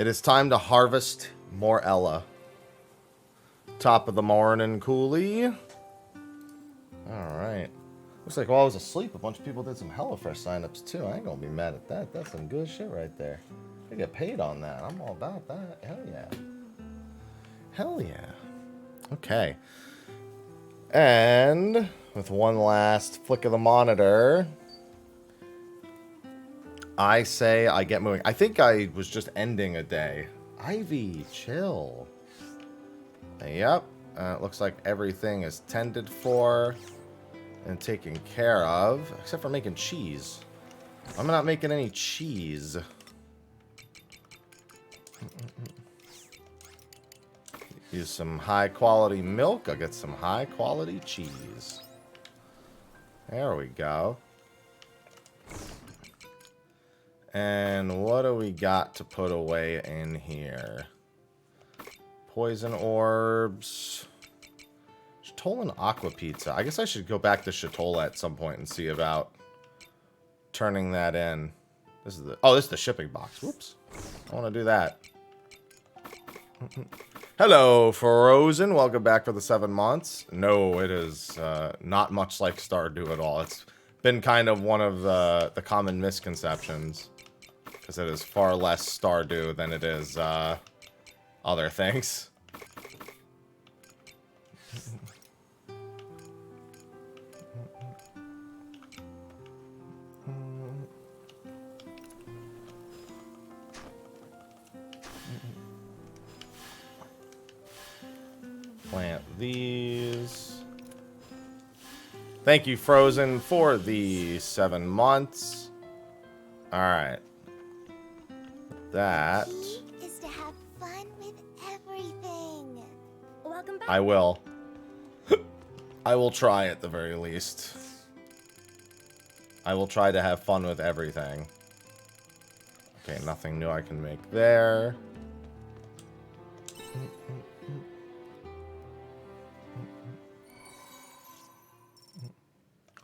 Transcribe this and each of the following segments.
It is time to harvest more Ella. Top of the morning, Coolie. Alright. Looks like while I was asleep, a bunch of people did some HelloFresh signups too. I ain't gonna be mad at that. That's some good shit right there. I get paid on that. I'm all about that. Hell yeah. Hell yeah. Okay. And with one last flick of the monitor, I say I get moving. I think I was just ending a day. Ivy, chill. Yep. It looks like everything is tended for and taken care of, except for making cheese. I'm not making any cheese. Use some high quality milk. I'll get some high quality cheese. There we go. And what do we got to put away in here? Poison orbs. Shatola and aqua pizza. I guess I should go back to Shatola at some point and see about turning that in. This is the this is the shipping box. Whoops. I want to do that. Hello, Frozen. Welcome back for the 7 months. No, it is not much like Stardew at all. It's been kind of one of the common misconceptions, because it is far less Stardew than it is other things. Plant these. Thank you, Frozen, for the 7 months. Alright. That. Is to have fun with everything. Welcome back. I will. I will try at the very least. I will try to have fun with everything. Okay, nothing new I can make there.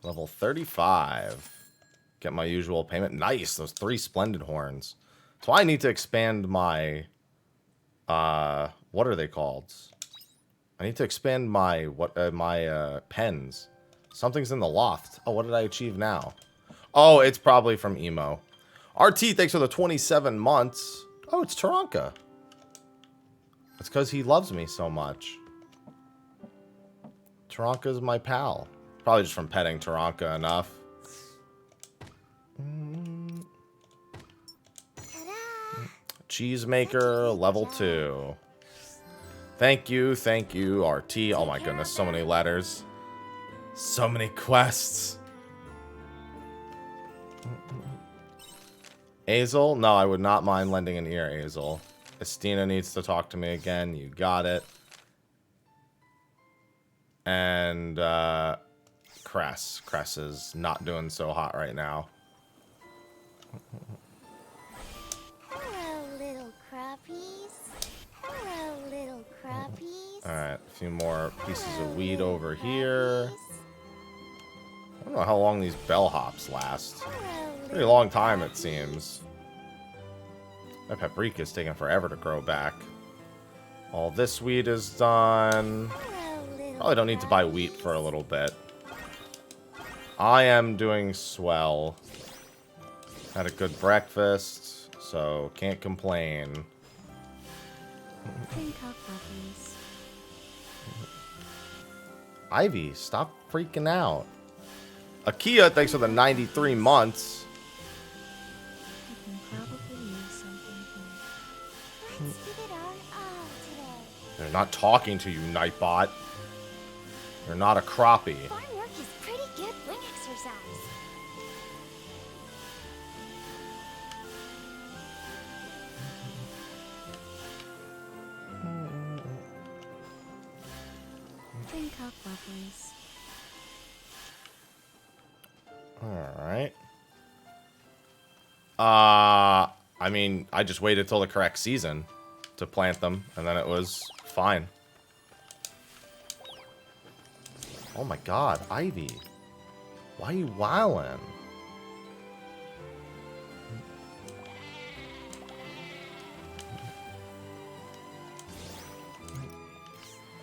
Level 35. Get my usual payment. Nice, those 3 splendid horns. So I need to expand my what are they called? I need to expand my pens. Something's in the loft. Oh, what did I achieve now? Oh, it's probably from Emo. RT, thanks for the 27 months. Oh, it's Taranka. It's because he loves me so much. Taranka's my pal. Probably just from petting Taranka enough. Cheesemaker, level 2. Thank you, RT. Oh my goodness, so many letters. So many quests. Azel? No, I would not mind lending an ear, Azel. Estina needs to talk to me again. You got it. And, Cress. Cress is not doing so hot right now. Hello, little crappies. Hello, little crappies. Alright, a few more pieces of weed over here. I don't know how long these bellhops last. Pretty long time, it seems. That paprika is taking forever to grow back. All this wheat is done. Probably don't need to buy wheat for a little bit. I am doing swell. Had a good breakfast, so can't complain. Ivy, stop freaking out. Akia, thanks for the 93 months. They're not talking to you, Nightbot. You're not a crappie. Farm work is pretty good wing exercise. Drink up, lovelies. Alright. I mean, I just waited till the correct season to plant them, and then it was fine. Oh my god, Ivy. Why are you wildin'?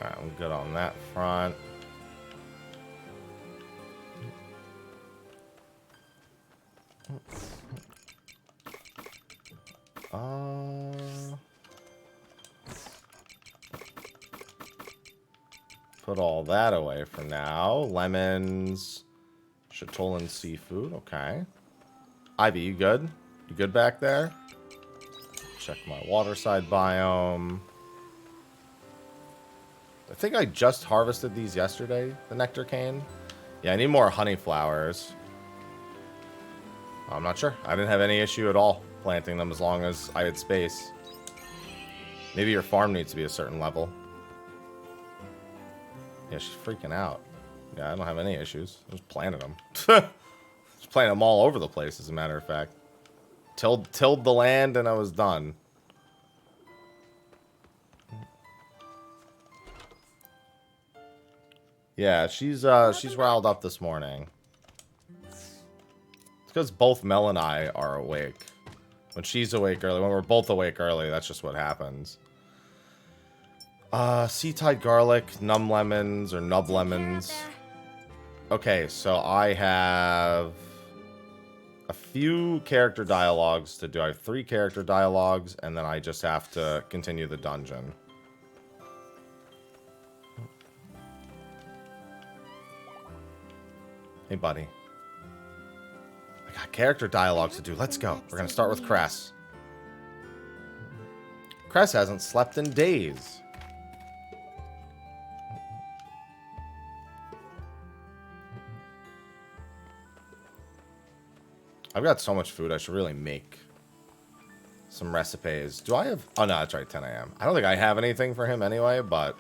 Alright, I'm good on that front. Put all that away for now. Lemons. Chatolin seafood. Okay. Ivy, you good? You good back there? Check my waterside biome. I think I just harvested these yesterday, the nectar cane. Yeah, I need more honey flowers. I'm not sure. I didn't have any issue at all planting them as long as I had space. Maybe your farm needs to be a certain level. Yeah, she's freaking out. Yeah, I don't have any issues. I just planted them. Just planted them all over the place, as a matter of fact. Tilled the land and I was done. Yeah, she's riled up this morning. It's because both Mel and I are awake. When she's awake early, when we're both awake early, that's just what happens. Sea-tide garlic, numb lemons, or nub lemons. Okay, so I have a few character dialogues to do. I have 3 character dialogues, and then I just have to continue the dungeon. Hey, buddy. I got character dialogues to do. Let's go. We're going to start with Cress. Cress hasn't slept in days. I've got so much food, I should really make some recipes. Do I have... Oh, no, that's right, 10 a.m. I don't think I have anything for him anyway, but...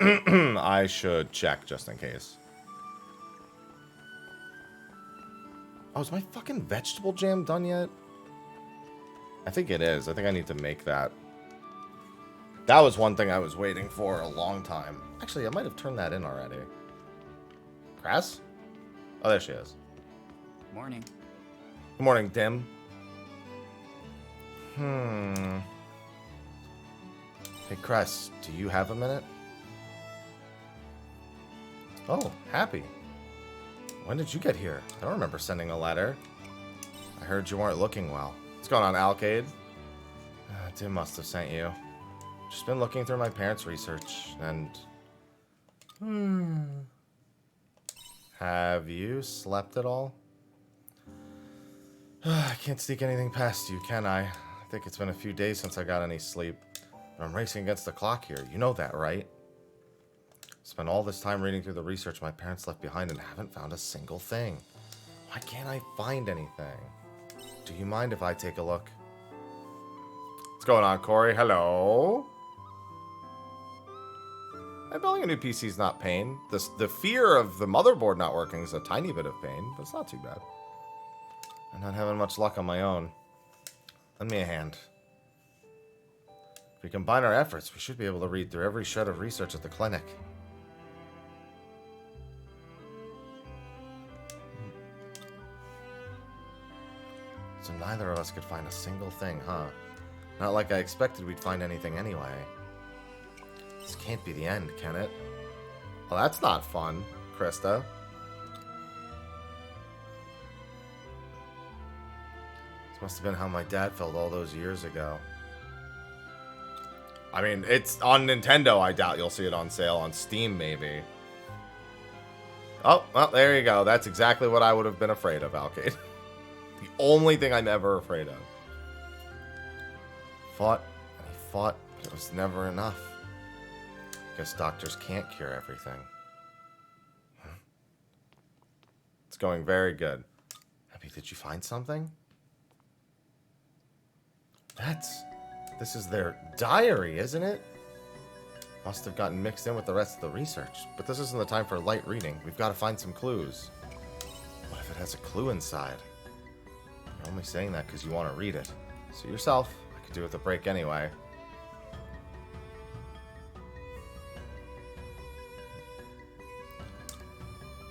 I should check just in case. Oh, is my fucking vegetable jam done yet? I think it is. I think I need to make that. That was one thing I was waiting for a long time. Actually, I might have turned that in already. Grass? Oh, there she is. Morning. Good morning, Dim. Hey, Cress, do you have a minute? Oh, Happy. When did you get here? I don't remember sending a letter. I heard you weren't looking well. What's going on, Alcade? Dim must have sent you. Just been looking through my parents' research, and... Have you slept at all? I can't sneak anything past you, can I? I think it's been a few days since I got any sleep. But I'm racing against the clock here. You know that, right? Spent all this time reading through the research my parents left behind and haven't found a single thing. Why can't I find anything? Do you mind if I take a look? What's going on, Corey? Hello? Building a new PC is not pain. The fear of the motherboard not working is a tiny bit of pain, but it's not too bad. I'm not having much luck on my own. Lend me a hand. If we combine our efforts, we should be able to read through every shred of research at the clinic. So neither of us could find a single thing, huh? Not like I expected we'd find anything anyway. This can't be the end, can it? Well, that's not fun, Krista. This must have been how my dad felt all those years ago. I mean, it's on Nintendo. I doubt you'll see it on sale. On Steam, maybe. Oh, well, there you go. That's exactly what I would have been afraid of, Alcade. The only thing I'm ever afraid of. Fought, and he fought, but it was never enough. Guess doctors can't cure everything. It's going very good. Happy, did you find something? This is their diary, isn't it? Must have gotten mixed in with the rest of the research. But this isn't the time for light reading. We've got to find some clues. What if it has a clue inside? You're only saying that because you want to read it. Suit yourself. I could do with a break anyway.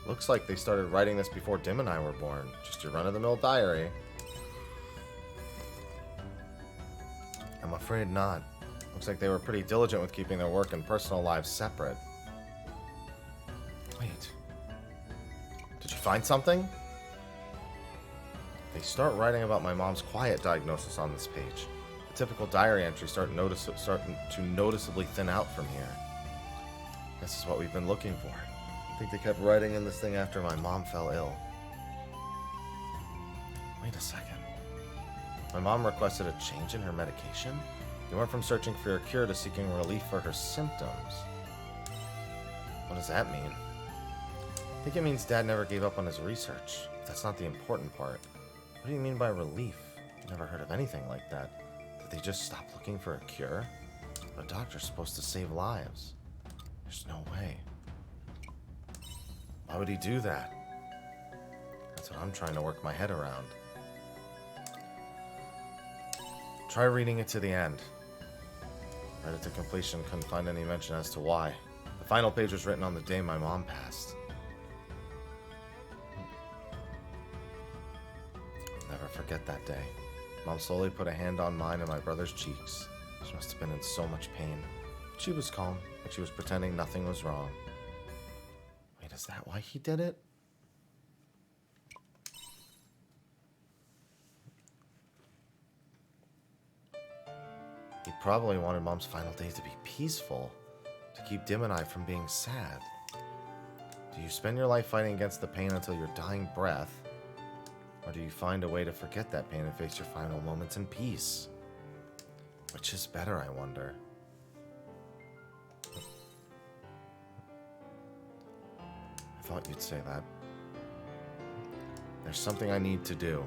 Looks like they started writing this before Dim and I were born. Just your run-of-the-mill diary. I'm afraid not. Looks like they were pretty diligent with keeping their work and personal lives separate. Wait. Did you find something? They start writing about my mom's quiet diagnosis on this page. The typical diary entries starting to noticeably thin out from here. This is what we've been looking for. I think they kept writing in this thing after my mom fell ill. Wait a second. My mom requested a change in her medication? They went from searching for a cure to seeking relief for her symptoms. What does that mean? I think it means Dad never gave up on his research. That's not the important part. What do you mean by relief? I've never heard of anything like that. Did they just stop looking for a cure? A doctor's supposed to save lives. There's no way. Why would he do that? That's what I'm trying to work my head around. Try reading it to the end. Read it to completion, couldn't find any mention as to why. The final page was written on the day my mom passed. I'll never forget that day. Mom slowly put a hand on mine and my brother's cheeks. She must have been in so much pain. But she was calm, like she was pretending nothing was wrong. Wait, is that why he did it? He probably wanted Mom's final days to be peaceful, to keep Dim and I from being sad. Do you spend your life fighting against the pain until your dying breath, or do you find a way to forget that pain and face your final moments in peace? Which is better, I wonder? I thought you'd say that. There's something I need to do.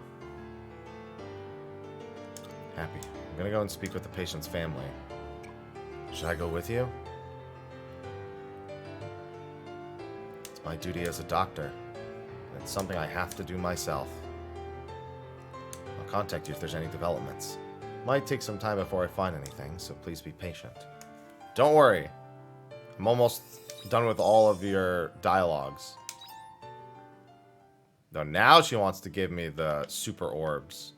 Happy. I'm gonna go and speak with the patient's family. Should I go with you? It's my duty as a doctor. And it's something I have to do myself. I'll contact you if there's any developments. Might take some time before I find anything, so please be patient. Don't worry. I'm almost done with all of your dialogues. Though now she wants to give me the super orbs.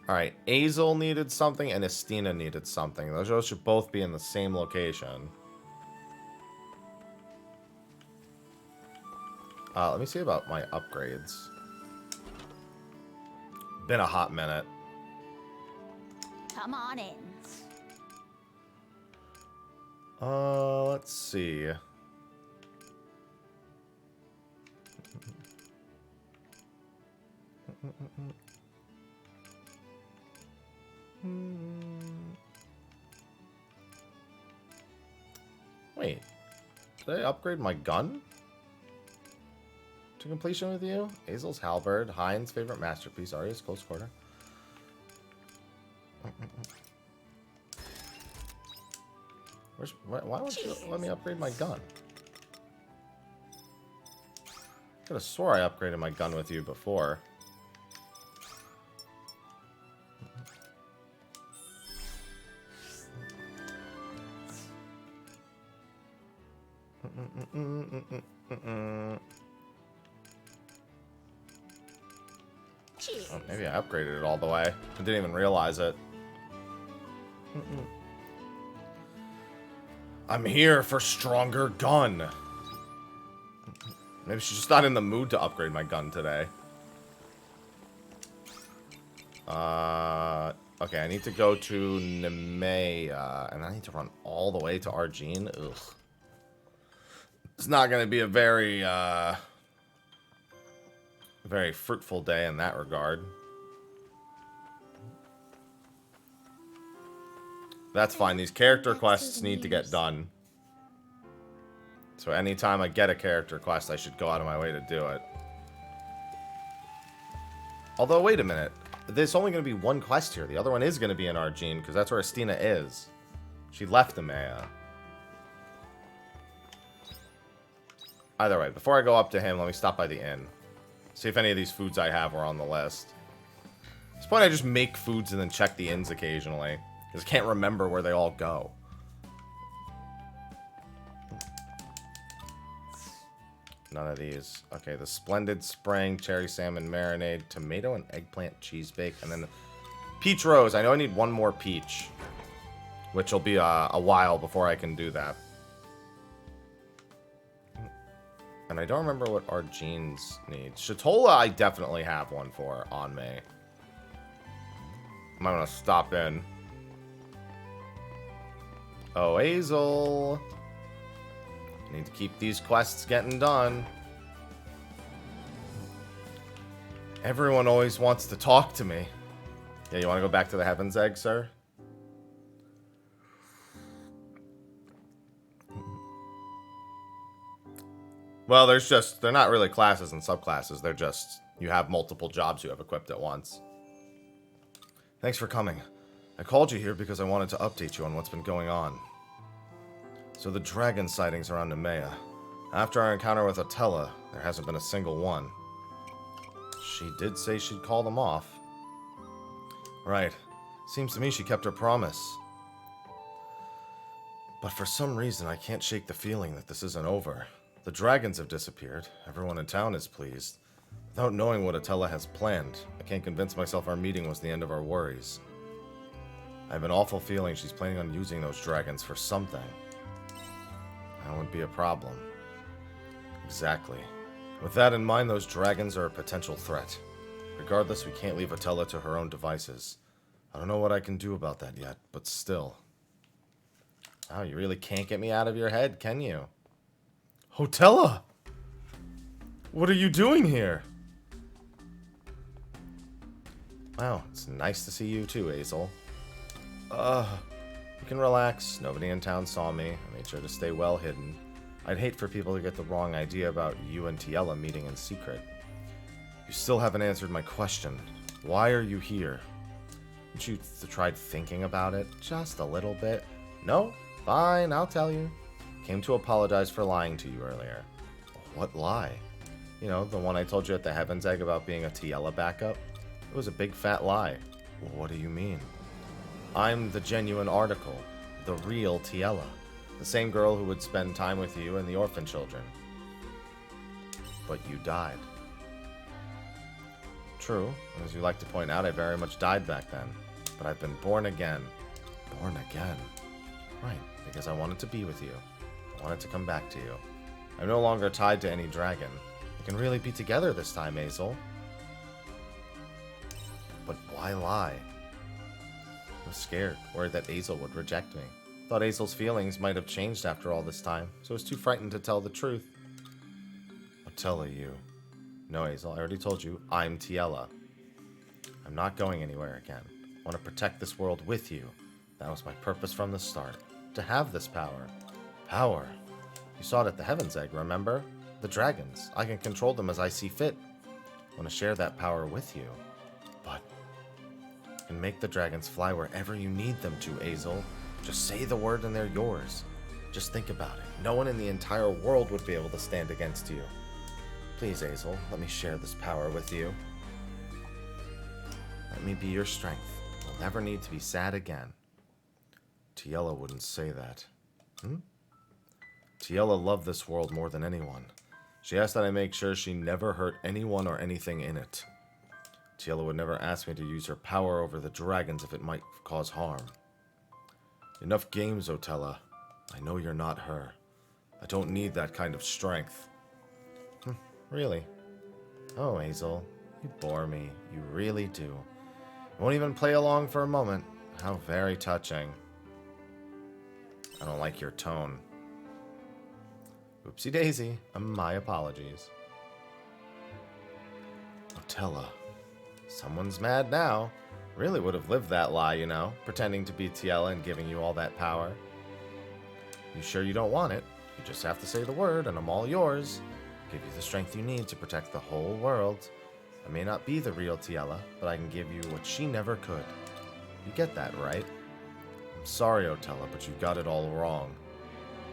Alright, Azel needed something and Estina needed something. Those should both be in the same location. Let me see about my upgrades. Been a hot minute. Come on in. Let's see. Wait, did I upgrade my gun to completion with you? Azel's halberd, Hein's favorite masterpiece, Arya's close quarter. Why won't you let me upgrade my gun? I could have swore I upgraded my gun with you before. Oh, maybe I upgraded it all the way. I didn't even realize it. I'm here for stronger gun. Maybe she's just not in the mood to upgrade my gun today. Okay, I need to go to Nemea, and I need to run all the way to Argene. Ugh. It's not going to be a very, very fruitful day in that regard. That's fine. These character quests need to get done. So anytime I get a character quest, I should go out of my way to do it. Although, wait a minute. There's only going to be one quest here. The other one is going to be in Argene, because that's where Estina is. She left Nemea. Either way, before I go up to him, let me stop by the inn. See if any of these foods I have were on the list. At this point, I just make foods and then check the inns occasionally. Because I can't remember where they all go. None of these. Okay, the Splendid Spring, Cherry Salmon Marinade, Tomato and Eggplant Cheese Bake, and then Peach Rose. I know I need one more peach. Which will be a while before I can do that. And I don't remember what our Jeans needs. Shatola, I definitely have one for on me. I'm gonna stop in. Oh, Hazel. Need to keep these quests getting done. Everyone always wants to talk to me. Yeah, you want to go back to the Heaven's Egg, sir? Well, they're not really classes and subclasses. They're just, you have multiple jobs you have equipped at once. Thanks for coming. I called you here because I wanted to update you on what's been going on. So the dragon sightings around Nemea. After our encounter with Atella, there hasn't been a single one. She did say she'd call them off. Right. Seems to me she kept her promise. But for some reason, I can't shake the feeling that this isn't over. The dragons have disappeared. Everyone in town is pleased. Without knowing what Atella has planned, I can't convince myself our meeting was the end of our worries. I have an awful feeling she's planning on using those dragons for something. That would be a problem. Exactly. With that in mind, those dragons are a potential threat. Regardless, we can't leave Atella to her own devices. I don't know what I can do about that yet, but still. Wow, you really can't get me out of your head, can you? Hotella! What are you doing here? Wow, it's nice to see you too, Hazel. You can relax. Nobody in town saw me. I made sure to stay well hidden. I'd hate for people to get the wrong idea about you and Tiella meeting in secret. You still haven't answered my question. Why are you here? Haven't you tried thinking about it? Just a little bit? No? Fine, I'll tell you. Came to apologize for lying to you earlier. What lie? You know, the one I told you at the Heaven's Egg about being a Tiella backup? It was a big fat lie. What do you mean? I'm the genuine article. The real Tiella. The same girl who would spend time with you and the orphan children. But you died. True. As you like to point out, I very much died back then. But I've been born again. Born again? Right, because I wanted to be with you. I wanted to come back to you. I'm no longer tied to any dragon. We can really be together this time, Hazel. But why lie? I was scared, worried that Hazel would reject me. Thought Hazel's feelings might have changed after all this time, so I was too frightened to tell the truth. I'll tell you. No, Hazel, I already told you, I'm Tiella. I'm not going anywhere again. I want to protect this world with you. That was my purpose from the start. To have this power. Power? You saw it at the Heaven's Egg, remember? The dragons. I can control them as I see fit. I want to share that power with you. But you can make the dragons fly wherever you need them to, Hazel. Just say the word and they're yours. Just think about it. No one in the entire world would be able to stand against you. Please, Hazel, let me share this power with you. Let me be your strength. You'll never need to be sad again. Tiella wouldn't say that. Tiella loved this world more than anyone. She asked that I make sure she never hurt anyone or anything in it. Tiella would never ask me to use her power over the dragons if it might cause harm. Enough games, Otella. I know you're not her. I don't need that kind of strength. Really? Oh, Hazel. You bore me. You really do. You won't even play along for a moment. How very touching. I don't like your tone. Oopsie daisy. My apologies. Otella. Someone's mad now. Really would have lived that lie, you know. Pretending to be Tiella and giving you all that power. You sure you don't want it? You just have to say the word and I'm all yours. Give you the strength you need to protect the whole world. I may not be the real Tiella, but I can give you what she never could. You get that, right? I'm sorry, Otella, but you got it all wrong.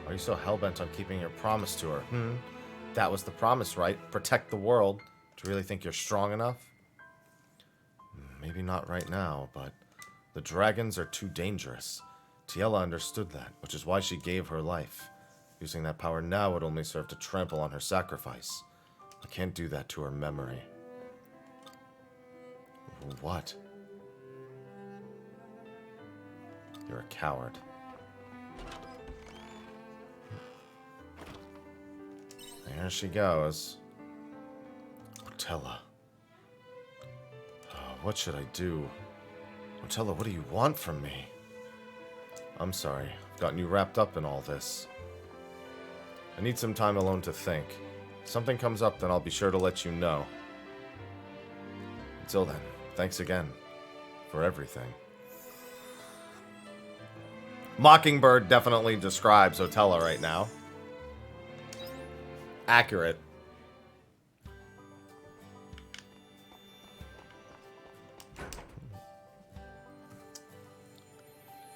Why are you so hellbent on keeping your promise to her? That was the promise, right? Protect the world. Do you really think you're strong enough? Maybe not right now, but the dragons are too dangerous. Tiella understood that, which is why she gave her life. Using that power now would only serve to trample on her sacrifice. I can't do that to her memory. What? You're a coward. There she goes. Rotella. What should I do? Rotella, what do you want from me? I'm sorry. I've gotten you wrapped up in all this. I need some time alone to think. If something comes up, then I'll be sure to let you know. Until then, thanks again for everything. Mockingbird definitely describes Rotella right now. Accurate.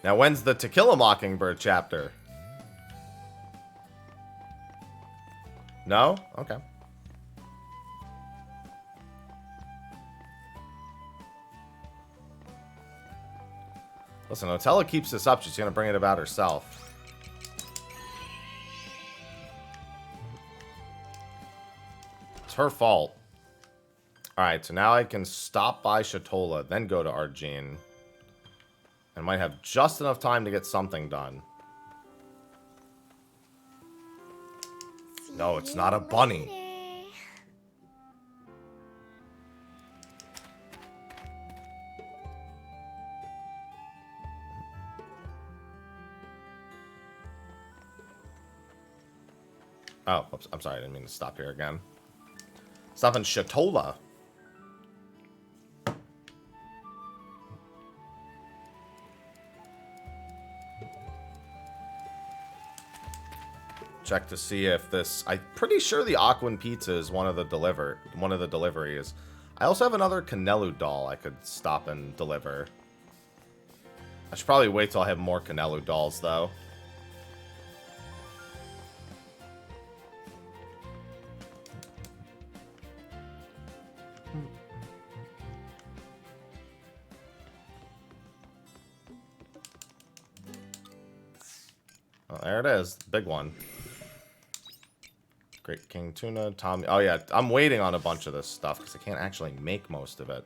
Now, when's the To Kill a Mockingbird chapter? No? Okay. Listen, Rotella keeps this up. She's going to bring it about herself. It's her fault. Alright, so now I can stop by Shatola, then go to Argene. And might have just enough time to get something done. No, it's not a bunny. Oh, oops, I'm sorry. I didn't mean to stop here again. Stop in Shatola. Check to see if this... I'm pretty sure the Aquan Pizza is one of the deliveries. I also have another Canelu doll I could stop and deliver. I should probably wait till I have more Canelu dolls, though. Oh, there it is. Big one. Great King Tuna, Tommy. Oh, yeah. I'm waiting on a bunch of this stuff because I can't actually make most of it.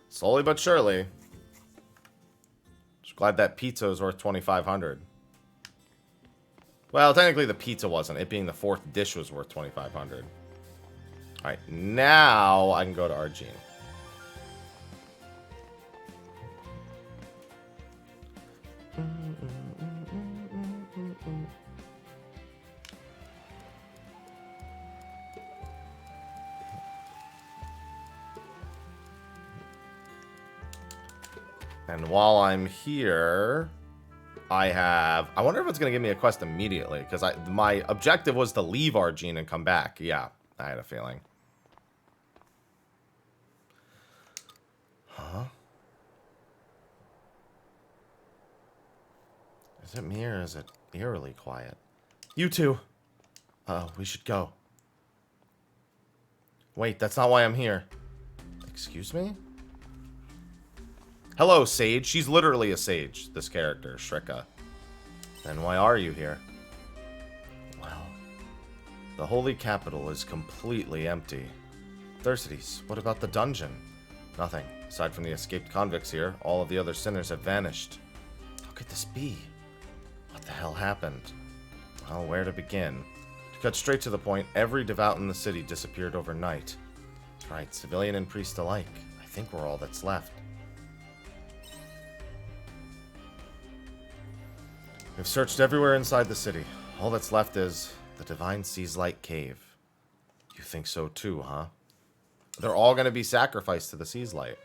Slowly but surely. Just glad that pizza is worth $2,500. Well, technically the pizza wasn't. It being the fourth dish was worth $2,500. Alright, now I can go to Argene. And while I'm here, I wonder if it's going to give me a quest immediately, because my objective was to leave Argene and come back. Yeah, I had a feeling. Huh? Is it me or is it eerily quiet? You two! We should go. Wait, that's not why I'm here. Excuse me? Hello, Sage. She's literally a sage, this character, Shrika. Then why are you here? Well, the Holy Capital is completely empty. Thersites, what about the dungeon? Nothing. Aside from the escaped convicts here, all of the other sinners have vanished. How could this be? What the hell happened? Well, where to begin? To cut straight to the point, every devout in the city disappeared overnight. That's right, civilian and priest alike. I think we're all that's left. We've searched everywhere inside the city. All that's left is the Divine Sea's Light Cave. You think so too, huh? They're all going to be sacrificed to the Sea's Light.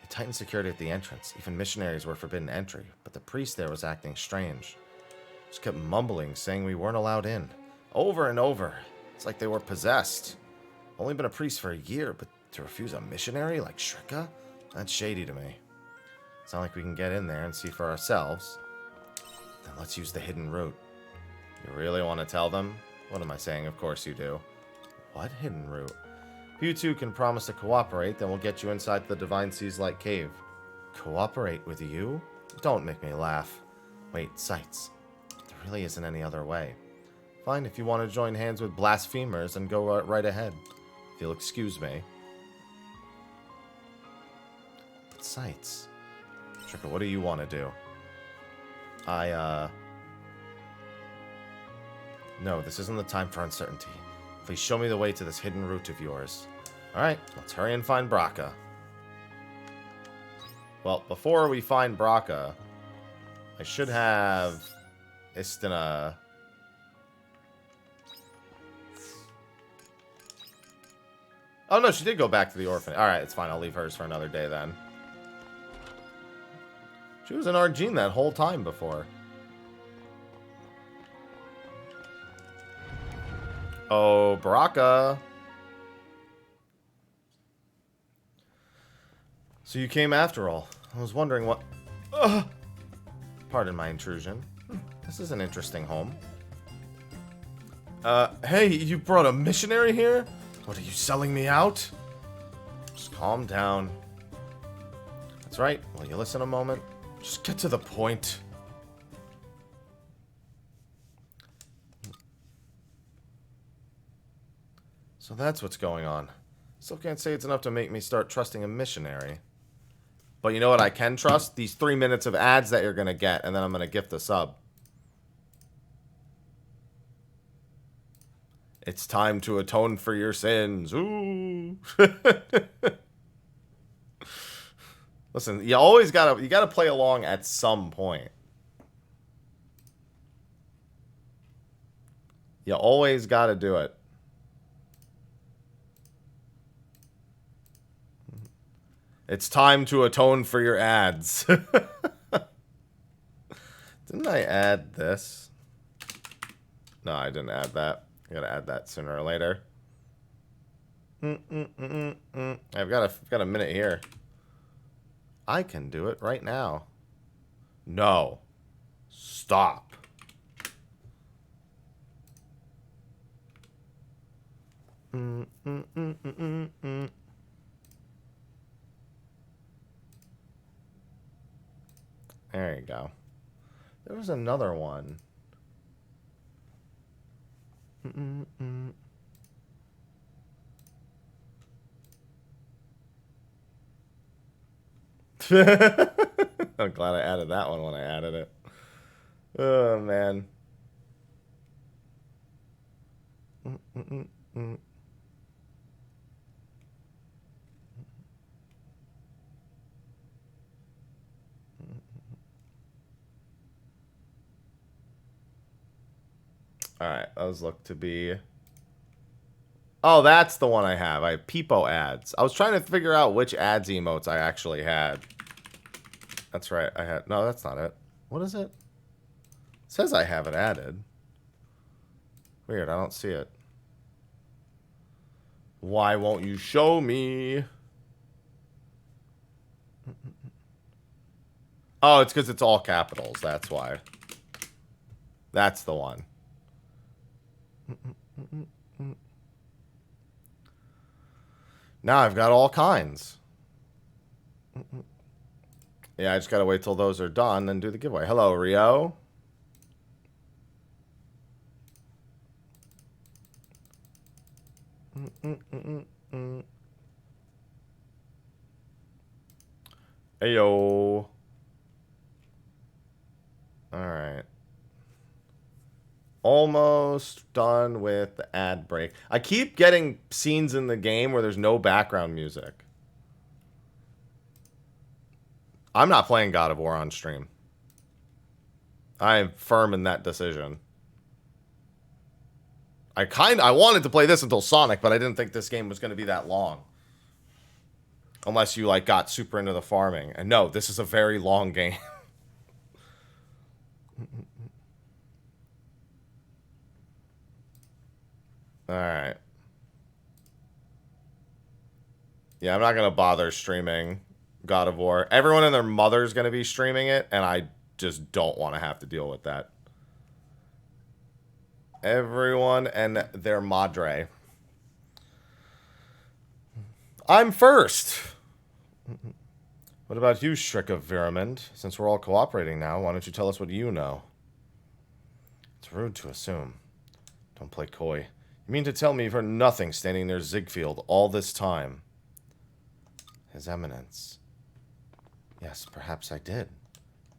They tightened security at the entrance. Even missionaries were forbidden entry, but the priest there was acting strange. Just kept mumbling, saying we weren't allowed in. Over and over. It's like they were possessed. Only been a priest for a year, but to refuse a missionary like Shrika? That's shady to me. It's not like we can get in there and see for ourselves. Then let's use the hidden route. You really want to tell them? What am I saying? Of course you do. What hidden route? If you two can promise to cooperate, then we'll get you inside the Divine Sea's Light Cave. Cooperate with you? Don't make me laugh. Wait, Sights. There really isn't any other way. Fine, if you want to join hands with blasphemers, then go right ahead. If you'll excuse me. But Sights, Tricka, what do you want to do? No, this isn't the time for uncertainty. Please show me the way to this hidden route of yours. Alright, let's hurry and find Braca. Well, before we find Braca, I should have Istina. Oh no, she did go back to the orphan. Alright, it's fine. I'll leave hers for another day then. She was in Argene that whole time before. Oh, Braca. So you came after all. I was wondering what... Ugh. Pardon my intrusion. This is an interesting home. Hey, you brought a missionary here? What, are you selling me out? Just calm down. That's right. Will you listen a moment? Just get to the point. So that's what's going on. Still can't say it's enough to make me start trusting a missionary. But you know what I can trust? These 3 minutes of ads that you're going to get, and then I'm going to gift a sub. It's time to atone for your sins. Ooh. Listen, you always gotta play along at some point. You always gotta do it. It's time to atone for your ads. Didn't I add this? No, I didn't add that. I gotta add that sooner or later. I've got a minute here. I can do it right now. No. Stop. There you go. There was another one. I'm glad I added that one when I added it. Oh, man. Alright, those look to be... Oh, that's the one I have. I have Peepo ads. I was trying to figure out which ads emotes I actually had. That's right, I had... No, that's not it. What is it? It says I have it added. Weird, I don't see it. Why won't you show me? Oh, it's because it's all capitals. That's why. That's the one. Now I've got all kinds. Yeah, I just gotta wait till those are done and do the giveaway. Hello, Rio. Heyo. Alright. Almost done with the ad break. I keep getting scenes in the game where there's no background music. I'm not playing God of War on stream. I am firm in that decision. I wanted to play this until Sonic, but I didn't think this game was going to be that long. Unless you, like, got super into the farming. And no, this is a very long game. Alright. Yeah, I'm not going to bother streaming God of War. Everyone and their mother's going to be streaming it, and I just don't want to have to deal with that. Everyone and their madre. I'm first. What about you, Shriek of Viramond? Since we're all cooperating now, why don't you tell us what you know? It's rude to assume. Don't play coy. You mean to tell me you've heard nothing standing near Ziegfeld all this time? His Eminence. Yes, perhaps I did.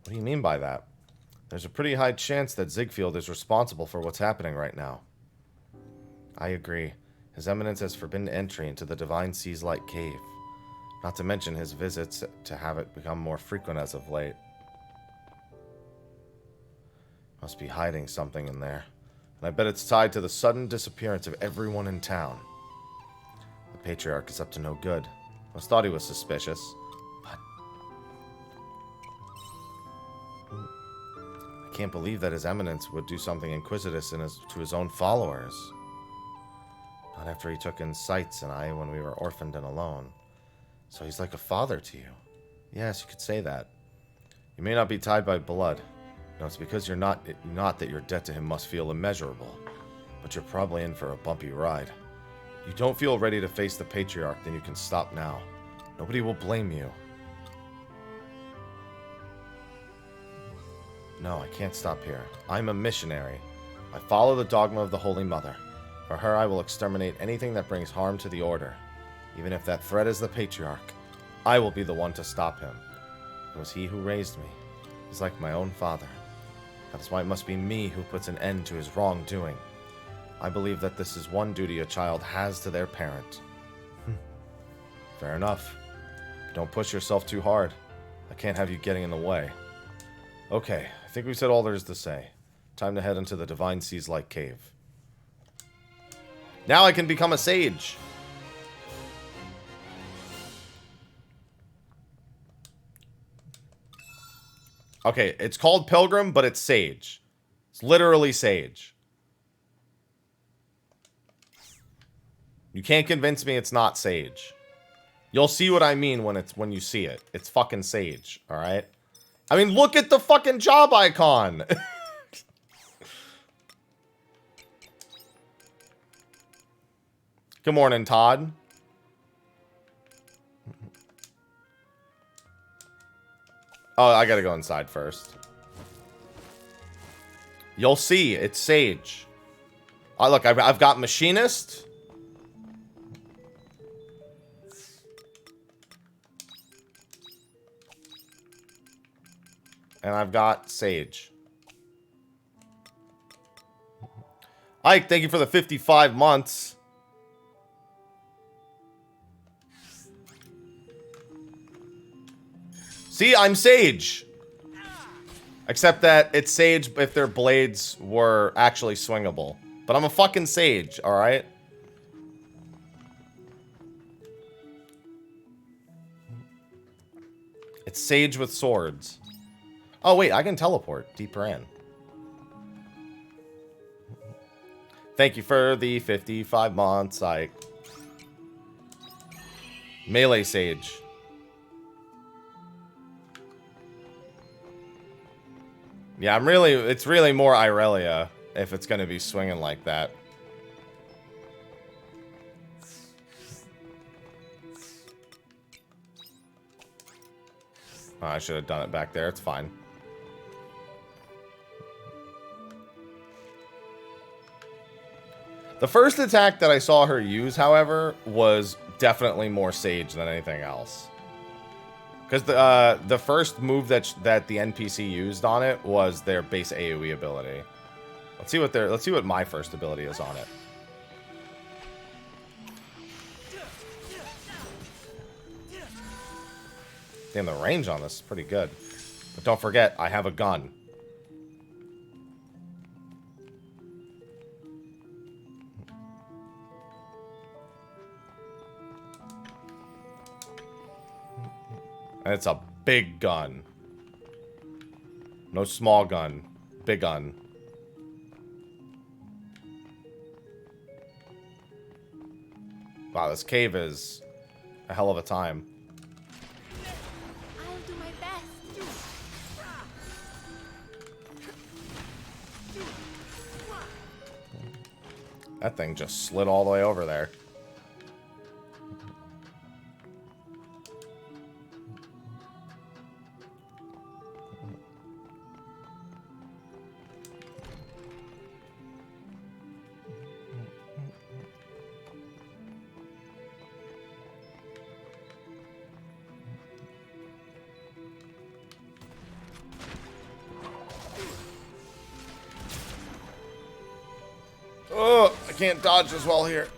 What do you mean by that? There's a pretty high chance that Ziegfeld is responsible for what's happening right now. I agree. His Eminence has forbidden entry into the Divine Sea's Light Cave. Not to mention his visits to have it become more frequent as of late. Must be hiding something in there. And I bet it's tied to the sudden disappearance of everyone in town. The Patriarch is up to no good. I thought he was suspicious, but... I can't believe that His Eminence would do something inquisitive to his own followers. Not after he took in Sights and I when we were orphaned and alone. So he's like a father to you. Yes, you could say that. You may not be tied by blood. No, it's because you're not that your debt to him must feel immeasurable. But you're probably in for a bumpy ride. If you don't feel ready to face the Patriarch, then you can stop now. Nobody will blame you. No, I can't stop here. I'm a missionary. I follow the dogma of the Holy Mother. For her, I will exterminate anything that brings harm to the Order. Even if that threat is the Patriarch, I will be the one to stop him. It was he who raised me. He's like my own father. That is why it must be me who puts an end to his wrongdoing. I believe that this is one duty a child has to their parent. Fair enough. Don't push yourself too hard. I can't have you getting in the way. Okay, I think we said all there is to say. Time to head into the Divine Sea's Light Cave. Now I can become a sage! Okay, it's called Pilgrim, but it's Sage. It's literally Sage. You can't convince me it's not Sage. You'll see what I mean when you see it. It's fucking Sage, alright? I mean, look at the fucking job icon! Good morning, Todd. Oh, I gotta go inside first. You'll see, it's Sage. Oh, look, I've got Machinist. And I've got Sage. Ike, thank you for the 55 months. See, I'm Sage. Except that it's Sage if their blades were actually swingable. But I'm a fucking Sage, alright? It's Sage with swords. Oh, wait, I can teleport deeper in. Thank you for the 55 months, Melee Sage. Yeah, it's really more Irelia if it's going to be swinging like that. Oh, I should have done it back there. It's fine. The first attack that I saw her use, however, was definitely more Sage than anything else. Because the first move that the NPC used on it was their base AoE ability. Let's see what my first ability is on it. Damn, the range on this is pretty good. But don't forget, I have a gun. And it's a big gun. No small gun. Big gun. Wow, this cave is a hell of a time. I'll do my best. That thing just slid all the way over there. Oh, I can't dodge as well here.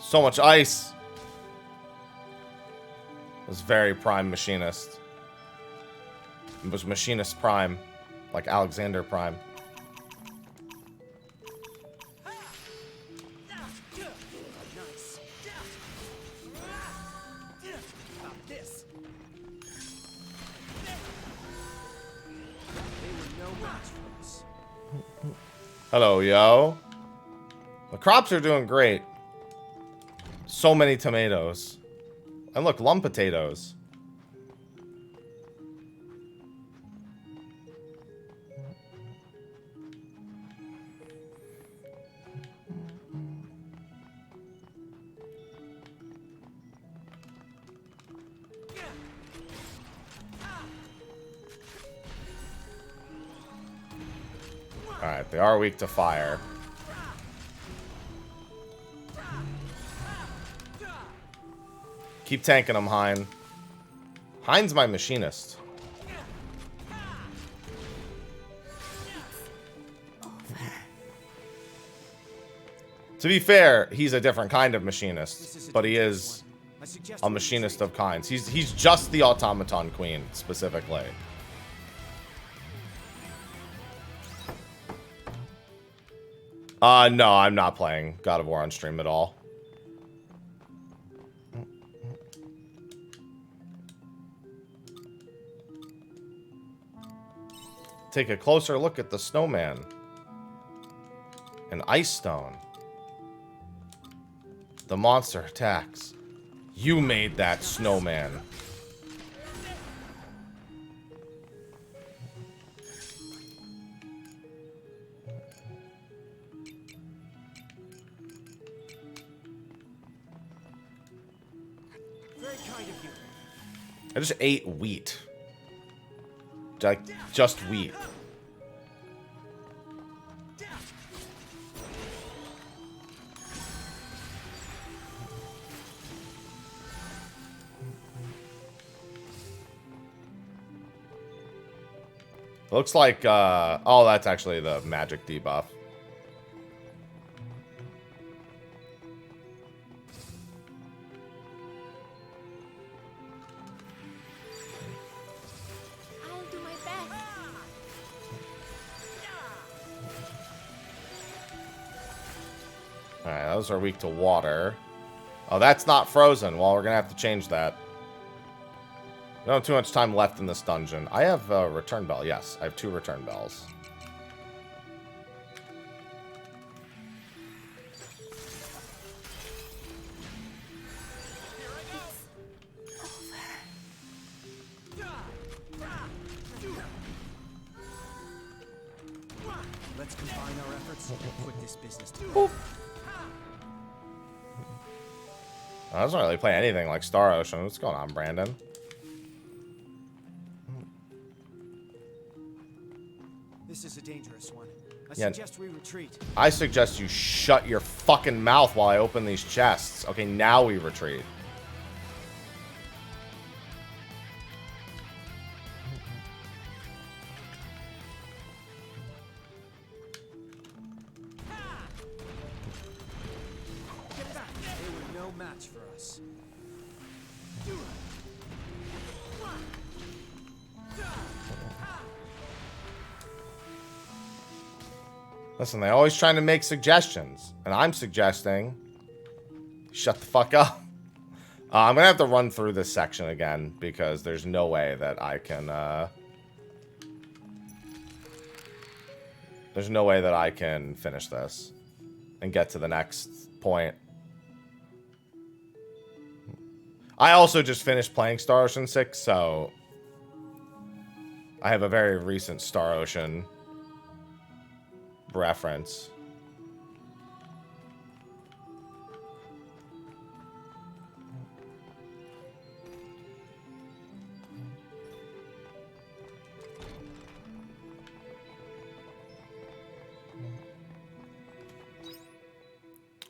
So much ice. It was very Prime Machinist. It was Machinist Prime. Like Alexander Prime. Hello, yo. The crops are doing great. So many tomatoes. And look, lum potatoes. Alright, they are weak to fire. Keep tanking them, Hein. Hein's my machinist. To be fair, he's a different kind of machinist, but he is a machinist of kinds. He's just the automaton queen, specifically. No, I'm not playing God of War on stream at all. Take a closer look at the snowman. An ice stone. The monster attacks. You made that snowman. Very kind of you. I just ate wheat. Like, just wheat. Looks like, oh, that's actually the magic debuff. I'll do my best. Alright, those are weak to water. Oh, that's not frozen. Well, we're gonna have to change that. We don't have too much time left in this dungeon. I have a return bell. Yes, I have 2 return bells. Let's combine our efforts and put this business to Boop. I doesn't really play anything like Star Ocean. What's going on, Brandon? This is a dangerous one. I Yeah. suggest we retreat. I suggest you shut your fucking mouth while I open these chests. Okay, now we retreat. Get back. They were no match for us. Listen, they're always trying to make suggestions. And I'm suggesting... Shut the fuck up. I'm gonna have to run through this section again, because there's no way that I can, There's no way that I can finish this. And get to the next point. I also just finished playing Star Ocean 6, so... I have a very recent Star Ocean... reference.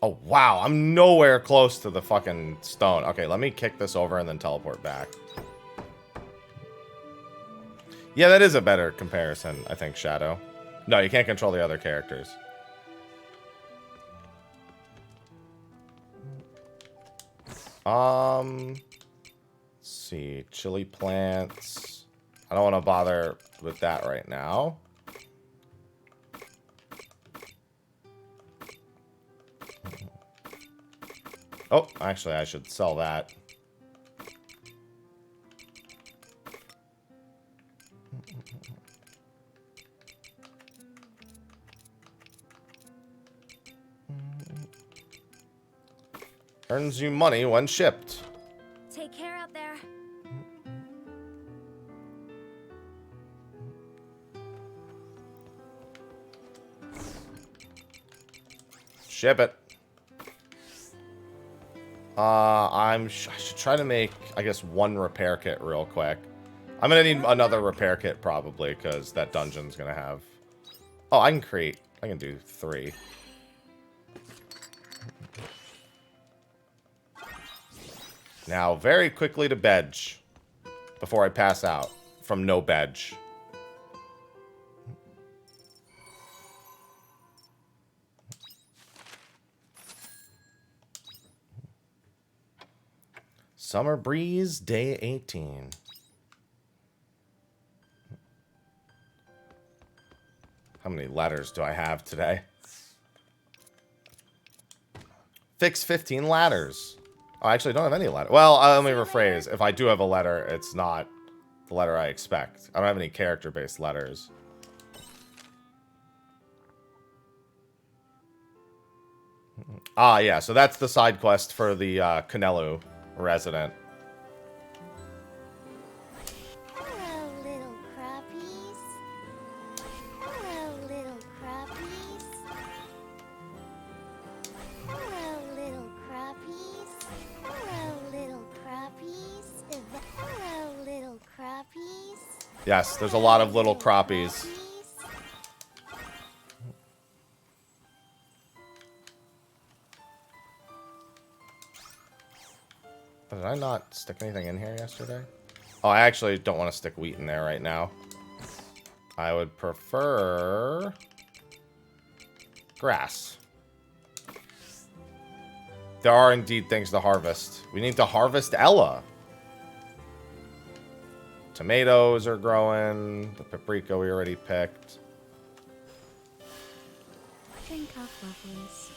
Oh, wow. I'm nowhere close to the fucking stone. Okay, let me kick this over and then teleport back. Yeah, that is a better comparison, I think, Shadow. No, you can't control the other characters. Let's see. Chili plants. I don't want to bother with that right now. Oh, actually, I should sell that. Earns you money when shipped. Take care out there. Ship it. I should try to make, I guess, one repair kit real quick. I'm gonna need another repair kit probably, because that dungeon's gonna have... Oh, I can do 3. Now, very quickly to bed before I pass out from no bed. Summer breeze, day 18. How many letters do I have today? Fix 15 ladders. Oh, I actually don't have any letter. Well, let me rephrase. If I do have a letter, it's not the letter I expect. I don't have any character-based letters. Ah, yeah. So that's the side quest for the Canelu resident. Hello, little crappies. Hello, little crappies. Hello, little crappies. Hello, little crappies. Hello, little crappies. Yes, there's a lot of little crappies. Did I not stick anything in here yesterday? Oh, I actually don't want to stick wheat in there right now. I would prefer grass. There are indeed things to harvest. We need to harvest Ella. Tomatoes are growing. The paprika we already picked. Drink up, lovelies.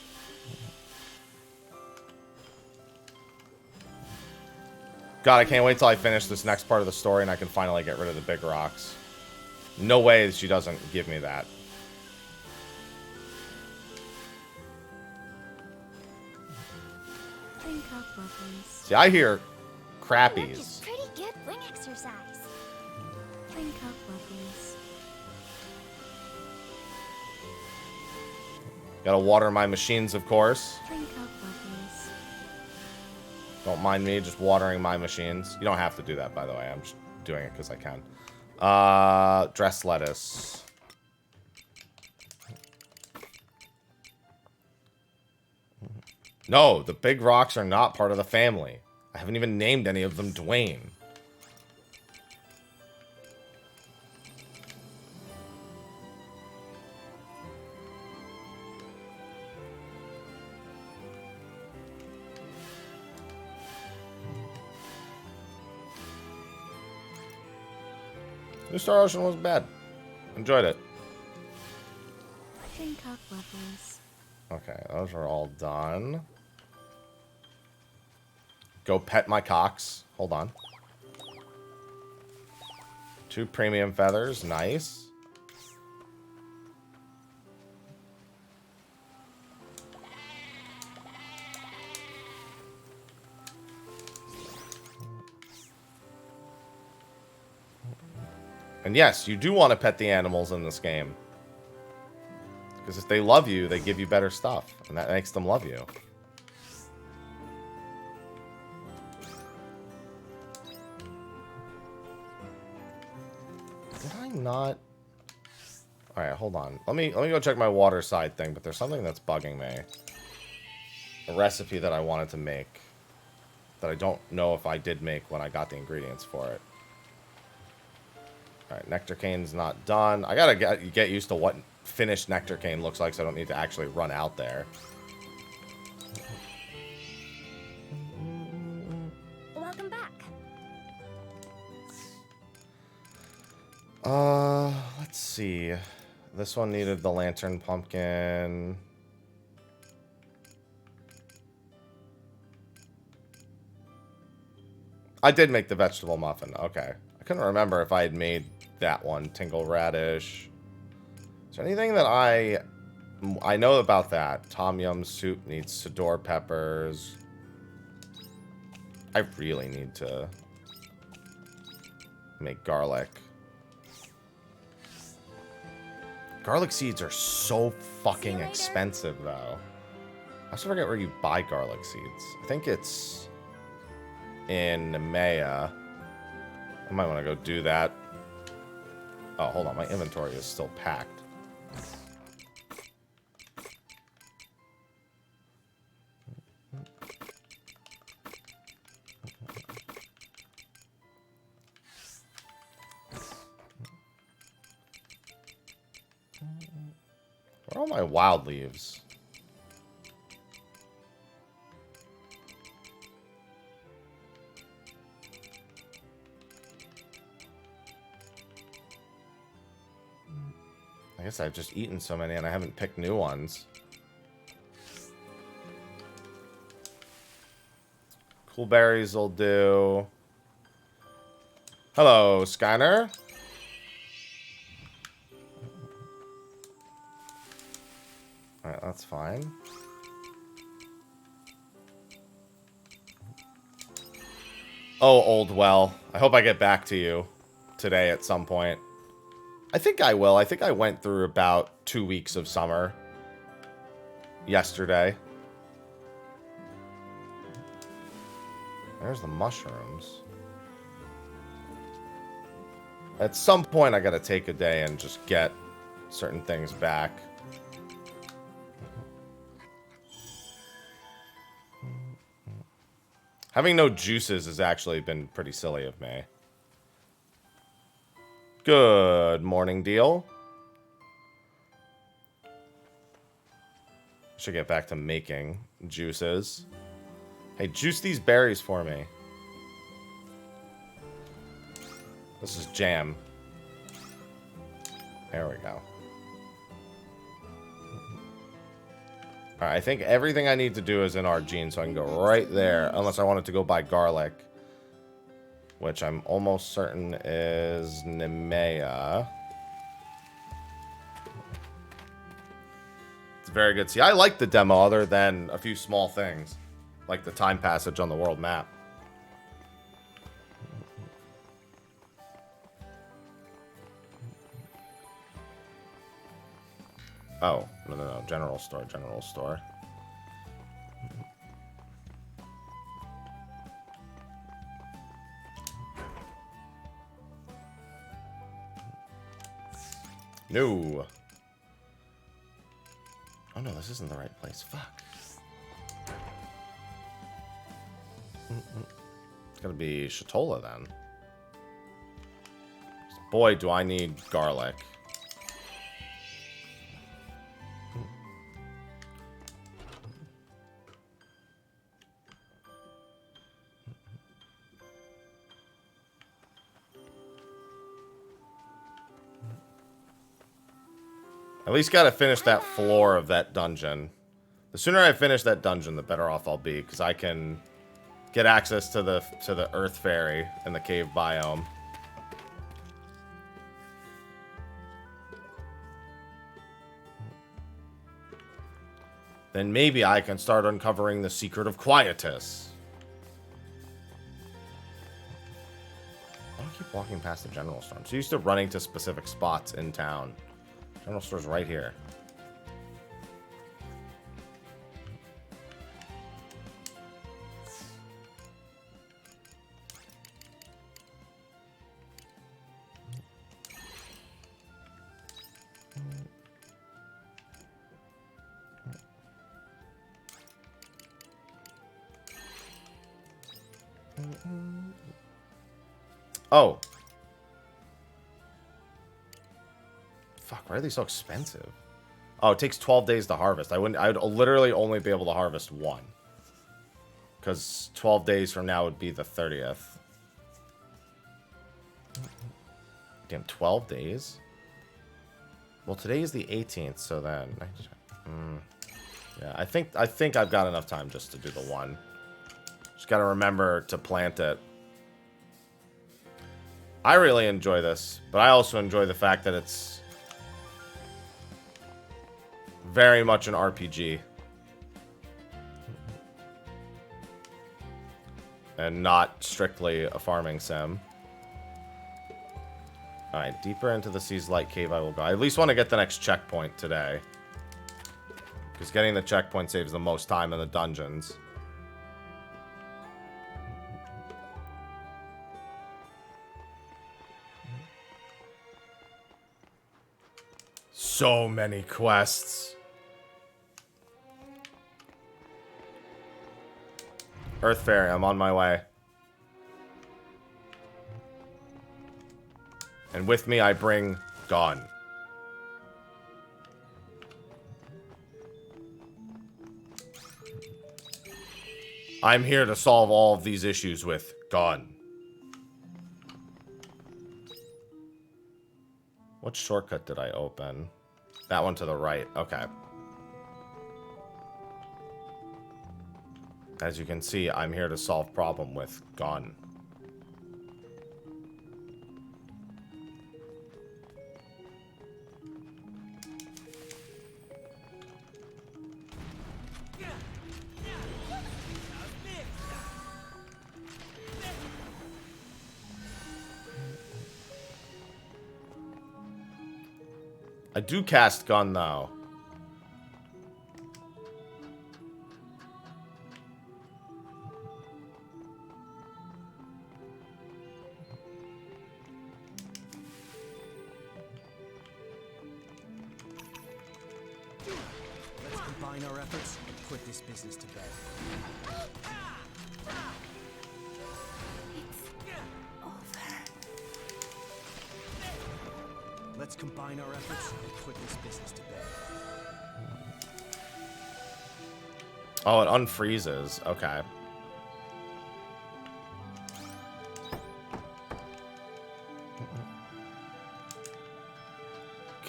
God, I can't wait till I finish this next part of the story and I can finally get rid of the big rocks. No way she doesn't give me that. Drink up, lovelies. See, I hear crappies. Pretty good wing exercise. Drink up, lovelies. Gotta water my machines, of course. Drink up, lovelies. Don't mind me just watering my machines. You don't have to do that, by the way. I'm just doing it because I can. Dress lettuce. No, the big rocks are not part of the family. I haven't even named any of them Dwayne. New Star Ocean wasn't bad. Enjoyed it. Drink up, lovelies. Okay, those are all done. Go pet my cocks. Hold on. 2 premium feathers. Nice. And yes, you do want to pet the animals in this game. Because if they love you, they give you better stuff. And that makes them love you. Did I not? Alright, hold on. Let me go check my water side thing, but there's something that's bugging me. A recipe that I wanted to make. That I don't know if I did make when I got the ingredients for it. Alright, Nectar Cane's not done. I gotta get used to what finished Nectar Cane looks like so I don't need to actually run out there. Welcome back. Let's see. This one needed the Lantern Pumpkin. I did make the vegetable muffin. Okay. I couldn't remember if I had made that one. Tingle Radish. Is there anything that I know about that? Tom Yum soup needs Sador peppers. I really need to make garlic. Garlic seeds are so fucking expensive, though. I also forget where you buy garlic seeds. I think it's in Nemea. I might want to go do that. Oh, hold on. My inventory is still packed. Where are all my wild leaves? I guess I've just eaten so many and I haven't picked new ones. Cool berries will do. Hello, Skyner. Alright, that's fine. Oh, old well. I hope I get back to you today at some point. I think I will. I think I went through about 2 weeks of summer yesterday. There's the mushrooms. At some point, I gotta take a day and just get certain things back. Having no juices has actually been pretty silly of me. Good morning, Deal. Should get back to making juices. Hey, juice these berries for me. This is jam. There we go. Alright, I think everything I need to do is in Argene, so I can go right there. Unless I wanted to go buy garlic. Which I'm almost certain is Nemea. It's very good. See, I like the demo other than a few small things. Like the time passage on the world map. Oh, no. General store, general store. No. Oh no, this isn't the right place. Fuck. It's gonna be Shatola then. Boy, do I need garlic. At least gotta finish that floor of that dungeon. The sooner I finish that dungeon, the better off I'll be, because I can get access to the Earth Fairy in the cave biome. Then maybe I can start uncovering the secret of Quietus. I don't keep walking past the general store. I'm so used to running to specific spots in town. General store's right here. Oh. Why are they so expensive? Oh, it takes 12 days to harvest. I'd literally only be able to harvest one. Because 12 days from now would be the 30th. Damn, 12 days? Well, today is the 18th, so then... yeah, I think I've got enough time just to do the one. Just gotta remember to plant it. I really enjoy this, but I also enjoy the fact that it's very much an RPG. And not strictly a farming sim. Alright, deeper into the Sea's Light Cave I will go. I at least want to get the next checkpoint today. Because getting the checkpoint saves the most time in the dungeons. So many quests. Earth Fairy, I'm on my way. And with me I bring Gun. I'm here to solve all of these issues with Gun. What shortcut did I open? That one to the right. Okay. As you can see, I'm here to solve problem with Gun. I do cast Gun, though. Let's combine our efforts and put this business to bed. Let's combine our efforts and put this business to bed. Oh, it unfreezes. Okay.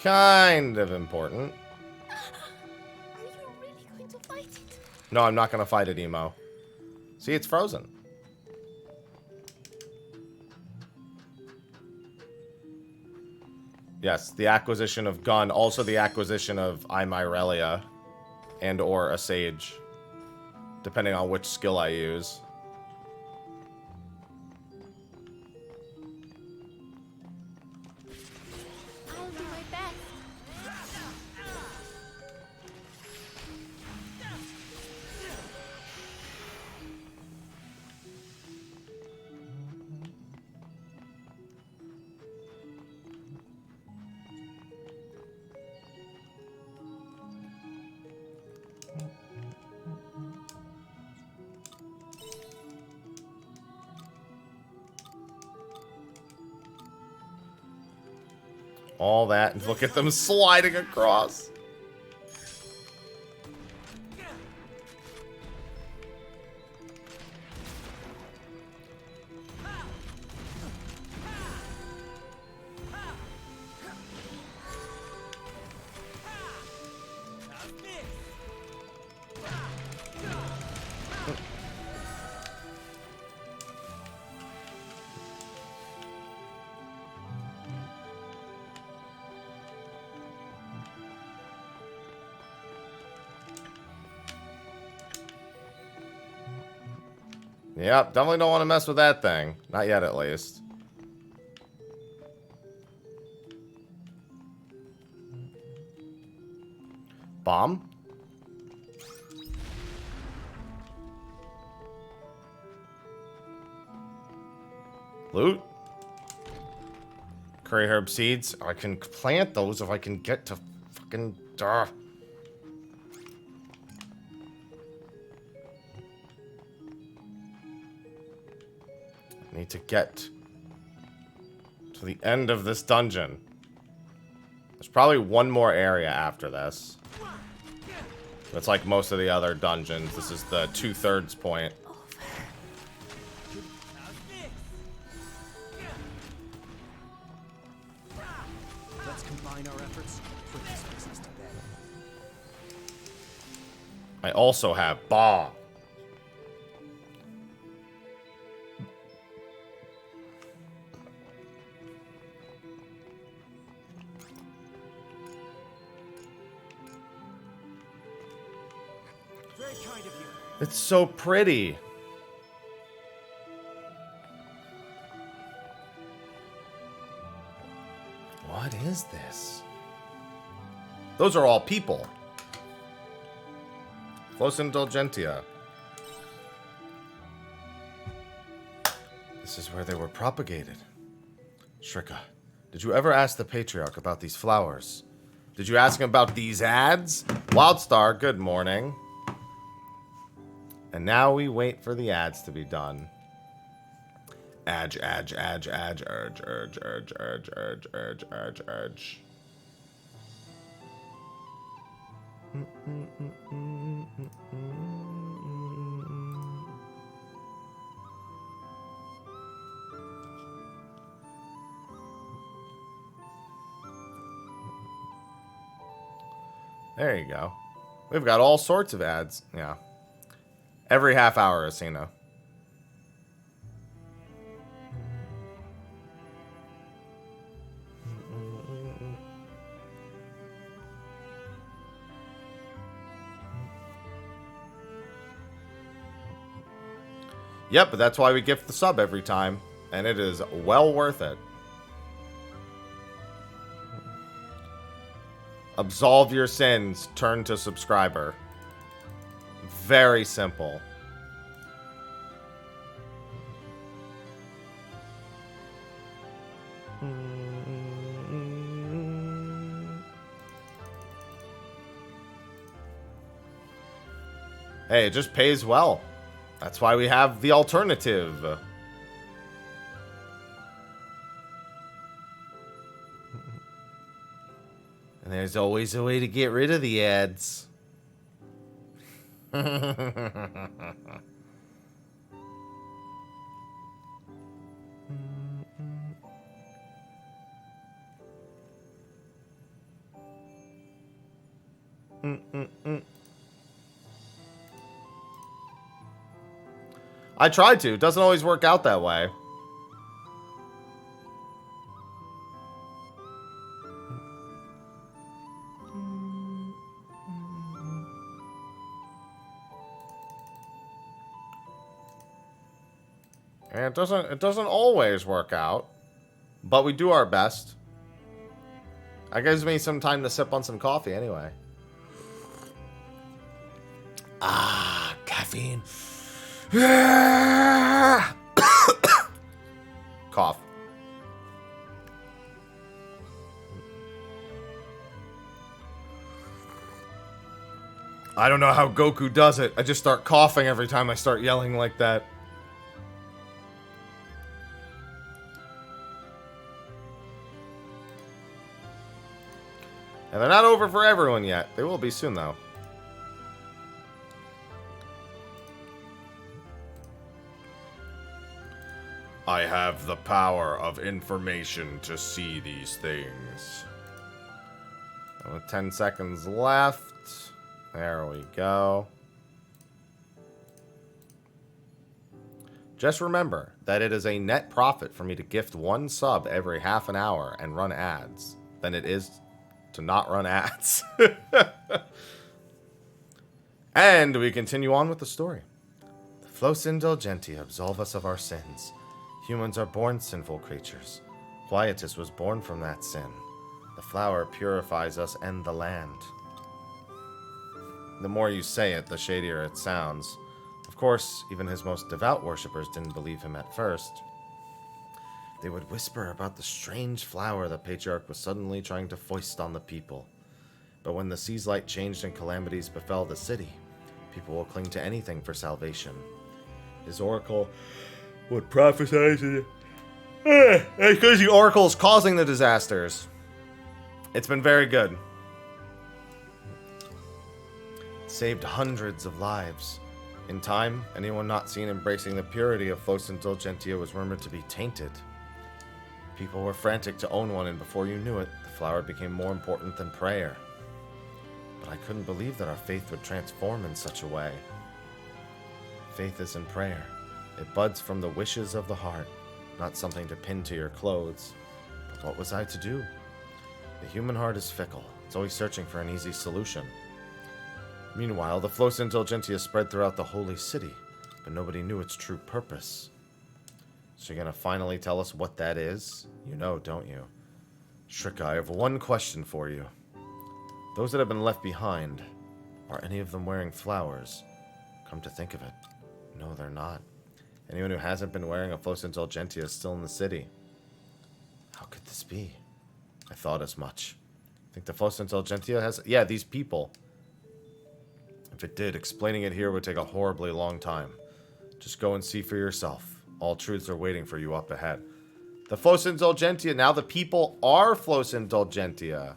Kind of important. Are you really going to fight it? No, I'm not going to fight it, Emo. See, it's frozen. Yes, the acquisition of Gun, also the acquisition of Mrhappy and or a Sage, depending on which skill I use. I'll do my best. All that, and look at them sliding across. Yep, definitely don't want to mess with that thing. Not yet, at least. Bomb? Loot? Curry herb seeds? I can plant those if I can get to fucking... Need to get to the end of this dungeon. As There's probably one more area after this. It's like most of the other dungeons. This is the 2/3 point. Let's combine our efforts. Put this business to bed. I also have Ba. Very kind of you. It's so pretty. What is this? Those are all people. Flos Indulgentia. This is where they were propagated. Shrika, did you ever ask the Patriarch about these flowers? Did you ask him about these ads? Wildstar, good morning. And now we wait for the ads to be done. Urge, urge, urge, urge, urge, urge, urge, urge, urge, urge, urge, urge. There you go. We've got all sorts of ads. Yeah. Every half hour, Asina. Yep, but that's why we gift the sub every time. And it is well worth it. Absolve your sins, turn to subscriber. Very simple. Hey, it just pays well. That's why we have the alternative. And there's always a way to get rid of the ads. I tried to. It doesn't always work out that way. And it doesn't always work out. But we do our best. That gives me some time to sip on some coffee anyway. Ah, caffeine. Cough. I don't know how Goku does it. I just start coughing every time I start yelling like that. And they're not over for everyone yet. They will be soon, though. I have the power of information to see these things. With 10 seconds left. There we go. Just remember that it is a net profit for me to gift one sub every half an hour and run ads than it is to not run ads. And we continue on with the story. The Flos Indulgentia absolve us of our sins. Humans are born sinful creatures. Quietus was born from that sin. The flower purifies us and the land. The more you say it, the shadier it sounds. Of course, even his most devout worshippers didn't believe him at first. They would whisper about the strange flower the Patriarch was suddenly trying to foist on the people. But when the sea's light changed and calamities befell the city, people will cling to anything for salvation. His oracle would prophesy to because the oracle is causing the disasters. It's been very good. Saved hundreds of lives. In time, anyone not seen embracing the purity of Flos Indulgentia was rumored to be tainted. People were frantic to own one, and before you knew it, the flower became more important than prayer. But I couldn't believe that our faith would transform in such a way. Faith is in prayer. It buds from the wishes of the heart, not something to pin to your clothes. But what was I to do? The human heart is fickle. It's always searching for an easy solution. Meanwhile, the Flos Indulgentia spread throughout the holy city, but nobody knew its true purpose. So you're gonna finally tell us what that is? You know, don't you? Shrika, I have one question for you. Those that have been left behind, are any of them wearing flowers? Come to think of it, no, they're not. Anyone who hasn't been wearing a Flos Indulgentia is still in the city. How could this be? I thought as much. Think the Flos Indulgentia has... Yeah, these people. If it did, explaining it here would take a horribly long time. Just go and see for yourself. All truths are waiting for you up ahead. The Flos Indulgentia, now the people are Flos Indulgentia.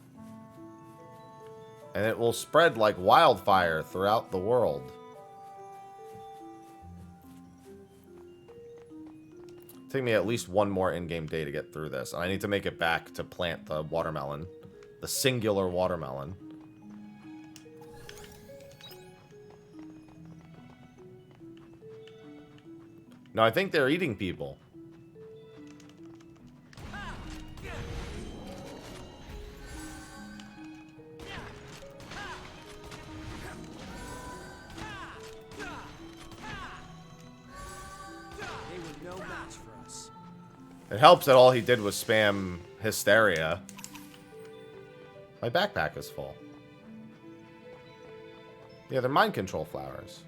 And it will spread like wildfire throughout the world. Take me at least one more in-game day to get through this. And I need to make it back to plant the watermelon. The singular watermelon. No, I think they're eating people. It helps that all he did was spam Hysteria. My backpack is full. Yeah, they're mind control flowers.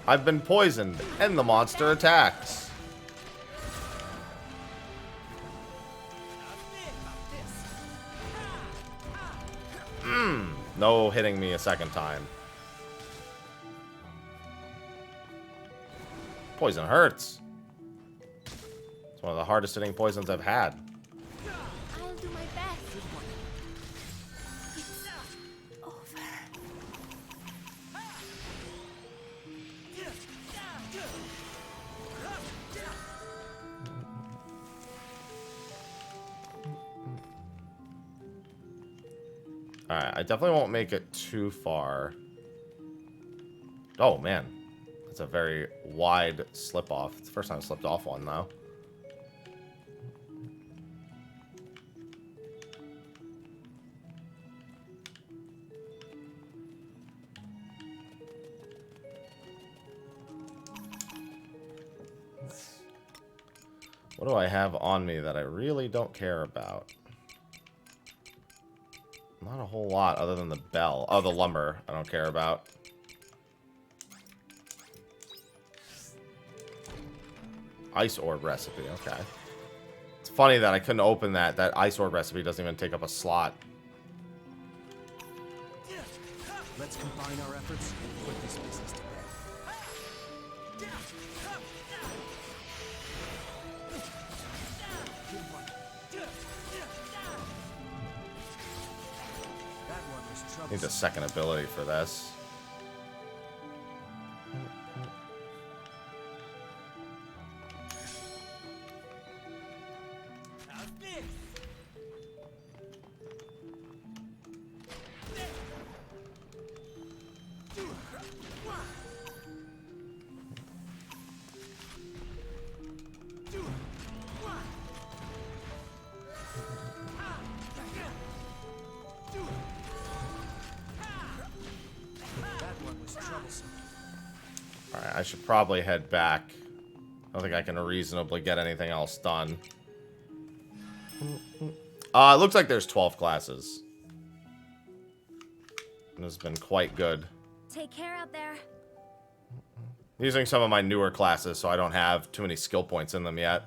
I've been poisoned, and the monster attacks. No hitting me a second time. Poison hurts. It's one of the hardest hitting poisons I've had. I'll do my best. It's over. Alright, I definitely won't make it too far. Oh, man. That's a very wide slip-off. It's the first time I slipped off one, though. What do I have on me that I really don't care about? Not a whole lot other than the bell. Oh, the lumber I don't care about. Ice orb recipe, okay. It's funny that I couldn't open that. That ice orb recipe doesn't even take up a slot. Let's combine our efforts and put this business to bed. Need the second ability for this. Alright, I should probably head back. I don't think I can reasonably get anything else done. It looks like there's 12 classes. And this has been quite good. Take care out there. Using some of my newer classes, so I don't have too many skill points in them yet.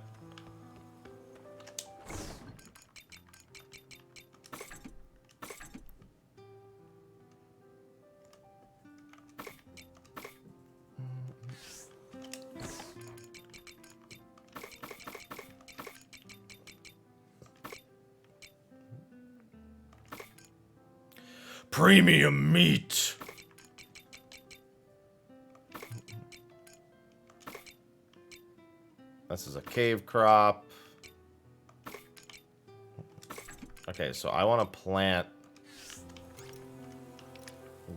Premium meat. This is a cave crop. Okay, so I want to plant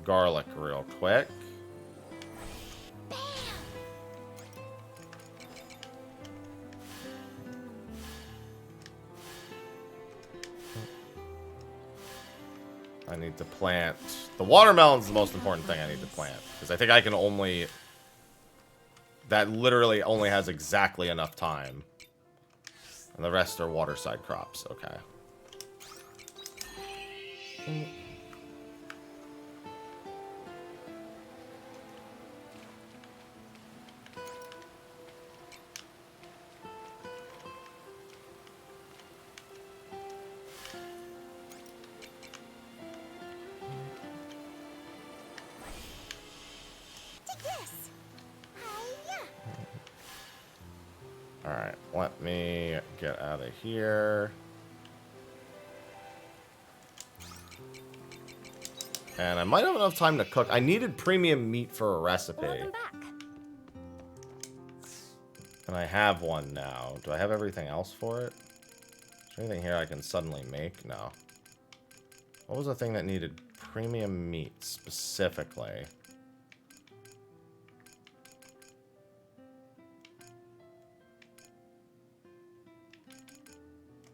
garlic real quick. I need to plant... The watermelon's the most important thing I need to plant. Because I think I can only... That literally only has exactly enough time. And the rest are waterside crops. Okay. Alright, let me get out of here. And I might have enough time to cook. I needed premium meat for a recipe. Welcome back. And I have one now. Do I have everything else for it? Is there anything here I can suddenly make? No. What was the thing that needed premium meat specifically?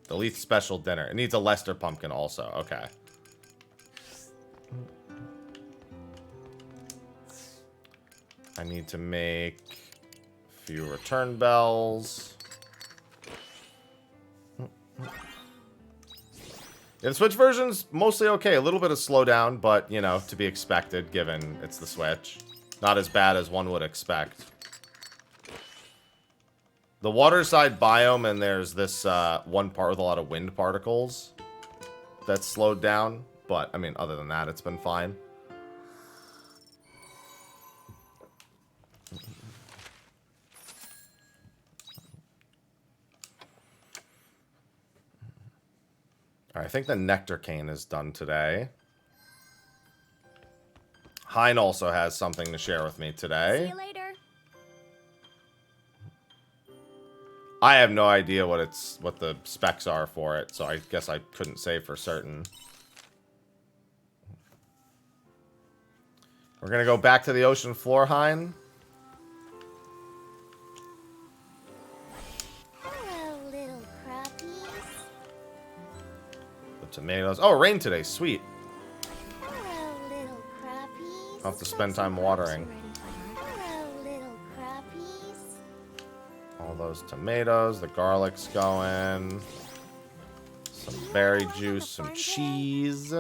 The Leith special dinner. It needs a Lester pumpkin also. Okay. I need to make a few return bells. Yeah, the Switch version's mostly okay. A little bit of slowdown, but, you know, to be expected given it's the Switch. Not as bad as one would expect. The waterside biome, and there's this one part with a lot of wind particles that's slowed down. But, I mean, other than that, it's been fine. Alright, I think the nectar cane is done today. Hein also has something to share with me today. See you later. I have no idea what the specs are for it, so I guess I couldn't say for certain. We're gonna go back to the ocean floor, Hein. Hello, little crappies. The tomatoes. Oh, rain today. Sweet. Hello, little crappies. I'll have to spend time watering. Hello, little crappies. All those tomatoes. The garlic's going. Some berry juice. Some cheese.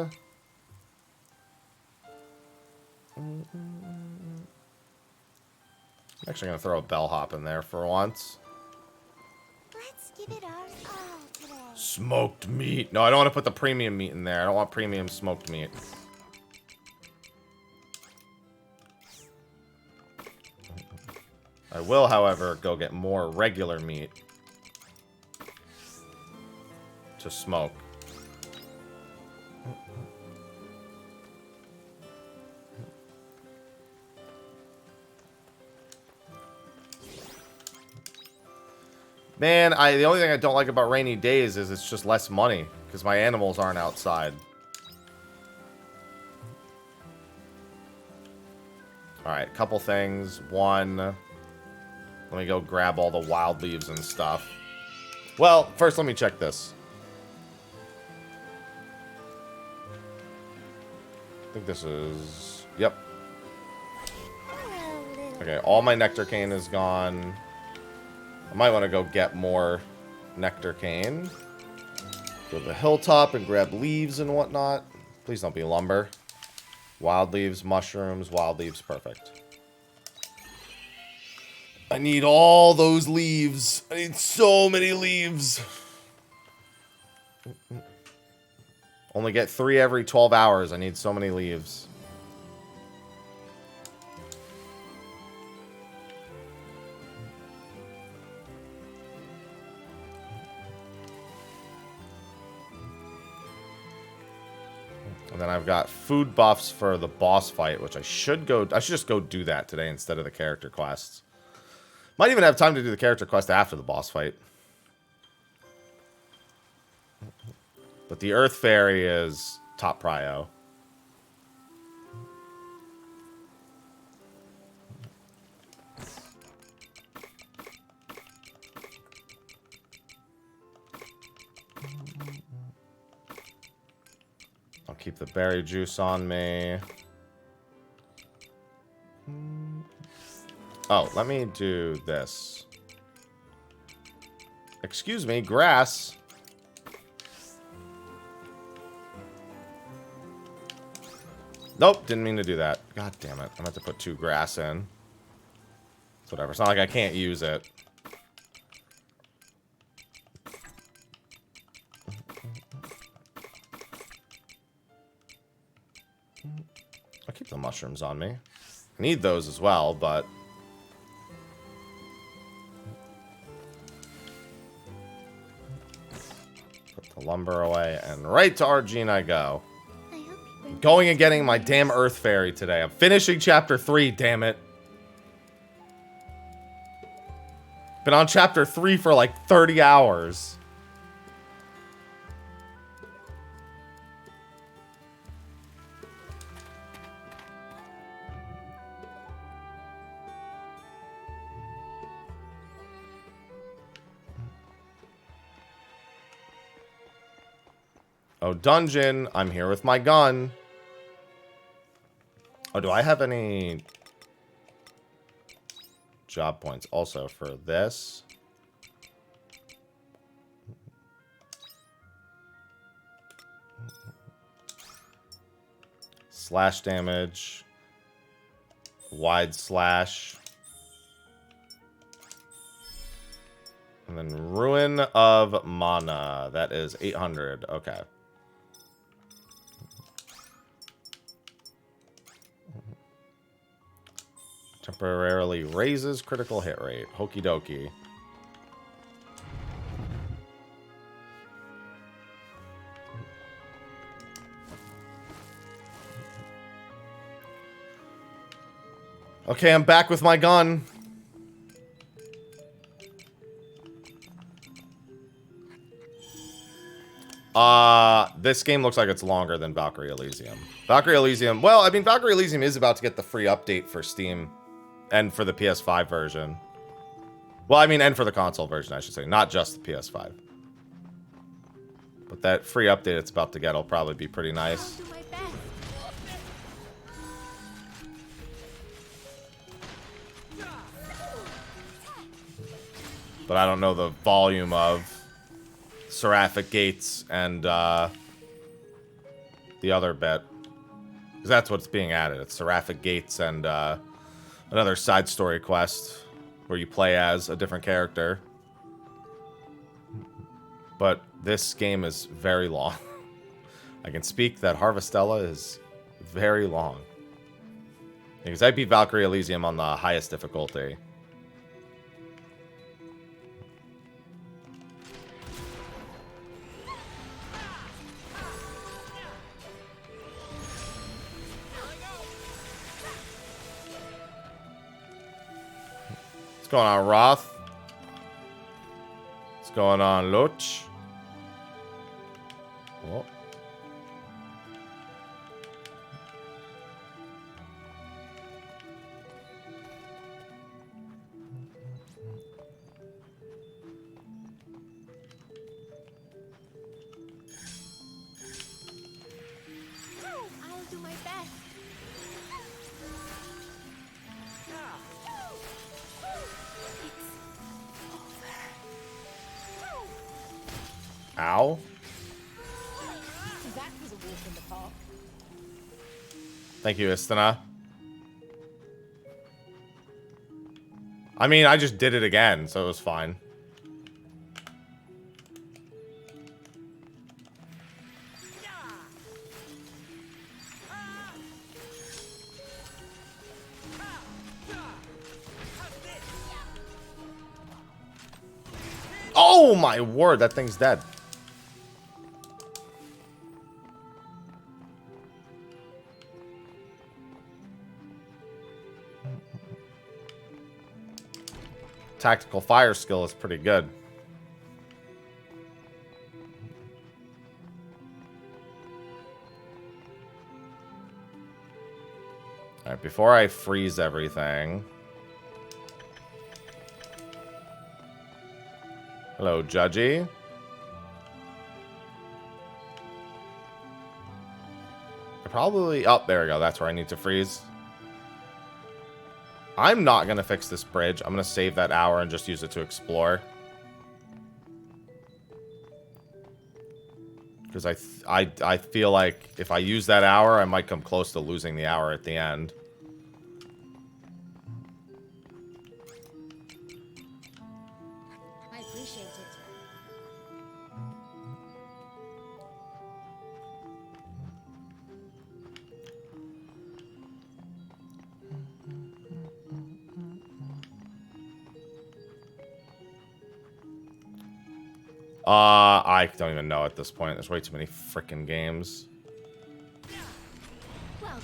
I'm actually going to throw a bellhop in there for once. Let's give it our all today. Smoked meat. No, I don't want to put the premium meat in there. I don't want premium smoked meat. I will, however, go get more regular meat to smoke. Man, the only thing I don't like about rainy days is it's just less money because my animals aren't outside. Alright, couple things. One, let me go grab all the wild leaves and stuff. Well, first let me check this. I think this is... Yep. Hello, little Okay, all my nectar cane is gone. I might want to go get more nectar cane. Go to the hilltop and grab leaves and whatnot. Please don't be lumber. Wild leaves, mushrooms, wild leaves, perfect. I need all those leaves. I need so many leaves. Only get 3 every 12 hours. I need so many leaves. And then I've got food buffs for the boss fight, which I should just go do that today instead of the character quests. Might even have time to do the character quest after the boss fight. But the Earth Fairy is top prio. I'll keep the berry juice on me. Oh, let me do this. Excuse me, grass. Nope, didn't mean to do that. God damn it. I'm going to have to put 2 grass in. It's whatever. It's not like I can't use it. I'll keep the mushrooms on me. I need those as well, but... Put the lumber away, and right to Argene I go. Going and getting my damn Earth Fairy today. I'm finishing chapter 3, damn it. Been on chapter 3 for like 30 hours. Oh, dungeon. I'm here with my gun. Oh, do I have any job points also for this? Slash damage. Wide slash. And then Ruin of Mana. That is 800. Okay. Temporarily raises critical hit rate. Okie dokie. Okay, I'm back with my gun. This game looks like it's longer than Valkyrie Elysium. Valkyrie Elysium, well, I mean, Valkyrie Elysium is about to get the free update for Steam and for the PS5 version. Well, I mean, and for the console version, I should say, not just the PS5. But that free update it's about to get will probably be pretty nice. But I don't know the volume of Seraphic Gates and the other bit. Because that's what's being added. It's Seraphic Gates and another side story quest where you play as a different character. But this game is very long. I can speak that Harvestella is very long. Because I beat Valkyrie Elysium on the highest difficulty. What's going on, Roth? What's going on, Loach? Oh. I'll do my best. Ow. That was a walk in the park. Thank you, Istana. I mean, I just did it again, so it was fine. Oh my word, that thing's dead. tactical fire skill is pretty good. Alright, before I freeze everything. Hello, Judgy. Probably... Oh, there we go. That's where I need to freeze. I'm not going to fix this bridge. I'm going to save that hour and just use it to explore. Because I feel like if I use that hour, I might come close to losing the hour at the end. I appreciate it. I don't even know at this point. There's way too many freaking games. Well then,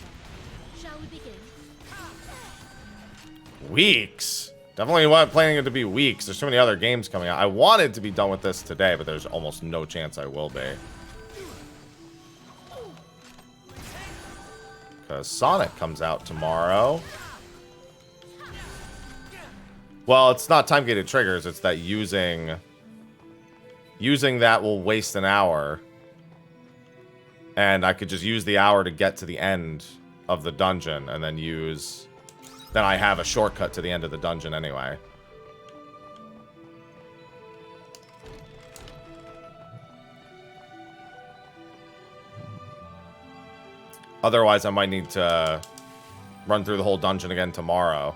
shall we begin? Weeks? Definitely wasn't planning it to be weeks. There's so many other games coming out. I wanted to be done with this today, but there's almost no chance I will be. Because Sonic comes out tomorrow. Well, it's not time-gated triggers. It's that using that will waste an hour. And I could just use the hour to get to the end of the dungeon and then use... Then I have a shortcut to the end of the dungeon anyway. Otherwise, I might need to run through the whole dungeon again tomorrow.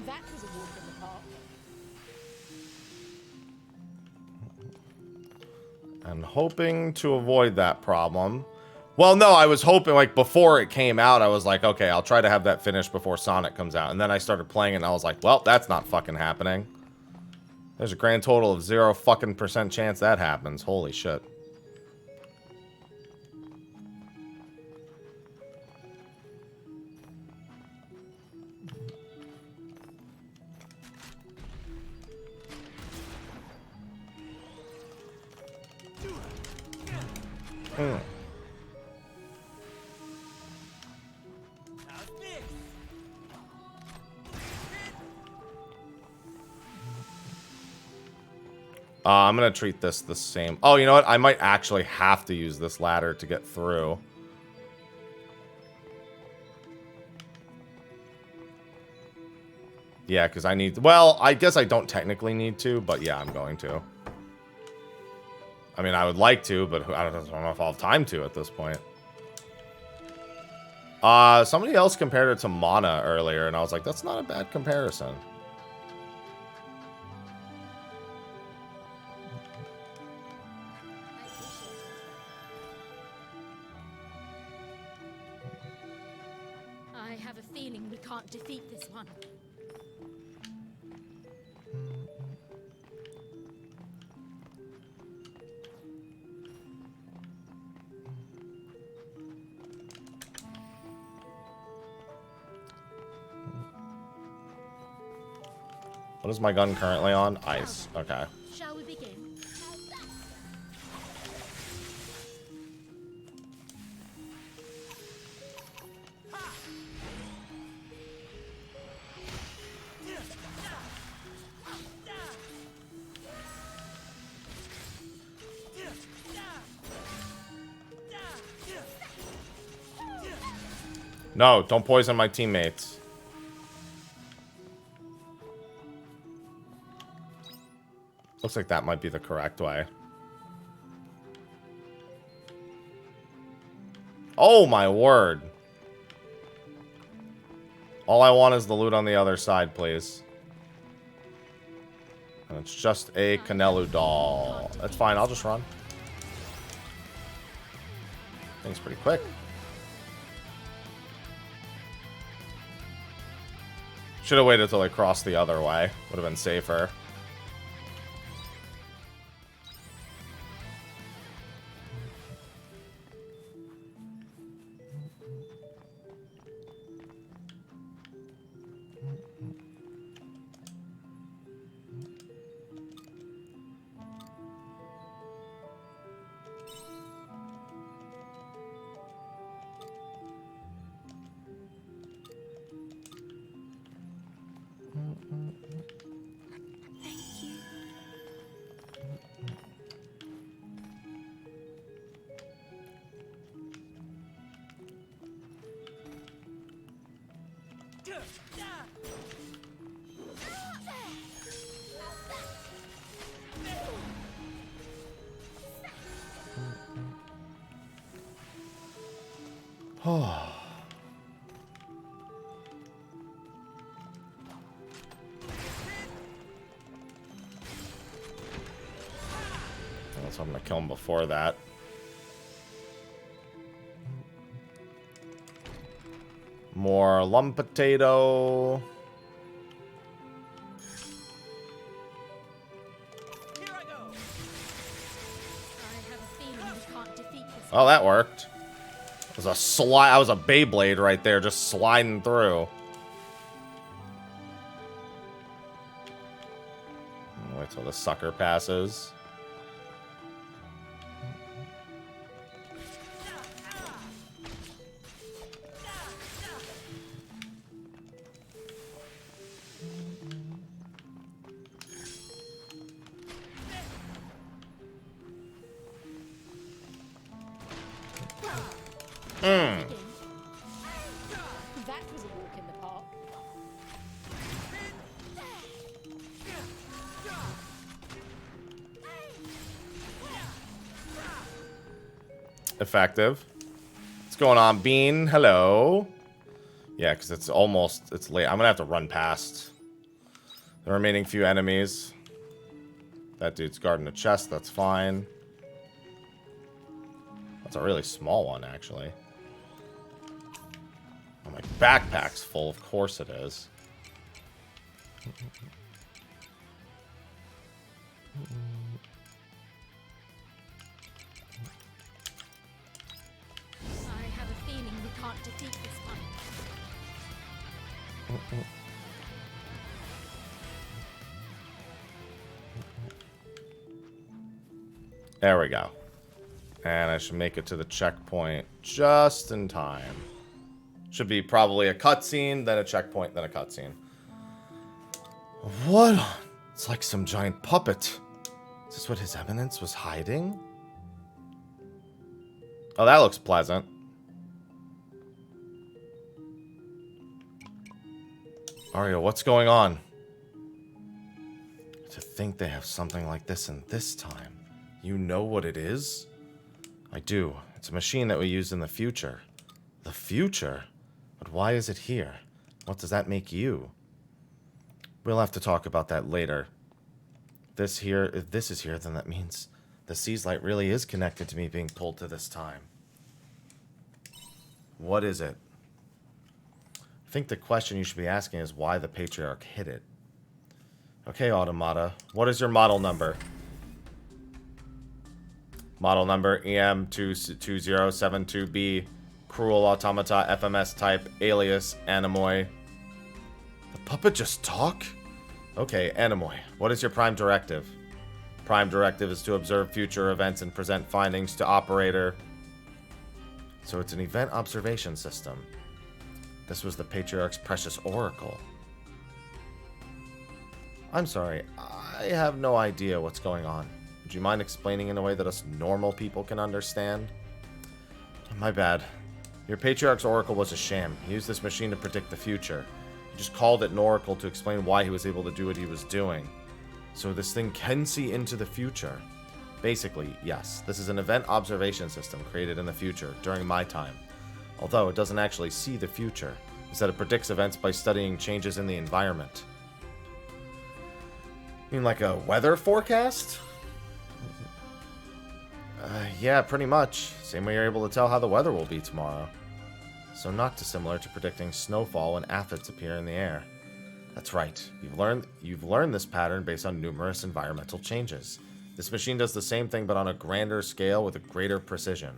That was a walk in the park. I'm hoping to avoid that problem. Well, no, I was hoping, like, before it came out, I was like, okay, I'll try to have that finished before Sonic comes out. And then I started playing it, and I was like, well, that's not fucking happening. There's a grand total of 0% fucking chance that happens. Holy shit. I'm going to treat this the same. Oh, you know what? I might actually have to use this ladder to get through. Yeah, because I need... Well, I guess I don't technically need to, but yeah, I'm going to. I mean, I would like to, but I don't know if I'll have time to at this point. Somebody else compared it to Mana earlier, and I was like, that's not a bad comparison. I have a feeling we can't defeat this one. What is my gun currently on? Ice. Okay. Shall we begin? No, don't poison my teammates. Looks like that might be the correct way. Oh my word. All I want is the loot on the other side, please. And it's just a Canelu doll. That's fine, I'll just run. Thing's pretty quick. Should have waited till I crossed the other way. Would have been safer. Oh. So I'm gonna kill him before that. More lump potato. Oh, that worked. It was a slide. I was a Beyblade right there, just sliding through. Wait till the sucker passes. That was a walk in the park. Effective. What's going on, Bean? Hello. Yeah, because it's late. I'm gonna have to run past the remaining few enemies. That dude's guarding the chest. That's fine. That's a really small one, actually. Oh, my backpack's full. Of course it is. I have a feeling we can't defeat this fight. There we go. And I should make it to the checkpoint just in time. Should be probably a cutscene, then a checkpoint, then a cutscene. What? It's like some giant puppet. Is this what His Eminence was hiding? Oh, that looks pleasant. Arya, what's going on? To think they have something like this in this time. You know what it is? I do. It's a machine that we use in the future. The future? But why is it here? What does that make you? We'll have to talk about that later. If this is here, then that means the Sea's light really is connected to me being pulled to this time. What is it? I think the question you should be asking is why the Patriarch hid it. Okay, Automata. What is your model number? Model number EM22072B. Cruel Automata FMS type. Alias Anemoy. The puppet just talk? Okay, Anemoy. What is your prime directive? Prime directive is to observe future events and present findings to operator. So it's an event observation system. This was the Patriarch's precious oracle. I'm sorry, I have no idea what's going on. Would you mind explaining in a way that us normal people can understand? My bad. Your Patriarch's oracle was a sham. He used this machine to predict the future. He just called it an oracle to explain why he was able to do what he was doing. So this thing can see into the future. Basically, yes, this is an event observation system created in the future, during my time. Although it doesn't actually see the future. Instead, it predicts events by studying changes in the environment. You mean like a weather forecast? Yeah, pretty much. Same way you're able to tell how the weather will be tomorrow. So not dissimilar to predicting snowfall when aphids appear in the air. That's right. You've learned this pattern based on numerous environmental changes. This machine does the same thing but on a grander scale with a greater precision.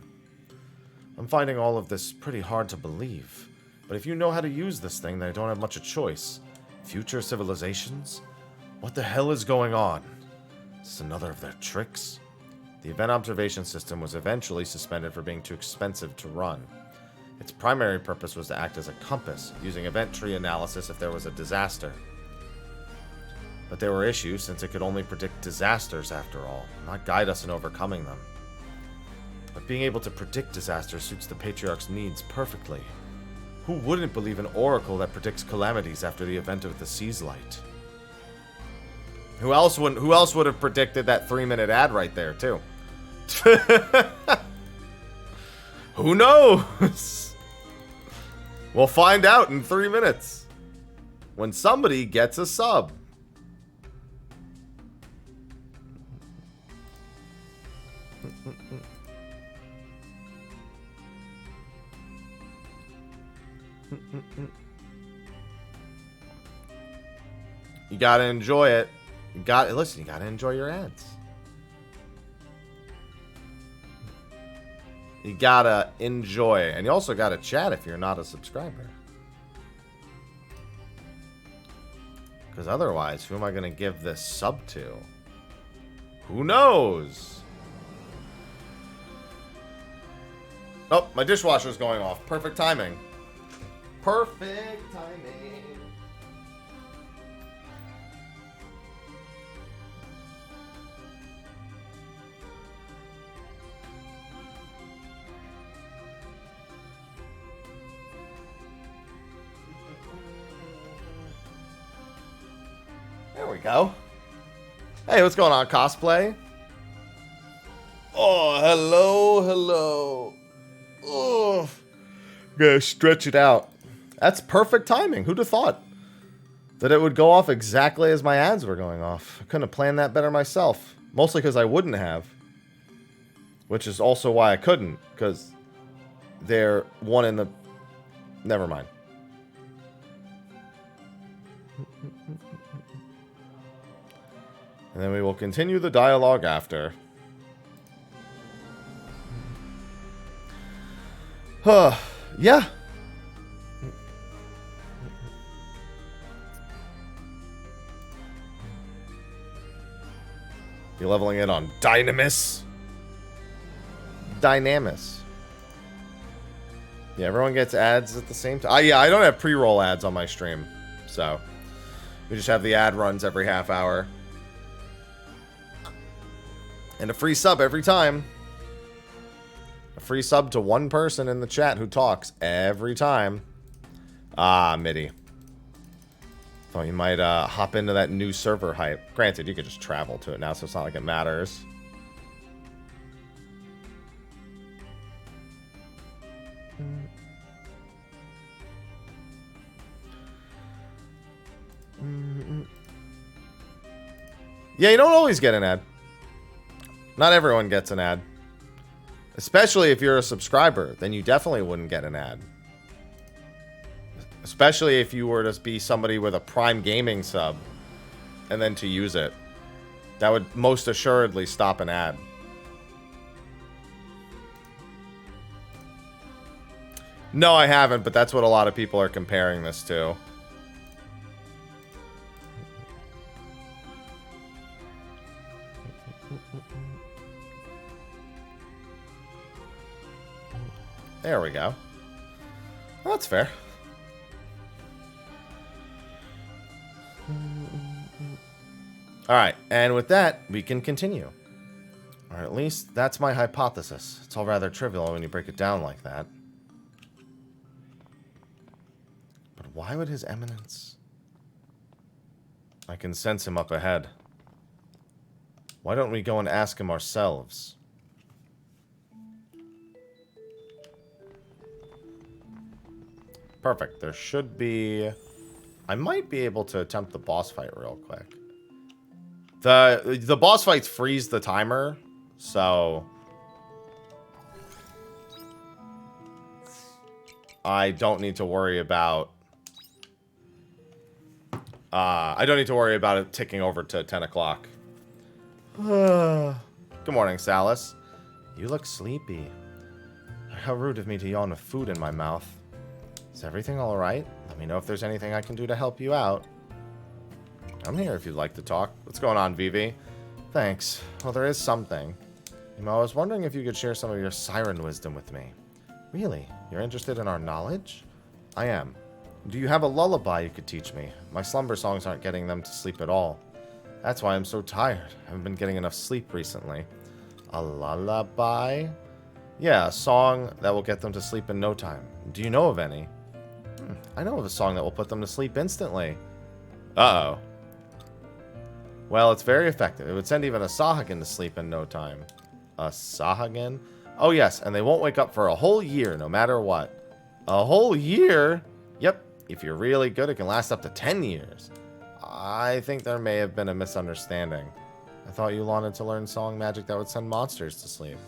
I'm finding all of this pretty hard to believe. But if you know how to use this thing, then I don't have much a choice. Future civilizations? What the hell is going on? Is this another of their tricks? The event observation system was eventually suspended for being too expensive to run. Its primary purpose was to act as a compass, using event tree analysis if there was a disaster. But there were issues since it could only predict disasters after all, not guide us in overcoming them. But being able to predict disasters suits the Patriarch's needs perfectly. Who wouldn't believe an oracle that predicts calamities after the event of the Sea's Light? Who else would have predicted that 3-minute ad right there, too? Who knows? We'll find out in 3 minutes. When somebody gets a sub. You gotta enjoy it. Listen, you gotta enjoy your ads. You gotta enjoy it. And you also gotta chat if you're not a subscriber. Because otherwise, who am I gonna give this sub to? Who knows? Oh, my dishwasher's going off. Perfect timing. Perfect timing. There we go. Hey, what's going on, cosplay? Oh, hello. Oh, gotta stretch it out. That's perfect timing. Who'd have thought that it would go off exactly as my ads were going off? I couldn't have planned that better myself. Mostly because I wouldn't have. Which is also why I couldn't. Because they're one in the... Never mind. And then we will continue the dialogue after. Yeah. You're leveling it on Dynamis. Dynamis. Yeah, everyone gets ads at the same time. Yeah, I don't have pre-roll ads on my stream. So, we just have the ad runs every half hour. And a free sub every time. A free sub to one person in the chat who talks every time. Ah, Mitty. Thought you might hop into that new server hype. Granted, you could just travel to it now, so it's not like it matters. Yeah, you don't always get an ad. Not everyone gets an ad. Especially if you're a subscriber, then you definitely wouldn't get an ad. Especially if you were to be somebody with a Prime Gaming sub and then to use it. That would most assuredly stop an ad. No, I haven't, but that's what a lot of people are comparing this to. There we go. Well, that's fair. Alright, and with that, we can continue. Or at least, that's my hypothesis. It's all rather trivial when you break it down like that. But why would His Eminence... I can sense him up ahead. Why don't we go and ask him ourselves? Perfect. There should be... I might be able to attempt the boss fight real quick. The boss fights freeze the timer, so... I don't need to worry about... I don't need to worry about it ticking over to 10 o'clock. Good morning, Salis. You look sleepy. How rude of me to yawn with food in my mouth. Is everything alright? Let me know if there's anything I can do to help you out. I'm here if you'd like to talk. What's going on, Vivi? Thanks. Well, there is something. I was wondering if you could share some of your siren wisdom with me. Really? You're interested in our knowledge? I am. Do you have a lullaby you could teach me? My slumber songs aren't getting them to sleep at all. That's why I'm so tired. I haven't been getting enough sleep recently. A lullaby? Yeah, a song that will get them to sleep in no time. Do you know of any? I know of a song that will put them to sleep instantly. Uh-oh. Well, it's very effective. It would send even a Sahagin to sleep in no time. A Sahagin? Oh, yes, and they won't wake up for a whole year, no matter what. A whole year? Yep, if you're really good, it can last up to 10 years. I think there may have been a misunderstanding. I thought you wanted to learn song magic that would send monsters to sleep.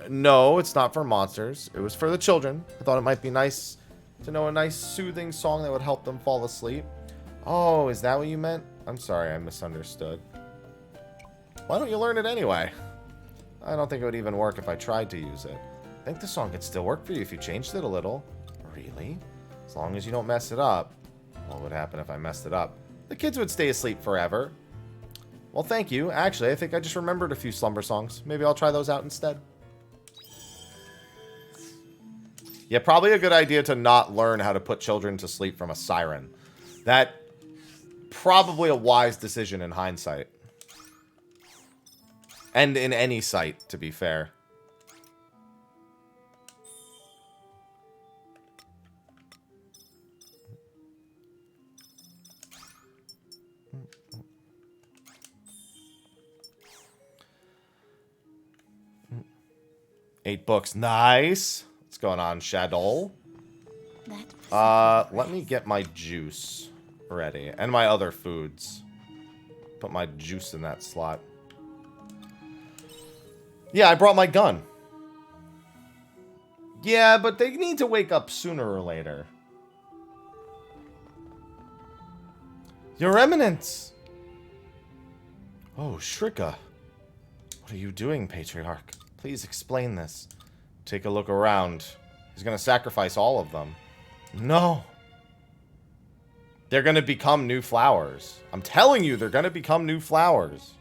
No, it's not for monsters. It was for the children. I thought it might be nice to know a nice soothing song that would help them fall asleep. Oh, is that what you meant? I'm sorry, I misunderstood. Why don't you learn it anyway? I don't think it would even work if I tried to use it. I think the song could still work for you if you changed it a little. Really? As long as you don't mess it up. What would happen if I messed it up? The kids would stay asleep forever. Well, thank you. Actually, I think I just remembered a few slumber songs. Maybe I'll try those out instead. Yeah, probably a good idea to not learn how to put children to sleep from a siren. That probably a wise decision in hindsight. And in any site, to be fair. Eight books. Nice. What's going on, Shadow? Let me get my juice ready. And my other foods. Put my juice in that slot. Yeah, I brought my gun. Yeah, but they need to wake up sooner or later. Your Eminence! Oh, Shrika. What are you doing, Patriarch? Please explain this. Take a look around. He's gonna sacrifice all of them. No. They're gonna become new flowers. I'm telling you, they're gonna become new flowers.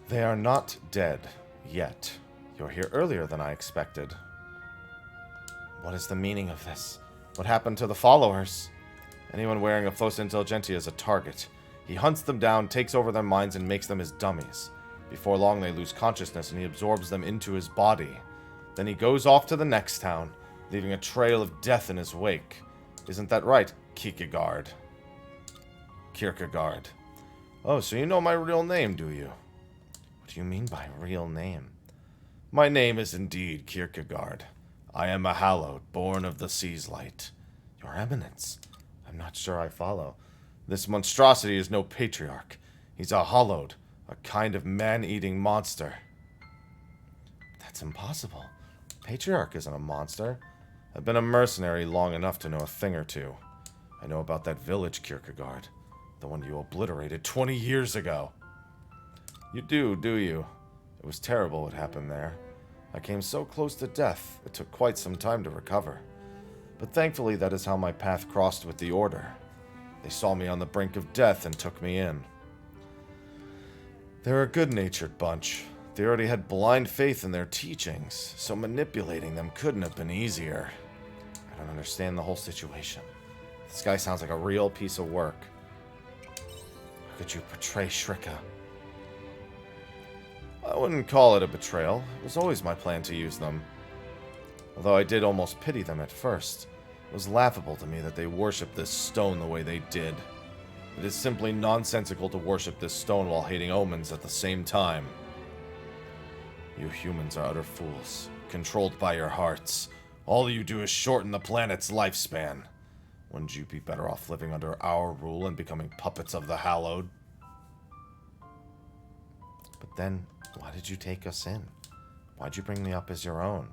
They are not dead yet. You're here earlier than I expected. What is the meaning of this? What happened to the followers? Anyone wearing a Fos Intelligentsia is a target. He hunts them down, takes over their minds, and makes them his dummies. Before long, they lose consciousness, and he absorbs them into his body. Then he goes off to the next town, leaving a trail of death in his wake. Isn't that right, Kierkegaard? Kierkegaard. Oh, so you know my real name, do you? What do you mean by real name? My name is indeed Kierkegaard. I am a hallowed, born of the sea's light. Your Eminence. I'm not sure I follow. This monstrosity is no patriarch. He's a hollowed, a kind of man-eating monster. That's impossible. Patriarch isn't a monster. I've been a mercenary long enough to know a thing or two. I know about that village, Kierkegaard. The one you obliterated 20 years ago. You do you? It was terrible what happened there. I came so close to death, it took quite some time to recover. But thankfully that is how my path crossed with the Order. They saw me on the brink of death and took me in. They're a good-natured bunch. They already had blind faith in their teachings, so manipulating them couldn't have been easier. I don't understand the whole situation. This guy sounds like a real piece of work. How could you betray Shrika? I wouldn't call it a betrayal. It was always my plan to use them. Although I did almost pity them at first. It was laughable to me that they worshipped this stone the way they did. It is simply nonsensical to worship this stone while hating omens at the same time. You humans are utter fools, controlled by your hearts. All you do is shorten the planet's lifespan. Wouldn't you be better off living under our rule and becoming puppets of the Hallowed? But then, why did you take us in? Why'd you bring me up as your own?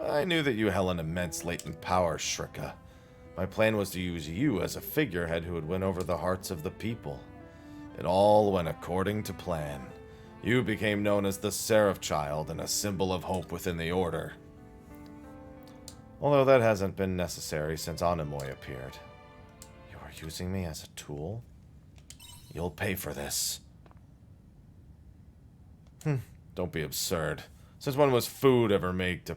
I knew that you held an immense latent power, Shrika. My plan was to use you as a figurehead who would win over the hearts of the people. It all went according to plan. You became known as the Seraph Child and a symbol of hope within the Order. Although that hasn't been necessary since Anemoy appeared. You are using me as a tool? You'll pay for this. Don't be absurd. Since when was food ever made to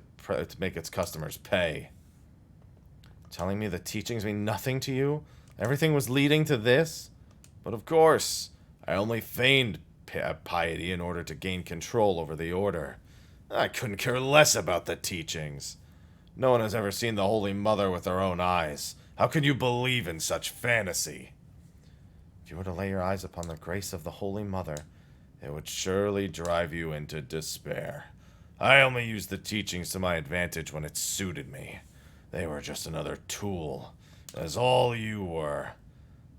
make its customers pay? Telling me the teachings mean nothing to you? Everything was leading to this? But of course, I only feigned piety in order to gain control over the Order. I couldn't care less about the teachings. No one has ever seen the Holy Mother with their own eyes. How can you believe in such fantasy? If you were to lay your eyes upon the grace of the Holy Mother, it would surely drive you into despair. I only used the teachings to my advantage when it suited me. They were just another tool, as all you were.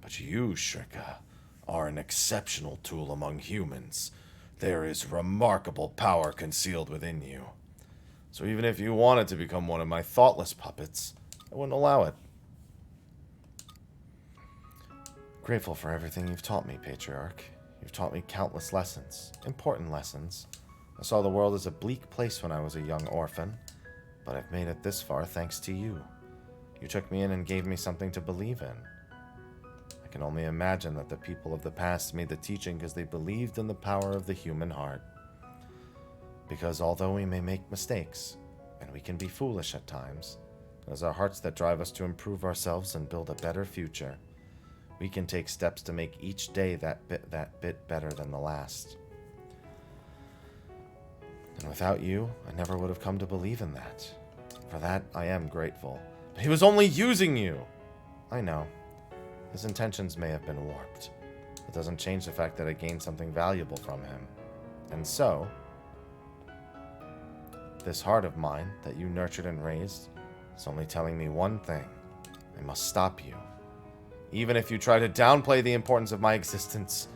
But you, Shrika, are an exceptional tool among humans. There is remarkable power concealed within you. So even if you wanted to become one of my thoughtless puppets, I wouldn't allow it. Grateful for everything you've taught me, Patriarch. You've taught me countless lessons, important lessons. I saw the world as a bleak place when I was a young orphan, but I've made it this far thanks to you. You took me in and gave me something to believe in. I can only imagine that the people of the past made the teaching because they believed in the power of the human heart. Because although we may make mistakes, and we can be foolish at times, it is our hearts that drive us to improve ourselves and build a better future. We can take steps to make each day that bit better than the last. And without you, I never would have come to believe in that. For that, I am grateful. But he was only using you! I know. His intentions may have been warped. It doesn't change the fact that I gained something valuable from him. And so, this heart of mine that you nurtured and raised is only telling me one thing. I must stop you. Even if you try to downplay the importance of my existence,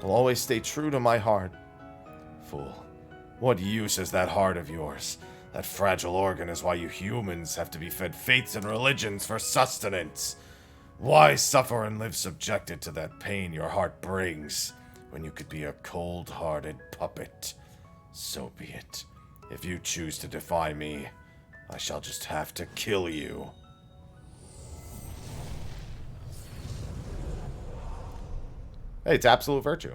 I'll always stay true to my heart. Fool. What use is that heart of yours? That fragile organ is why you humans have to be fed faiths and religions for sustenance. Why suffer and live subjected to that pain your heart brings, when you could be a cold-hearted puppet? So be it. If you choose to defy me, I shall just have to kill you. Hey, it's absolute virtue.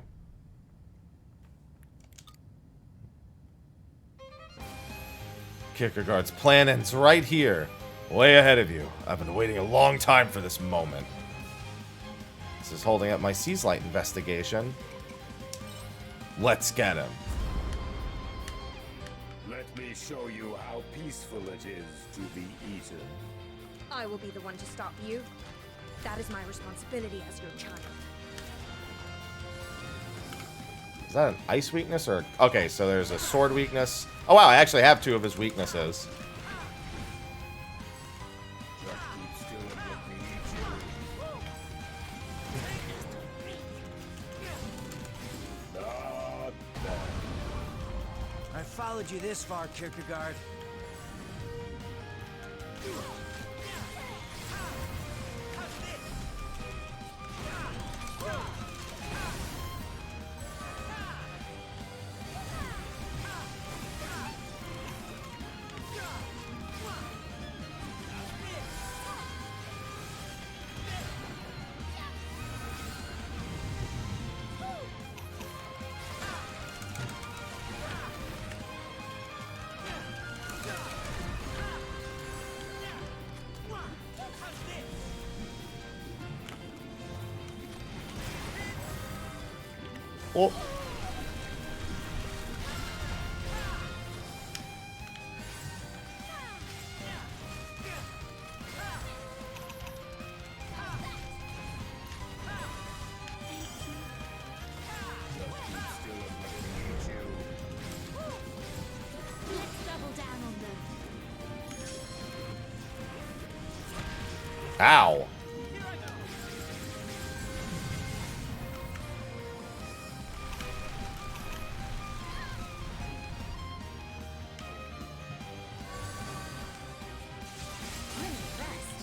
Kierkegaard's plan ends right here, way ahead of you. I've been waiting a long time for this moment. This is holding up my Seaslight investigation. Let's get him. Let me show you how peaceful it is to be eaten. I will be the one to stop you. That is my responsibility as your child. Is that an ice weakness or... Okay, so there's a sword weakness. Oh wow, I actually have two of his weaknesses. Just keep still and let me eat you. Not bad. I followed you this far, Kierkegaard. Oh. Let's double down on them. Ow. I'm impressed.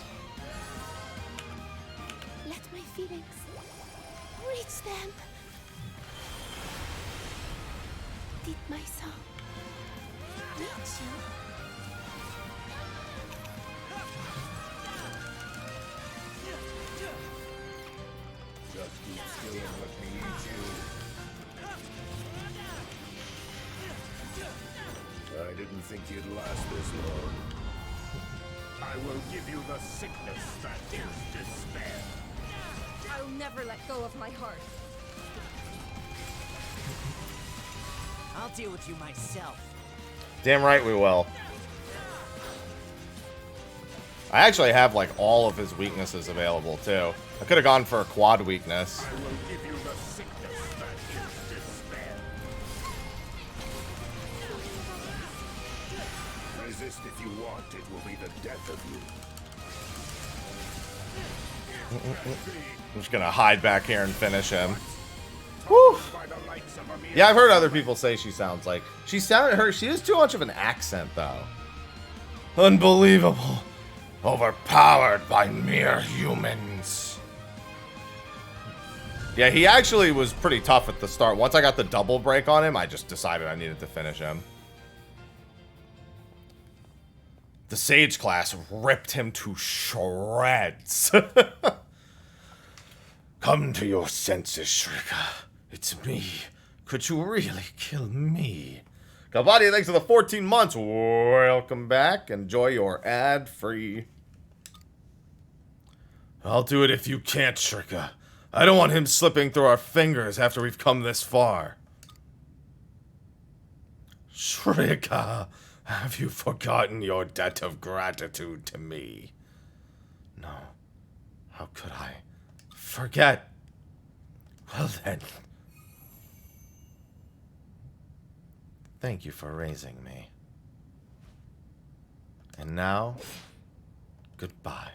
Let my feelings reach them. Did my song reach you? Just keep still and let me eat you. I didn't think you'd last this long. I will give you the sickness that is despair. I'll never let go of my heart. I'll deal with you myself. Damn right we will. I actually have, like, all of his weaknesses available, too. I could have gone for a quad weakness. I will give you the sickness that is despair. Resist if you want, it will be the death of you. I'm just gonna hide back here and finish him. Woo! Yeah, I've heard other people say she sounds like... She has too much of an accent, though. Unbelievable. Overpowered by mere humans. Yeah, he actually was pretty tough at the start. Once I got the double break on him, I just decided I needed to finish him. The Sage class ripped him to shreds. Come to your senses, Shrika. It's me. Could you really kill me? Kabadi, thanks for the 14 months. Welcome back. Enjoy your ad-free. I'll do it if you can't, Shrika. I don't want him slipping through our fingers after we've come this far. Shrika, have you forgotten your debt of gratitude to me? No. How could I forget? Well then. Thank you for raising me. And now, goodbye.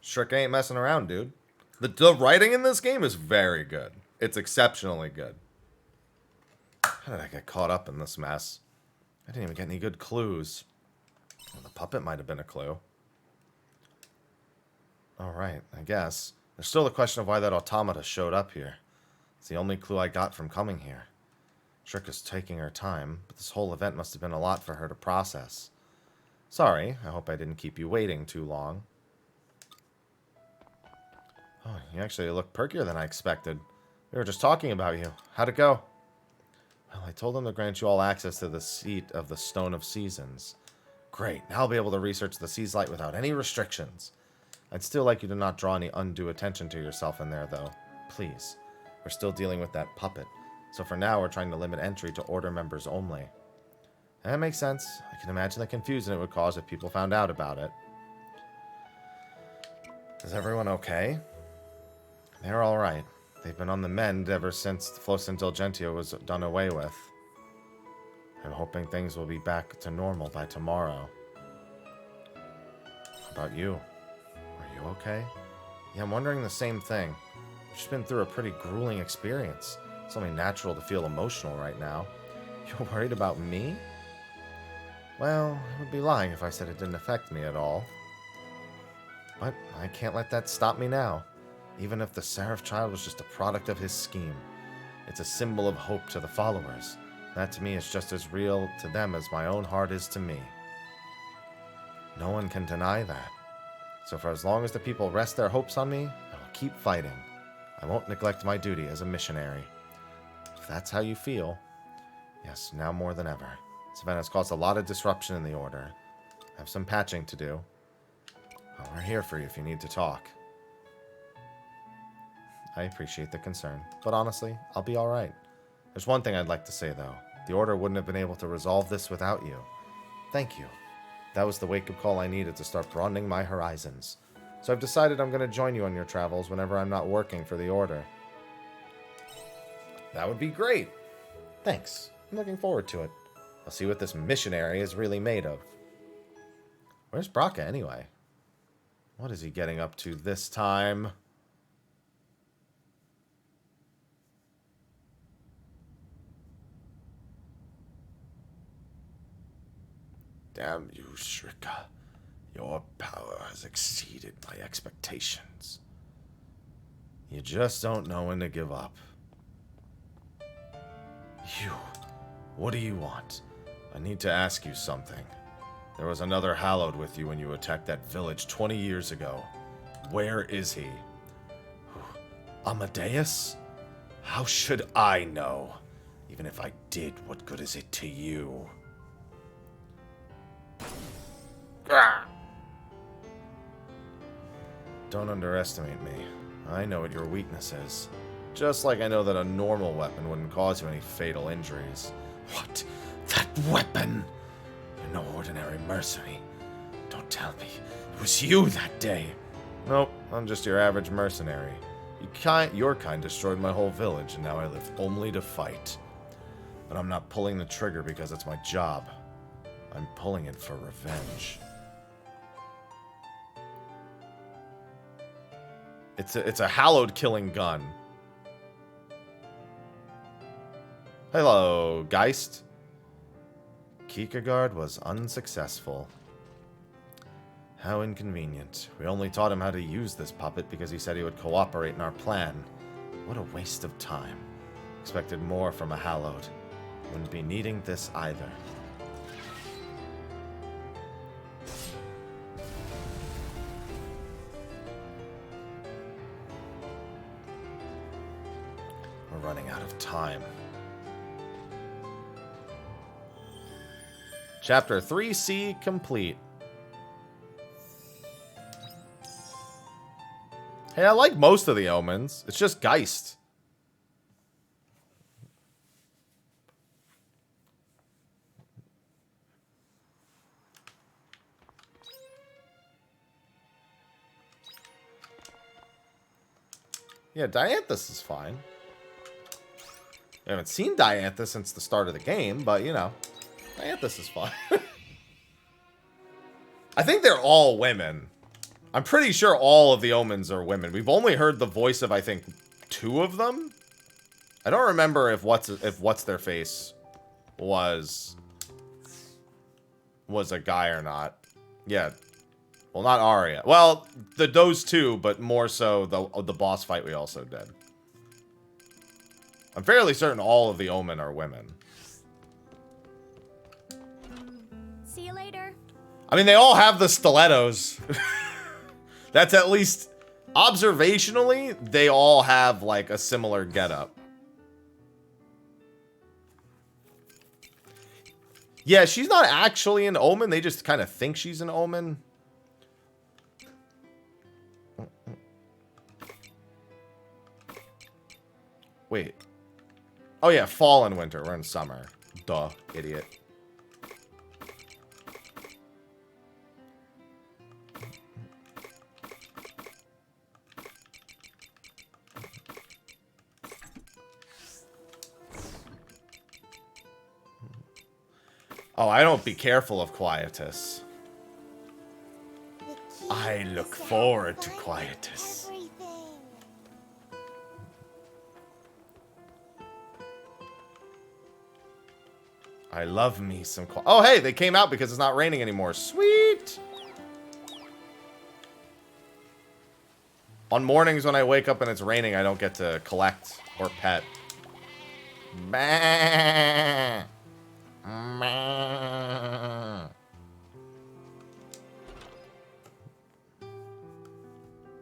Shrek ain't messing around, dude. The writing in this game is very good. It's exceptionally good. How did I get caught up in this mess? I didn't even get any good clues. Well, the puppet might have been a clue. Alright, I guess. There's still the question of why that automata showed up here. It's the only clue I got from coming here. Shrek is taking her time, but this whole event must have been a lot for her to process. Sorry, I hope I didn't keep you waiting too long. Oh, you actually look perkier than I expected. We were just talking about you. How'd it go? Well, I told them to grant you all access to the seat of the Stone of Seasons. Great, now I'll be able to research the Sea's Light without any restrictions. I'd still like you to not draw any undue attention to yourself in there, though. Please. We're still dealing with that puppet. So for now, we're trying to limit entry to Order members only. That makes sense. I can imagine the confusion it would cause if people found out about it. Is everyone okay? They're alright. They've been on the mend ever since Flos Indulgentia was done away with. I'm hoping things will be back to normal by tomorrow. How about you? Are you okay? Yeah, I'm wondering the same thing. I've just been through a pretty grueling experience. It's only natural to feel emotional right now. You're worried about me? Well, I would be lying if I said it didn't affect me at all. But I can't let that stop me now. Even if the Seraph Child was just a product of his scheme. It's a symbol of hope to the followers. That to me is just as real to them as my own heart is to me. No one can deny that. So for as long as the people rest their hopes on me, I will keep fighting. I won't neglect my duty as a missionary. If that's how you feel, yes, now more than ever. This event has caused a lot of disruption in the Order. I have some patching to do. Well, we're here for you if you need to talk. I appreciate the concern, but honestly, I'll be alright. There's one thing I'd like to say, though. The Order wouldn't have been able to resolve this without you. Thank you. That was the wake-up call I needed to start broadening my horizons. So I've decided I'm going to join you on your travels whenever I'm not working for the Order. That would be great. Thanks. I'm looking forward to it. I'll see what this missionary is really made of. Where's Braca, anyway? What is he getting up to this time? Damn you, Shrika. Your power has exceeded my expectations. You just don't know when to give up. You, what do you want? I need to ask you something. There was another Hallowed with you when you attacked that village 20 years ago. Where is he? Amadeus? How should I know? Even if I did, what good is it to you? Don't underestimate me. I know what your weakness is. Just like I know that a normal weapon wouldn't cause you any fatal injuries. What? That weapon? You're no ordinary mercenary. Don't tell me it was you that day. Nope, I'm just your average mercenary. Your kind destroyed my whole village, and now I live only to fight. But I'm not pulling the trigger because it's my job. I'm pulling it for revenge. It's a hallowed killing gun. Hello, Geist. Kierkegaard was unsuccessful. How inconvenient. We only taught him how to use this puppet because he said he would cooperate in our plan. What a waste of time. Expected more from a hallowed. Wouldn't be needing this either. We're running out of time. Chapter 3C complete. Hey, I like most of the omens. It's just Geist. Yeah, Dianthus is fine. I haven't seen Dianthus since the start of the game, but, you know, Dianthus is fine. I think they're all women. I'm pretty sure all of the omens are women. We've only heard the voice of, I think, 2 of them. I don't remember if what's their face was a guy or not. Yeah. Well, not Arya. Well, those 2, but more so the boss fight we also did. I'm fairly certain all of the omen are women. See you later. I mean, they all have the stilettos. That's at least, observationally, they all have, like, a similar getup. Yeah, she's not actually an omen. They just kind of think she's an omen. Wait. Oh, yeah, fall and winter. We're in summer. Duh, idiot. Oh, I don't be careful of Quietus. I look forward to Quietus. I love me some Oh, hey, they came out because it's not raining anymore. Sweet! On mornings when I wake up and it's raining, I don't get to collect or pet. Bah! Bah!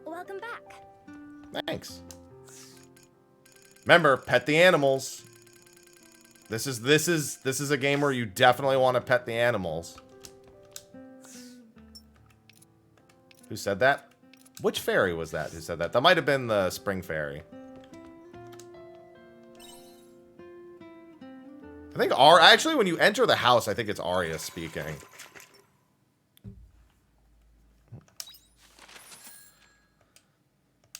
Welcome back. Thanks. Remember, pet the animals. This is a game where you definitely want to pet the animals. Who said that? Which fairy was that who said that? That might have been the spring fairy. I think actually when you enter the house, I think it's Arya speaking.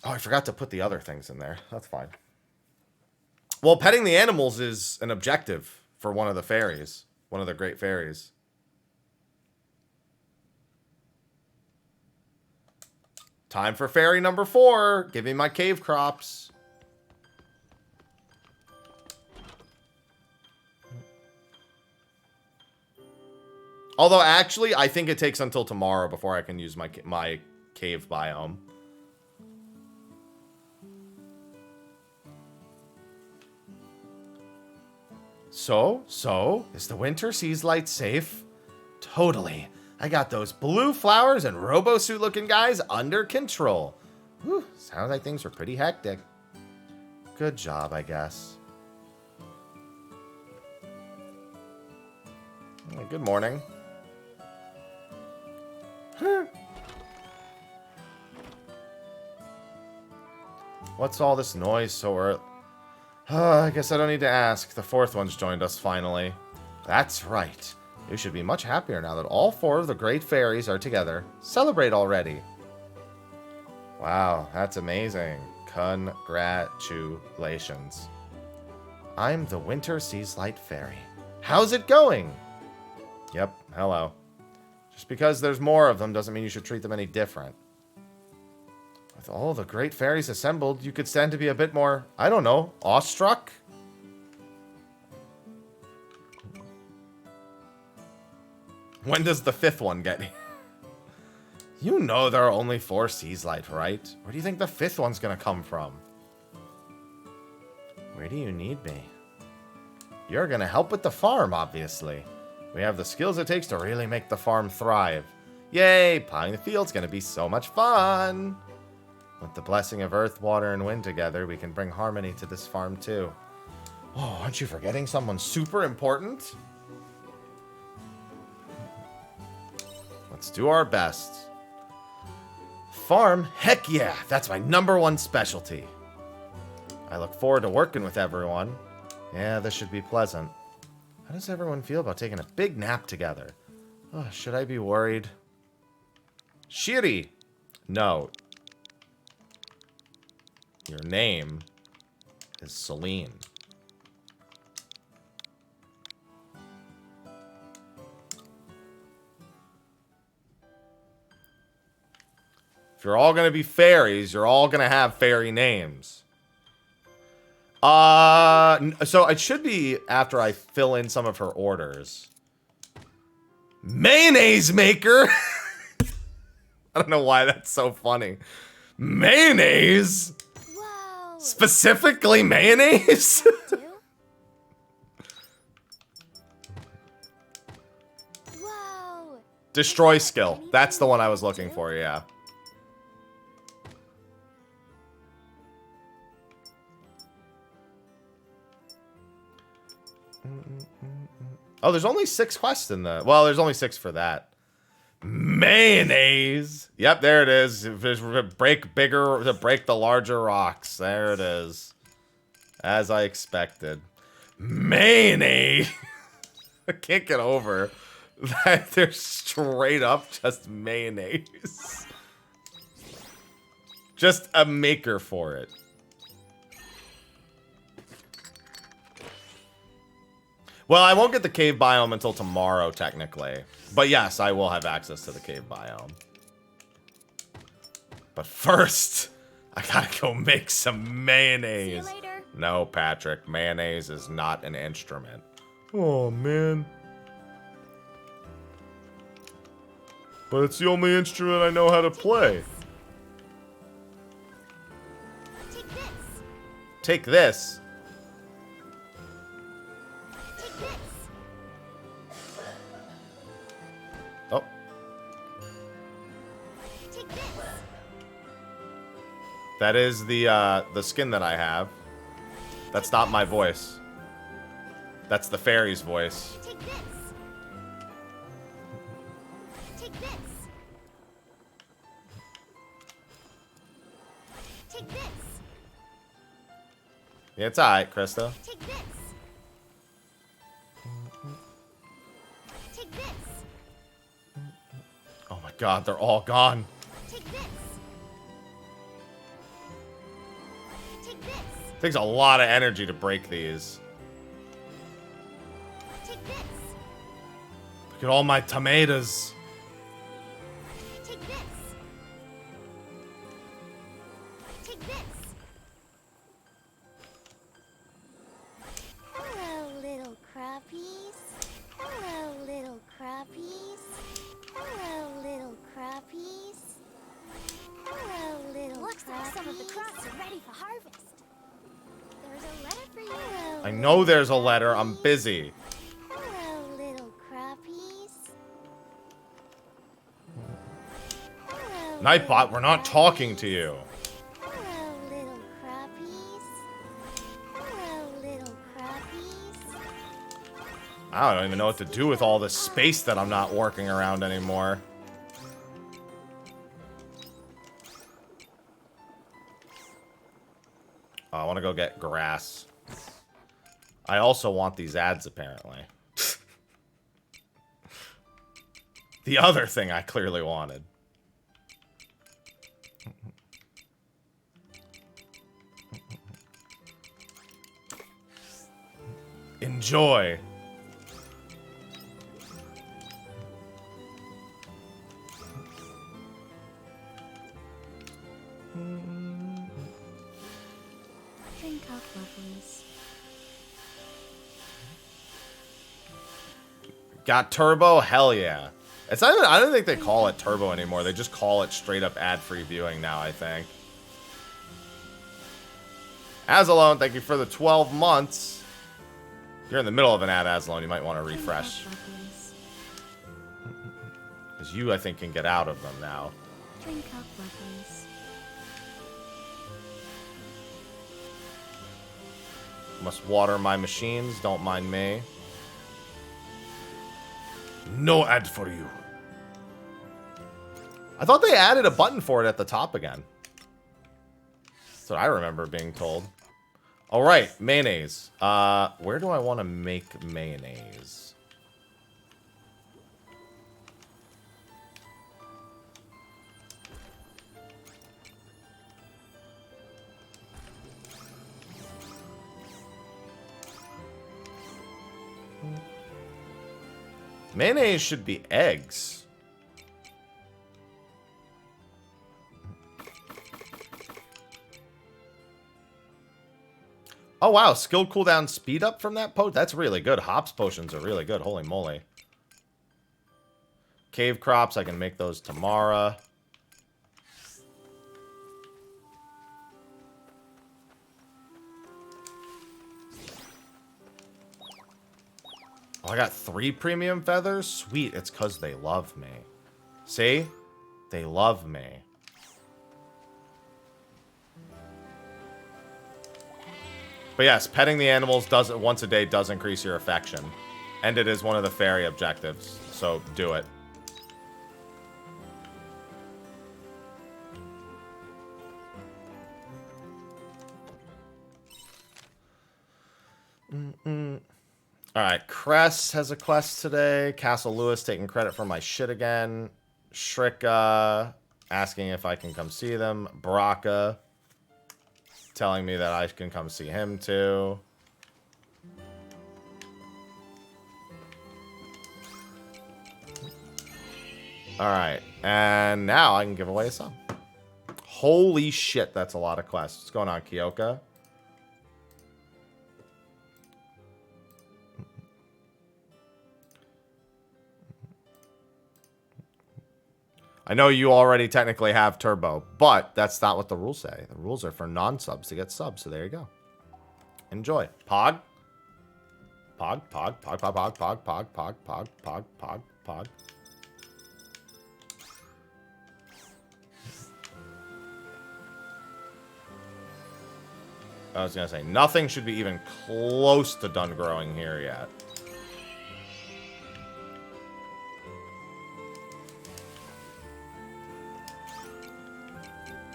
Oh, I forgot to put the other things in there. That's fine. Well, petting the animals is an objective for one of the fairies. One of the great fairies. Time for fairy number 4. Give me my cave crops. Although, actually, I think it takes until tomorrow before I can use my cave biome. So, is the winter seas light safe? Totally. I got those blue flowers and robo-suit looking guys under control. Whew, sounds like things were pretty hectic. Good job, I guess. Good morning. What's all this noise so early? I guess I don't need to ask. The fourth one's joined us finally. That's right. You should be much happier now that all 4 of the great fairies are together. Celebrate already. Wow, that's amazing. Congratulations. I'm the Winter Seas Light Fairy. How's it going? Yep, hello. Just because there's more of them doesn't mean you should treat them any different. With all the great fairies assembled, you could stand to be a bit more, I don't know, awestruck? When does the 5th one get here? You know there are only 4 seas light, right? Where do you think the 5th one's gonna come from? Where do you need me? You're gonna help with the farm, obviously. We have the skills it takes to really make the farm thrive. Yay! Plowing the field's gonna be so much fun! With the blessing of earth, water, and wind together, we can bring harmony to this farm too. Oh, aren't you forgetting someone super important? Let's do our best. Farm? Heck yeah! That's my #1 specialty. I look forward to working with everyone. Yeah, this should be pleasant. How does everyone feel about taking a big nap together? Oh, should I be worried? Shiri! No. Your name is Celine. If you're all gonna be fairies, you're all gonna have fairy names. So it should be after I fill in some of her orders. Mayonnaise maker! I don't know why that's so funny. Mayonnaise? Whoa. Specifically mayonnaise? Whoa. Destroy skill. That's the one I was looking for, yeah. Oh, there's only 6 quests in the... Well, there's only 6 for that. Mayonnaise! Yep, there it is. Break the larger rocks. There it is. As I expected. Mayonnaise! I can't get over that they're straight up just mayonnaise. Just a maker for it. Well, I won't get the cave biome until tomorrow, technically. But yes, I will have access to the cave biome. But first, I gotta go make some mayonnaise. See you later. No, Patrick, mayonnaise is not an instrument. Oh, man. But it's the only instrument I know how to play. Take this. Take this. Oh. Take this. That is the skin that I have. That's not my voice. That's the fairy's voice. Take this. Take this. Take this. Yeah, it's alright, Krista. Take this. Take this. Oh my god, they're all gone. Take this. Take this. Takes a lot of energy to break these. Take this. Look at all my tomatoes. Take this. Take this. Hello, little crappies. Hello, little crappies. Hello, little crappies. Hello, little Looks like some of the crappies. crops are ready for harvest. There's a letter for you. Hello, I know there's a letter. I'm busy. hello, little crappies. Hello, Nightbot, we're not talking to you. hello, little crappies. Hello, little crappies. I don't even know what to do with all this space that I'm not working around anymore. to go get grass. I also want these ads, apparently. The other thing I clearly wanted. Enjoy. Drink up, lovelies. Got turbo? Hell yeah. It's not even, I don't think they call it turbo anymore. They just call it straight up ad-free viewing now, I think. Azalone, thank you for the 12 months. If you're in the middle of an ad, Azalone, you might want to refresh. Because you, I think, can get out of them now. Drink up, lovelies. Must water my machines, don't mind me. No ad for you. I thought they added a button for it at the top again. That's what I remember being told. All right, mayonnaise. Where do I want to make mayonnaise? Mayonnaise should be eggs. Oh, wow. Skill cooldown speed up from that potion? That's really good. Hops potions are really good. Holy moly. Cave crops. I can make those tomorrow. Oh, I got 3 premium feathers? Sweet. It's because they love me. See? They love me. But yes, petting the animals once a day does increase your affection. And it is one of the fairy objectives. So do it. Alright, Cress has a quest today. Castle Lewis taking credit for my shit again. Shrika asking if I can come see them. Baraka telling me that I can come see him too. Alright, and now I can give away a sub. Holy shit, that's a lot of quests. What's going on, Kyoka? I know you already technically have turbo, but that's not what the rules say. The rules are for non-subs to get subs, so there you go. Enjoy. Pog. Pog, pog, pog, pog, pog, pog, pog, pog, pog, pog, pog, pog. I was gonna say, nothing should be even close to done growing here yet.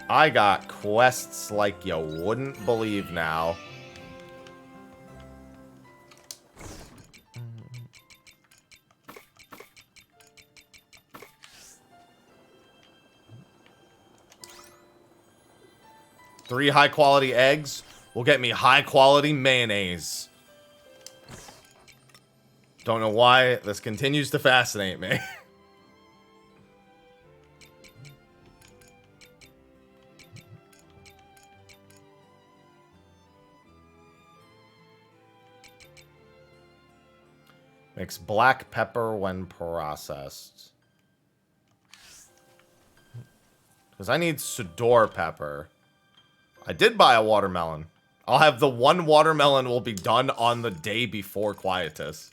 I got quests like you wouldn't believe now. Three high-quality eggs will get me high-quality mayonnaise. Don't know why this continues to fascinate me. Makes black pepper when processed. Because I need Sudor pepper. I did buy a watermelon. I'll have the one watermelon will be done on the day before Quietus.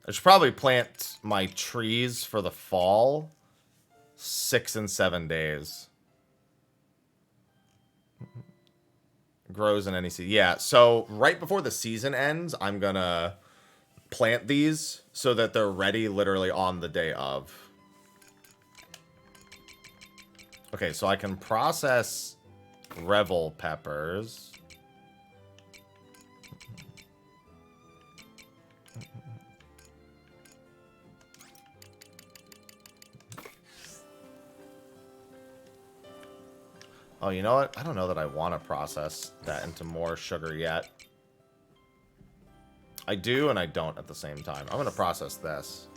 I should probably plant my trees for the fall. 6 and 7 days. Grows in any season. Yeah, so right before the season ends, I'm gonna plant these so that they're ready literally on the day of. Okay, so I can process Revel peppers. Oh, you know what? I don't know that I want to process that into more sugar yet. I do and I don't at the same time. I'm going to process this.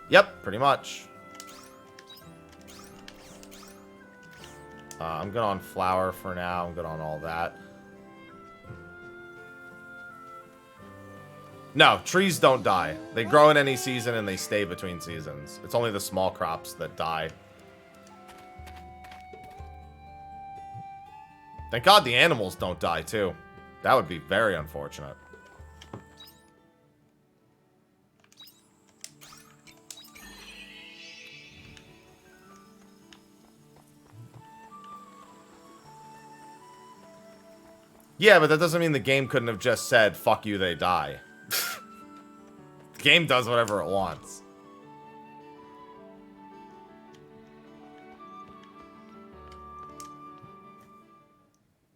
Yep, pretty much. I'm good on flour for now. I'm good on all that. No, trees don't die. They grow in any season and they stay between seasons. It's only the small crops that die. Thank God the animals don't die, too. That would be very unfortunate. Yeah, but that doesn't mean the game couldn't have just said, fuck you, they die. The game does whatever it wants.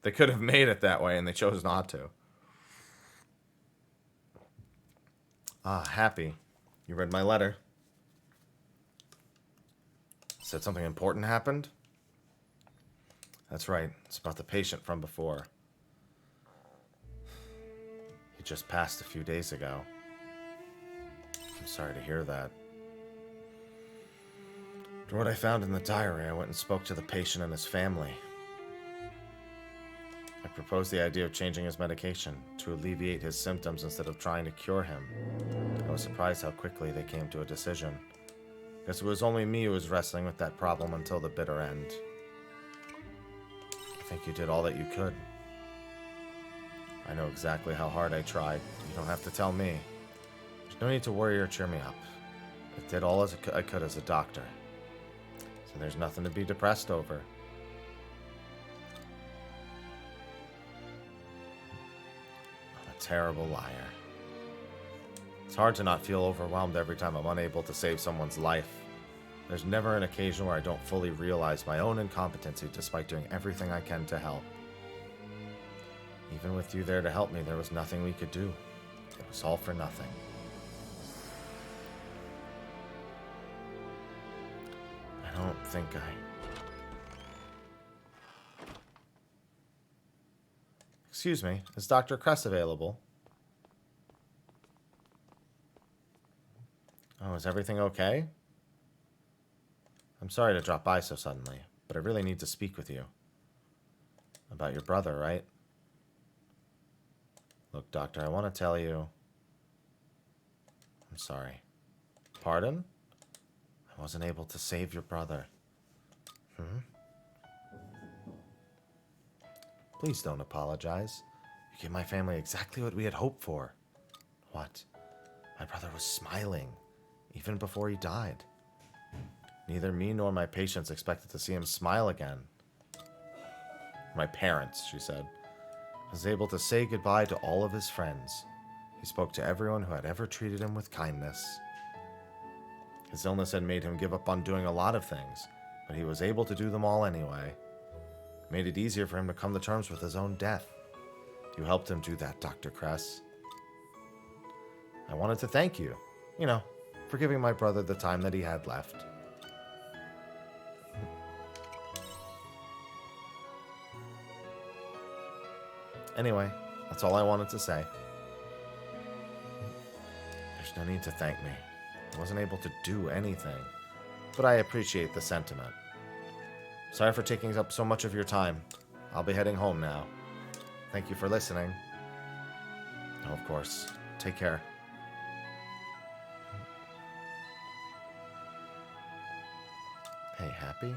They could have made it that way, and they chose not to. Ah, Happy. You read my letter. Said something important happened? That's right. It's about the patient from before. He just passed a few days ago. I'm sorry to hear that. From what I found in the diary, I went and spoke to the patient and his family. I proposed the idea of changing his medication to alleviate his symptoms instead of trying to cure him. I was surprised how quickly they came to a decision. Guess it was only me who was wrestling with that problem until the bitter end. I think you did all that you could. I know exactly how hard I tried. You don't have to tell me. There's no need to worry or cheer me up. I did all I could as a doctor. So there's nothing to be depressed over. Terrible liar. It's hard to not feel overwhelmed every time I'm unable to save someone's life. There's never an occasion where I don't fully realize my own incompetency despite doing everything I can to help. Even with you there to help me, there was nothing we could do. It was all for nothing. I don't think Excuse me, is Dr. Kress available? Oh, is everything okay? I'm sorry to drop by so suddenly, but I really need to speak with you. About your brother, right? Look, Doctor, I want to tell you... I'm sorry. Pardon? I wasn't able to save your brother. Please don't apologize. You gave my family exactly what we had hoped for. What? My brother was smiling, even before he died. Neither me nor my patients expected to see him smile again. My parents, she said, was able to say goodbye to all of his friends. He spoke to everyone who had ever treated him with kindness. His illness had made him give up on doing a lot of things, but he was able to do them all anyway. Made it easier for him to come to terms with his own death. You helped him do that, Dr. Kress. I wanted to thank you, for giving my brother the time that he had left. Anyway, that's all I wanted to say. There's no need to thank me. I wasn't able to do anything, but I appreciate the sentiment. Sorry for taking up so much of your time. I'll be heading home now. Thank you for listening. Oh, of course. Take care. Hey, Happy?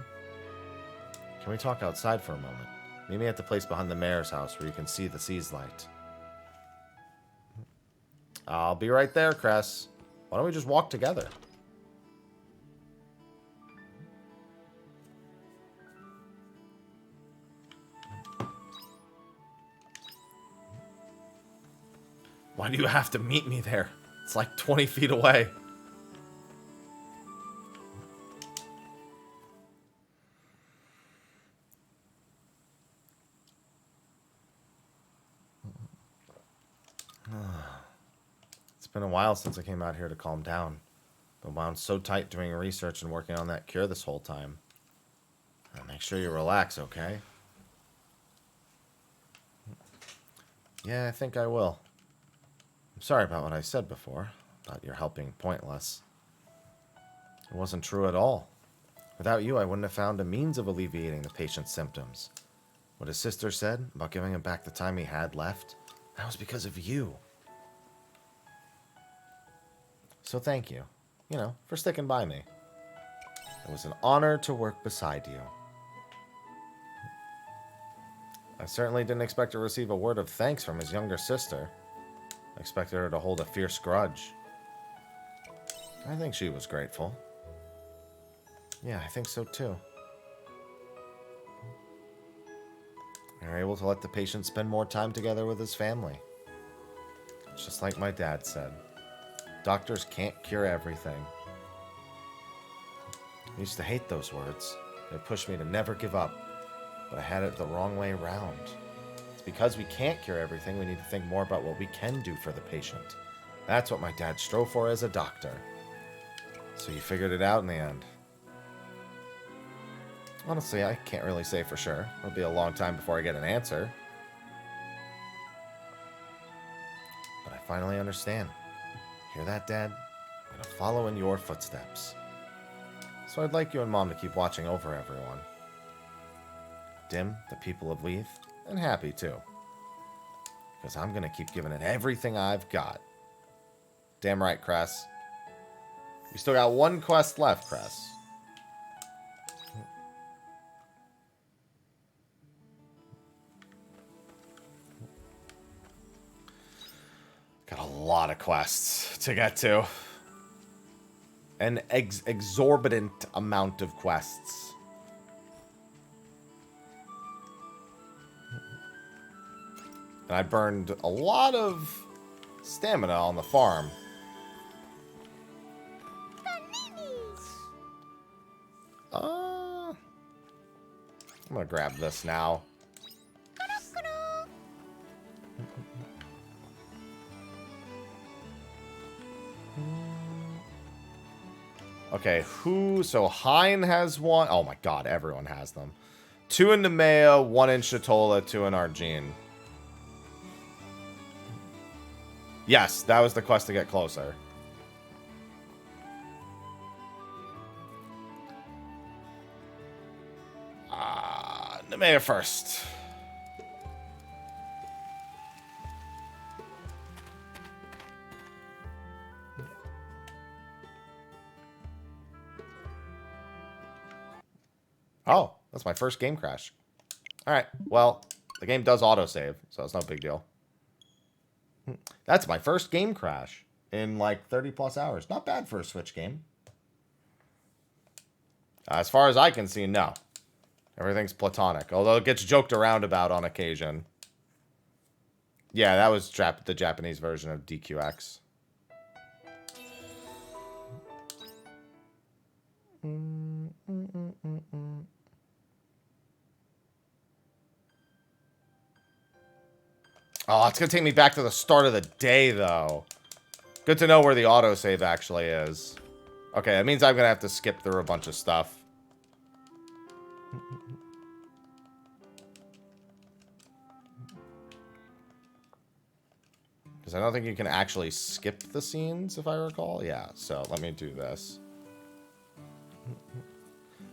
Can we talk outside for a moment? Meet me at the place behind the mayor's house where you can see the sea's light. I'll be right there, Cress. Why don't we just walk together? Why do you have to meet me there? It's like 20 feet away. It's been a while since I came out here to calm down. Been wound so tight doing research and working on that cure this whole time. Make sure you relax, okay? Yeah, I think I will. I'm sorry about what I said before, about your helping pointless. It wasn't true at all. Without you, I wouldn't have found a means of alleviating the patient's symptoms. What his sister said about giving him back the time he had left, that was because of you. So thank you, for sticking by me. It was an honor to work beside you. I certainly didn't expect to receive a word of thanks from his younger sister. I expected her to hold a fierce grudge. I think she was grateful. Yeah, I think so too. We were able to let the patient spend more time together with his family. It's just like my dad said. Doctors can't cure everything. I used to hate those words. They pushed me to never give up. But I had it the wrong way around. It's because we can't cure everything, we need to think more about what we can do for the patient. That's what my dad strove for as a doctor. So you figured it out in the end. Honestly, I can't really say for sure. It'll be a long time before I get an answer. But I finally understand. Hear that, Dad? I'm gonna follow in your footsteps. So I'd like you and Mom to keep watching over everyone. Dim, the people of Leith, and Happy too. Because I'm gonna keep giving it everything I've got. Damn right, Cress. We still got one quest left, Cress. Got a lot of quests to get to. An exorbitant amount of quests. And I burned a lot of stamina on the farm. I'm gonna grab this now. Okay, so Hein has one. Oh my god, everyone has them. 2 in Nemea, 1 in Shatola, 2 in Argene. Yes, that was the quest to get closer. Nemea first. Oh, that's my first game crash. Alright, well, the game does autosave, so it's no big deal. That's my first game crash in like 30 plus hours. Not bad for a Switch game. As far as I can see, no. Everything's platonic, although it gets joked around about on occasion. Yeah, that was the Japanese version of DQX. Oh, it's going to take me back to the start of the day, though. Good to know where the autosave actually is. Okay, that means I'm going to have to skip through a bunch of stuff. Because I don't think you can actually skip the scenes, if I recall. Yeah, so let me do this.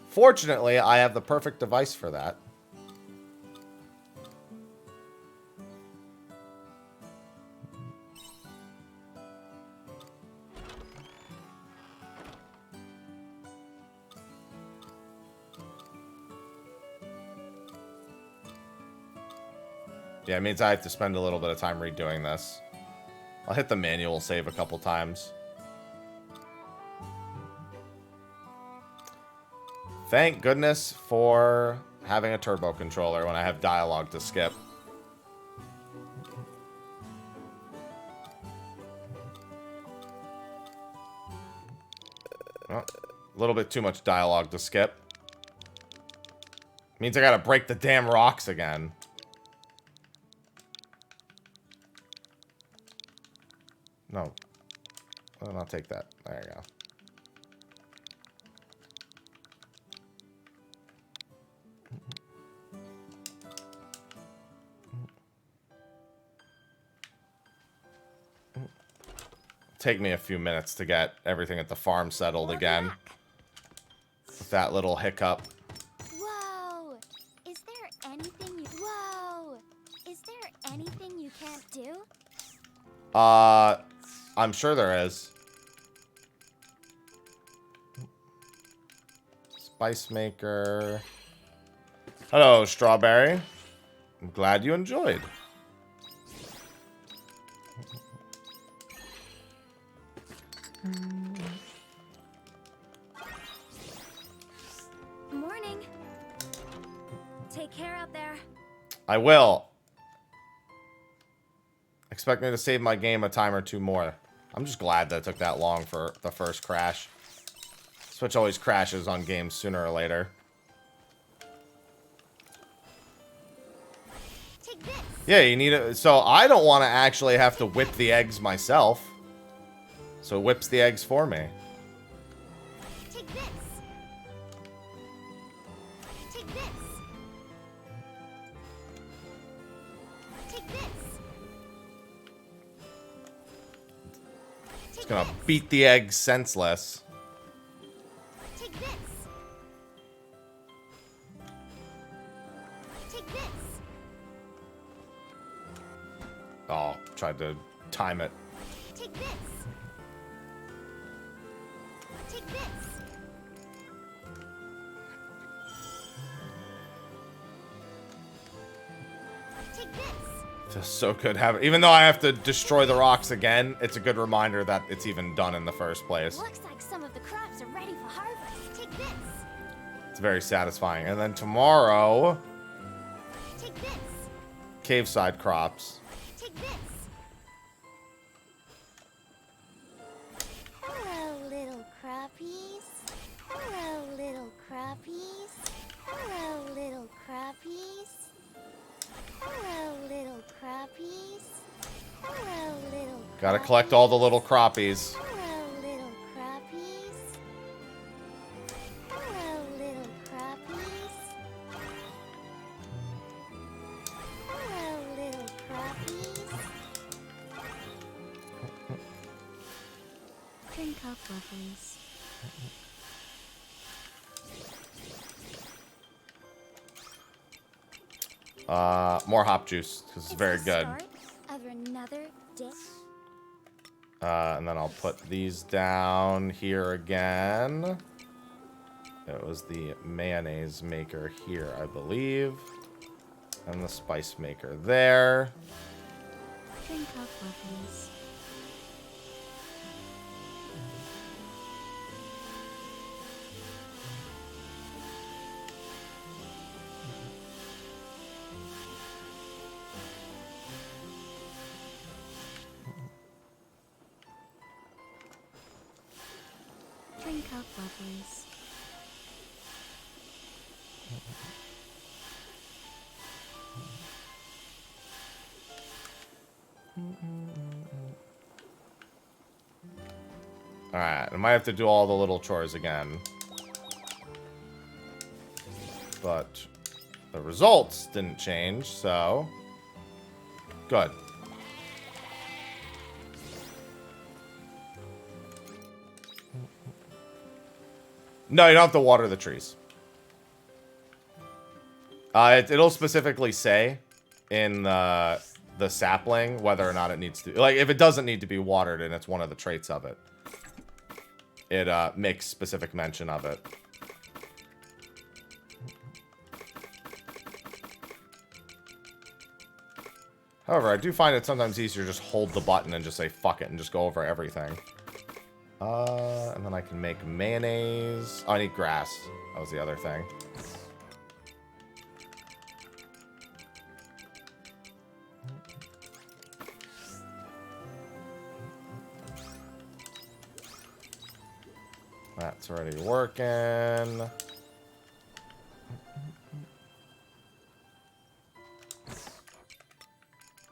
Fortunately, I have the perfect device for that. Yeah, it means I have to spend a little bit of time redoing this. I'll hit the manual save a couple times. Thank goodness for having a turbo controller when I have dialogue to skip. Oh, a little bit too much dialogue to skip. Means I gotta break the damn rocks again. No. I'll not take that. There you go. Take me a few minutes to get everything at the farm settled again. With that little hiccup. Whoa! Is there anything you... Whoa! Is there anything you can't do? I'm sure there is. Spice maker. Hello, Strawberry. I'm glad you enjoyed. Morning. Take care out there. I will. Expect me to save my game a time or two more. I'm just glad that it took that long for the first crash. Switch always crashes on games sooner or later. Take this. Yeah, you need it. So I don't want to actually have to whip the eggs myself. So it whips the eggs for me. Take this. Take this. Take this. It's gonna beat the eggs senseless. Take this. Take this. Oh, tried to time it. Take this. Take this. Take this. Feels so good having, even though I have to destroy the rocks again, it's a good reminder that it's even done in the first place. Looks like some of the crops are ready for harvest. Take this. It's very satisfying. And then tomorrow, Take this. cave side crops. Take this. Hello, little crappies. Hello, little crappies. Hello, little crappies. Hello, little crappies. Hello, little Gotta collect all the little crappies. Hello, little crappies. Hello, little crappies. Hello, little crappies. Drink up, lovelies. More hop juice, because it's very the good. Start of another day. And then I'll put these down here again. It was the mayonnaise maker here, I believe. And the spice maker there. Drink up, lovelies. Drink up, lovelies. Alright, I might have to do all the little chores again. But the results didn't change, so... Good. No, you don't have to water the trees. It'll specifically say in the sapling whether or not it needs to... Like, if it doesn't need to be watered and it's one of the traits of it, it makes specific mention of it. However, I do find it sometimes easier to just hold the button and just say fuck it and just go over everything. And then I can make mayonnaise. Oh, I need grass. That was the other thing. That's already working.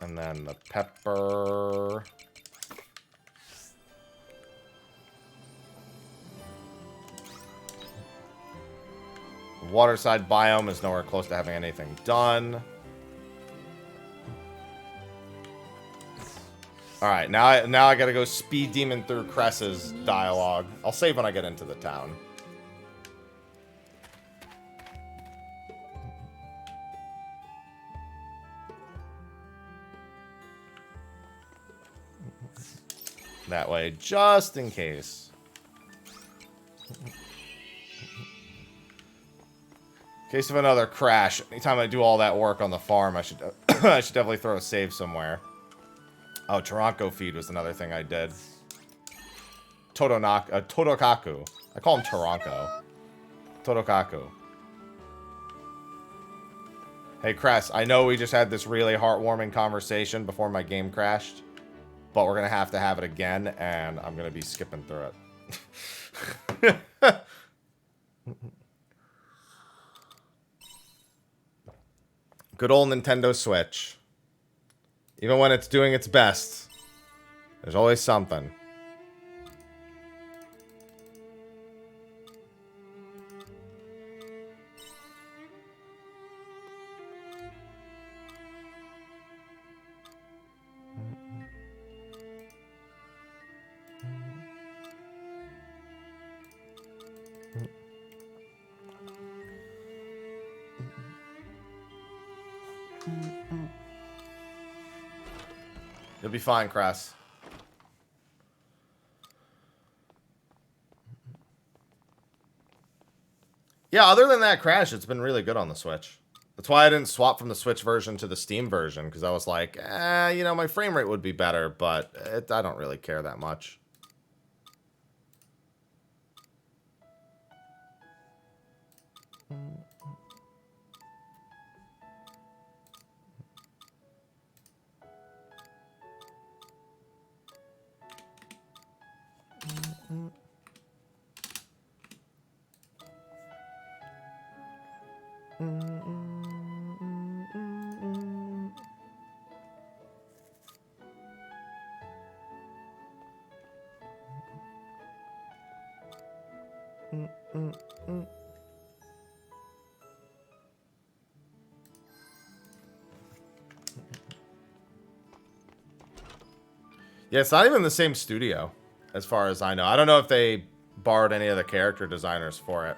And then the pepper. Waterside biome is nowhere close to having anything done. Alright, now I gotta go speed demon through Cress's dialogue. I'll save when I get into the town. That way, just in case. In case of another crash. Anytime I do all that work on the farm, I should I should definitely throw a save somewhere. Oh, Taranko feed was another thing I did. Todokaku. I call him Taranko. Todokaku. Hey, Cress, I know we just had this really heartwarming conversation before my game crashed, but we're going to have it again, and I'm going to be skipping through it. Good old Nintendo Switch. Even when it's doing its best, there's always something. You'll be fine, Cress. Yeah, other than that crash, it's been really good on the Switch. That's why I didn't swap from the Switch version to the Steam version, because I was like, you know, my frame rate would be better, but I don't really care that much. Yeah, it's not even the same studio, as far as I know. I don't know if they borrowed any of the character designers for it.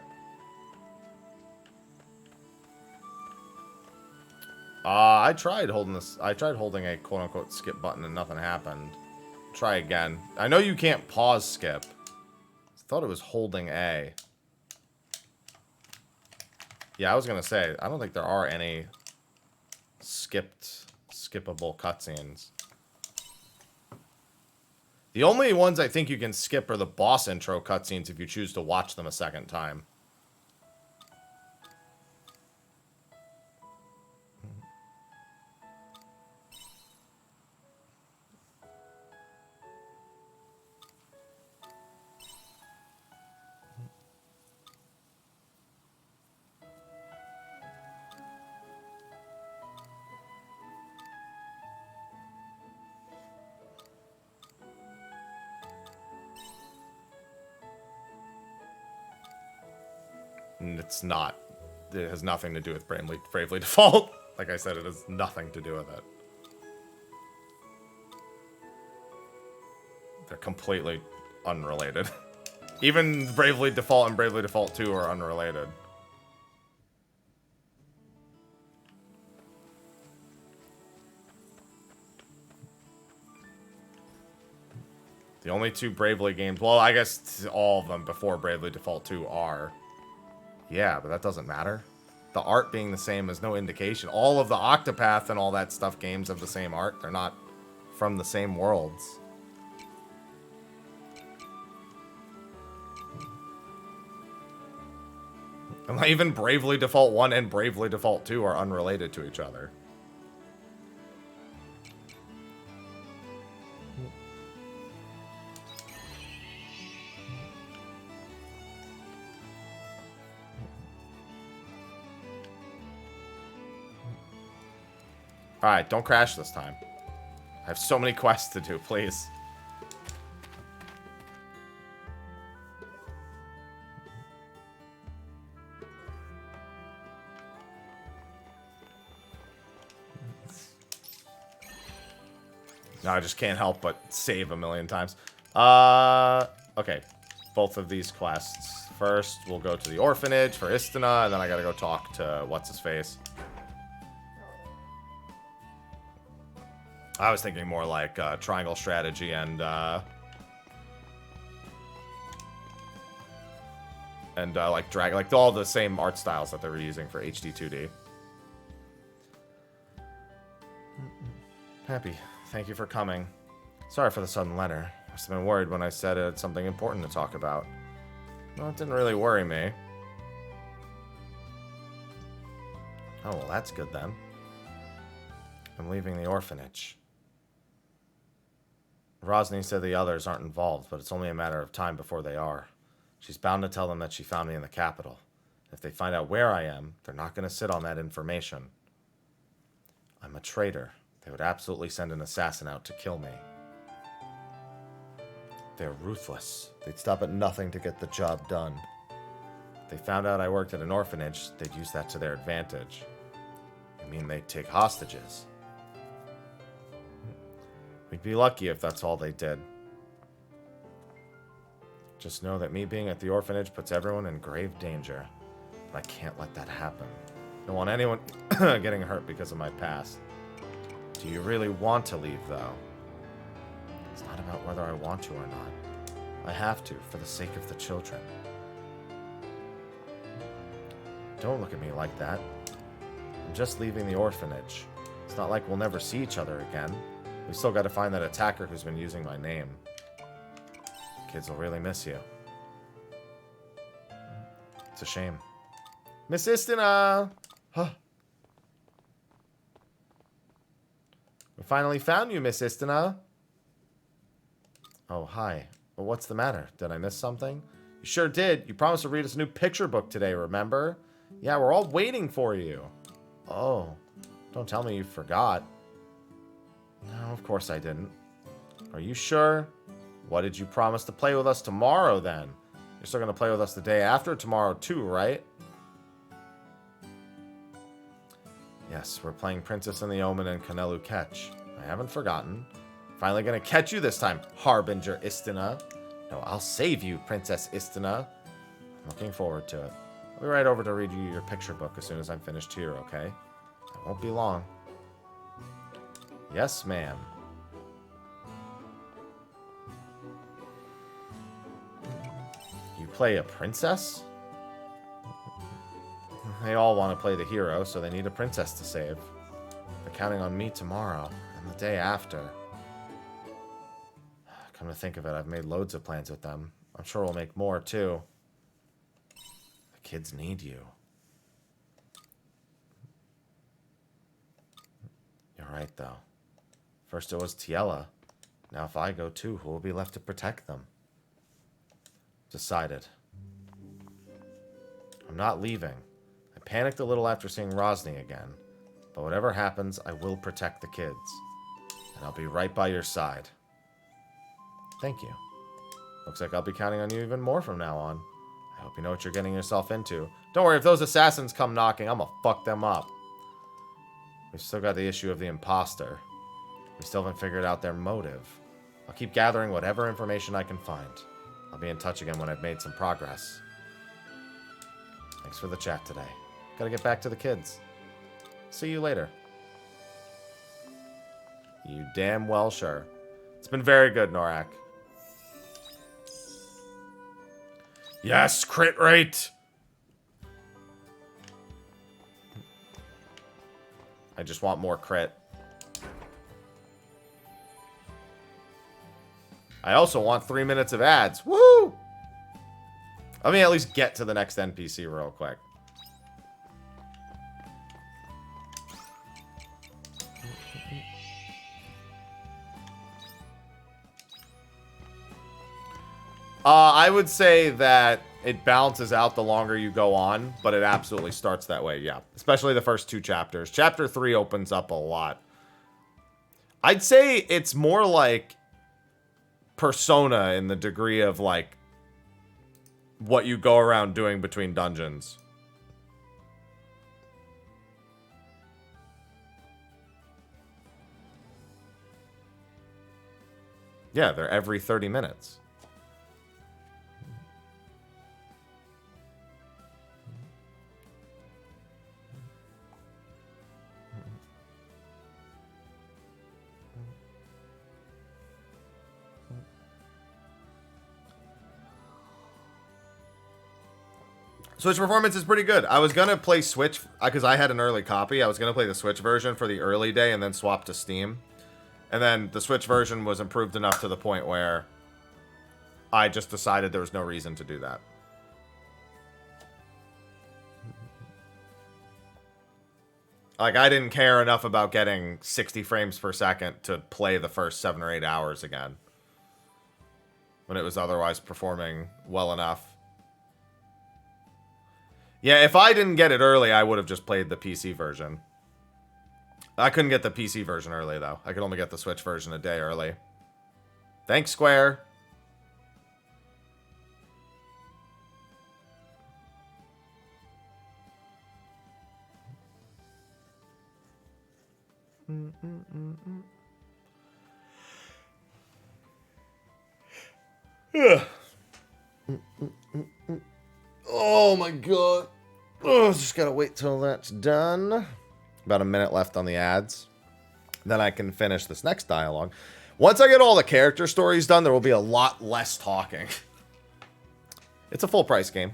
I tried holding this. I tried holding a quote-unquote skip button and nothing happened. Try again. I know you can't pause skip. I thought it was holding A. Yeah, I was gonna say, I don't think there are any skippable cutscenes. The only ones I think you can skip are the boss intro cutscenes if you choose to watch them a second time. And it's not. It has nothing to do with Bravely Default. Like I said, it has nothing to do with it. They're completely unrelated. Even Bravely Default and Bravely Default 2 are unrelated. The only two Bravely games, well, I guess all of them before Bravely Default 2 are. Yeah, but that doesn't matter. The art being the same is no indication. All of the Octopath and all that stuff games have the same art. They're not from the same worlds. And even Bravely Default 1 and Bravely Default 2 are unrelated to each other. Alright, don't crash this time. I have so many quests to do, please. No, I just can't help but save a million times. Okay. Both of these quests. First, we'll go to the orphanage for Istana, and then I gotta go talk to what's-his-face. I was thinking more like triangle strategy and like drag, like all the same art styles that they were using for HD 2D. Happy, thank you for coming. Sorry for the sudden letter. I must have been worried when I said it had something important to talk about. No, it didn't really worry me. Oh, well, that's good then. I'm leaving the orphanage. Rosny said the others aren't involved, but it's only a matter of time before they are. She's bound to tell them that she found me in the capital. If they find out where I am, they're not going to sit on that information. I'm a traitor. They would absolutely send an assassin out to kill me. They're ruthless. They'd stop at nothing to get the job done. If they found out I worked at an orphanage, they'd use that to their advantage. You mean they'd take hostages? We'd be lucky if that's all they did. Just know that me being at the orphanage puts everyone in grave danger. But I can't let that happen. I don't want anyone getting hurt because of my past. Do you really want to leave, though? It's not about whether I want to or not. I have to, for the sake of the children. Don't look at me like that. I'm just leaving the orphanage. It's not like we'll never see each other again. We still got to find that attacker who's been using my name. Kids will really miss you. It's a shame. Miss Istina! Huh. We finally found you, Miss Istina. Oh, hi. Well, what's the matter? Did I miss something? You sure did. You promised to read us a new picture book today, remember? Yeah, we're all waiting for you. Oh, don't tell me you forgot. No, of course I didn't. Are you sure? What did you promise to play with us tomorrow, then? You're still going to play with us the day after tomorrow, too, right? Yes, we're playing Princess and the Omen and Canelu Catch. I haven't forgotten. Finally going to catch you this time, Harbinger Istina. No, I'll save you, Princess Istina. I'm looking forward to it. I'll be right over to read you your picture book as soon as I'm finished here, okay? It won't be long. Yes, ma'am. You play a princess? They all want to play the hero, so they need a princess to save. They're counting on me tomorrow, and the day after. Come to think of it, I've made loads of plans with them. I'm sure we'll make more, too. The kids need you. You're right, though. First it was Tiella. Now if I go too, who will be left to protect them? Decided. I'm not leaving. I panicked a little after seeing Rosny again. But whatever happens, I will protect the kids. And I'll be right by your side. Thank you. Looks like I'll be counting on you even more from now on. I hope you know what you're getting yourself into. Don't worry, if those assassins come knocking, I'm gonna fuck them up. We've still got the issue of the imposter. We still haven't figured out their motive. I'll keep gathering whatever information I can find. I'll be in touch again when I've made some progress. Thanks for the chat today. Gotta get back to the kids. See you later. You damn well sure. It's been very good, Norak. Yes, crit rate! I just want more crit. I also want 3 minutes of ads. Woo! Let me at least get to the next NPC real quick. I would say that it balances out the longer you go on, but it absolutely starts that way, yeah. Especially the first 2 chapters. Chapter 3 opens up a lot. I'd say it's more like Persona in the degree of, like, what you go around doing between dungeons. Yeah, they're every 30 minutes. Switch performance is pretty good. I was going to play Switch, because I had an early copy. I was going to play the Switch version for the early day and then swap to Steam. And then the Switch version was improved enough to the point where I just decided there was no reason to do that. Like, I didn't care enough about getting 60 frames per second to play the first 7 or 8 hours again, when it was otherwise performing well enough. Yeah, if I didn't get it early, I would have just played the PC version. I couldn't get the PC version early, though. I could only get the Switch version a day early. Thanks, Square. Oh my god. Oh, just gotta wait till that's done. About a minute left on the ads. Then I can finish this next dialogue. Once I get all the character stories done, there will be a lot less talking. It's a full price game.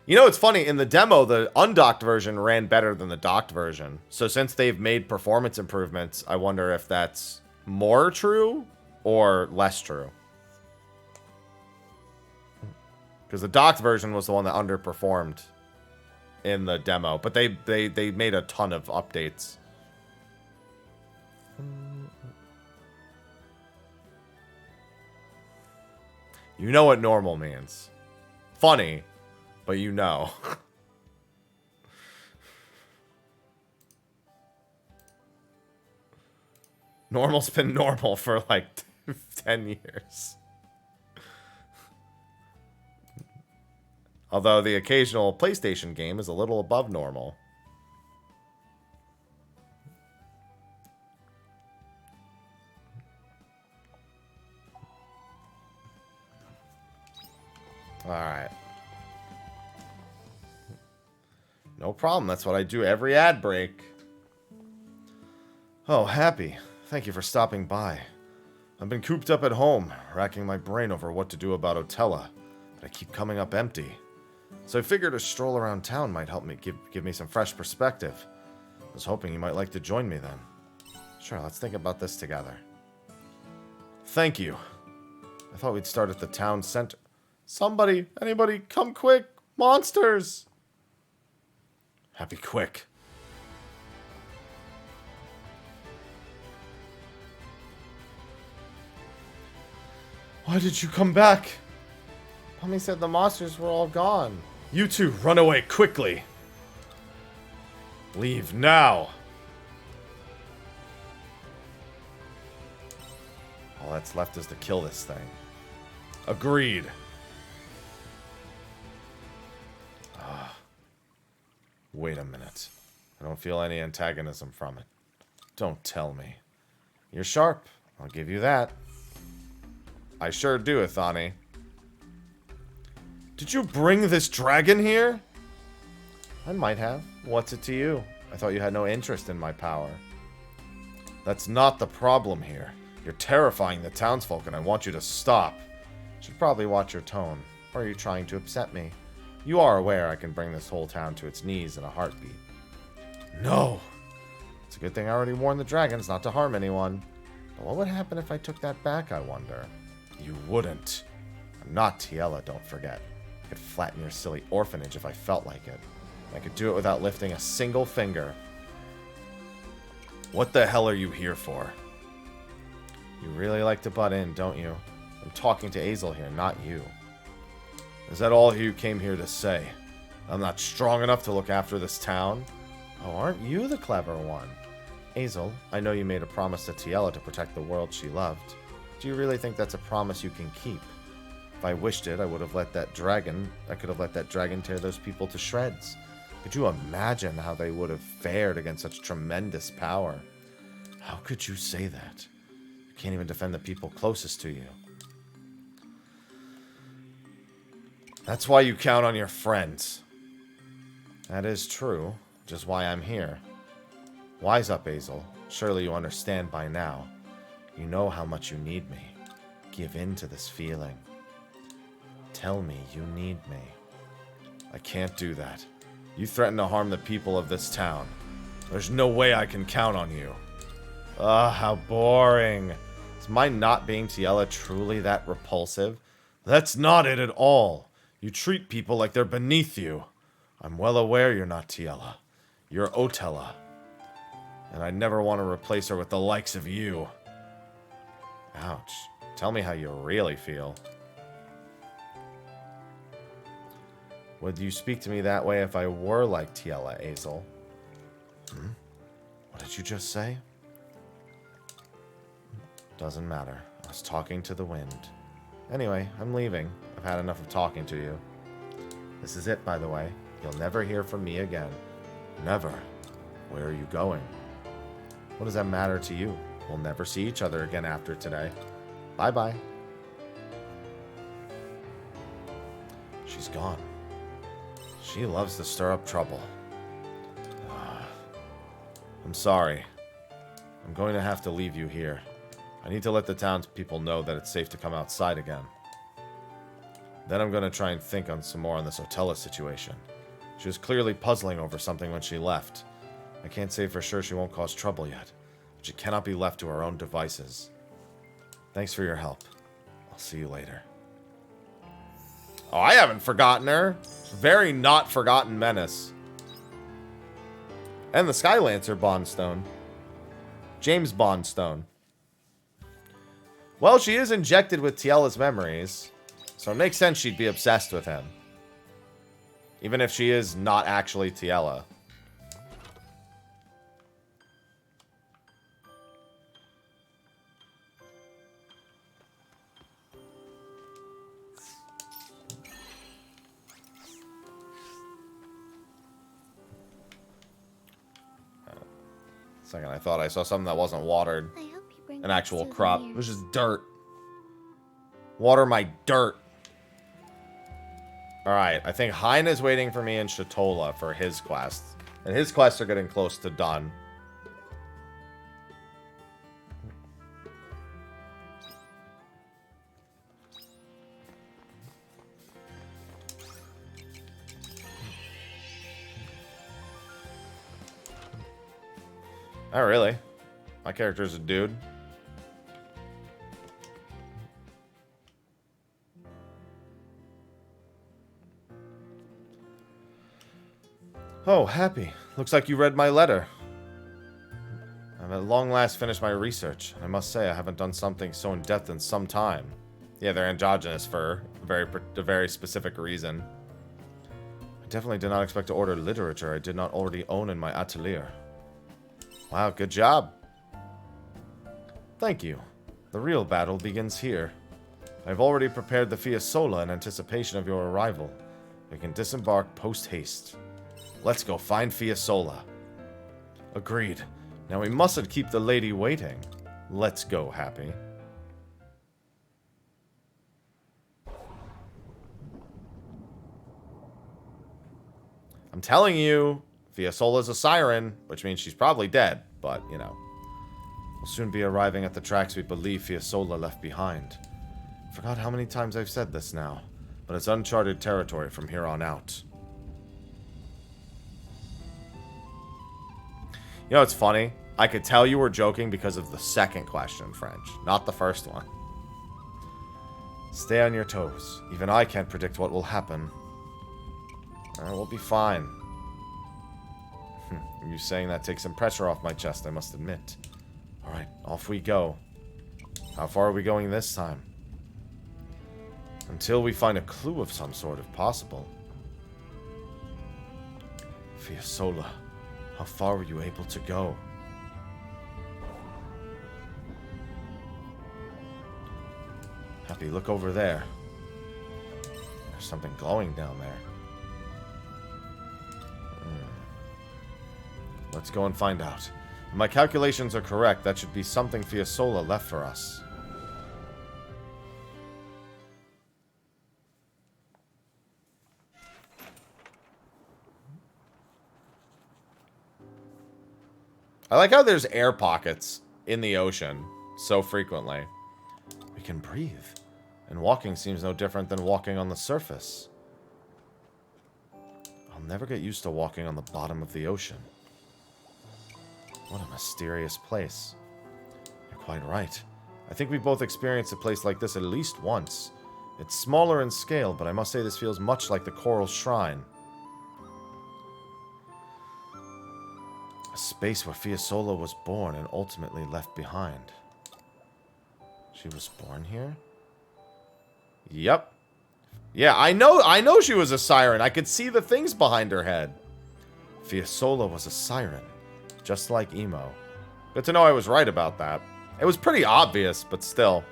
You know, it's funny. In the demo, the undocked version ran better than the docked version. So since they've made performance improvements, I wonder if that's more true or less true. Because the docked version was the one that underperformed in the demo. But they made a ton of updates. You know what normal means. Funny, but you know. Normal's been normal for like 10 years. Although the occasional PlayStation game is a little above normal. Alright. No problem. That's what I do every ad break. Oh, Happy. Thank you for stopping by. I've been cooped up at home, racking my brain over what to do about Otella, but I keep coming up empty. So I figured a stroll around town might help me give me some fresh perspective. I was hoping you might like to join me then. Sure, let's think about this together. Thank you. I thought we'd start at the town center. Somebody, anybody, come quick! Monsters! Happy, quick. Why did you come back? Mommy said the monsters were all gone. You two, run away quickly. Leave now. All that's left is to kill this thing. Agreed. Wait a minute. I don't feel any antagonism from it. Don't tell me. You're sharp. I'll give you that. I sure do, Ithani. Did you bring this dragon here? I might have. What's it to you? I thought you had no interest in my power. That's not the problem here. You're terrifying the townsfolk and I want you to stop. Should probably watch your tone. Or are you trying to upset me? You are aware I can bring this whole town to its knees in a heartbeat. No! It's a good thing I already warned the dragons not to harm anyone. But what would happen if I took that back, I wonder? You wouldn't. I'm not Tiella, don't forget. I could flatten your silly orphanage if I felt like it. I could do it without lifting a single finger. What the hell are you here for? You really like to butt in, don't you? I'm talking to Azel here, not you. Is that all you came here to say? I'm not strong enough to look after this town? Oh, aren't you the clever one? Azel, I know you made a promise to Tiela to protect the world she loved. Do you really think that's a promise you can keep? If I wished it, I could have let that dragon tear those people to shreds. Could you imagine how they would have fared against such tremendous power? How could you say that? You can't even defend the people closest to you. That's why you count on your friends. That is true, which is why I'm here. Wise up, Azel. Surely you understand by now. You know how much you need me. Give in to this feeling. Tell me you need me. I can't do that. You threaten to harm the people of this town. There's no way I can count on you. Ah, how boring. Is my not being Tiela truly that repulsive? That's not it at all. You treat people like they're beneath you. I'm well aware you're not Tiela. You're Otella. And I never want to replace her with the likes of you. Ouch. Tell me how you really feel. Would you speak to me that way if I were like Tiela, Azel? What did you just say? Doesn't matter. I was talking to the wind. Anyway, I'm leaving. I've had enough of talking to you. This is it, by the way. You'll never hear from me again. Never. Where are you going? What does that matter to you? We'll never see each other again after today. Bye-bye. She's gone. She loves to stir up trouble. I'm sorry. I'm going to have to leave you here. I need to let the townspeople know that it's safe to come outside again. Then I'm going to try and think on some more on this Otella situation. She was clearly puzzling over something when she left. I can't say for sure she won't cause trouble yet, but she cannot be left to her own devices. Thanks for your help. I'll see you later. Oh, I haven't forgotten her. Very not forgotten menace. And the Skylancer Bondstone. James Bondstone. Well, she is injected with Tiela's memories, so it makes sense she'd be obsessed with him. Even if she is not actually Tiela. Second, I thought I saw something that wasn't watered. I hope you bring An actual back crop. It souvenirs. was just dirt. Water my dirt. Alright, I think Hein is waiting for me in Shatola for his quest. And his quests are getting close to done. Oh, really? My character's a dude. Oh, Happy. Looks like you read my letter. I've at long last finished my research. I must say I haven't done something so in-depth in some time. Yeah, they're androgynous for a very specific reason. I definitely did not expect to order literature I did not already own in my atelier. Wow, good job. Thank you. The real battle begins here. I've already prepared the Fiasola in anticipation of your arrival. We can disembark post-haste. Let's go find Fiasola. Agreed. Now we mustn't keep the lady waiting. Let's go, Happy. I'm telling you, Fiasola's a siren, which means she's probably dead, but, you know. We'll soon be arriving at the tracks we believe Fiasola left behind. Forgot how many times I've said this now, but it's uncharted territory from here on out. You know, it's funny. I could tell you were joking because of the second question, French, not the first one. Stay on your toes. Even I can't predict what will happen. We'll be fine. You saying that takes some pressure off my chest, I must admit. Alright, off we go. How far are we going this time? Until we find a clue of some sort, if possible. Fiasola, how far were you able to go? Happy, look over there. There's something glowing down there. Let's go and find out. If my calculations are correct, that should be something Fiasola left for us. I like how there's air pockets in the ocean so frequently. We can breathe. And walking seems no different than walking on the surface. I'll never get used to walking on the bottom of the ocean. What a mysterious place. You're quite right. I think we've both experienced a place like this at least once. It's smaller in scale, but I must say this feels much like the Coral Shrine. A space where Fiasola was born and ultimately left behind. She was born here? Yep. Yeah, I know she was a siren. I could see the things behind her head. Fiasola was a siren, just like Emo. Good to know I was right about that. It was pretty obvious, but still.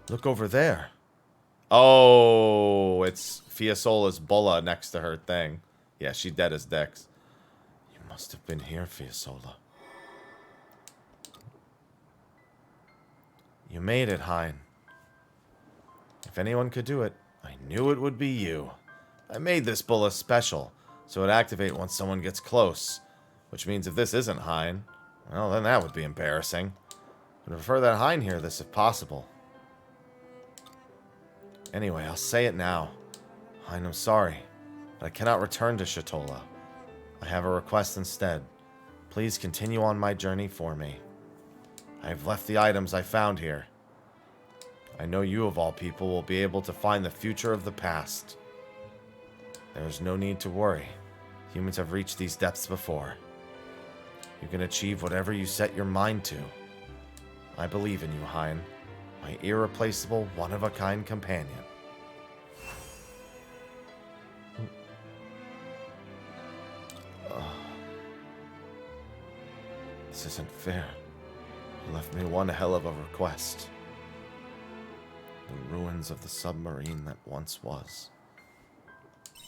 Look over there. Oh, it's Fiasola's bulla next to her thing. Yeah, she dead as dicks. You must have been here, Fiasola. You made it, Hein. If anyone could do it, I knew it would be you. I made this bulla special, so it activate once someone gets close. Which means if this isn't Hein, well, then that would be embarrassing. I'd prefer that Hein hear this if possible. Anyway, I'll say it now. Hein, I'm sorry, but I cannot return to Shatola. I have a request instead. Please continue on my journey for me. I have left the items I found here. I know you, of all people, will be able to find the future of the past. There is no need to worry. Humans have reached these depths before. You can achieve whatever you set your mind to. I believe in you, Hein, my irreplaceable, one-of-a-kind companion. This isn't fair. You left me one hell of a request. The ruins of the submarine that once was.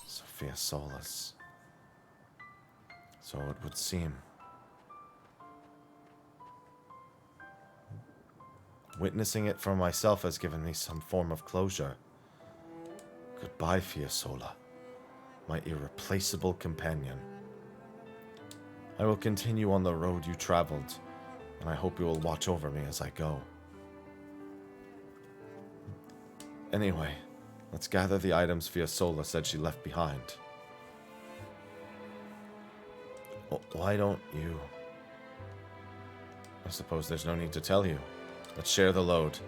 Sophia Solis. So it would seem. Witnessing it for myself has given me some form of closure. Goodbye, Fiasola, my irreplaceable companion. I will continue on the road you traveled, and I hope you will watch over me as I go. Anyway, let's gather the items Fiasola said she left behind. Why don't you? I suppose there's no need to tell you. Let's share the load.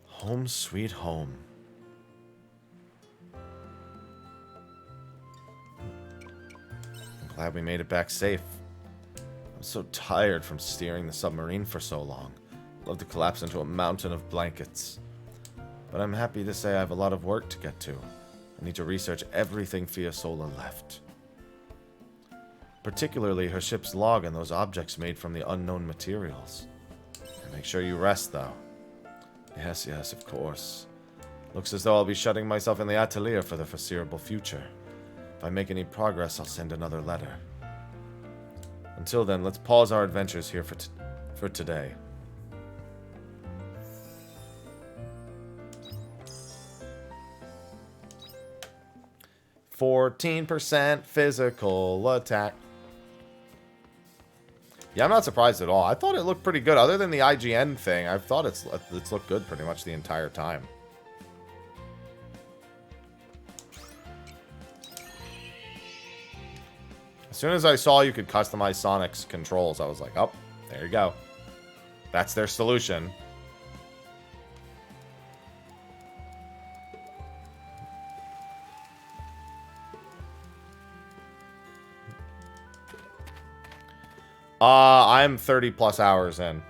Home sweet home. I'm glad we made it back safe. I'm so tired from steering the submarine for so long. I'd love to collapse into a mountain of blankets. But I'm happy to say I have a lot of work to get to. I need to research everything Fiasola left. Particularly her ship's log and those objects made from the unknown materials. And make sure you rest, though. Yes, of course. Looks as though I'll be shutting myself in the atelier for the foreseeable future. If I make any progress, I'll send another letter. Until then, let's pause our adventures here for today. %, physical attack. Yeah, I'm not surprised at all. I thought it looked pretty good. Other than the IGN thing, I thought it's looked good pretty much the entire time. As soon as I saw you could customize Sonic's controls, I was like, oh, there you go. That's their solution. I'm 30 plus hours in.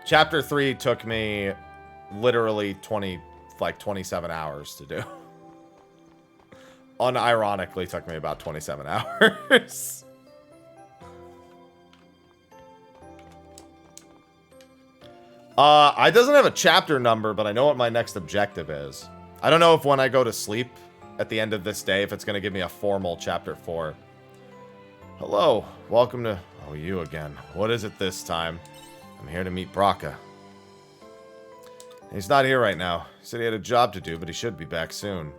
Chapter 3 took me literally 27 hours to do. Unironically took me about 27 hours. I doesn't have a chapter number, but I know what my next objective is. I don't know if when I go to sleep at the end of this day, if it's going to give me a formal chapter 4. Hello, welcome to... Oh, you again. What is it this time? I'm here to meet Braka. He's not here right now. He said he had a job to do, but he should be back soon.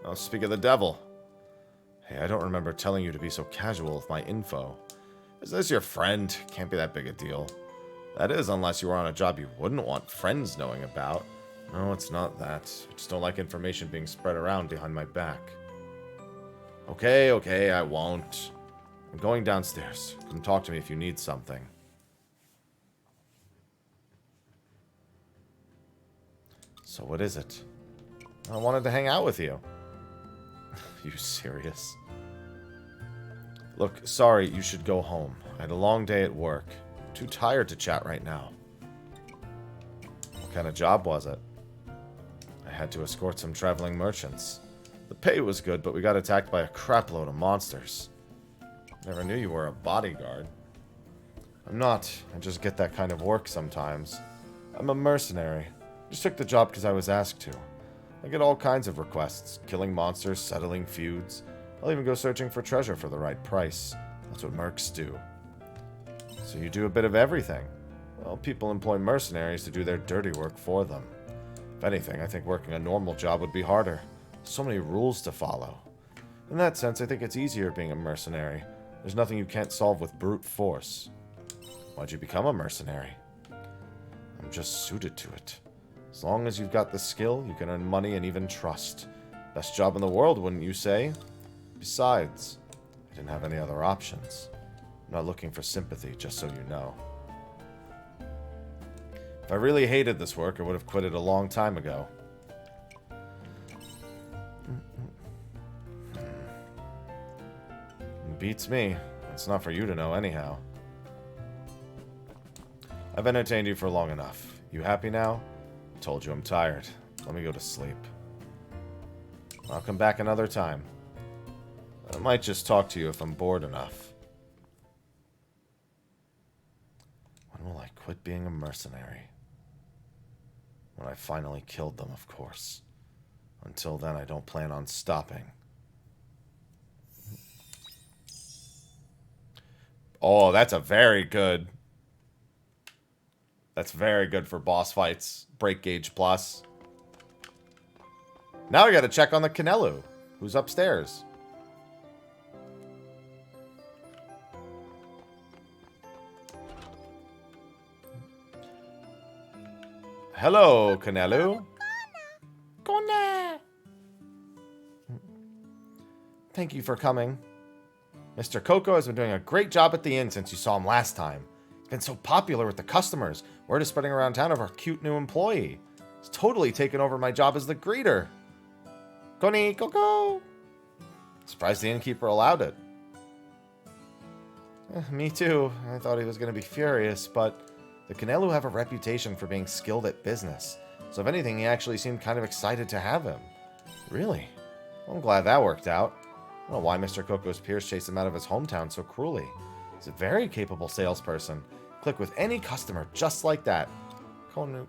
I'll speak of the devil. Hey, I don't remember telling you to be so casual with my info. Is this your friend? Can't be that big a deal. That is, unless you were on a job you wouldn't want friends knowing about. No, it's not that. I just don't like information being spread around behind my back. Okay, I won't. I'm going downstairs. Come talk to me if you need something. So what is it? I wanted to hang out with you. You serious? Look, sorry, you should go home. I had a long day at work. Too tired to chat right now. What kind of job was it? I had to escort some traveling merchants. The pay was good, but we got attacked by a crapload of monsters. Never knew you were a bodyguard. I'm not. I just get that kind of work sometimes. I'm a mercenary. Just took the job because I was asked to. I get all kinds of requests. Killing monsters, settling feuds. I'll even go searching for treasure for the right price. That's what mercs do. So you do a bit of everything. Well, people employ mercenaries to do their dirty work for them. If anything, I think working a normal job would be harder. So many rules to follow. In that sense, I think it's easier being a mercenary. There's nothing you can't solve with brute force. Why'd you become a mercenary? I'm just suited to it. As long as you've got the skill, you can earn money and even trust. Best job in the world, wouldn't you say? Besides, I didn't have any other options. I'm not looking for sympathy, just so you know. If I really hated this work, I would have quit it a long time ago. Beats me. It's not for you to know anyhow. I've entertained you for long enough. You happy now? I told you I'm tired. Let me go to sleep. I'll come back another time. I might just talk to you if I'm bored enough. When will I quit being a mercenary? When I finally killed them, of course. Until then, I don't plan on stopping. Oh, that's a very good... That's very good for boss fights. Break Gauge Plus. Now I gotta check on the Canelu, who's upstairs. Hello, Canelu. Kona. Thank you for coming. Mr. Coco has been doing a great job at the inn since you saw him last time. He's been so popular with the customers. Word is spreading around town of our cute new employee. He's totally taken over my job as the greeter. Koni Coco. Surprised the innkeeper allowed it. Me too. I thought he was going to be furious, but the Canelu have a reputation for being skilled at business. So if anything, he actually seemed kind of excited to have him. Really? Well, I'm glad that worked out. I don't know why Mr. Coco's peers chased him out of his hometown so cruelly. He's a very capable salesperson. Click with any customer just like that. Konu.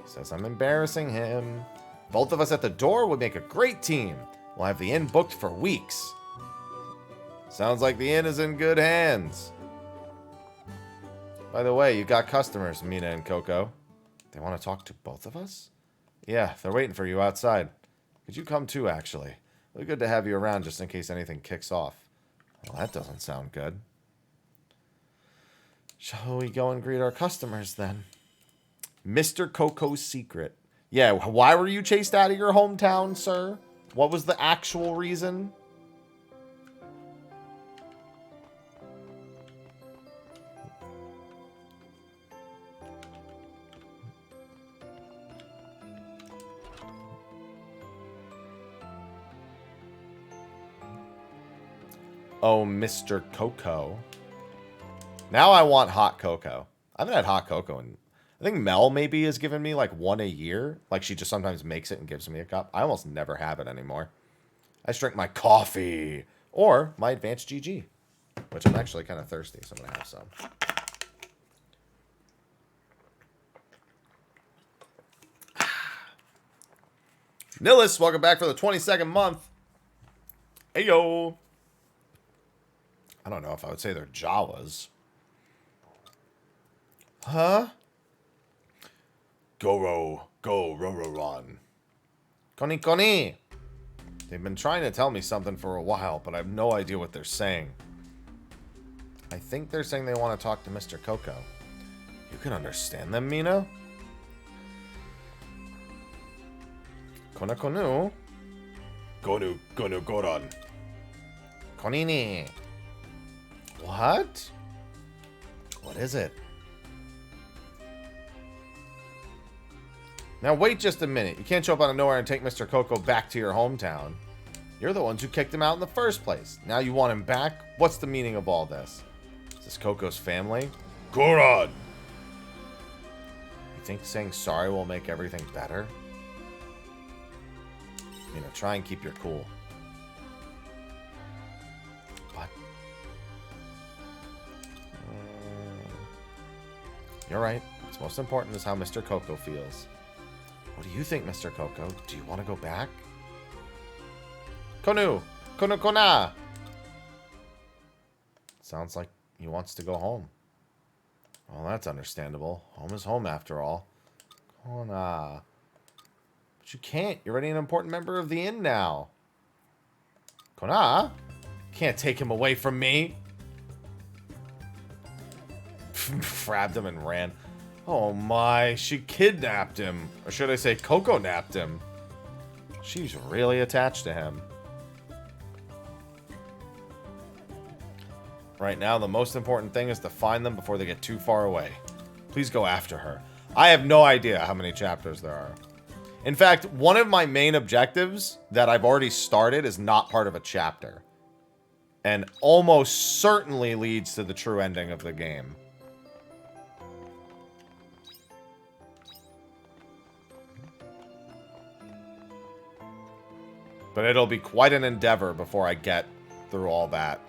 He says I'm embarrassing him. Both of us at the door would make a great team. We'll have the inn booked for weeks. Sounds like the inn is in good hands. By the way, you got customers, Mina and Coco. They want to talk to both of us? Yeah, they're waiting for you outside. Could you come too, actually? It'll be good to have you around just in case anything kicks off. Well, that doesn't sound good. Shall we go and greet our customers, then? Mr. Coco's secret. Yeah, why were you chased out of your hometown, sir? What was the actual reason? Oh, Mr. Cocoa. Now I want hot cocoa. I haven't had hot cocoa in... I think Mel maybe has given me like one a year. Like she just sometimes makes it and gives me a cup. I almost never have it anymore. I just drink my coffee. Or my advanced GG. Which I'm actually kind of thirsty, so I'm going to have some. Nillis, welcome back for the 22nd month. Hey, yo. I don't know if I would say they're Jawas. Huh? Go, run. Koni. They've been trying to tell me something for a while, but I have no idea what they're saying. I think they're saying they want to talk to Mr. Coco. You can understand them, Mina? Konu. Gonu, goran. Konini. What? What is it? Now wait just a minute. You can't show up out of nowhere and take Mr. Coco back to your hometown. You're the ones who kicked him out in the first place. Now you want him back? What's the meaning of all this? Is this Coco's family? Goran! You think saying sorry will make everything better? You know, try and keep your cool. What? You're right. What's most important is how Mr. Coco feels. What do you think, Mr. Coco? Do you want to go back? Kona! Sounds like he wants to go home. Well, that's understandable. Home is home after all. Kona. But you can't. You're already an important member of the inn now. Kona? Can't take him away from me. Grabbed him and ran. Oh my, she kidnapped him. Or should I say Coco napped him. She's really attached to him. Right now, the most important thing is to find them before they get too far away. Please go after her. I have no idea how many chapters there are. In fact, one of my main objectives that I've already started is not part of a chapter. And almost certainly leads to the true ending of the game. But it'll be quite an endeavor before I get through all that.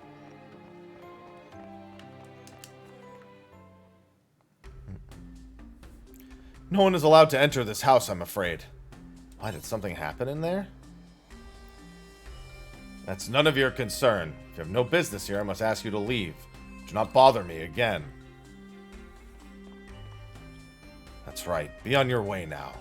No one is allowed to enter this house, I'm afraid. Why, did something happen in there? That's none of your concern. If you have no business here, I must ask you to leave. Do not bother me again. That's right. Be on your way now.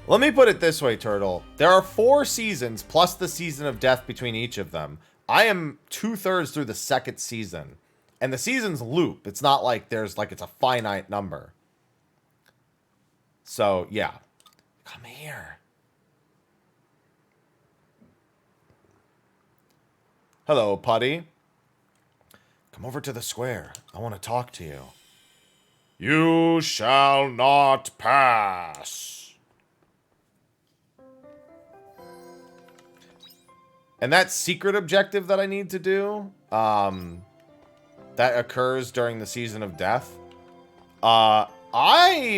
Let me put it this way, Turtle. There are 4 seasons plus the season of death between each of them. I am 2/3 through the 2nd season. And the seasons loop. It's not like there's like it's a finite number. So, yeah. Come here. Hello, Putty. Come over to the square. I want to talk to you. You shall not pass. And that secret objective that I need to do, that occurs during the season of death. I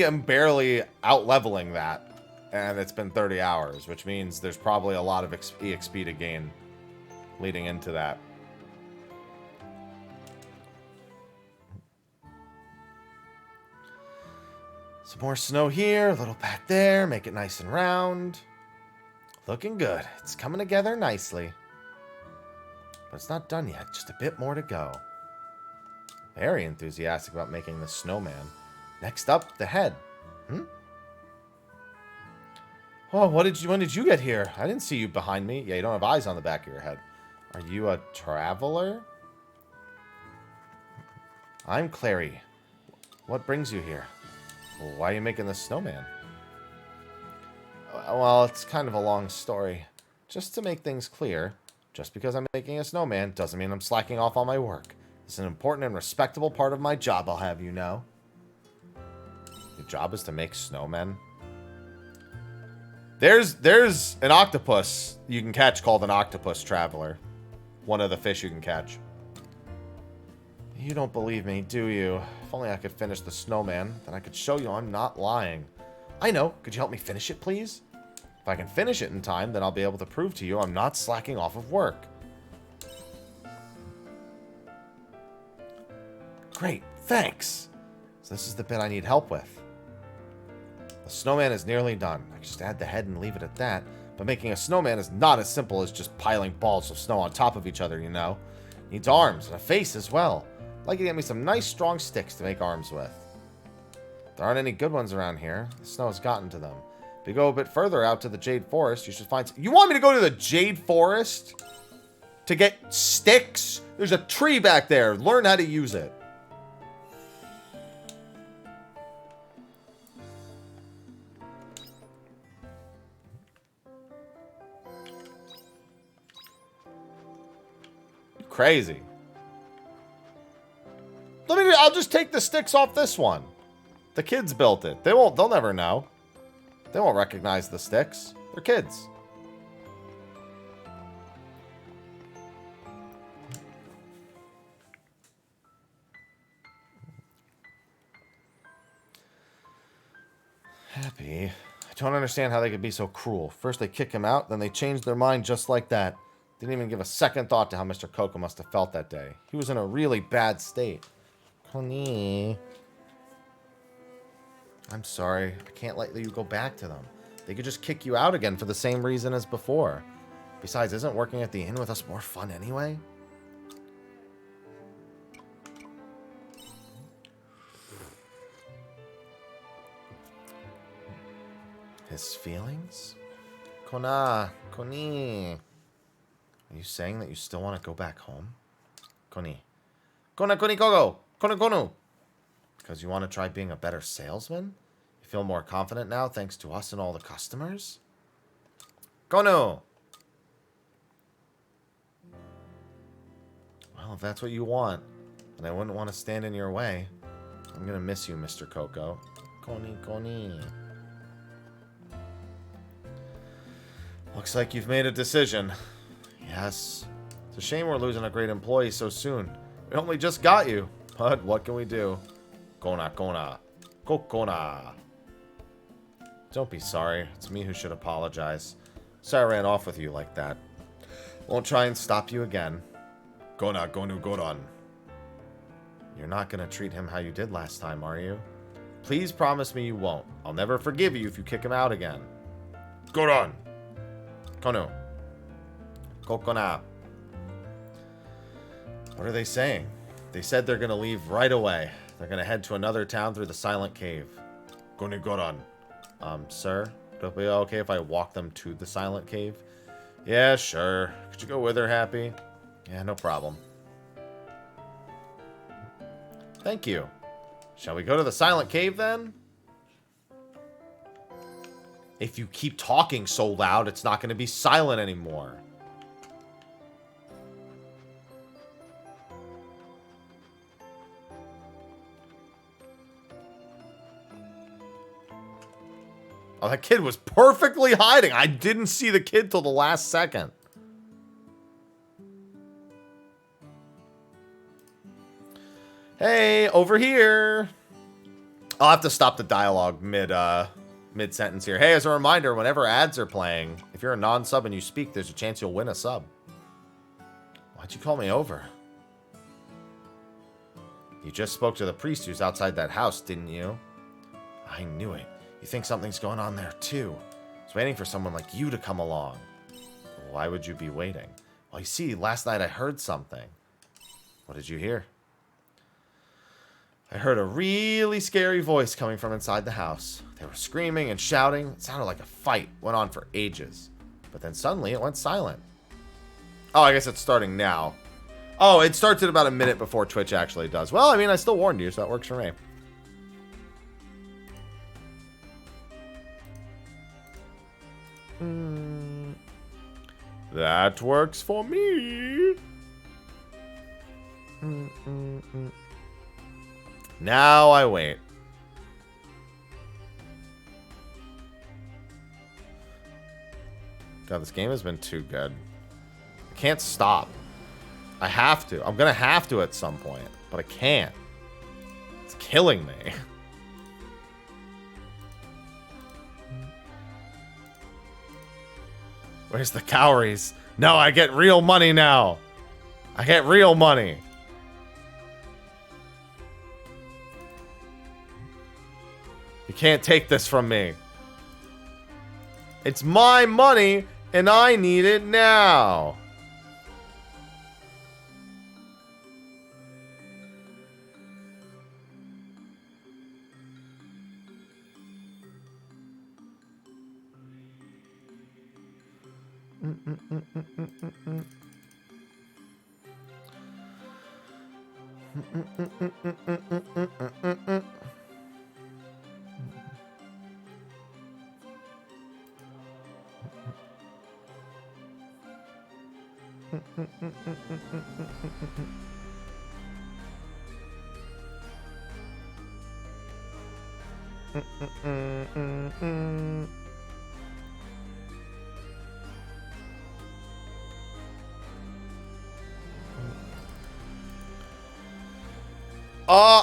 am barely out-leveling that, and it's been 30 hours, which means there's probably a lot of EXP to gain leading into that. Some more snow here, a little pat there, make it nice and round. Looking good. It's coming together nicely. But it's not done yet. Just a bit more to go. Very enthusiastic about making the snowman. Next up, the head. Oh, when did you get here? I didn't see you behind me. Yeah, you don't have eyes on the back of your head. Are you a traveler? I'm Clary. What brings you here? Why are you making the snowman? Well, it's kind of a long story. Just to make things clear, just because I'm making a snowman doesn't mean I'm slacking off on my work. It's an important and respectable part of my job, I'll have you know. Your job is to make snowmen? There's an octopus you can catch called an octopus traveler. one of the fish you can catch. You don't believe me, do you? If only I could finish the snowman, then I could show you I'm not lying. I know. Could you help me finish it, please? If I can finish it in time, then I'll be able to prove to you I'm not slacking off of work. Great, thanks. So this is the bit I need help with. The snowman is nearly done. I can just add the head and leave it at that. But making a snowman is not as simple as just piling balls of snow on top of each other, you know. It needs arms and a face as well. I'd like you to get me some nice strong sticks to make arms with. There aren't any good ones around here. The snow has gotten to them. If you go a bit further out to the Jade Forest, you should find... You want me to go to the Jade Forest? To get sticks? There's a tree back there. Learn how to use it. Crazy. I'll just take the sticks off this one. The kids built it. They'll never know. They won't recognize the sticks. They're kids. Happy. I don't understand how they could be so cruel. First they kick him out, then they change their mind just like that. Didn't even give a second thought to how Mr. Coco must have felt that day. He was in a really bad state. Honey. I'm sorry. I can't let you go back to them. They could just kick you out again for the same reason as before. Besides, isn't working at the inn with us more fun anyway? His feelings? Kona, Koni. Are you saying that you still want to go back home? Koni. Kona Koni Kogo. Kono Kono. Because you want to try being a better salesman? You feel more confident now thanks to us and all the customers? Kono. Well, if that's what you want, then I wouldn't want to stand in your way. I'm going to miss you, Mr. Coco. Koni Koni. Looks like you've made a decision. Yes. It's a shame we're losing a great employee so soon. We only just got you. But what can we do? Kona, Kona. Kokona. Don't be sorry. It's me who should apologize. Sorry I ran off with you like that. Won't try and stop you again. Kona, Gonu, Goron. You're not going to treat him how you did last time, are you? Please promise me you won't. I'll never forgive you if you kick him out again. Goron. Kono. Kokona. What are they saying? They said they're going to leave right away. They're going to head to another town through the Silent Cave. Gonigoran. Sir? Would it be okay if I walk them to the Silent Cave? Yeah, sure. Could you go with her, Happy? Yeah, no problem. Thank you. Shall we go to the Silent Cave, then? If you keep talking so loud, it's not going to be silent anymore. Oh, that kid was perfectly hiding. I didn't see the kid till the last second. Hey, over here. I'll have to stop the dialogue mid-sentence here. Hey, as a reminder, whenever ads are playing, if you're a non-sub and you speak, there's a chance you'll win a sub. Why'd you call me over? You just spoke to the priest who's outside that house, didn't you? I knew it. You think something's going on there, too. I was waiting for someone like you to come along. Why would you be waiting? Well, you see, last night I heard something. What did you hear? I heard a really scary voice coming from inside the house. They were screaming and shouting. It sounded like a fight. Went on for ages. But then suddenly it went silent. Oh, I guess it's starting now. Oh, it starts at about a minute before Twitch actually does. Well, I mean, I still warned you, so that works for me. That works for me. Now I wait. God, this game has been too good. I can't stop. I have to. I'm gonna have to at some point, but I can't. It's killing me. Where's the calories? No, I get real money now. I get real money. You can't take this from me. It's my money, and I need it now.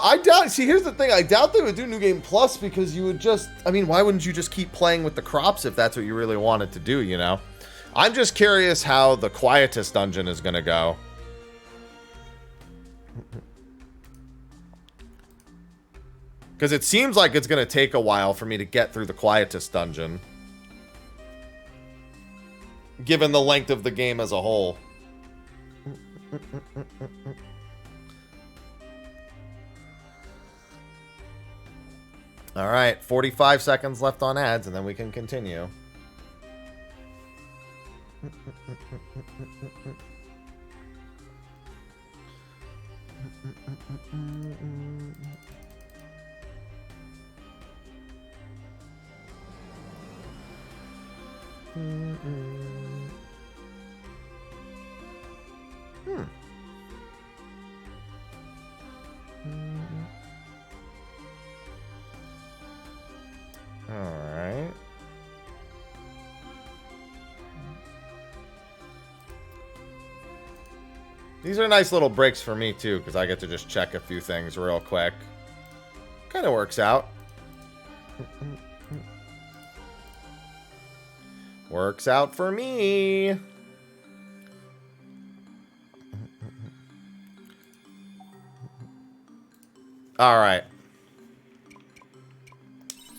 I doubt. See, here's the thing. I doubt they would do New Game Plus because you would just. I mean, why wouldn't you just keep playing with the crops if that's what you really wanted to do? You know. I'm just curious how the Quietest dungeon is gonna go. Because it seems like it's gonna take a while for me to get through the Quietest dungeon, given the length of the game as a whole. All right, 45 seconds left on ads, and then we can continue. Alright. These are nice little breaks for me, too, because I get to just check a few things real quick. Kind of works out. Works out for me. Alright.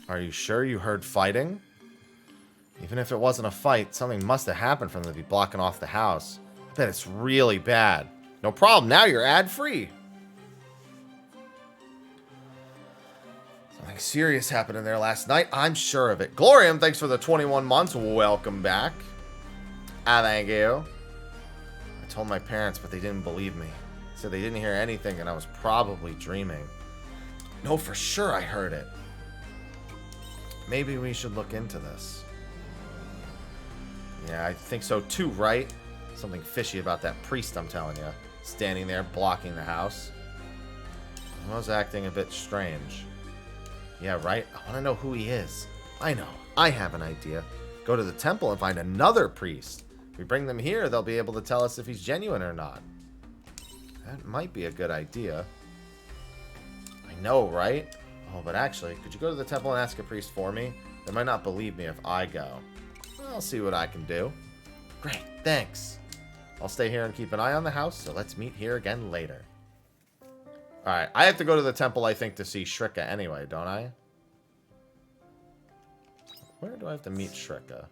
Are you sure you heard fighting? Even if it wasn't a fight, something must have happened for them to be blocking off the house. I bet it's really bad. No problem, now you're ad-free. Something serious happened in there last night, I'm sure of it. Glorium, thanks for the 21 months. Welcome back. Thank you. I told my parents, but they didn't believe me. Said they didn't hear anything and I was probably dreaming. No, for sure I heard it. Maybe we should look into this. Yeah, I think so too, right? Something fishy about that priest, I'm telling you. Standing there, blocking the house. I was acting a bit strange. Yeah, right? I want to know who he is. I know. I have an idea. Go to the temple and find another priest. If we bring them here, they'll be able to tell us if he's genuine or not. That might be a good idea. I know, right? Oh, but actually, could you go to the temple and ask a priest for me? They might not believe me if I go. I'll see what I can do. Great, thanks. I'll stay here and keep an eye on the house, so let's meet here again later. Alright, I have to go to the temple, I think, to see Shrika anyway, don't I? Where do I have to meet Shrika?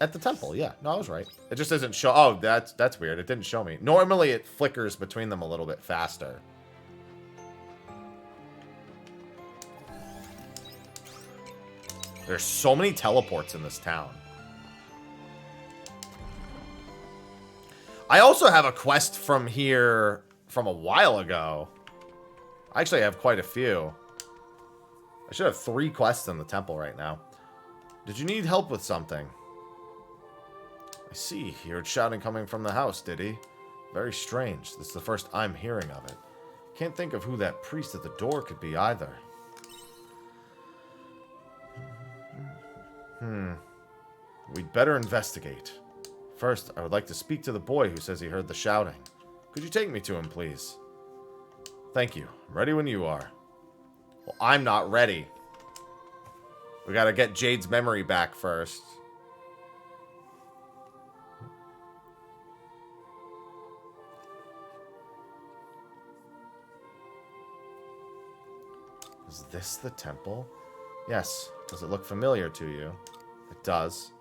At the temple, yeah. No, I was right. It just doesn't show... Oh, that's weird. It didn't show me. Normally, it flickers between them a little bit faster. There's so many teleports in this town. I also have a quest from here from a while ago. I actually have quite a few. I should have 3 quests in the temple right now. Did you need help with something? I see. He heard shouting coming from the house, did he? Very strange. This is the first I'm hearing of it. Can't think of who that priest at the door could be either. We'd better investigate. First, I would like to speak to the boy who says he heard the shouting. Could you take me to him, please? Thank you. I'm ready when you are. Well, I'm not ready. We gotta get Jade's memory back first. Is this the temple? Yes. Does it look familiar to you? It does.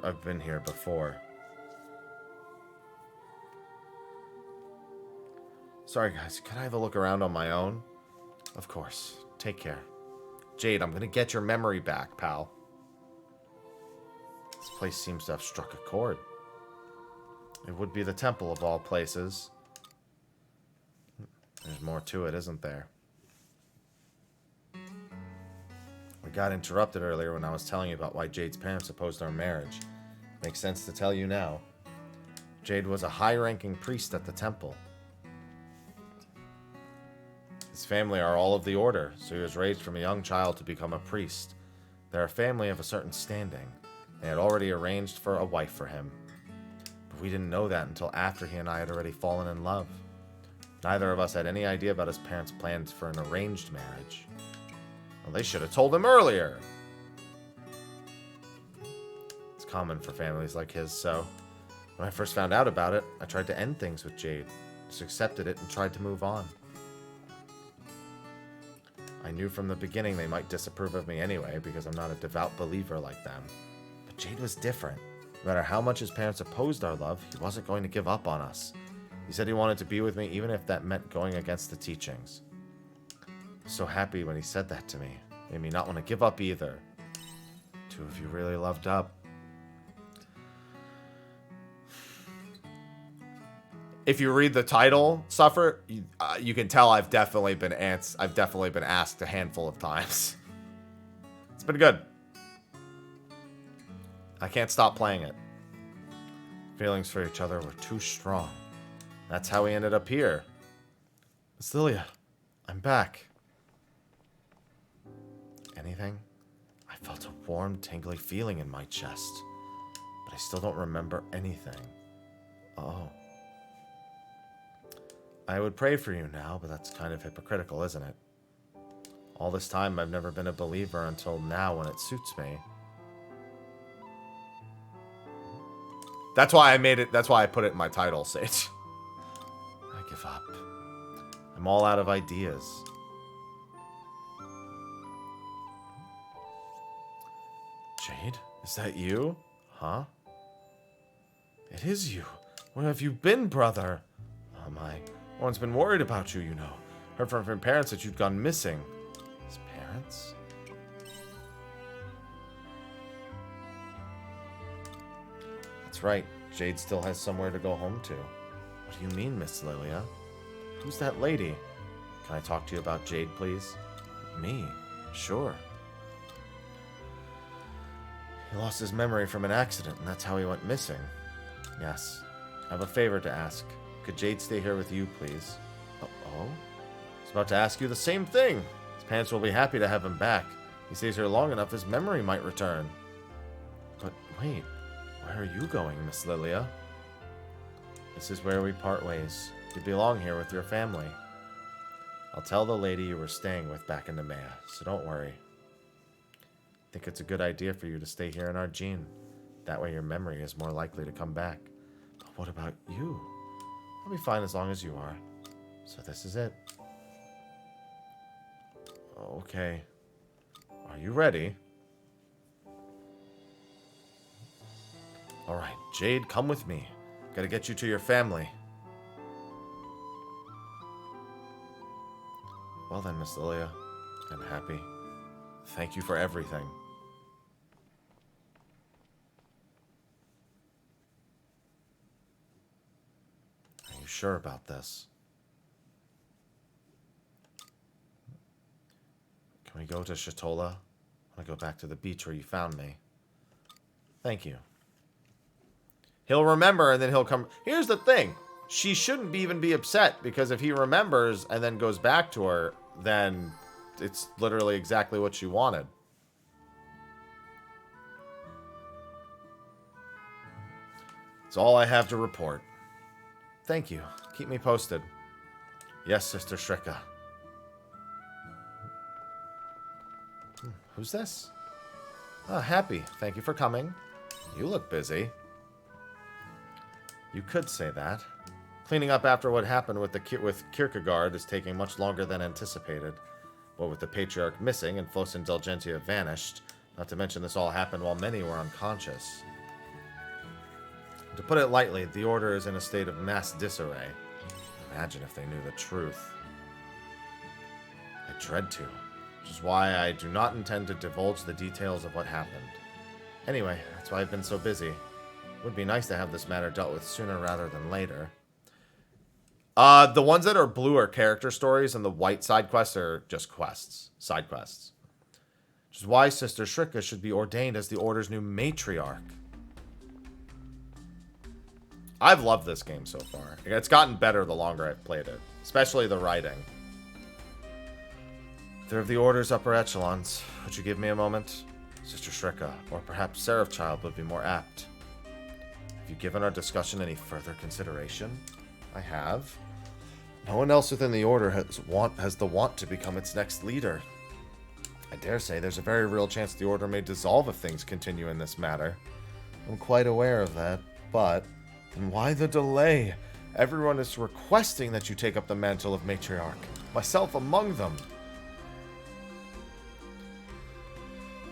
I've been here before. Sorry, guys. Can I have a look around on my own? Of course. Take care. Jade, I'm gonna get your memory back, pal. This place seems to have struck a chord. It would be the temple of all places. There's more to it, isn't there? We got interrupted earlier when I was telling you about why Jade's parents opposed our marriage. Makes sense to tell you now. Jade was a high-ranking priest at the temple. His family are all of the order, so he was raised from a young child to become a priest. They're a family of a certain standing. They had already arranged for a wife for him. But we didn't know that until after he and I had already fallen in love. Neither of us had any idea about his parents' plans for an arranged marriage. Well, they should have told him earlier. It's common for families like his, so when I first found out about it, I tried to end things with Jade. Just accepted it and tried to move on. I knew from the beginning they might disapprove of me anyway, because I'm not a devout believer like them. But Jade was different. No matter how much his parents opposed our love, he wasn't going to give up on us. He said he wanted to be with me even if that meant going against the teachings. I was so happy when he said that to me. Made me not want to give up either. Two of you really loved up. If you read the title, Suffer, you can tell I've definitely been asked a handful of times. It's been good. I can't stop playing it. Feelings for each other were too strong. That's how we ended up here. Miss Lilia, I'm back. Anything? I felt a warm, tingly feeling in my chest, but I still don't remember anything. Oh. I would pray for you now, but that's kind of hypocritical, isn't it? All this time, I've never been a believer until now when it suits me. That's why I made it, that's why I put it in my title, Sage. I give up. I'm all out of ideas. Jade, is that you? Huh? It is you. Where have you been, brother? Oh my. Everyone's been worried about you, you know. Heard from your parents that you'd gone missing. His parents? That's right. Jade still has somewhere to go home to. What do you mean, Miss Lilia? Who's that lady? Can I talk to you about Jade, please? Me? Sure. He lost his memory from an accident, and that's how he went missing. Yes. I have a favor to ask. Could Jade stay here with you, please? Uh-oh? I was about to ask you the same thing. His parents will be happy to have him back. He stays here long enough, his memory might return. But wait, where are you going, Miss Lilia? This is where we part ways. You belong here with your family. I'll tell the lady you were staying with back in Nemea, so don't worry. I think it's a good idea for you to stay here in Argene. That way your memory is more likely to come back. But what about you? I'll be fine as long as you are. So this is it. Okay. Are you ready? Alright, Jade, come with me. Gotta get you to your family. Well then, Miss Lilia. I'm happy. Thank you for everything. Are you sure about this? Can we go to Shatola? I want to go back to the beach where you found me. Thank you. He'll remember and then he'll come. Here's the thing. She shouldn't even be upset because if he remembers and then goes back to her, then it's literally exactly what she wanted. It's all I have to report. Thank you. Keep me posted. Yes, Sister Shrika. Who's this? Oh, Happy. Thank you for coming. You look busy. You could say that. Cleaning up after what happened with Kierkegaard is taking much longer than anticipated. But with the Patriarch missing and Flos Indulgentia vanished, not to mention this all happened while many were unconscious. To put it lightly, the Order is in a state of mass disarray. Imagine if they knew the truth. I dread to, which is why I do not intend to divulge the details of what happened. Anyway, that's why I've been so busy. It would be nice to have this matter dealt with sooner rather than later. The ones that are blue are character stories, and the white side quests are just quests. Side quests. Which is why Sister Shrika should be ordained as the Order's new matriarch. I've loved this game so far. It's gotten better the longer I've played it. Especially the writing. They're of the Order's upper echelons. Would you give me a moment? Sister Shrika, or perhaps Seraphchild would be more apt. Have you given our discussion any further consideration? I have. No one else within the Order has the want to become its next leader. I dare say there's a very real chance the Order may dissolve if things continue in this matter. I'm quite aware of that, but... And why the delay? Everyone is requesting that you take up the mantle of matriarch. Myself among them.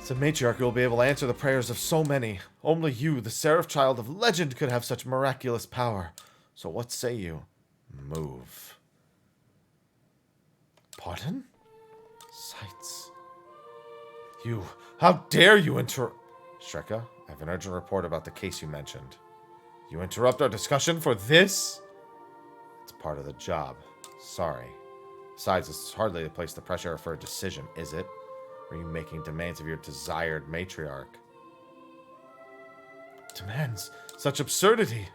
The matriarch will be able to answer the prayers of so many. Only you, the Seraphchild of legend, could have such miraculous power. So what say you? Move. Pardon? Sights. You, how dare you Shrika, I have an urgent report about the case you mentioned. You interrupt our discussion for this? It's part of the job. Sorry. Besides, this is hardly the place to pressure for a decision, is it? Or are you making demands of your desired matriarch? Demands? Such absurdity!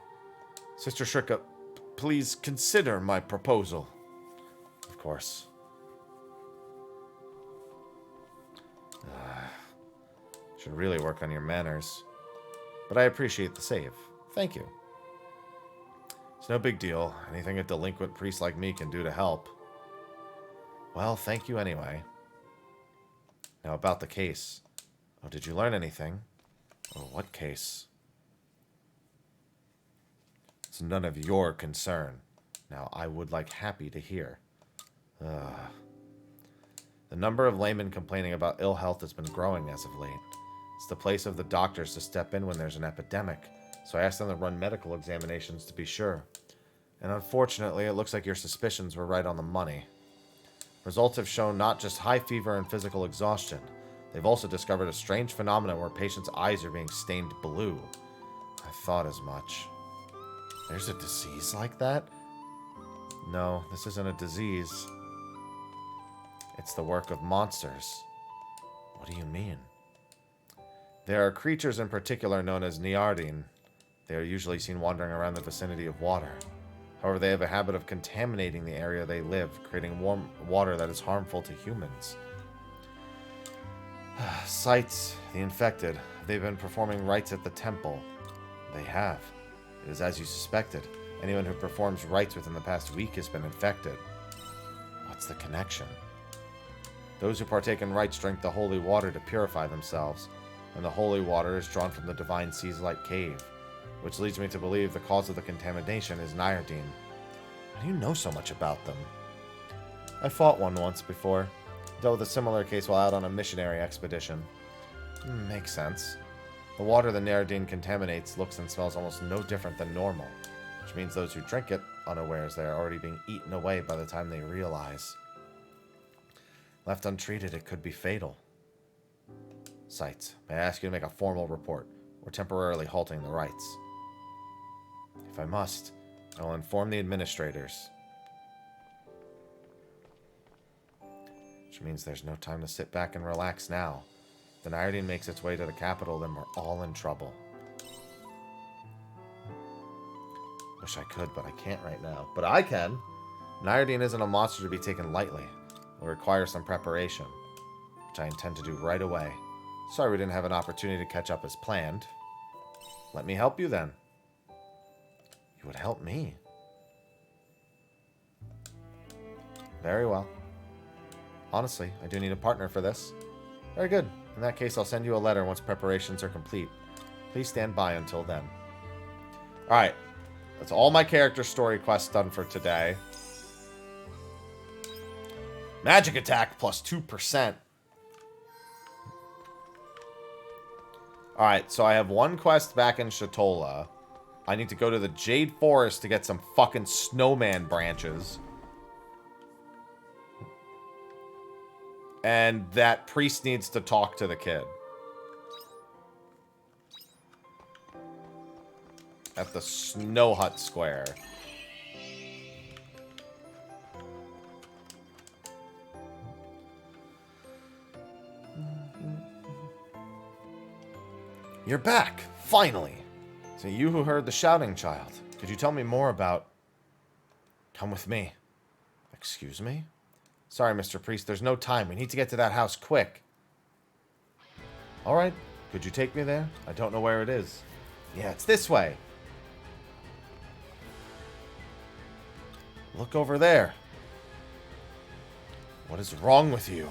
Sister Shrika, please consider my proposal. Of course. Should really work on your manners. But I appreciate the save. Thank you. It's no big deal. Anything a delinquent priest like me can do to help. Well, thank you anyway. Now about the case. Oh, did you learn anything? Oh, what case? It's none of your concern. Now, I would like Happy to hear. The number of laymen complaining about ill health has been growing as of late. It's the place of the doctors to step in when there's an epidemic. So I asked them to run medical examinations to be sure. And unfortunately, it looks like your suspicions were right on the money. Results have shown not just high fever and physical exhaustion. They've also discovered a strange phenomenon where patients' eyes are being stained blue. I thought as much. There's a disease like that? No, this isn't a disease. It's the work of monsters. What do you mean? There are creatures in particular known as Niardine. They are usually seen wandering around the vicinity of water. However, they have a habit of contaminating the area they live, creating warm water that is harmful to humans. Sights, the infected. They've been performing rites at the temple. They have. It is as you suspected. Anyone who performs rites within the past week has been infected. What's the connection? Those who partake in rites drink the holy water to purify themselves, and the holy water is drawn from the divine seas-like cave, which leads me to believe the cause of the contamination is Niardine. How do you know so much about them? I fought one once before. Dealt with a similar case while out on a missionary expedition. Makes sense. The water the Niardine contaminates looks and smells almost no different than normal, which means those who drink it, unawares they are already being eaten away by the time they realize. Left untreated, it could be fatal. Sights, may I ask you to make a formal report? We're temporarily halting the rites. If I must, I will inform the administrators. Which means there's no time to sit back and relax now. If the Niardine makes its way to the capital, then we're all in trouble. Wish I could, but I can't right now. But I can! Niardine isn't a monster to be taken lightly. It will require some preparation, which I intend to do right away. Sorry we didn't have an opportunity to catch up as planned. Let me help you then. You would help me. Very well. Honestly, I do need a partner for this. Very good. In that case, I'll send you a letter once preparations are complete. Please stand by until then. Alright. That's all my character story quests done for today. Magic attack plus 2%. Alright, so I have one quest back in Shatola. I need to go to the Jade Forest to get some fucking snowman branches. And that priest needs to talk to the kid. At the Snow Hut Square. You're back, finally. So you who heard the shouting child. Could you tell me more about... Come with me. Excuse me? Sorry, Mr. Priest, there's no time. We need to get to that house quick. Alright, could you take me there? I don't know where it is. Yeah, it's this way. Look over there. What is wrong with you?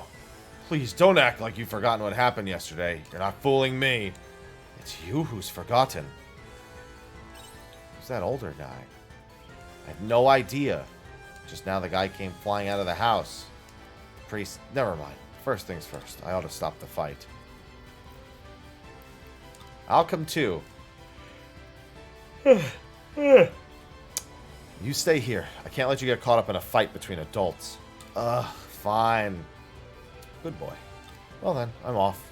Please don't act like you've forgotten what happened yesterday. You're not fooling me. It's you who's forgotten. Who's that older guy? I have no idea. Just now the guy came flying out of the house. Priest, never mind. First things first. I ought to stop the fight. I'll come too. You stay here. I can't let you get caught up in a fight between adults. Ugh, fine. Good boy. Well then, I'm off.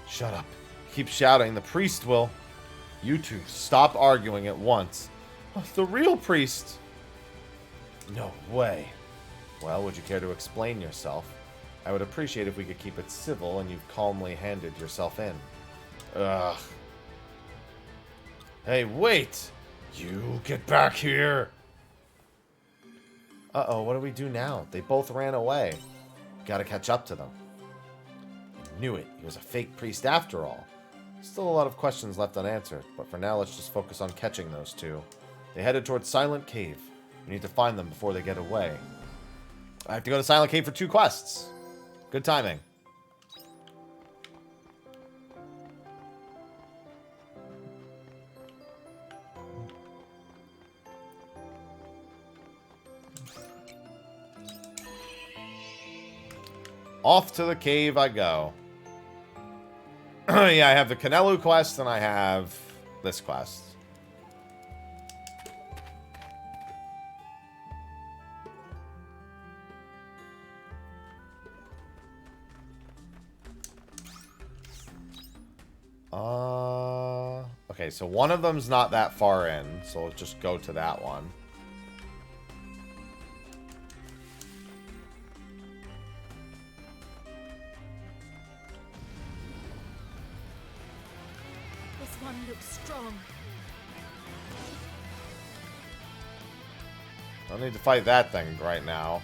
Shut up. Keep shouting. The priest will. You two, stop arguing at once. The real priest. No way. Well, would you care to explain yourself? I would appreciate if we could keep it civil and you've calmly handed yourself in. Ugh. Hey, wait! You get back here! Uh-oh, what do we do now? They both ran away. Gotta catch up to them. I knew it. He was a fake priest after all. Still a lot of questions left unanswered, but for now let's just focus on catching those two. They headed towards Silent Cave. We need to find them before they get away. I have to go to Silent Cave for 2 quests. Good timing. Off to the cave I go. Yeah, I have the Canelu quest and I have this quest. Okay, so one of them's not that far in, so let's just go to that one. This one looks strong. Don't need to fight that thing right now.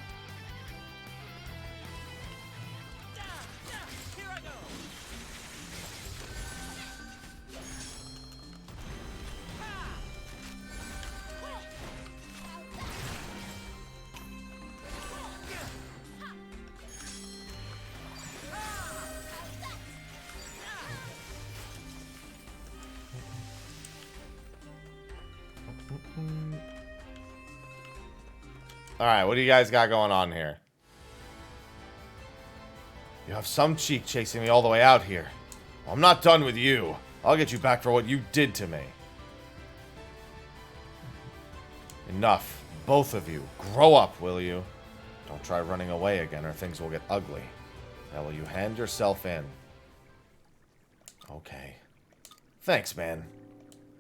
Alright, what do you guys got going on here? You have some cheek chasing me all the way out here. Well, I'm not done with you. I'll get you back for what you did to me. Enough. Both of you. Grow up, will you? Don't try running away again or things will get ugly. Now will you hand yourself in? Okay. Thanks, man.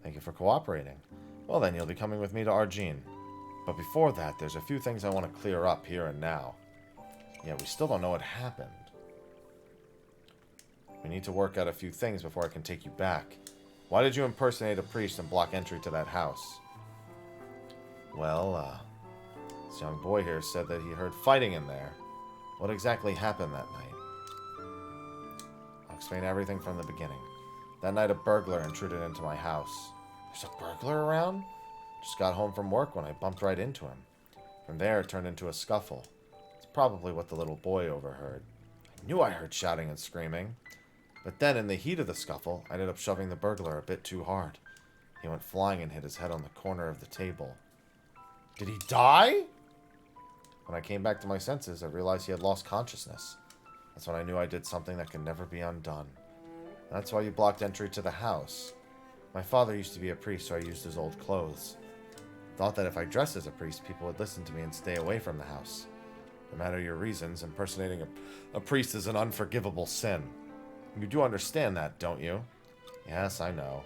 Thank you for cooperating. Well then, you'll be coming with me to Argene. But before that, there's a few things I want to clear up here and now. Yeah, we still don't know what happened. We need to work out a few things before I can take you back. Why did you impersonate a priest and block entry to that house? Well, this young boy here said that he heard fighting in there. What exactly happened that night? I'll explain everything from the beginning. That night a burglar intruded into my house. There's a burglar around? Just got home from work when I bumped right into him. From there, it turned into a scuffle. It's probably what the little boy overheard. I knew I heard shouting and screaming. But then, in the heat of the scuffle, I ended up shoving the burglar a bit too hard. He went flying and hit his head on the corner of the table. Did he die? When I came back to my senses, I realized he had lost consciousness. That's when I knew I did something that can never be undone. That's why you blocked entry to the house. My father used to be a priest, so I used his old clothes. Thought that if I dressed as a priest, people would listen to me and stay away from the house. No matter your reasons, impersonating a priest is an unforgivable sin. You do understand that, don't you? Yes, I know.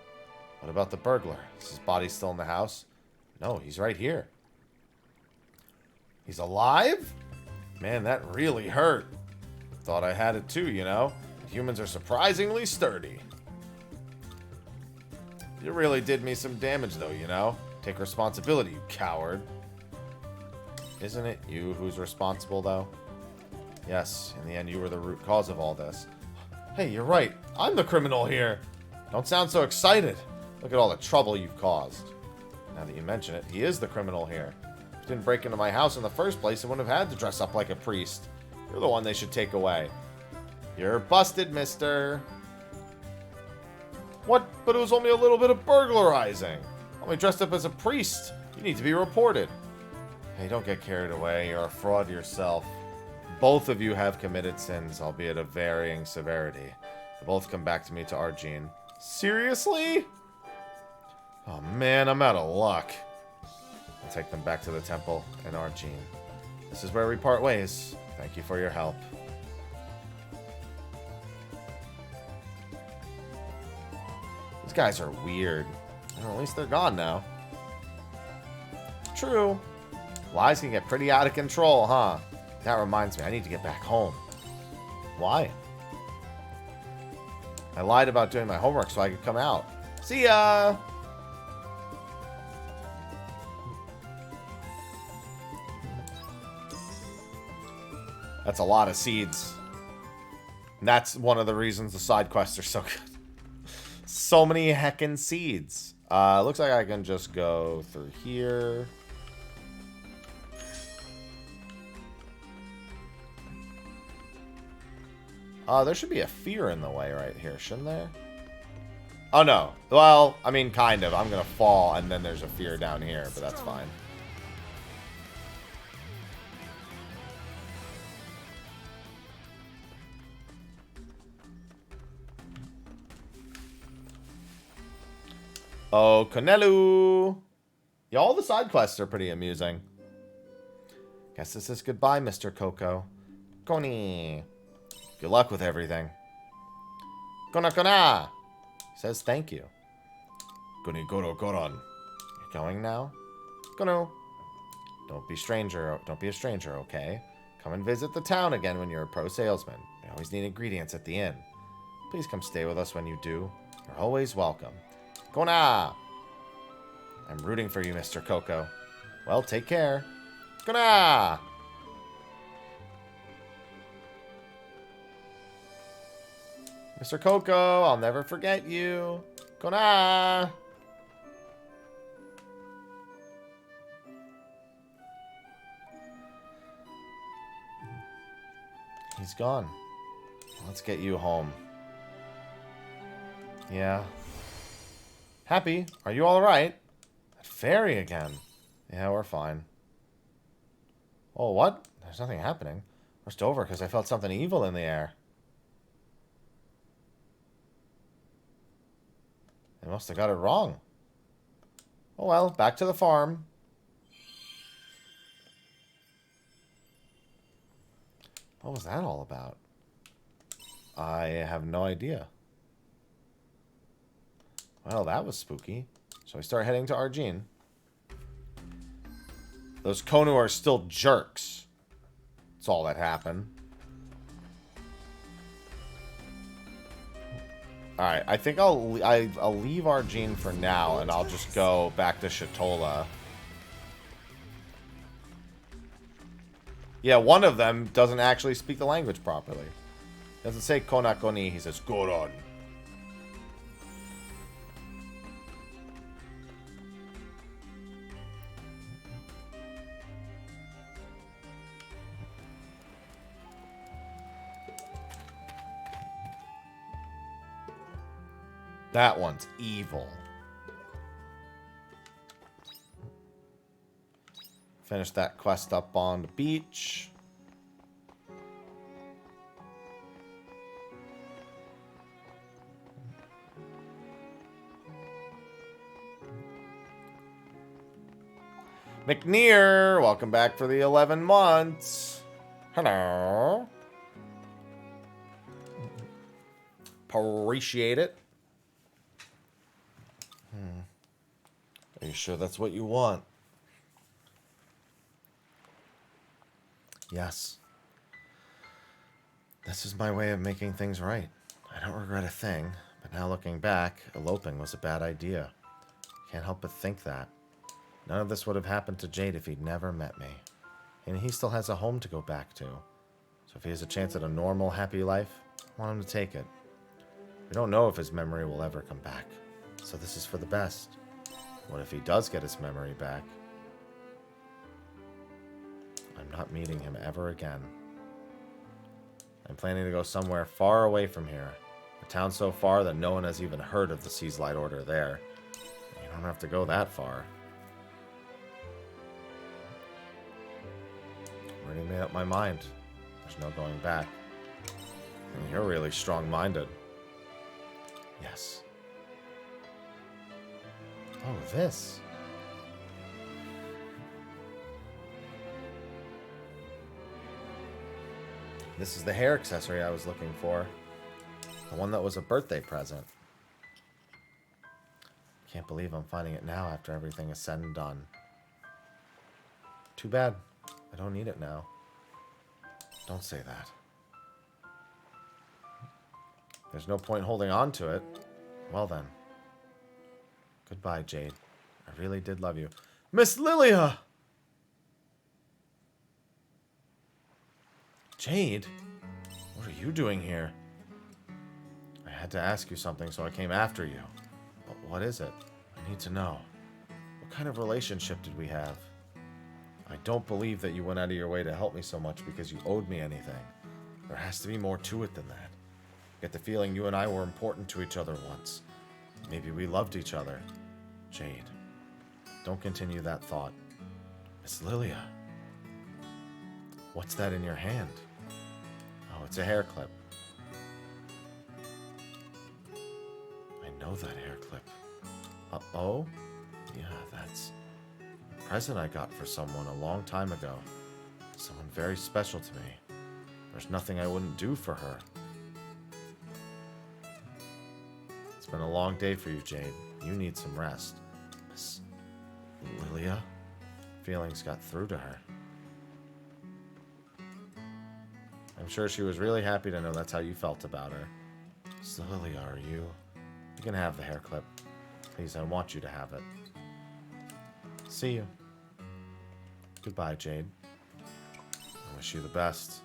What about the burglar? Is his body still in the house? No, he's right here. He's alive? Man, that really hurt. Thought I had it too, you know? Humans are surprisingly sturdy. You really did me some damage, though, you know? Take responsibility, you coward. Isn't it you who's responsible, though? Yes, in the end, you were the root cause of all this. Hey, you're right. I'm the criminal here. Don't sound so excited. Look at all the trouble you've caused. Now that you mention it, he is the criminal here. If you didn't break into my house in the first place, I wouldn't have had to dress up like a priest. You're the one they should take away. You're busted, mister. What? But it was only a little bit of burglarizing. Only dressed up as a priest. You need to be reported. Hey, don't get carried away. You're a fraud yourself. Both of you have committed sins, albeit of varying severity. They both come back to me to Argene. Seriously? Oh man, I'm out of luck. I'll take them back to the temple in Argene. This is where we part ways. Thank you for your help. These guys are weird. Well, at least they're gone now. True. Lies can get pretty out of control, huh? That reminds me, I need to get back home. Why? I lied about doing my homework so I could come out. See ya! That's a lot of seeds. And that's one of the reasons the side quests are so good. So many heckin' seeds. Looks like I can just go through here. There should be a fear in the way right here, shouldn't there? Oh, no. Well, I mean, kind of. I'm going to fall, and then there's a fear down here, but that's fine. Oh, Konelu! Yeah, all the side quests are pretty amusing. Guess this is goodbye, Mr. Coco. Koni! Good luck with everything. Kona Kona! Says thank you. Koni Goro Goron. You're going now? Kono. Don't be a stranger, okay? Come and visit the town again when you're a pro salesman. We always need ingredients at the inn. Please come stay with us when you do. You're always welcome. Kona! I'm rooting for you, Mr. Coco. Well, take care. Kona! Mr. Coco, I'll never forget you. Kona! He's gone. Let's get you home. Yeah. Happy, are you alright? That fairy again. Yeah, we're fine. Oh, what? There's nothing happening. Rushed over because I felt something evil in the air. I must have got it wrong. Oh well, back to the farm. What was that all about? I have no idea. Well, that was spooky. So I start heading to Argene. Those Konu are still jerks. That's all that happened. Alright, I think I'll leave Argene for now, and I'll just go back to Shatola. Yeah, one of them doesn't actually speak the language properly. He doesn't say Konakoni, he says Goron. That one's evil. Finish that quest up on the beach. McNear, welcome back for the 11 months. Hello. Appreciate it. Are you sure that's what you want? Yes. This is my way of making things right. I don't regret a thing, but now looking back, eloping was a bad idea. Can't help but think that. None of this would have happened to Jade if he'd never met me. And he still has a home to go back to. So if he has a chance at a normal, happy life, I want him to take it. We don't know if his memory will ever come back. So this is for the best. What if he does get his memory back? I'm not meeting him ever again. I'm planning to go somewhere far away from here. A town so far that no one has even heard of the Seas Light Order there. You don't have to go that far. Already made up my mind. There's no going back. And you're really strong-minded. Yes. Oh, this. This is the hair accessory I was looking for. The one that was a birthday present. Can't believe I'm finding it now after everything is said and done. Too bad. I don't need it now. Don't say that. There's no point holding on to it. Well then. Goodbye, Jade. I really did love you. Miss Lilia! Jade? What are you doing here? I had to ask you something, so I came after you. But what is it? I need to know. What kind of relationship did we have? I don't believe that you went out of your way to help me so much because you owed me anything. There has to be more to it than that. I get the feeling you and I were important to each other once. Maybe we loved each other. Jade, don't continue that thought. Miss Lilia. What's that in your hand? Oh, it's a hair clip. I know that hair clip. Uh-oh? Yeah, that's a present I got for someone a long time ago. Someone very special to me. There's nothing I wouldn't do for her. It's been a long day for you, Jade. You need some rest. Miss Lilia? Feelings got through to her. I'm sure she was really happy to know that's how you felt about her. Miss Lilia, are you? You can have the hair clip. Please, I want you to have it. See you. Goodbye, Jade. I wish you the best.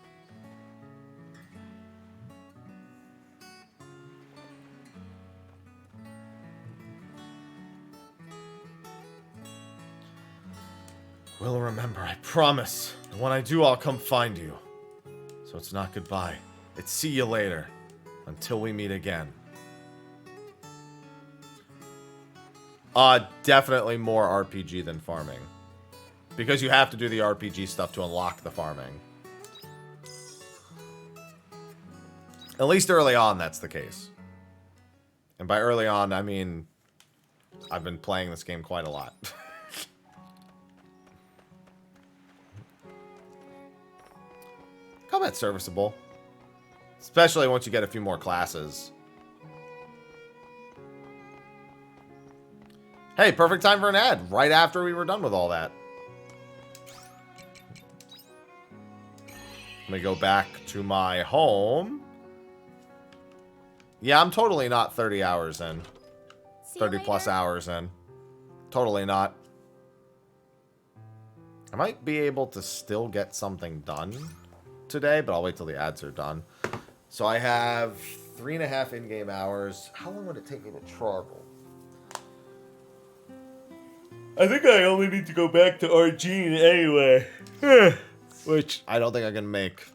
We'll remember, I promise. And when I do, I'll come find you. So it's not goodbye. It's see you later. Until we meet again. Definitely more RPG than farming. Because you have to do the RPG stuff to unlock the farming. At least early on, that's the case. And by early on, I mean... I've been playing this game quite a lot. Combat's serviceable. Especially once you get a few more classes. Hey, perfect time for an ad. Right after we were done with all that. Let me go back to my home. Yeah, I'm totally not 30 hours in. 30 plus hours in. Totally not. I might be able to still get something done today, but I'll wait till the ads are done. So I have 3.5 in-game hours. How long would it take me to travel? I think I only need to go back to Argene anyway. Which I don't think I can make.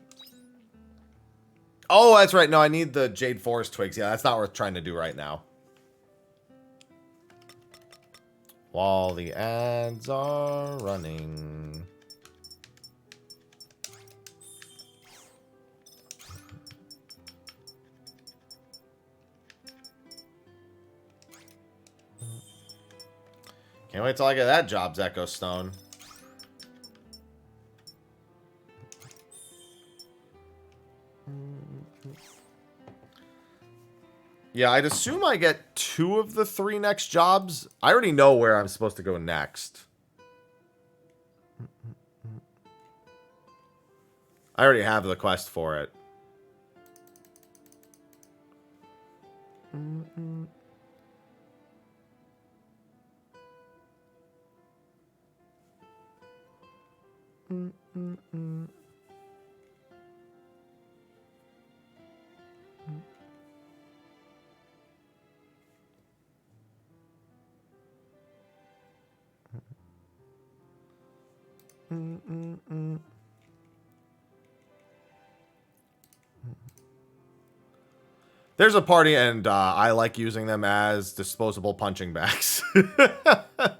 Oh, that's right. No, I need the Jade Forest twigs. Yeah, that's not worth trying to do right now. while the ads are running. Can't wait till I get that Jobs Echo Stone. Yeah, I'd assume I get 2 of the 3 next jobs. I already know where I'm supposed to go next. I already have the quest for it. There's a party, and I like using them as disposable punching bags. But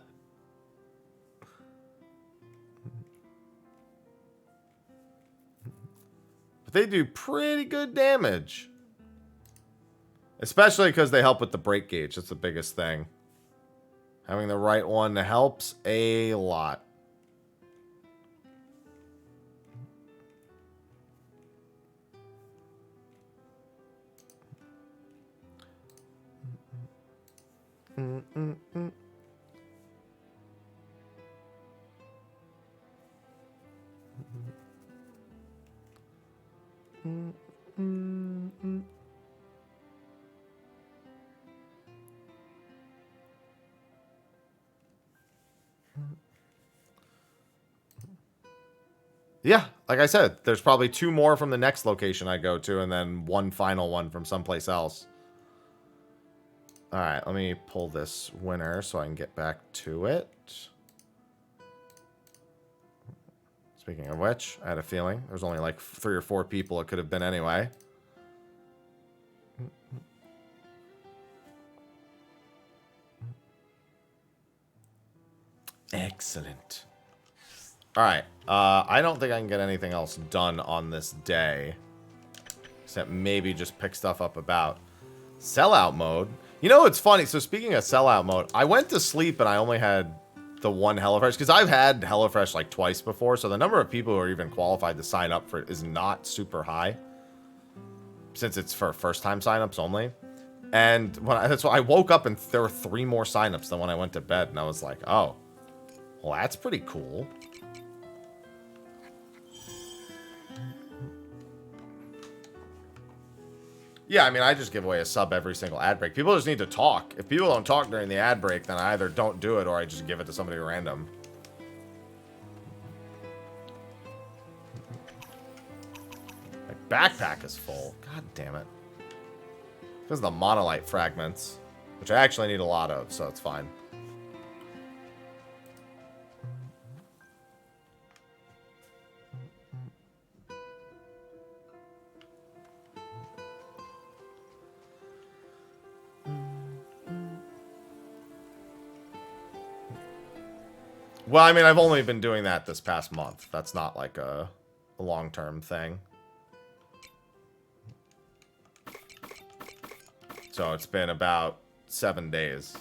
they do pretty good damage. Especially because they help with the break gauge. That's the biggest thing. Having the right one helps a lot. Yeah, like I said, there's probably 2 more from the next location I go to, and then 1 final one from someplace else. Alright, let me pull this winner so I can get back to it. Speaking of which, I had a feeling there was only like 3 or 4 people it could have been anyway. Excellent. Alright, I don't think I can get anything else done on this day. Except maybe just pick stuff up about. Sellout mode. You know, it's funny. So speaking of sellout mode, I went to sleep and I only had the 1 HelloFresh. Because I've had HelloFresh like twice before. So the number of people who are even qualified to sign up for it is not super high. Since it's for first-time signups only. And that's why I woke up and there were 3 more signups than when I went to bed. And I was like, oh, well, that's pretty cool. Yeah, I mean, I just give away a sub every single ad break. People just need to talk. If people don't talk during the ad break, then I either don't do it or I just give it to somebody random. My backpack is full. God damn it. Because of the monolite fragments, which I actually need a lot of, so it's fine. Well, I mean, I've only been doing that this past month. That's not like a long-term thing. So it's been about 7 days.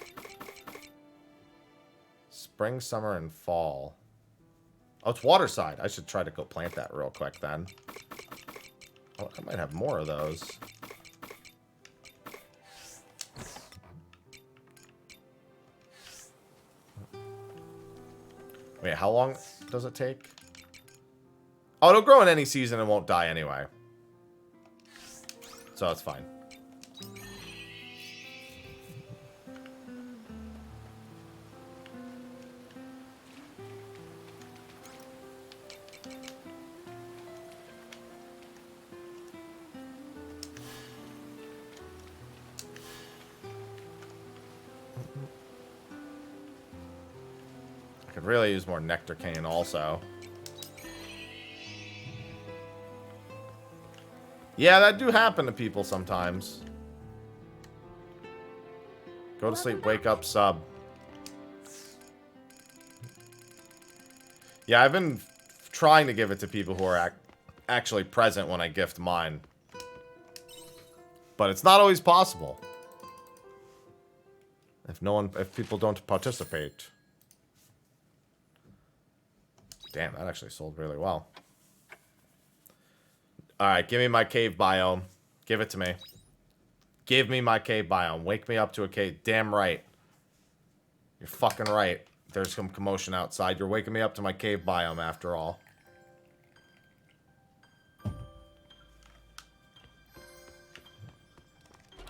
Spring, summer, and fall. Oh, it's Waterside. I should try to go plant that real quick then. Oh, I might have more of those. Wait, how long does it take? Oh, it'll grow in any season and won't die anyway. So it's fine. Could really use more nectar cane also. Yeah, that do happen to people sometimes. Go to sleep, wake up, sub. Yeah, I've been trying to give it to people who are actually present when I gift mine. But it's not always possible. If people don't participate. Damn, that actually sold really well. Alright, give me my cave biome. Give it to me. Give me my cave biome. Wake me up to a cave. Damn right. You're fucking right. There's some commotion outside. You're waking me up to my cave biome after all.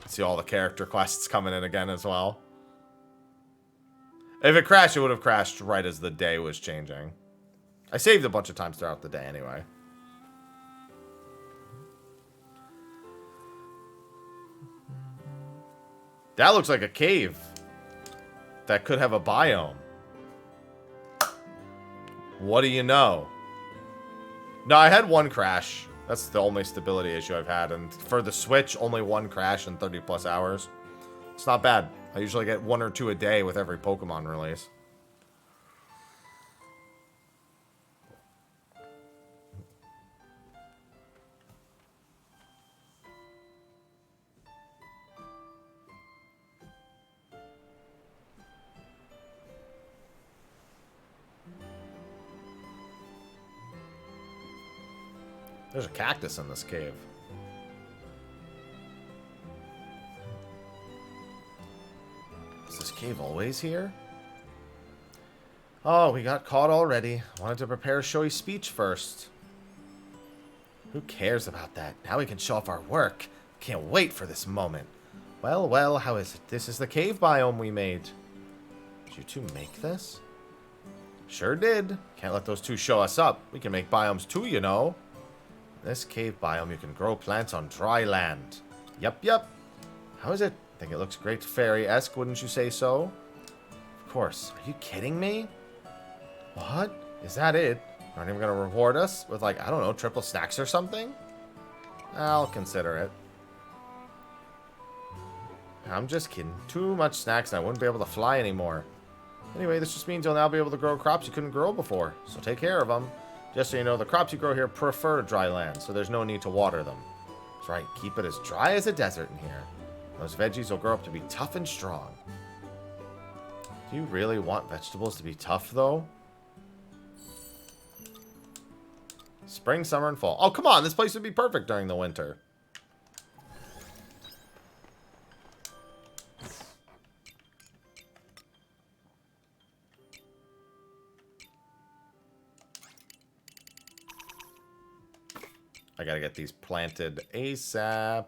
See all the character quests coming in again as well. If it crashed, it would have crashed right as the day was changing. I saved a bunch of times throughout the day anyway. That looks like a cave. That could have a biome. What do you know? No, I had one crash. That's the only stability issue I've had. And for the Switch, only one crash in 30 plus hours. It's not bad. I usually get 1 or 2 a day with every Pokemon release. There's a cactus in this cave. Is this cave always here? Oh, we got caught already. Wanted to prepare a showy speech first. Who cares about that? Now we can show off our work. Can't wait for this moment. Well, well, how is it? This is the cave biome we made. Did you two make this? Sure did. Can't let those two show us up. We can make biomes too, you know. This cave biome, you can grow plants on dry land. Yup, yup. How is it? Think it looks great fairy-esque, wouldn't you say so? Of course. Are you kidding me? What? Is that it? Aren't even gonna reward us with, like, I don't know, triple snacks or something? I'll consider it. I'm just kidding. Too much snacks and I wouldn't be able to fly anymore. Anyway, this just means you'll now be able to grow crops you couldn't grow before. So take care of them. Just so you know, the crops you grow here prefer dry land, so there's no need to water them. That's right, keep it as dry as a desert in here. Those veggies will grow up to be tough and strong. Do you really want vegetables to be tough, though? Spring, summer, and fall. Oh, come on, this place would be perfect during the winter. I gotta get these planted ASAP.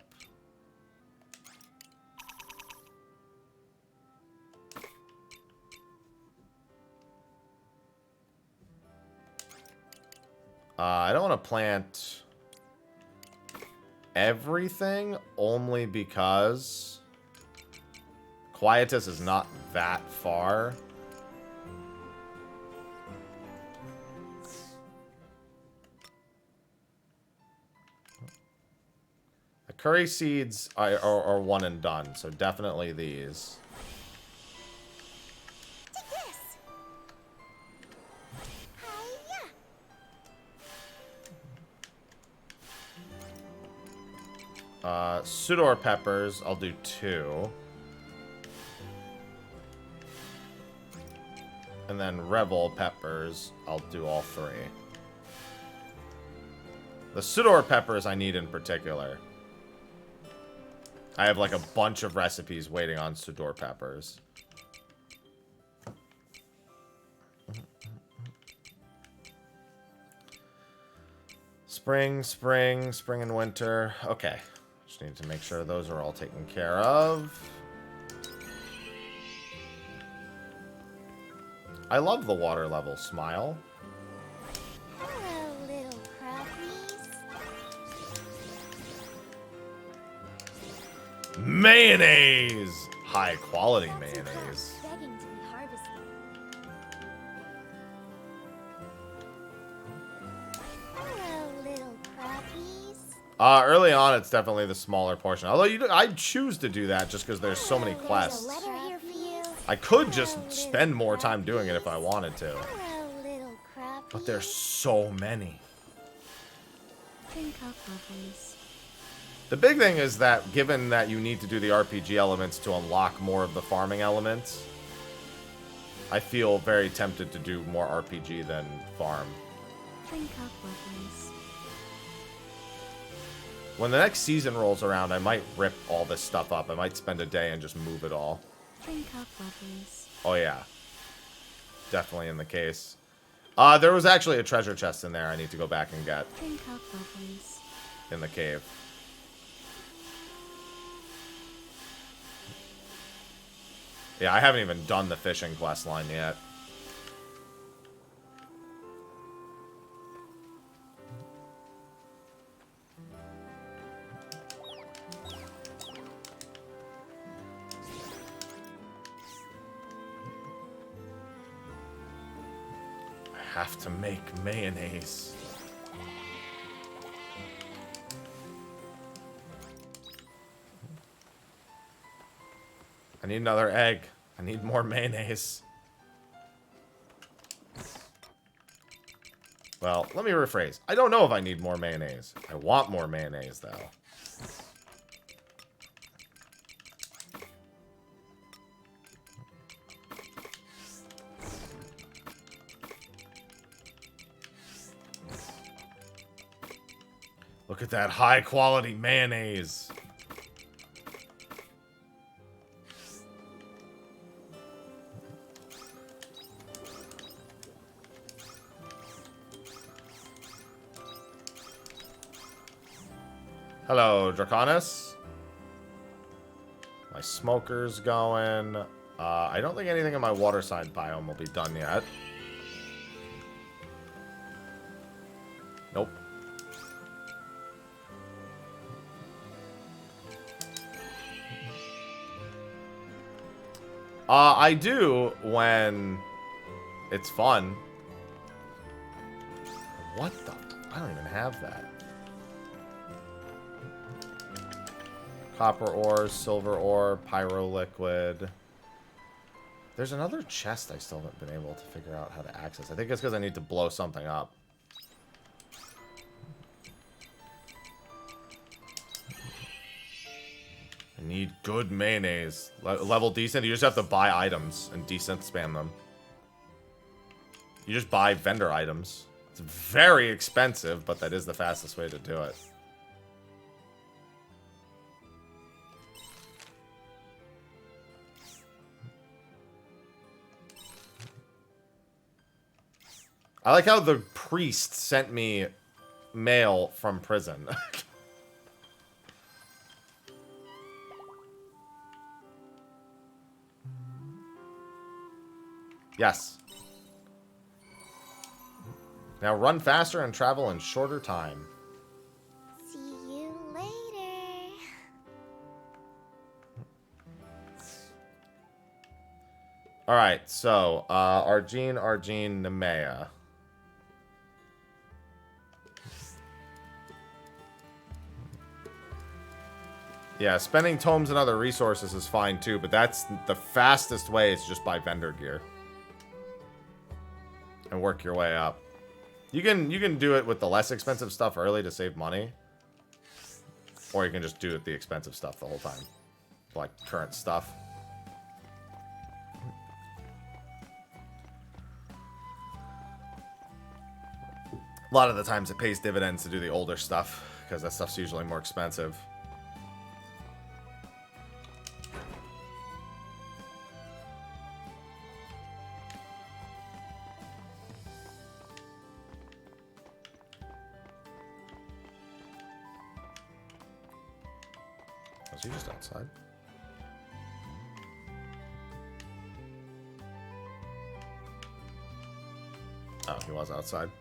I don't want to plant everything, only because Quietus is not that far. Curry seeds are one and done, so definitely these. Sudor peppers, I'll do 2. And then Revel peppers, I'll do all 3. The Sudor peppers I need in particular. I have like a bunch of recipes waiting on Sudor peppers. Spring, spring, spring and winter. Okay. Just need to make sure those are all taken care of. I love the water level smile. Hello, little crappies. Mayonnaise! High quality mayonnaise. Begging to be harvested. Hello, little crappies. Early on, it's definitely the smaller portion. Although I choose to do that just because there's so many There's a quests. letter here for you. I could just spend more time doing it if I wanted to. Hello, little crappies. But there's so many. Think of lovelies. The big thing is that given that you need to do the RPG elements to unlock more of the farming elements, I feel very tempted to do more RPG than farm. Think of lovelies. When the next season rolls around, I might rip all this stuff up. I might spend a day and just move it all. Think of lovelies. Oh yeah. Definitely in the case. There was actually a treasure chest in there I need to go back and get. Think of lovelies. In the cave. Yeah, I haven't even done the fishing quest line yet. I have to make mayonnaise. I need another egg. I need more mayonnaise. Well, let me rephrase. I don't know if I need more mayonnaise. I want more mayonnaise, though. Look at that high-quality mayonnaise. Hello, Draconis. My smoker's going. I don't think anything in my waterside biome will be done yet. Nope. I do when it's fun. What the? I don't even have that. Copper ore, silver ore, pyro liquid. There's another chest I still haven't been able to figure out how to access. I think it's because I need to blow something up. I need good mayonnaise. Level decent. You just have to buy items and decent spam them. You just buy vendor items. It's very expensive, but that is the fastest way to do it. I like how the priest sent me mail from prison. Yes. Now run faster and travel in shorter time. See you later. Alright, so, Argene, Nemea. Yeah, spending tomes and other resources is fine too, but that's the fastest way is just buy vendor gear. And work your way up. You can do it with the less expensive stuff early to save money. Or you can just do it the expensive stuff the whole time. Like current stuff. A lot of the times it pays dividends to do the older stuff, because that stuff's usually more expensive. Was he just outside? Oh, he was outside.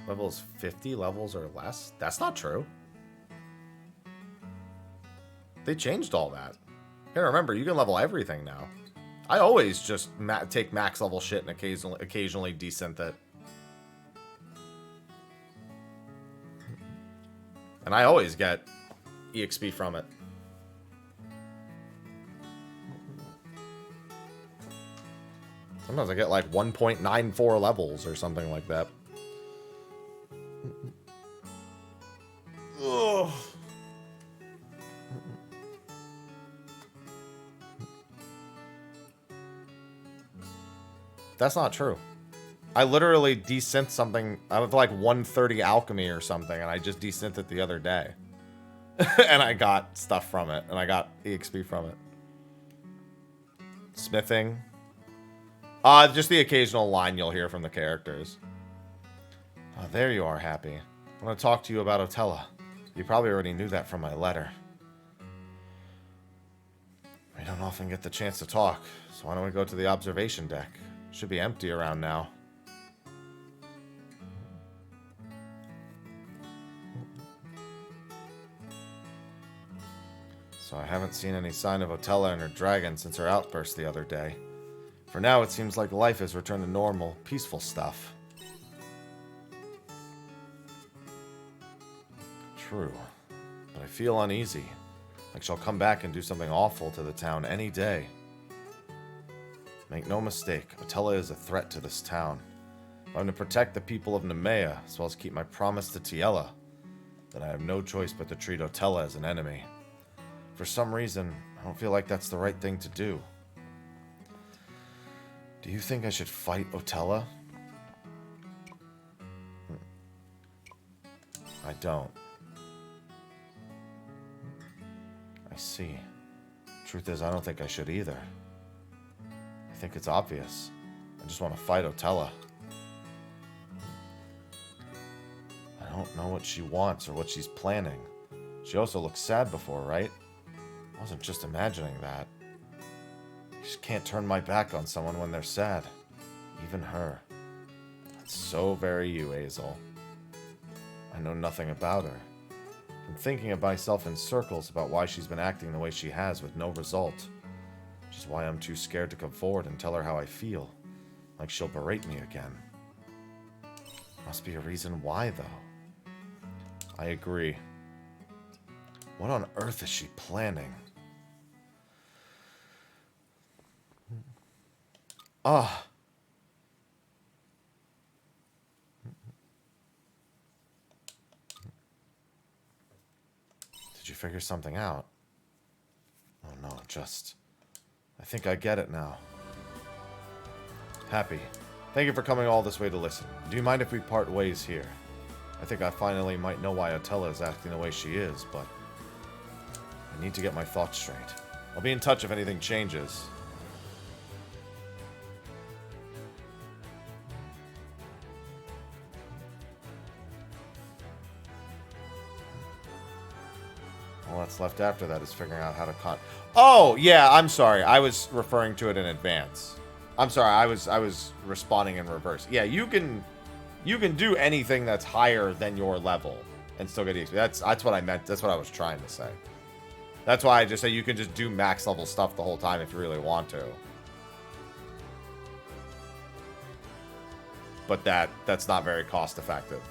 Levels 50 levels or less? That's not true. They changed all that. You gotta remember, you can level everything now. I always just take max level shit and occasionally desynth it. And I always get EXP from it. Sometimes I get like 1.94 levels or something like that. Ugh. That's not true. I literally desynth something. I was like 130 alchemy or something, and I just desynthed it the other day. And I got stuff from it, and I got EXP from it. Smithing. Just the occasional line you'll hear from the characters. Oh, there you are, Happy. I want to talk to you about Otella. You probably already knew that from my letter. We don't often get the chance to talk, so why don't we go to the observation deck? Should be empty around now. So I haven't seen any sign of Otella and her dragon since her outburst the other day. For now, it seems like life has returned to normal, peaceful stuff. True, but I feel uneasy. Like she'll come back and do something awful to the town any day. Make no mistake, Otella is a threat to this town. If I'm to protect the people of Nemea, as well as keep my promise to Tiella, then I have no choice but to treat Otella as an enemy. For some reason, I don't feel like that's the right thing to do. Do you think I should fight Otella? I don't. I see. Truth is, I don't think I should either. I think it's obvious. I just want to fight Otella. I don't know what she wants or what she's planning. She also looked sad before, right? I wasn't just imagining that. I just can't turn my back on someone when they're sad. Even her. That's so very you, Hazel. I know nothing about her. I'm thinking of myself in circles about why she's been acting the way she has with no result. Which is why I'm too scared to come forward and tell her how I feel. Like she'll berate me again. Must be a reason why, though. I agree. What on earth is she planning? Ah. Did you figure something out? Oh no, I think I get it now. Happy. Thank you for coming all this way to listen. Do you mind if we part ways here? I think I finally might know why Otella is acting the way she is, but I need to get my thoughts straight. I'll be in touch if anything changes. All that's left after that is figuring out how to Oh, yeah, I'm sorry. I was referring to it in advance. I'm sorry. I was responding in reverse. Yeah, you can do anything that's higher than your level and still get EXP. That's what I meant. That's what I was trying to say. That's why I just say you can just do max level stuff the whole time if you really want to. But that's not very cost effective.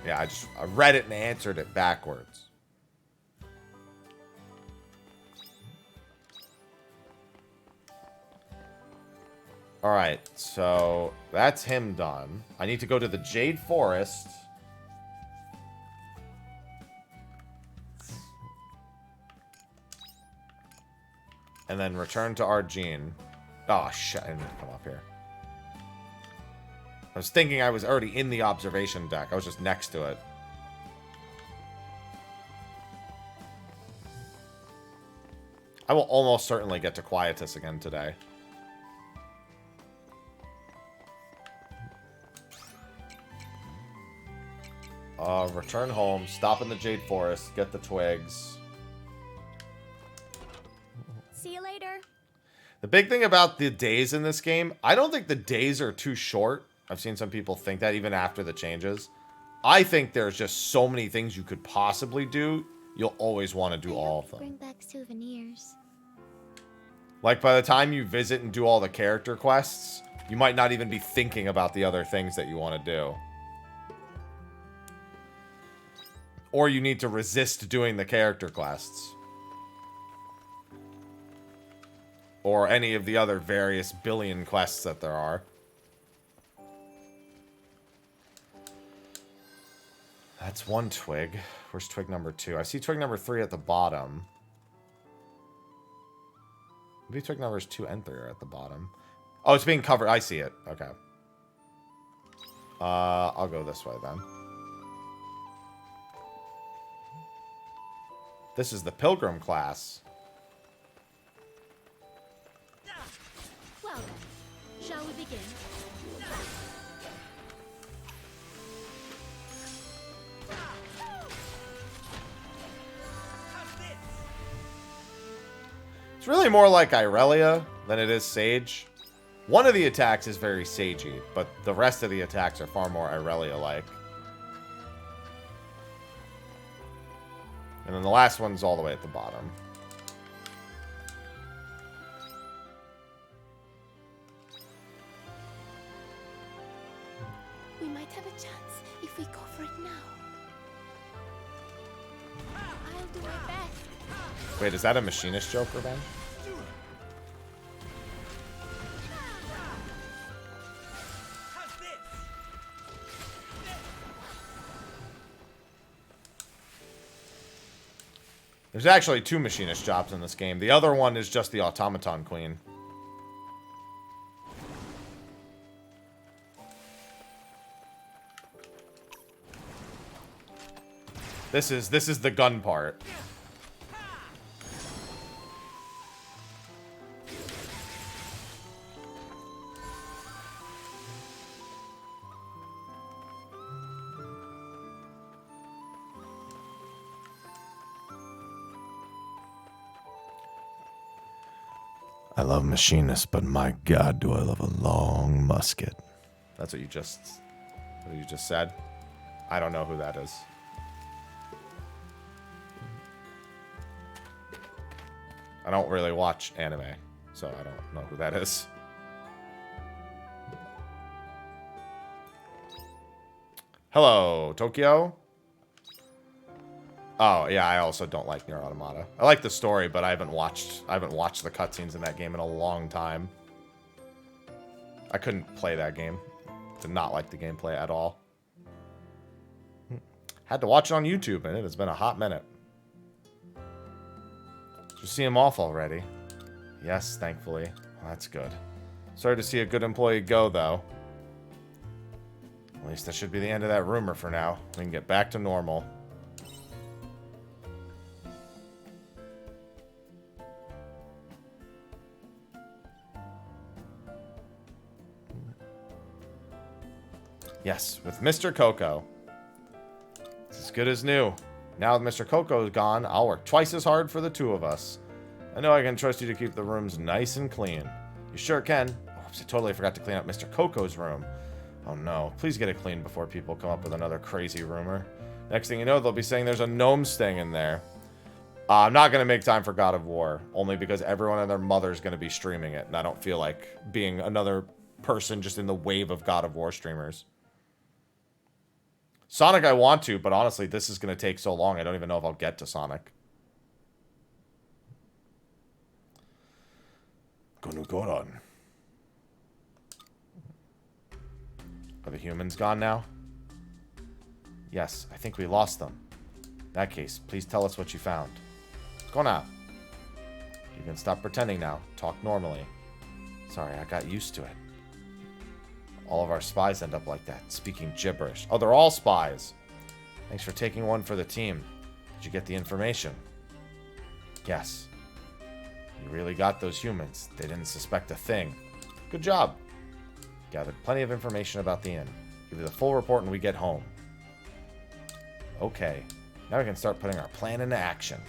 Yeah, I read it and answered it backwards. Alright, so that's him done. I need to go to the Jade Forest. And then return to Argene. Oh, shit, I didn't need to come up here. I was thinking I was already in the observation deck. I was just next to it. I will almost certainly get to Quietus again today. Return home, stop in the Jade Forest, get the twigs. See you later. The big thing about the days in this game, I don't think the days are too short. I've seen some people think that even after the changes. I think there's just so many things you could possibly do. You'll always want to do all of them. Bring back souvenirs. Like by the time you visit and do all the character quests, you might not even be thinking about the other things that you want to do. Or you need to resist doing the character quests. or any of the other various billion quests that there are. That's one twig. Where's twig number 2? I see twig number 3 at the bottom. Maybe twig numbers 2 and 3 are at the bottom. Oh, it's being covered. I see it. Okay. I'll go this way then. This is the pilgrim class. Well then, shall we begin? It's really more like Irelia than it is Sage. One of the attacks is very sagey, but the rest of the attacks are far more Irelia-like. And then the last one's all the way at the bottom. We might have a chance if we go for it now. I'll do my best. Wait, is that a machinist Joker then? There's actually 2 machinist jobs in this game. The other one is just the automaton queen. This is the gun part. I love machinists, but my God, do I love a long musket. That's what you just said. I don't know who that is. I don't really watch anime, so I don't know who that is. Hello, Tokyo. Oh, yeah, I also don't like Nier Automata. I like the story, but I haven't watched the cutscenes in that game in a long time. I couldn't play that game. Did not like the gameplay at all. Had to watch it on YouTube, and it has been a hot minute. Did you see him off already? Yes, thankfully. Well, that's good. Sorry to see a good employee go, though. At least that should be the end of that rumor for now. We can get back to normal. Yes, with Mr. Coco. It's as good as new. Now that Mr. Coco's gone, I'll work twice as hard for the 2 of us. I know I can trust you to keep the rooms nice and clean. You sure can. Oops, I totally forgot to clean up Mr. Coco's room. Oh no, please get it clean before people come up with another crazy rumor. Next thing you know, they'll be saying there's a gnome staying in there. I'm not going to make time for God of War, only because everyone and their mother's going to be streaming it, and I don't feel like being another person just in the wave of God of War streamers. Sonic I want to, but honestly, this is going to take so long, I don't even know if I'll get to Sonic. Gonugoron. Are the humans gone now? Yes, I think we lost them. In that case, please tell us what you found. Kona. You can stop pretending now. Talk normally. Sorry, I got used to it. All of our spies end up like that, speaking gibberish. Oh, they're all spies. Thanks for taking one for the team. Did you get the information? Yes. You really got those humans. They didn't suspect a thing. Good job. Gathered plenty of information about the inn. Give you the full report when we get home. Okay. Now we can start putting our plan into action.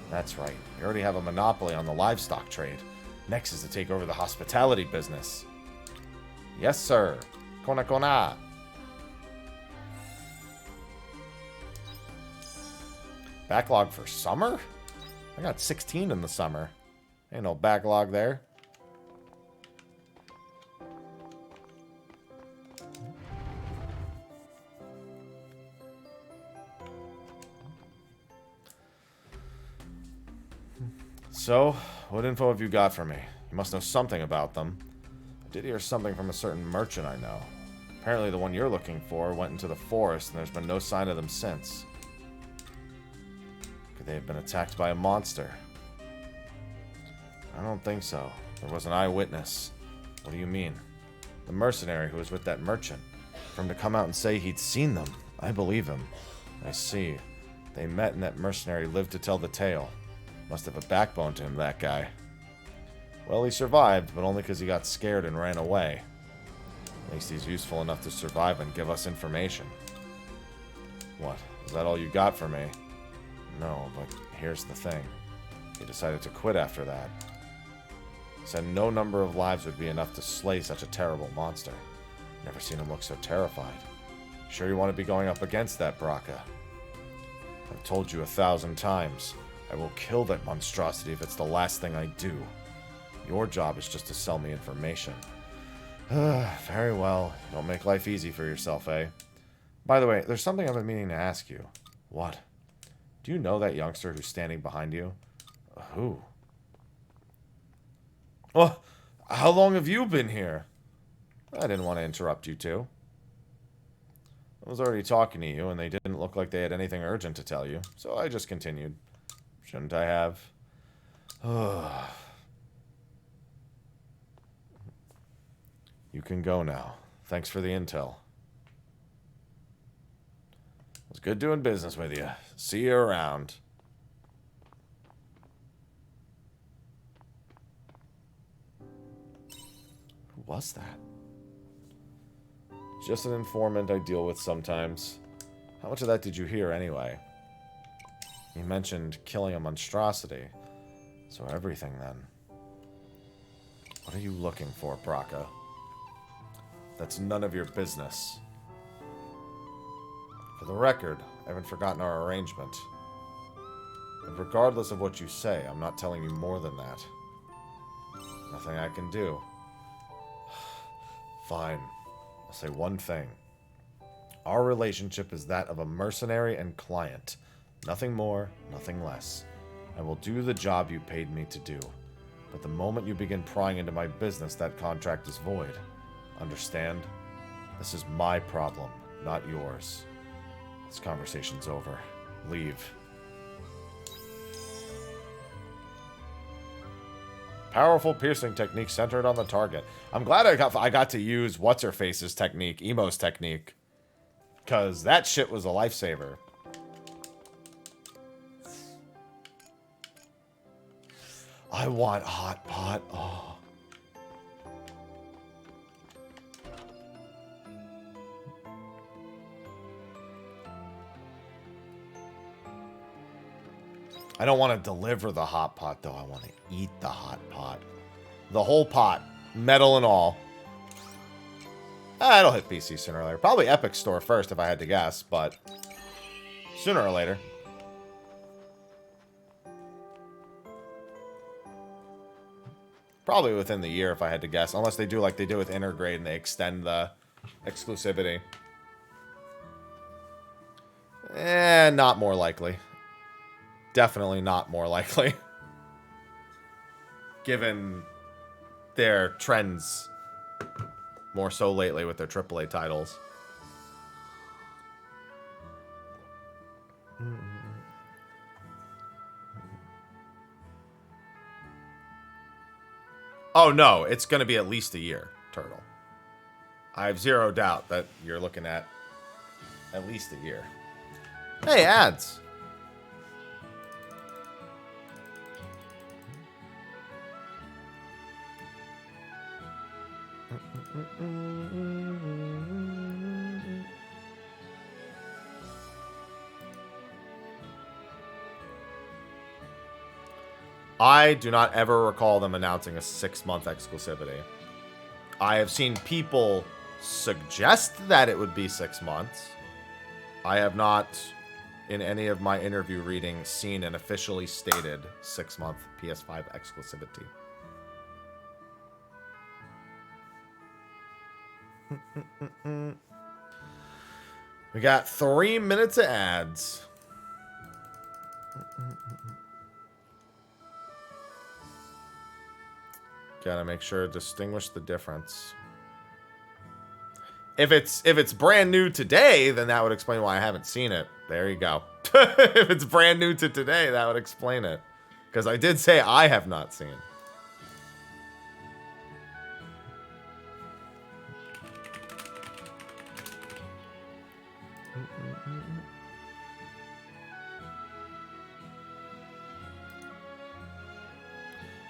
That's right. We already have a monopoly on the livestock trade. Next is to take over the hospitality business. Yes, sir. Kona kona. Backlog for summer? I got 16 in the summer. Ain't no backlog there. So, what info have you got for me? You must know something about them. I did hear something from a certain merchant I know. Apparently the one you're looking for went into the forest, and there's been no sign of them since. Could they have been attacked by a monster? I don't think so. There was an eyewitness. What do you mean? The mercenary who was with that merchant. For him to come out and say he'd seen them, I believe him. I see. They met and that mercenary lived to tell the tale. Must have a backbone to him, that guy. Well, he survived, but only because he got scared and ran away. At least he's useful enough to survive and give us information. What? Is that all you got for me? No, but here's the thing. He decided to quit after that. He said no number of lives would be enough to slay such a terrible monster. Never seen him look so terrified. Sure you want to be going up against that, Mrhappy? I've told you 1,000 times. I will kill that monstrosity if it's the last thing I do. Your job is just to sell me information. Very well. You don't make life easy for yourself, eh? By the way, there's something I've been meaning to ask you. What? Do you know that youngster who's standing behind you? Who? Oh, how long have you been here? I didn't want to interrupt you two. I was already talking to you, and they didn't look like they had anything urgent to tell you, so I just continued. Shouldn't I have? You can go now. Thanks for the intel. It was good doing business with you. See you around. Who was that? Just an informant I deal with sometimes. How much of that did you hear anyway? You mentioned killing a monstrosity. So everything then. What are you looking for, Mrhappy? That's none of your business. For the record, I haven't forgotten our arrangement. But regardless of what you say, I'm not telling you more than that. Nothing I can do. Fine. I'll say one thing. Our relationship is that of a mercenary and client. Nothing more, nothing less. I will do the job you paid me to do. But the moment you begin prying into my business, that contract is void. Understand? This is my problem, not yours. This conversation's over. Leave. Powerful piercing technique centered on the target. I'm glad I got to use What's-Her-Face's technique, Emo's technique. Because that shit was a lifesaver. I want hot pot. Oh. I don't want to deliver the hot pot, though. I want to eat the hot pot. The whole pot. Metal and all. It'll hit PC sooner or later. Probably Epic Store first, if I had to guess, but sooner or later. Probably within the year, if I had to guess. Unless they do like they do with Intergrade and they extend the exclusivity. Not more likely. Definitely not more likely. Given their trends more so lately with their AAA titles. Oh no, it's going to be at least a year, Turtle. I have zero doubt that you're looking at least a year. Hey, ads. I do not ever recall them announcing a 6-month exclusivity. I have seen people suggest that it would be 6 months. I have not, in any of my interview readings, seen an officially stated 6-month PS5 exclusivity. We got 3 minutes of ads. Gotta make sure to distinguish the difference. If it's brand new today, then that would explain why I haven't seen it. There you go. If it's brand new to today, that would explain it. Because I did say I have not seen.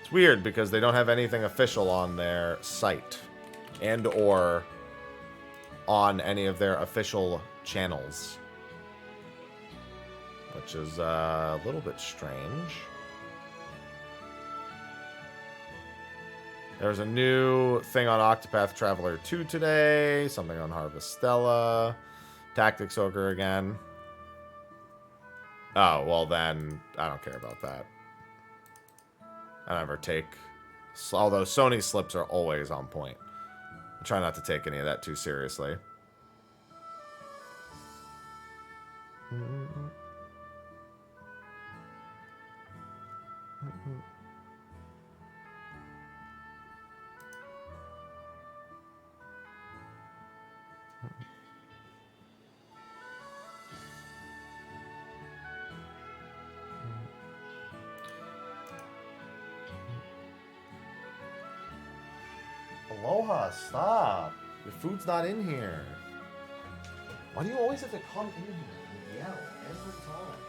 It's weird because they don't have anything official on their site and or on any of their official channels, which is a little bit strange. There's a new thing on Octopath Traveler 2 today, something on Harvestella, Tactics Ogre again. Oh, well then, I don't care about that. I never take... Although Sony's slips are always on point. I try not to take any of that too seriously. Aloha, stop. Your food's not in here. Why do you always have to come in here and yell every time?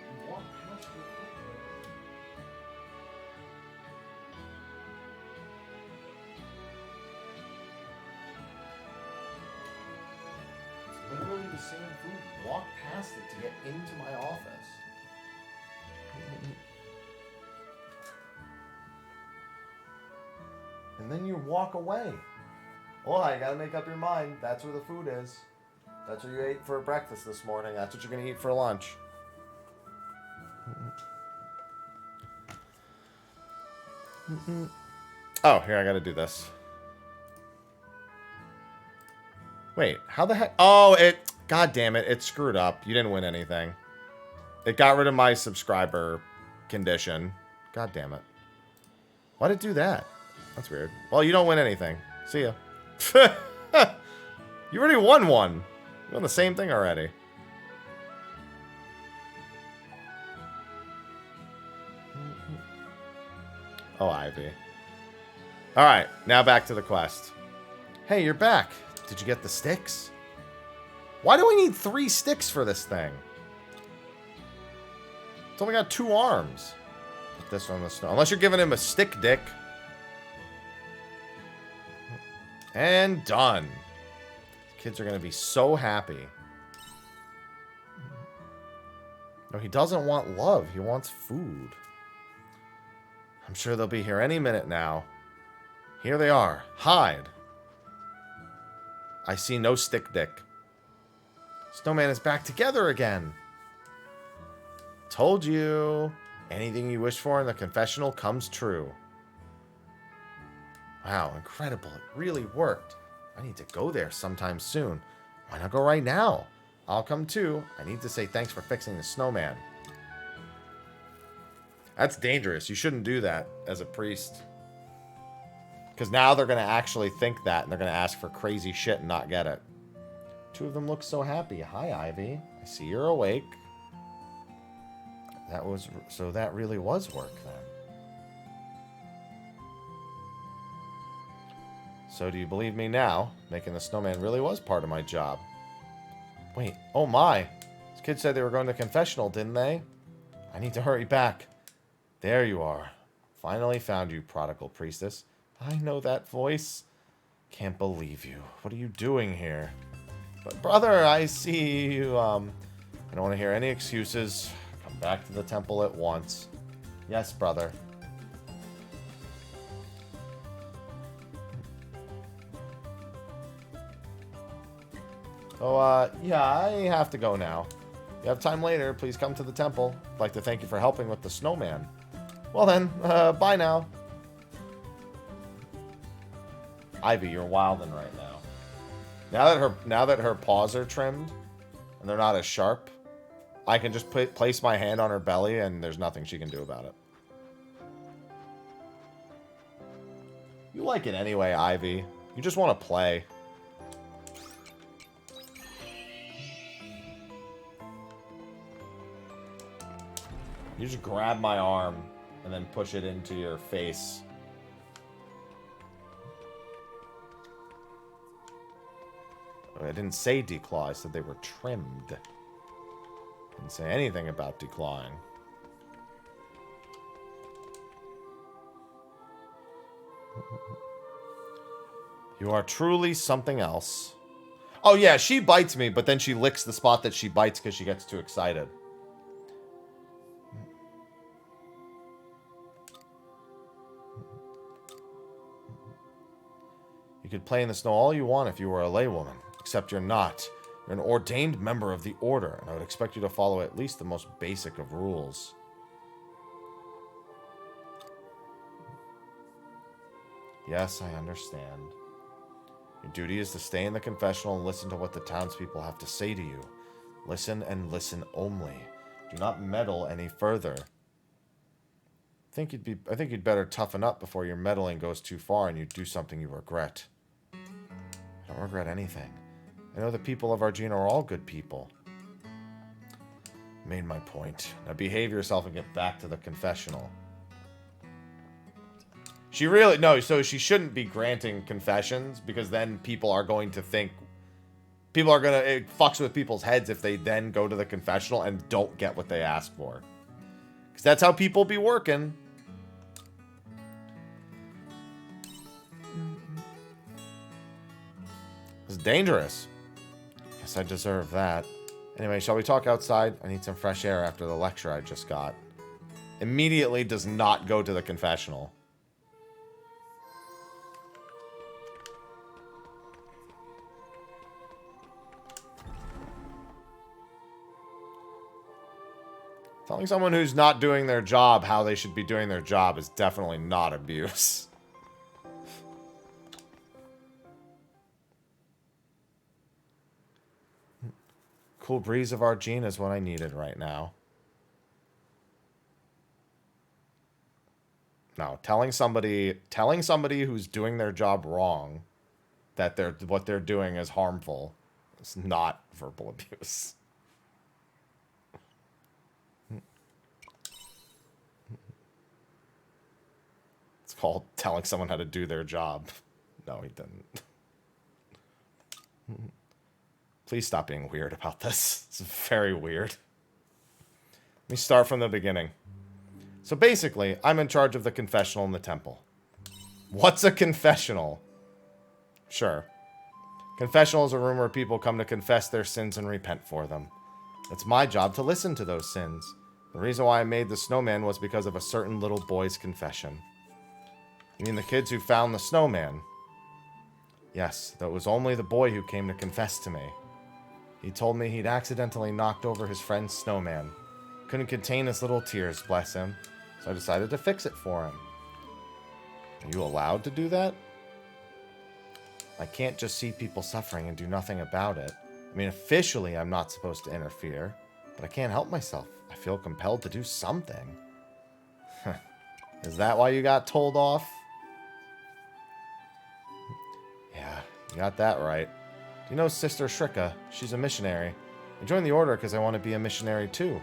You walk past your food. It's literally the same food. Walk past it to get into my office. And then you walk away. Well, you gotta make up your mind. That's where the food is. That's what you ate for breakfast this morning. That's what you're gonna eat for lunch. Oh, here, I gotta do this. Wait, how the heck? Oh, God damn it, it screwed up. You didn't win anything. It got rid of my subscriber condition. God damn it. Why did it do that? That's weird. Well, you don't win anything. See ya. You already won one. You won the same thing already. Oh, Ivy. Alright, now back to the quest. Hey, you're back. Did you get the sticks? Why do we need 3 sticks for this thing? It's only got 2 arms. Put this one in the snow. Unless you're giving him a stick dick. And done. Kids are going to be so happy. No, he doesn't want love. He wants food. I'm sure they'll be here any minute now. Here they are. Hide. I see no stick dick. Snowman is back together again. Told you. Anything you wish for in the confessional comes true. Wow, incredible. It really worked. I need to go there sometime soon. Why not go right now? I'll come too. I need to say thanks for fixing the snowman. That's dangerous. You shouldn't do that as a priest. Because now they're going to actually think that, and they're going to ask for crazy shit and not get it. 2 of them look so happy. Hi, Ivy. I see you're awake. So that really was work then. So do you believe me now? Making the snowman really was part of my job. Wait, oh my. These kids said they were going to confessional, didn't they? I need to hurry back. There you are. Finally found you, prodigal priestess. I know that voice. Can't believe you. What are you doing here? But brother, I see you, I don't want to hear any excuses. Come back to the temple at once. Yes, brother. So, yeah, I have to go now. If you have time later, please come to the temple. I'd like to thank you for helping with the snowman. Well then, bye now. Ivy, you're wildin' right now. Now that her paws are trimmed, and they're not as sharp, I can just place my hand on her belly, and there's nothing she can do about it. You like it anyway, Ivy. You just want to play. You just grab my arm and then push it into your face. I didn't say declaw, I said they were trimmed. Didn't say anything about declawing. You are truly something else. Oh yeah, she bites me, but then she licks the spot that she bites because she gets too excited. You could play in the snow all you want if you were a laywoman, except you're not. You're an ordained member of the Order, and I would expect you to follow at least the most basic of rules. Yes, I understand. Your duty is to stay in the confessional and listen to what the townspeople have to say to you. Listen and listen only. Do not meddle any further. I think you'd better toughen up before your meddling goes too far and you do something you regret. I don't regret anything. I know the people of Argene are all good people. Made my point. Now behave yourself and get back to the confessional. She really... No, so she shouldn't be granting confessions, because then people are going to think... People are going to... It fucks with people's heads if they then go to the confessional and don't get what they ask for. Because that's how people be working. It's dangerous. Guess I deserve that. Anyway, shall we talk outside? I need some fresh air after the lecture I just got. Immediately does not go to the confessional. Telling someone who's not doing their job how they should be doing their job is definitely not abuse. Cool breeze of Argene is what I needed right now. No, telling somebody who's doing their job wrong that what they're doing is harmful. It's not verbal abuse. It's called telling someone how to do their job. No, he didn't. Please stop being weird about this. It's very weird. Let me start from the beginning. So basically, I'm in charge of the confessional in the temple. What's a confessional? Sure. Confessional is a room where people come to confess their sins and repent for them. It's my job to listen to those sins. The reason why I made the snowman was because of a certain little boy's confession. You mean the kids who found the snowman? Yes, though it was only the boy who came to confess to me. He told me he'd accidentally knocked over his friend's snowman. Couldn't contain his little tears, bless him. So I decided to fix it for him. Are you allowed to do that? I can't just see people suffering and do nothing about it. I mean, officially I'm not supposed to interfere, but I can't help myself. I feel compelled to do something. Is that why you got told off? Yeah, you got that right. Do you know Sister Shrika? She's a missionary. I joined the order because I want to be a missionary too.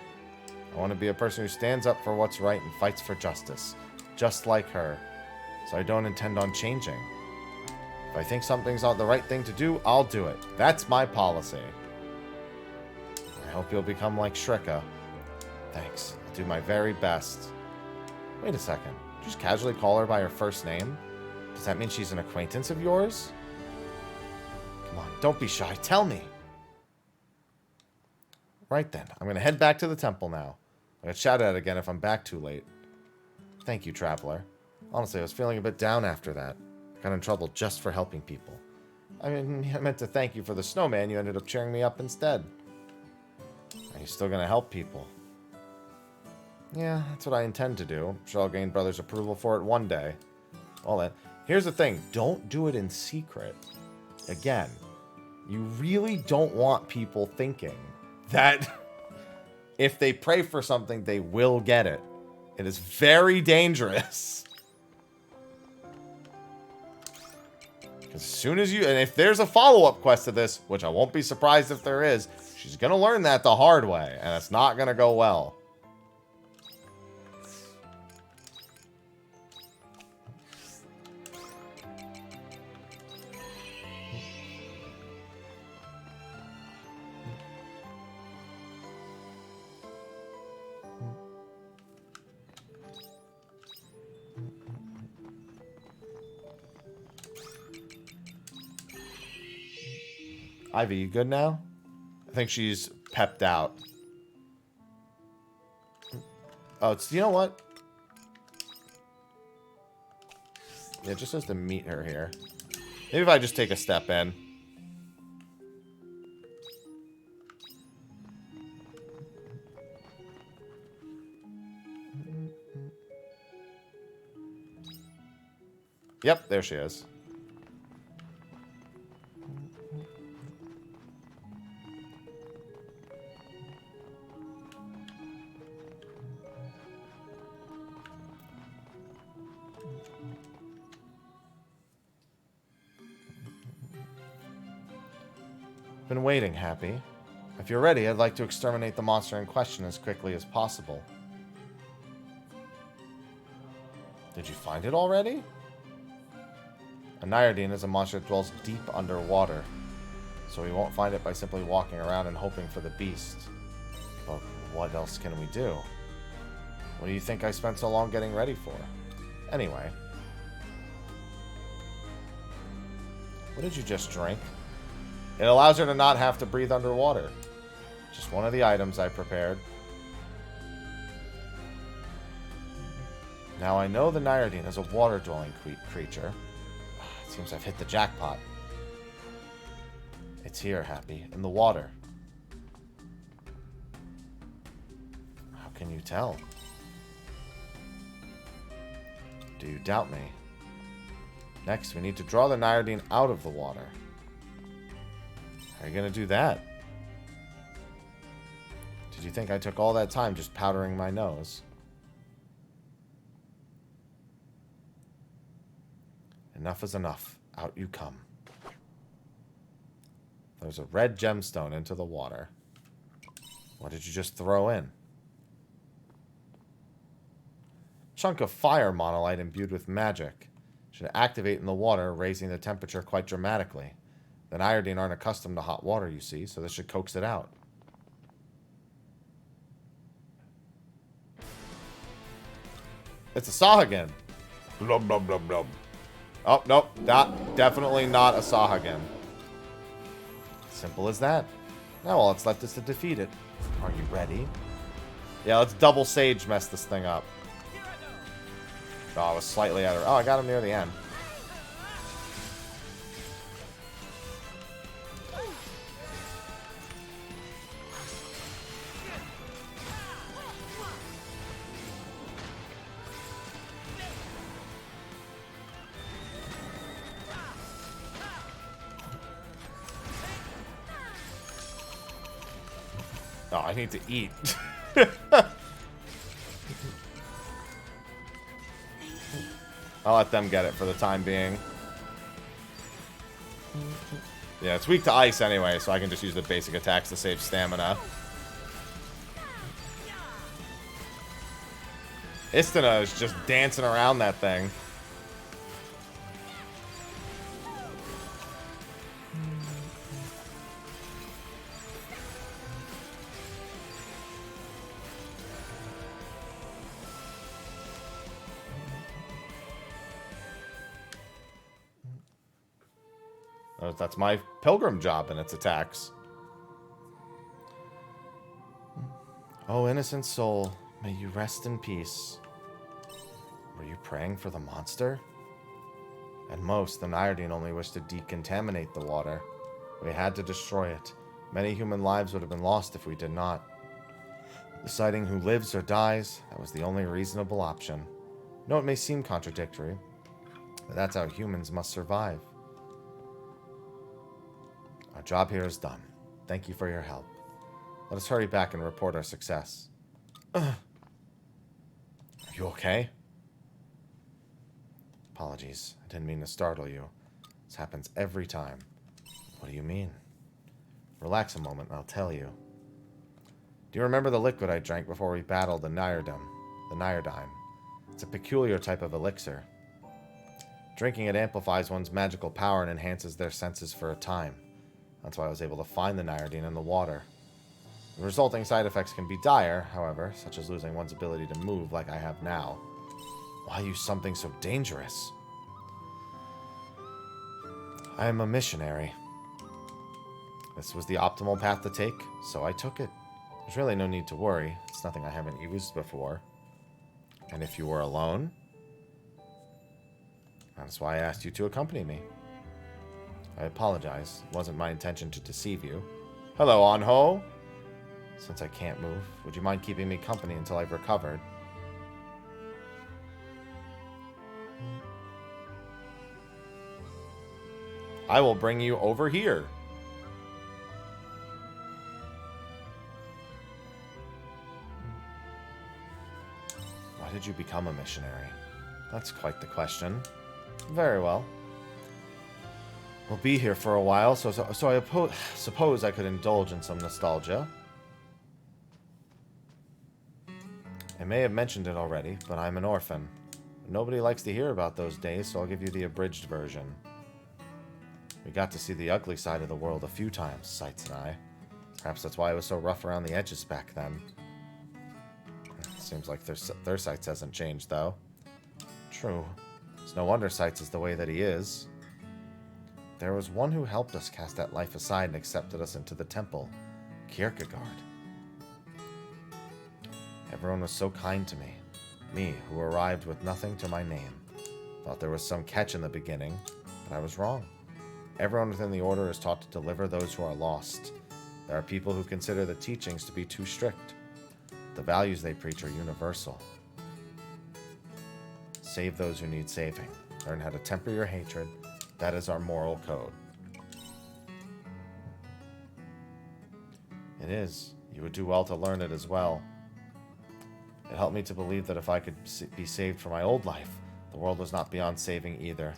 I want to be a person who stands up for what's right and fights for justice. Just like her. So I don't intend on changing. If I think something's not the right thing to do, I'll do it. That's my policy. I hope you'll become like Shrika. Thanks. I'll do my very best. Wait a second. Did you just casually call her by her first name? Does that mean she's an acquaintance of yours? Come on, don't be shy. Tell me. Right then. I'm going to head back to the temple now. I'll get shouted at again if I'm back too late. Thank you, Traveler. Honestly, I was feeling a bit down after that. I got in trouble just for helping people. I meant to thank you for the snowman. You ended up cheering me up instead. Are you still going to help people? Yeah, that's what I intend to do. I'm sure I'll gain Brother's approval for it one day. Well then, here's the thing. Don't do it in secret. Again, you really don't want people thinking that if they pray for something, they will get it. It is very dangerous. Because as soon as you... And if there's a follow-up quest to this, which I won't be surprised if there is, she's going to learn that the hard way. And it's not going to go well. Ivy, you good now? I think she's pepped out. Oh, it's... You know what? Yeah, it just says to meet her here. Maybe if I just take a step in. Yep, there she is. Been waiting, Happy. If you're ready, I'd like to exterminate the monster in question as quickly as possible. Did you find it already? A Nyardine is a monster that dwells deep underwater, so we won't find it by simply walking around and hoping for the beast. But what else can we do? What do you think I spent so long getting ready for? Anyway. What did you just drink? It allows her to not have to breathe underwater. Just one of the items I prepared. Now I know the Nyardine is a water-dwelling creature. It seems I've hit the jackpot. It's here, Happy, in the water. How can you tell? Do you doubt me? Next, we need to draw the Nyardine out of the water. How are you going to do that? Did you think I took all that time just powdering my nose? Enough is enough. Out you come. There's a red gemstone into the water. What did you just throw in? Chunk of fire monolite imbued with magic. Should activate in the water, raising the temperature quite dramatically. The Nyardine aren't accustomed to hot water, you see, so this should coax it out. It's a Sahagin. Blub, blub, blub, blub. Oh, nope. Definitely not a Sahagin. Simple as that. Now all that's left is to defeat it. Are you ready? Yeah, let's double Sage mess this thing up. Oh, I was slightly out of... Oh, I got him near the end. Oh, I need to eat. I'll let them get it for the time being. Yeah, it's weak to ice anyway, so I can just use the basic attacks to save stamina. Istina is just dancing around that thing. That's my pilgrim job and its attacks. Oh, innocent soul, may you rest in peace. Were you praying for the monster? At most, the Nyardine only wished to decontaminate the water. We had to destroy it. Many human lives would have been lost if we did not. Deciding who lives or dies, that was the only reasonable option. No, it may seem contradictory, but that's how humans must survive. Our job here is done. Thank you for your help. Let us hurry back and report our success. Are you okay? Apologies. I didn't mean to startle you. This happens every time. What do you mean? Relax a moment, and I'll tell you. Do you remember the liquid I drank before we battled the Nyrdam? The Nyrdine. It's a peculiar type of elixir. Drinking it amplifies one's magical power and enhances their senses for a time. That's why I was able to find the Nyrdine in the water. The resulting side effects can be dire, however, such as losing one's ability to move like I have now. Why use something so dangerous? I am a missionary. This was the optimal path to take, so I took it. There's really no need to worry. It's nothing I haven't used before. And if you were alone, that's why I asked you to accompany me. I apologize. It wasn't my intention to deceive you. Hello, Anho. Since I can't move, would you mind keeping me company until I've recovered? I will bring you over here. Why did you become a missionary? That's quite the question. Very well. We'll be here for a while, so I suppose I could indulge in some nostalgia. I may have mentioned it already, but I'm an orphan. Nobody likes to hear about those days, so I'll give you the abridged version. We got to see the ugly side of the world a few times, Sights and I. Perhaps that's why it was so rough around the edges back then. Seems like their Sights hasn't changed, though. True. It's no wonder Sights is the way that he is. There was one who helped us cast that life aside and accepted us into the temple. Kierkegaard. Everyone was so kind to me. Me, who arrived with nothing to my name. Thought there was some catch in the beginning, but I was wrong. Everyone within the Order is taught to deliver those who are lost. There are people who consider the teachings to be too strict. The values they preach are universal. Save those who need saving. Learn how to temper your hatred. That is our moral code. It is. You would do well to learn it as well. It helped me to believe that if I could be saved from my old life, the world was not beyond saving either.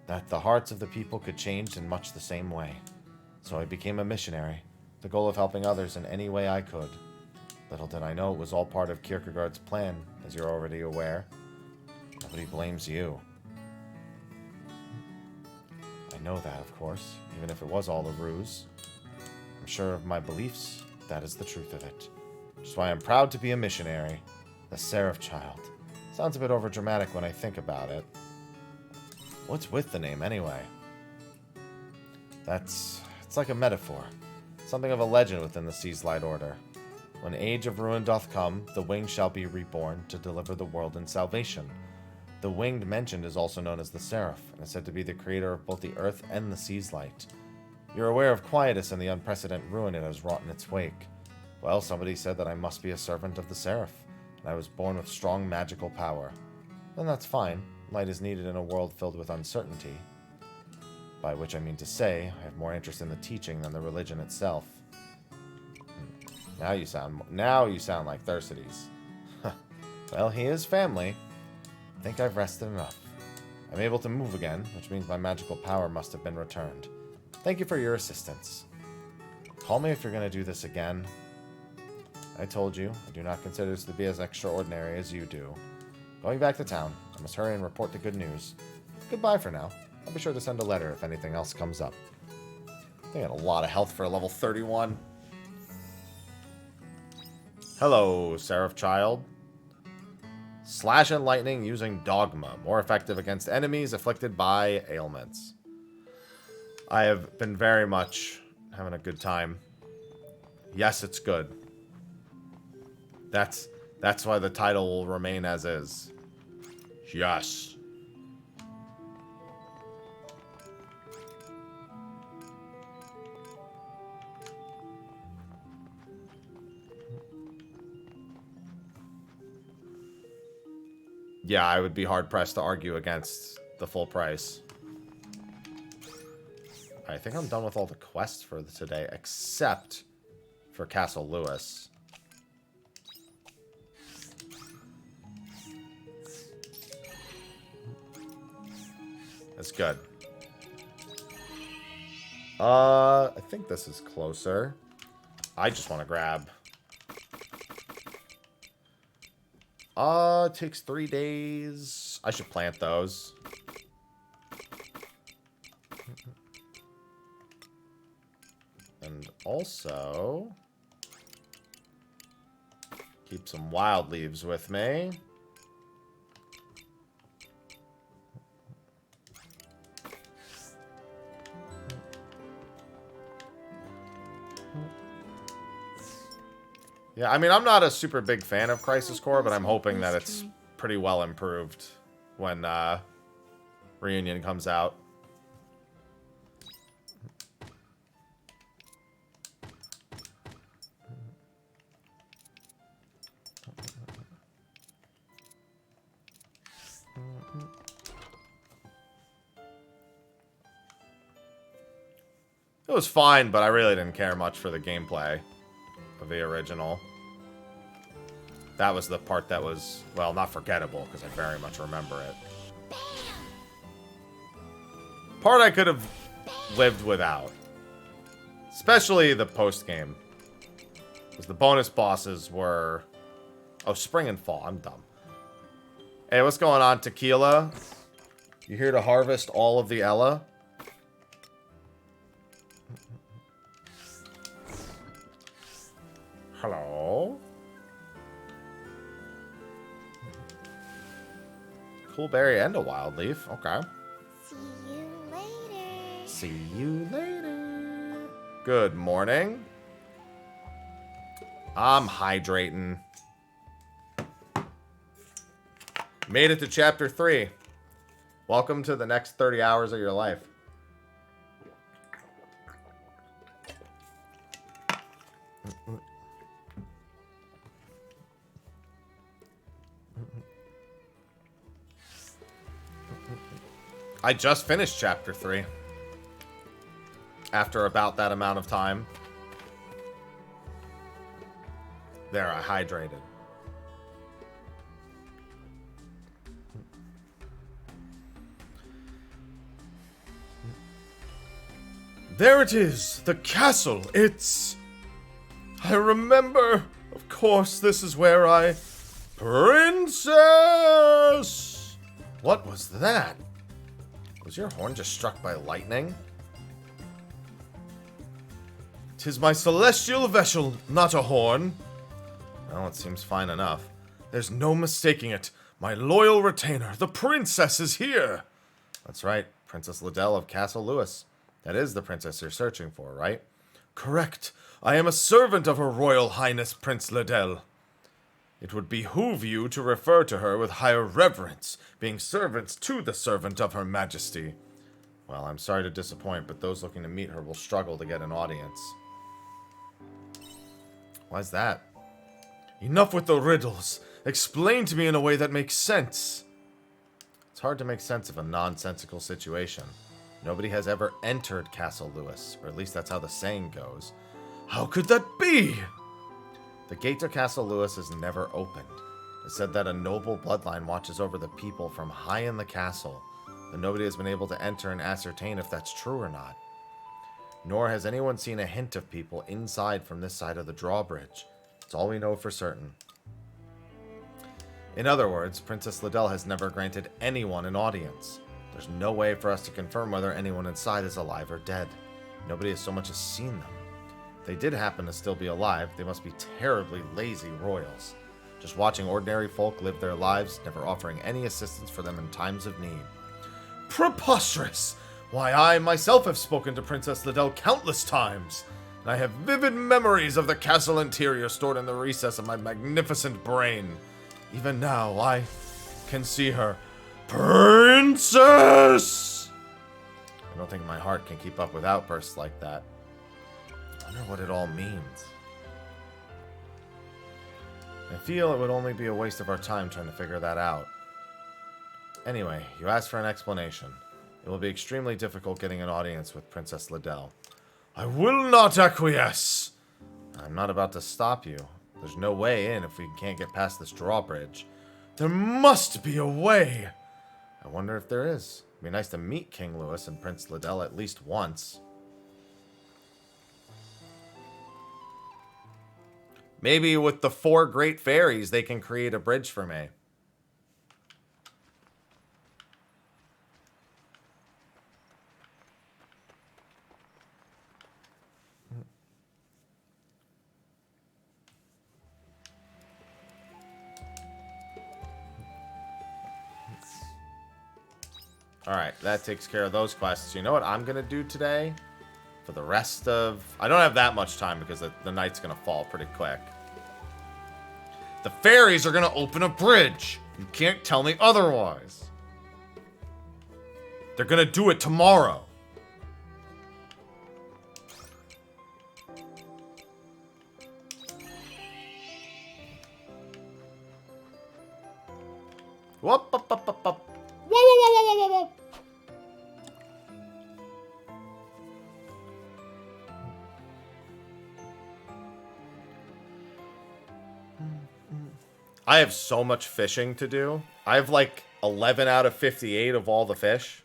That the hearts of the people could change in much the same way. So I became a missionary, the goal of helping others in any way I could. Little did I know it was all part of Kierkegaard's plan, as you're already aware. Nobody blames you. I know that, of course, even if it was all a ruse. I'm sure of my beliefs, that is the truth of it. Which is why I'm proud to be a missionary. The Seraph Child. Sounds a bit overdramatic when I think about it. What's with the name, anyway? It's like a metaphor. Something of a legend within the Sea's Light Order. When age of ruin doth come, the winged shall be reborn to deliver the world in salvation. The winged mentioned is also known as the Seraph, and is said to be the creator of both the earth and the sea's light. You're aware of Quietus and the unprecedented ruin it has wrought in its wake. Well, somebody said that I must be a servant of the Seraph, and I was born with strong magical power. And that's fine. Light is needed in a world filled with uncertainty. By which I mean to say, I have more interest in the teaching than the religion itself. Now you sound like Thersites. Well, he is family. I think I've rested enough. I'm able to move again, which means my magical power must have been returned. Thank you for your assistance. Call me if you're going to do this again. I told you, I do not consider this to be as extraordinary as you do. Going back to town, I must hurry and report the good news. Goodbye for now. I'll be sure to send a letter if anything else comes up. They got a lot of health for a level 31. Hello, Seraph Child. Slash and lightning using Dogma. More effective against enemies afflicted by ailments. I have been very much having a good time. Yes, it's good. That's why the title will remain as is. Yes. Yeah, I would be hard-pressed to argue against the full price. I think I'm done with all the quests for today, except for Castle Lewis. That's good. I think this is closer. I just want to grab. It takes 3 days. I should plant those. And also keep some wild leaves with me. Yeah, I mean, I'm not a super big fan of Crisis Core, but I'm hoping that it's pretty well improved when Reunion comes out. It was fine, but I really didn't care much for the gameplay of the original. That was the part that was, well, not forgettable, because I very much remember it. Part I could have lived without. Especially the post-game. Because the bonus bosses were... Oh, spring and fall. I'm dumb. Hey, what's going on, Tequila? You here to harvest all of the Ella? Hello? Cool berry and a wild leaf. Okay. See you later. See you later. Good morning. I'm hydrating. Made it to chapter 3. Welcome to the next 30 hours of your life. I just finished chapter 3. After about that amount of time. There, I hydrated. There it is! The castle! It's... I remember! Of course, this is where I... Princess! What was that? Was your horn just struck by lightning? 'Tis my celestial vessel, not a horn. Well, it seems fine enough. There's no mistaking it. My loyal retainer, the princess, is here. That's right, Princess Liddell of Castle Lewis. That is the princess you're searching for, right? Correct. I am a servant of Her Royal Highness Prince Liddell. It would behoove you to refer to her with higher reverence, being servants to the servant of Her Majesty. Well, I'm sorry to disappoint, but those looking to meet her will struggle to get an audience. Why's that? Enough with the riddles. Explain to me in a way that makes sense. It's hard to make sense of a nonsensical situation. Nobody has ever entered Castle Lewis, or at least that's how the saying goes. How could that be? The gate to Castle Lewis is never opened. It's said that a noble bloodline watches over the people from high in the castle, but nobody has been able to enter and ascertain if that's true or not. Nor has anyone seen a hint of people inside from this side of the drawbridge. It's all we know for certain. In other words, Princess Liddell has never granted anyone an audience. There's no way for us to confirm whether anyone inside is alive or dead. Nobody has so much as seen them. If they did happen to still be alive, they must be terribly lazy royals, just watching ordinary folk live their lives, never offering any assistance for them in times of need. Preposterous! Why, I myself have spoken to Princess Liddell countless times, and I have vivid memories of the castle interior stored in the recess of my magnificent brain. Even now, I can see her. Princess! I don't think my heart can keep up with outbursts like that. I wonder what it all means. I feel it would only be a waste of our time trying to figure that out. Anyway, you asked for an explanation. It will be extremely difficult getting an audience with Princess Liddell. I will not acquiesce! I'm not about to stop you. There's no way in if we can't get past this drawbridge. There must be a way! I wonder if there is. It'd be nice to meet King Louis and Prince Liddell at least once. Maybe with the 4 great fairies, they can create a bridge for me. Alright, that takes care of those quests. You know what I'm going to do today? For the rest of... I don't have that much time because the night's going to fall pretty quick. The fairies are going to open a bridge. You can't tell me otherwise. They're going to do it tomorrow. Whoop, up, up, up, up. Whoa, whoa, whoa, whoa, whoa, whoa. I have so much fishing to do. I have like 11 out of 58 of all the fish.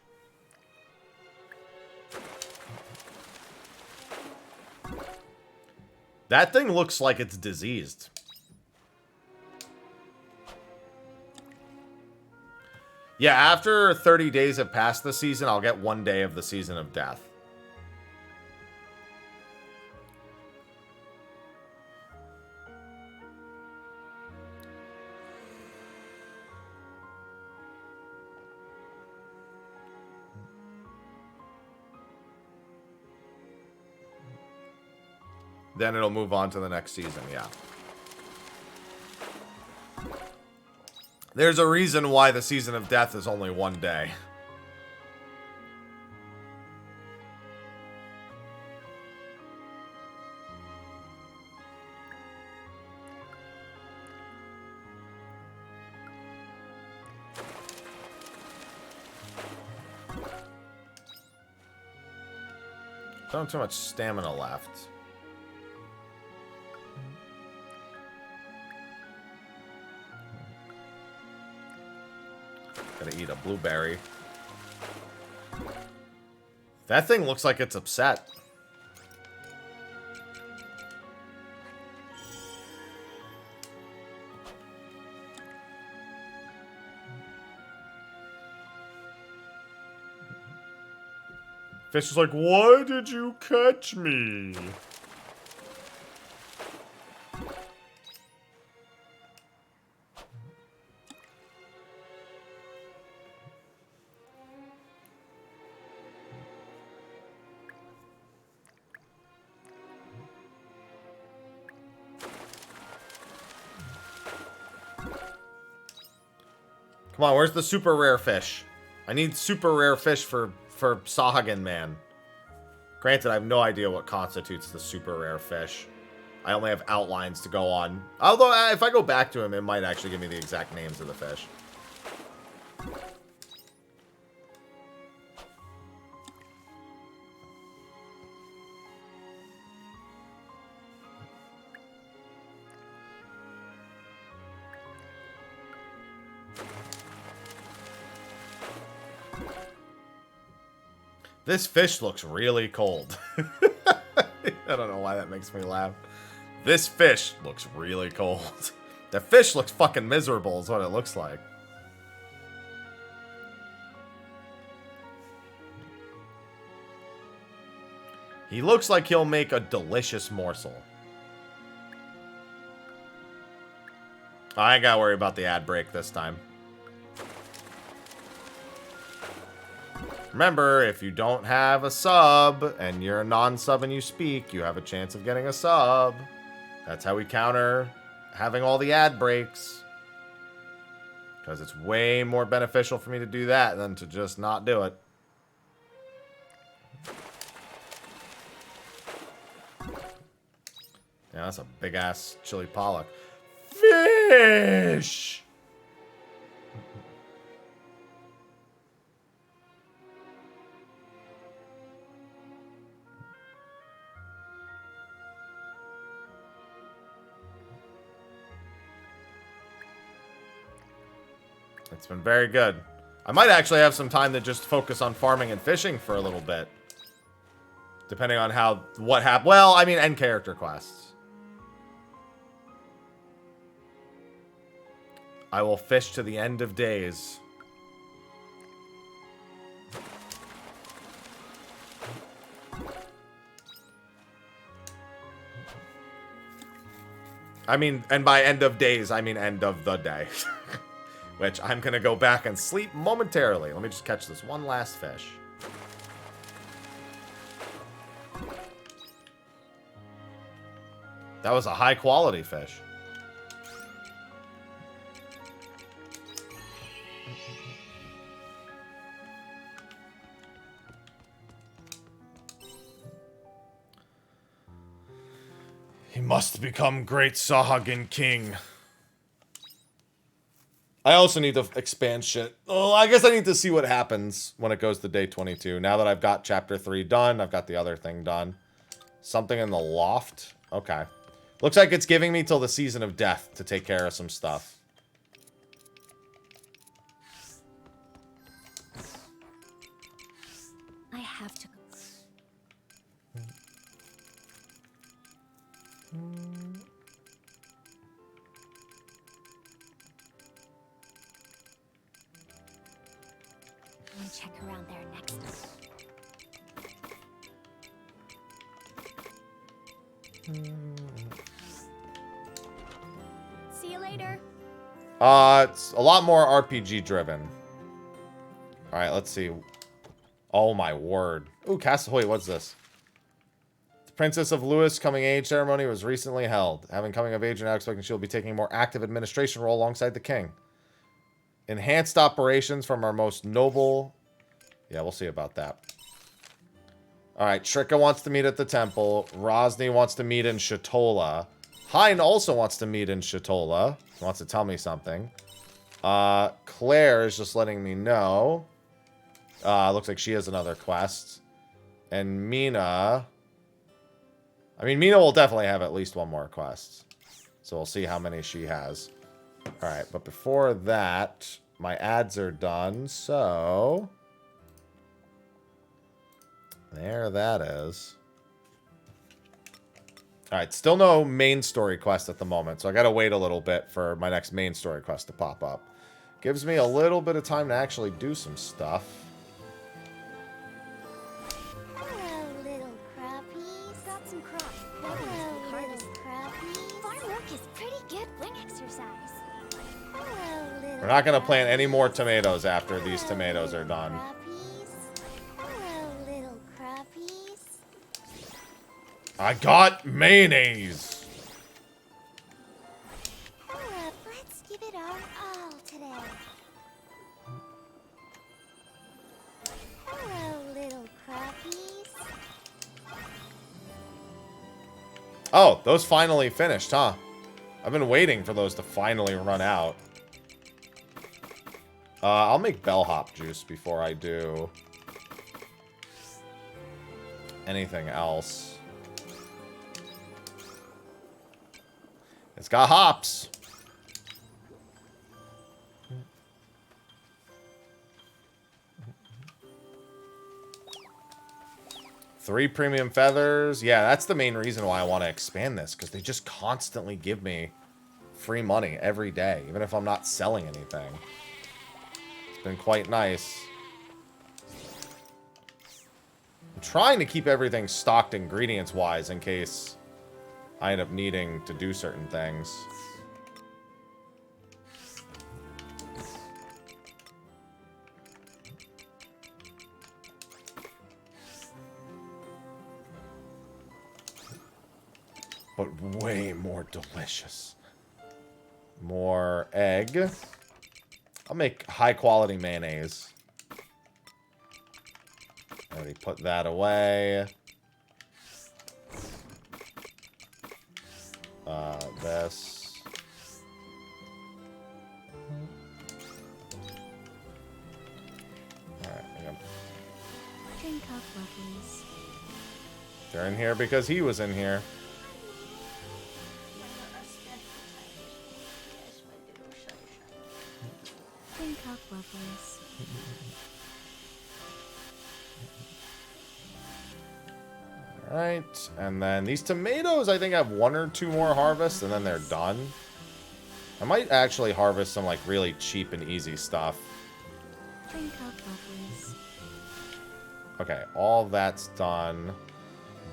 That thing looks like it's diseased. Yeah, after 30 days have passed the season, I'll get 1 day of the season of death. Then it'll move on to the next season, yeah. There's a reason why the season of death is only 1 day. Don't have too much stamina left. Gotta eat a blueberry. That thing looks like it's upset. Fish is like, why did you catch me? Come on, where's the super rare fish? I need super rare fish for Sahagin Man. Granted, I have no idea what constitutes the super rare fish. I only have outlines to go on. Although, if I go back to him, it might actually give me the exact names of the fish. This fish looks really cold. I don't know why that makes me laugh. This fish looks really cold. The fish looks fucking miserable is what it looks like. He looks like he'll make a delicious morsel. I ain't gotta worry about the ad break this time. Remember, if you don't have a sub, and you're a non-sub and you speak, you have a chance of getting a sub. That's how we counter having all the ad breaks. Because it's way more beneficial for me to do that than to just not do it. Yeah, that's a big-ass chili pollock. Fish! It's been very good. I might actually have some time to just focus on farming and fishing for a little bit. Depending on what happens. Well, I mean, end character quests. I will fish to the end of days. I mean, and by end of days, I mean end of the day. Which I'm going to go back and sleep momentarily. Let me just catch this one last fish. That was a high quality fish. He must become great Sahagin king. I also need to expand shit. Oh, I guess I need to see what happens when it goes to day 22. Now that I've got chapter 3 done, I've got the other thing done. Something in the loft? Okay. Looks like it's giving me till the season of death to take care of some stuff. I have to. I'm gonna check around there next time. See you later. It's a lot more RPG driven. All right, let's see. Oh my word. Ooh, Wait, what's this? The Princess of Lewis coming age ceremony was recently held. Having coming of age, and now expecting she'll be taking a more active administration role alongside the king. Enhanced operations from our most noble... Yeah, we'll see about that. Alright, Shrika wants to meet at the temple. Rosny wants to meet in Shatola. Hein also wants to meet in Shatola. He wants to tell me something. Claire is just letting me know. Looks like she has another quest. And Mina... I mean, Mina will definitely have at least one more quest. So we'll see how many she has. Alright, but before that, my ads are done, so... There that is. Alright, still no main story quest at the moment, so I gotta wait a little bit for my next main story quest to pop up. Gives me a little bit of time to actually do some stuff. Hello, little crappies. Got some crops. Hello, little crappies. Farm work is pretty good wing exercise. Hello, little We're not gonna plant any more tomatoes after these tomatoes are done. crappies. Hello, little crappies. I got mayonnaise! Hello, let's give it our all today. Hello, little crappies. Oh, those finally finished, huh? I've been waiting for those to finally run out. I'll make bellhop juice before I do anything else. It's got hops. Three premium feathers. Yeah, that's the main reason why I want to expand this, because they just constantly give me free money every day, even if I'm not selling anything. It's been quite nice. I'm trying to keep everything stocked ingredients-wise in case I end up needing to do certain things. But way more delicious. More egg. I'll make high-quality mayonnaise. Already put that away. This. Alright, Drink up, Luckies. they're in here because he was in here. Drink up, Luckies. Alright, and then these tomatoes, I think, have one or two more harvests, and then they're done. I might actually harvest some, like, really cheap and easy stuff. Drink up, lovelies. Okay, all that's done.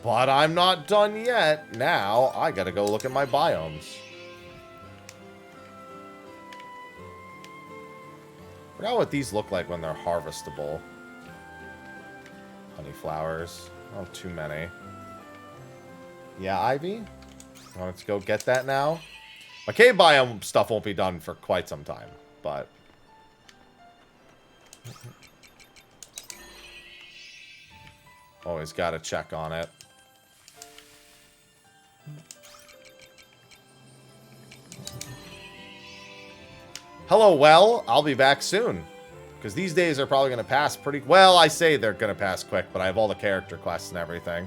But I'm not done yet. Now, I gotta go look at my biomes. Forgot what these look like when they're harvestable. Honey flowers. Oh, too many. Yeah, Ivy? Want to go get that now? My cave biome stuff won't be done for quite some time, but... Always gotta check on it. Hello, well, I'll be back soon. Because these days are probably going to pass pretty... Well, I say they're going to pass quick, but I have all the character quests and everything.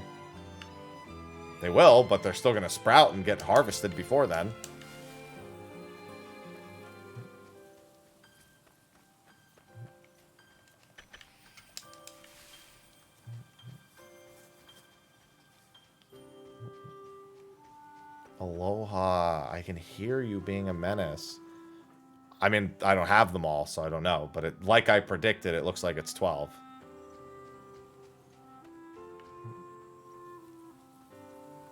They will, but they're still going to sprout and get harvested before then. Aloha. I can hear you being a menace. I mean, I don't have them all, so I don't know. But it, like I predicted, it looks like it's 12.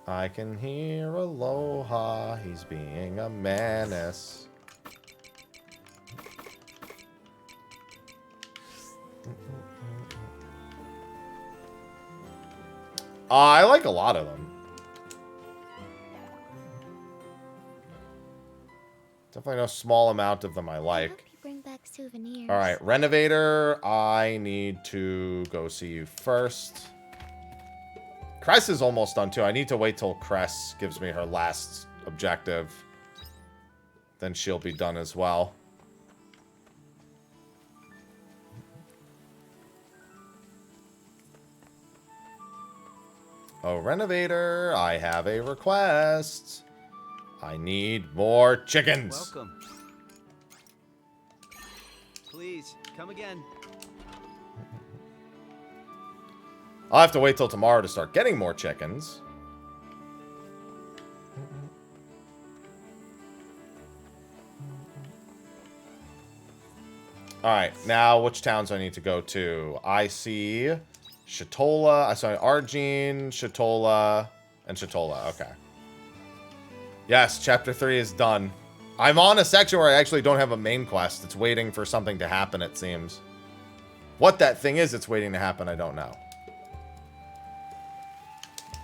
I can hear Aloha. He's being a menace. I like a lot of them. Definitely no small amount of them I I hope like. you bring back souvenirs. Alright, Renovator, I need to go see you first. Cress is almost done too. I need to wait till Cress gives me her last objective. Then she'll be done as well. Oh, Renovator, I have a request. I need more chickens. Welcome. Please, come again. I'll have to wait till tomorrow to start getting more chickens. Alright, now which towns do I need to go to? I see Shatola, I saw Argene, Shatola, and Shatola. Okay. Yes, chapter 3 is done. I'm on a section where I actually don't have a main quest. It's waiting for something to happen, it seems. What that thing is it's waiting to happen, I don't know.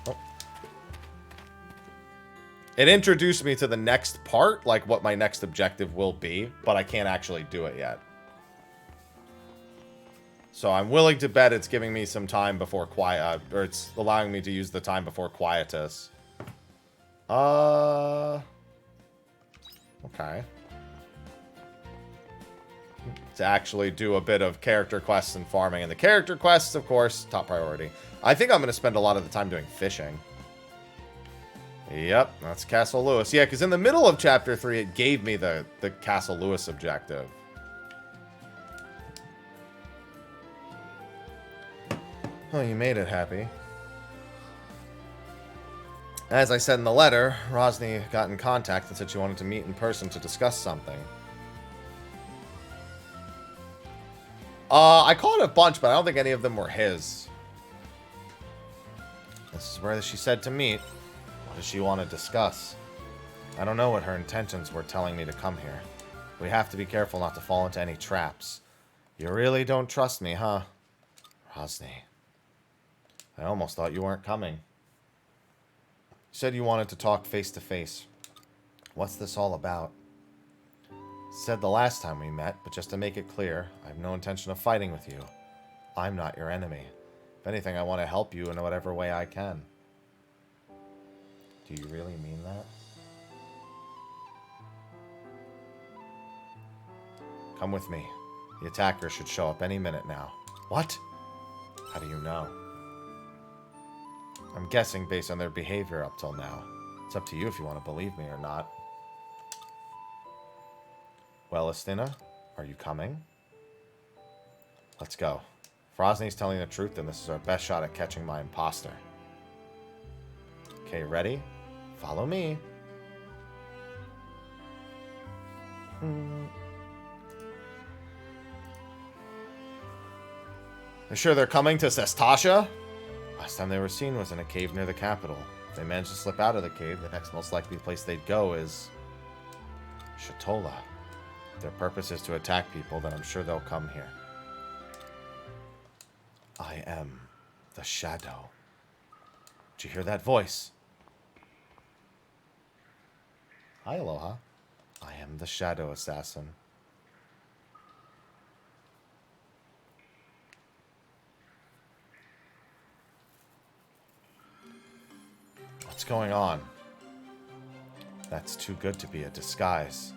Oh. It introduced me to the next part, like what my next objective will be, but I can't actually do it yet. So I'm willing to bet it's giving me some time before quiet, or it's allowing me to use the time before quietus. Okay. To actually do a bit of character quests and farming. And the character quests, of course, top priority. I think I'm going to spend a lot of the time doing fishing. Yep, that's Castle Lewis. Yeah, because in the middle of Chapter 3, it gave me the Castle Lewis objective. Oh, you made it, Happy. As I said in the letter, Rosny got in contact and said she wanted to meet in person to discuss something. I called a bunch, but I don't think any of them were his. This is where she said to meet. What does she want to discuss? I don't know what her intentions were telling me to come here. We have to be careful not to fall into any traps. You really don't trust me, huh? Rosny. I almost thought you weren't coming. You said you wanted to talk face to face. What's this all about? Said the last time we met, but just to make it clear, I have no intention of fighting with you. I'm not your enemy. If anything, I want to help you in whatever way I can. Do you really mean that? Come with me. The attacker should show up any minute now. What? How do you know? I'm guessing based on their behavior up till now. It's up to you if you want to believe me or not. Well, Estina, are you coming? Let's go. If Rosny's telling the truth, then this is our best shot at catching my imposter. Okay, ready? Follow me. You sure they're coming to Sestasha? Last time they were seen was in a cave near the capital. If they manage to slip out of the cave, the next most likely place they'd go is Shatola. If their purpose is to attack people, then I'm sure they'll come here. I am the Shadow. Did you hear that voice? Hi, Aloha. I am the Shadow Assassin. What's going on? That's too good to be a disguise.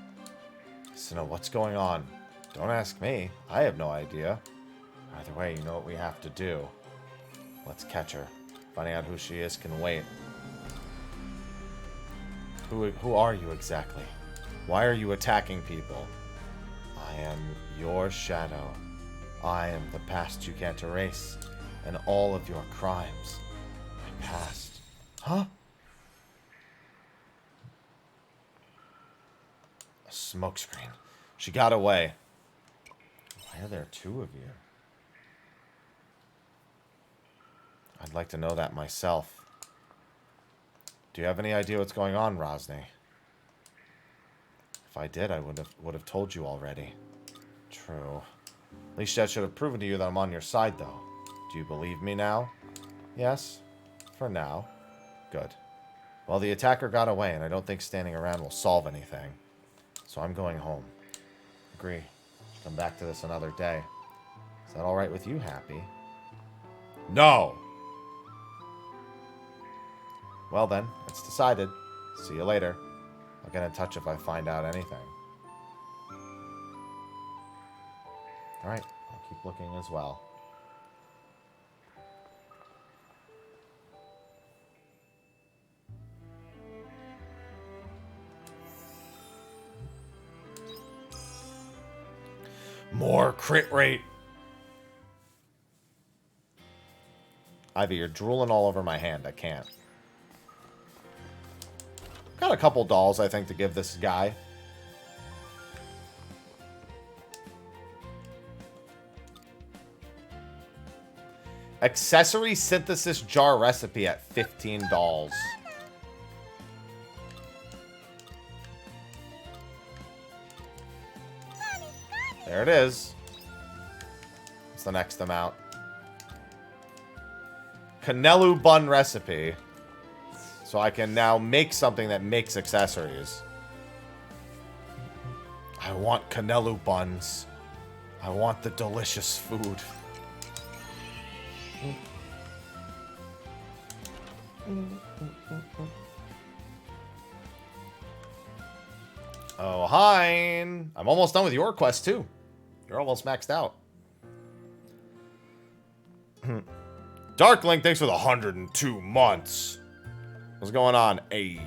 So, what's going on? Don't ask me. I have no idea. Either way, you know what we have to do. Let's catch her. Finding out who she is can wait. Who are you exactly? Why are you attacking people? I am your shadow. I am the past you can't erase. And all of your crimes. My past. Huh? A smokescreen. She got away. Why are there two of you? I'd like to know that myself. Do you have any idea what's going on, Rosny? If I did, I would have told you already. True. At least that should have proven to you that I'm on your side, though. Do you believe me now? Yes? For now. Good. Well, the attacker got away, and I don't think standing around will solve anything. So I'm going home. Agree. Come back to this another day. Is that alright with you, Happy? No! Well then, it's decided. See you later. I'll get in touch if I find out anything. Alright, I'll keep looking as well. More crit rate. Ivy, you're drooling all over my hand. I can't. Got a couple dolls, I think, to give this guy. Accessory synthesis jar recipe at 15 dolls. There it is. What's the next amount? Canelu bun recipe. So I can now make something that makes accessories. I want Canelu buns. I want the delicious food. Oh, Hein. I'm almost done with your quest, too. You're almost maxed out. Darkling, thanks for the 102 months. What's going on? Hey.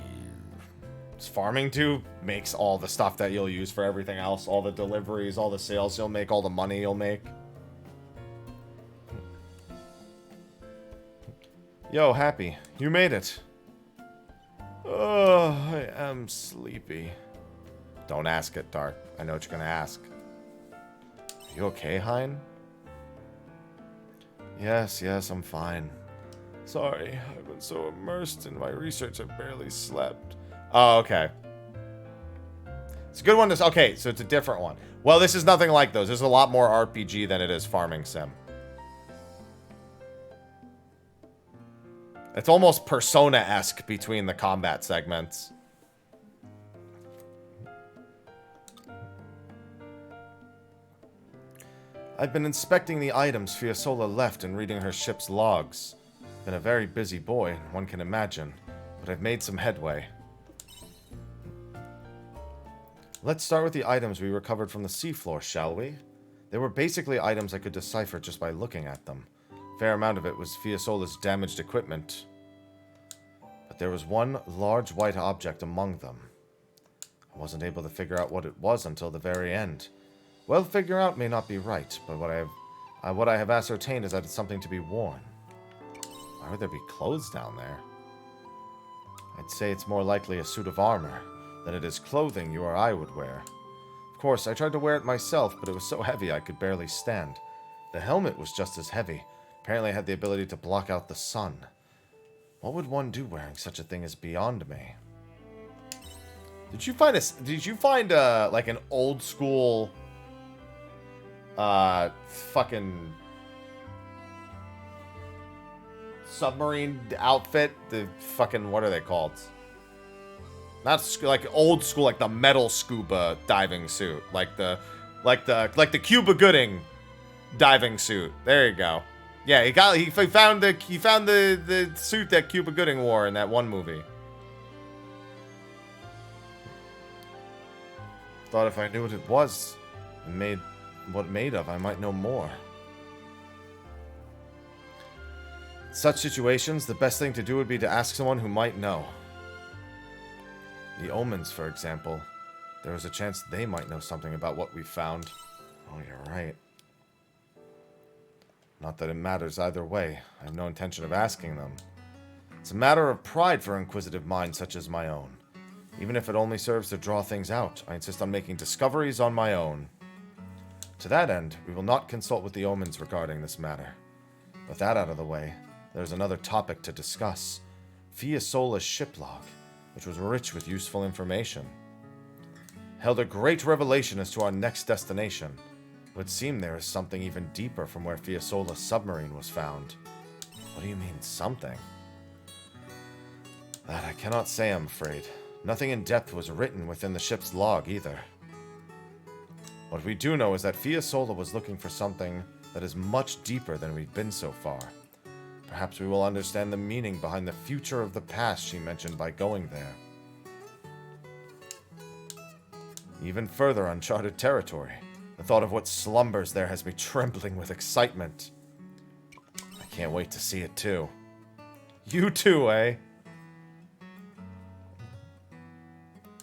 It's farming too makes all the stuff that you'll use for everything else. All the deliveries, all the sales you'll make, all the money you'll make. Yo, Happy. You made it. Oh, I am sleepy. Don't ask it, Dark. I know what you're gonna ask. You okay, Hein? Yes, I'm fine. Sorry, I've been so immersed in my research I've barely slept. Oh, okay. It's a good one to... Okay, so it's a different one. Well, this is nothing like those. This is a lot more RPG than it is farming sim. It's almost Persona-esque between the combat segments. I've been inspecting the items Fiasola left and reading her ship's logs. Been a very busy boy, one can imagine, but I've made some headway. Let's start with the items we recovered from the seafloor, shall we? They were basically items I could decipher just by looking at them. A fair amount of it was Fiasola's damaged equipment. But there was one large white object among them. I wasn't able to figure out what it was until the very end. Well, figure out may not be right, but what I have ascertained is that it's something to be worn. Why would there be clothes down there? I'd say it's more likely a suit of armor than it is clothing you or I would wear. Of course, I tried to wear it myself, but it was so heavy I could barely stand. The helmet was just as heavy. Apparently, I had the ability to block out the sun. What would one do wearing such a thing is beyond me. Did you find like an old school fucking submarine outfit? The fucking, what are they called? Not like old school, like the metal scuba diving suit, like the Cuba Gooding diving suit. There you go. Yeah, he found the suit that Cuba Gooding wore in that one movie. Thought if I knew what it was and what made of, I might know more. In such situations, the best thing to do would be to ask someone who might know. The omens, for example. There was a chance they might know something about what we found. Oh, you're right. Not that it matters either way. I have no intention of asking them. It's a matter of pride for inquisitive minds such as my own. Even if it only serves to draw things out, I insist on making discoveries on my own. To that end, we will not consult with the omens regarding this matter. With that out of the way, there's another topic to discuss. Fiesola's ship log, which was rich with useful information. Held a great revelation as to our next destination. It would seem there is something even deeper from where Fiesola's submarine was found. What do you mean, something? That I cannot say, I'm afraid. Nothing in depth was written within the ship's log, either. What we do know is that Fiesola was looking for something that is much deeper than we've been so far. Perhaps we will understand the meaning behind the future of the past she mentioned by going there. Even further uncharted territory. The thought of what slumbers there has me trembling with excitement. I can't wait to see it too. You too, eh?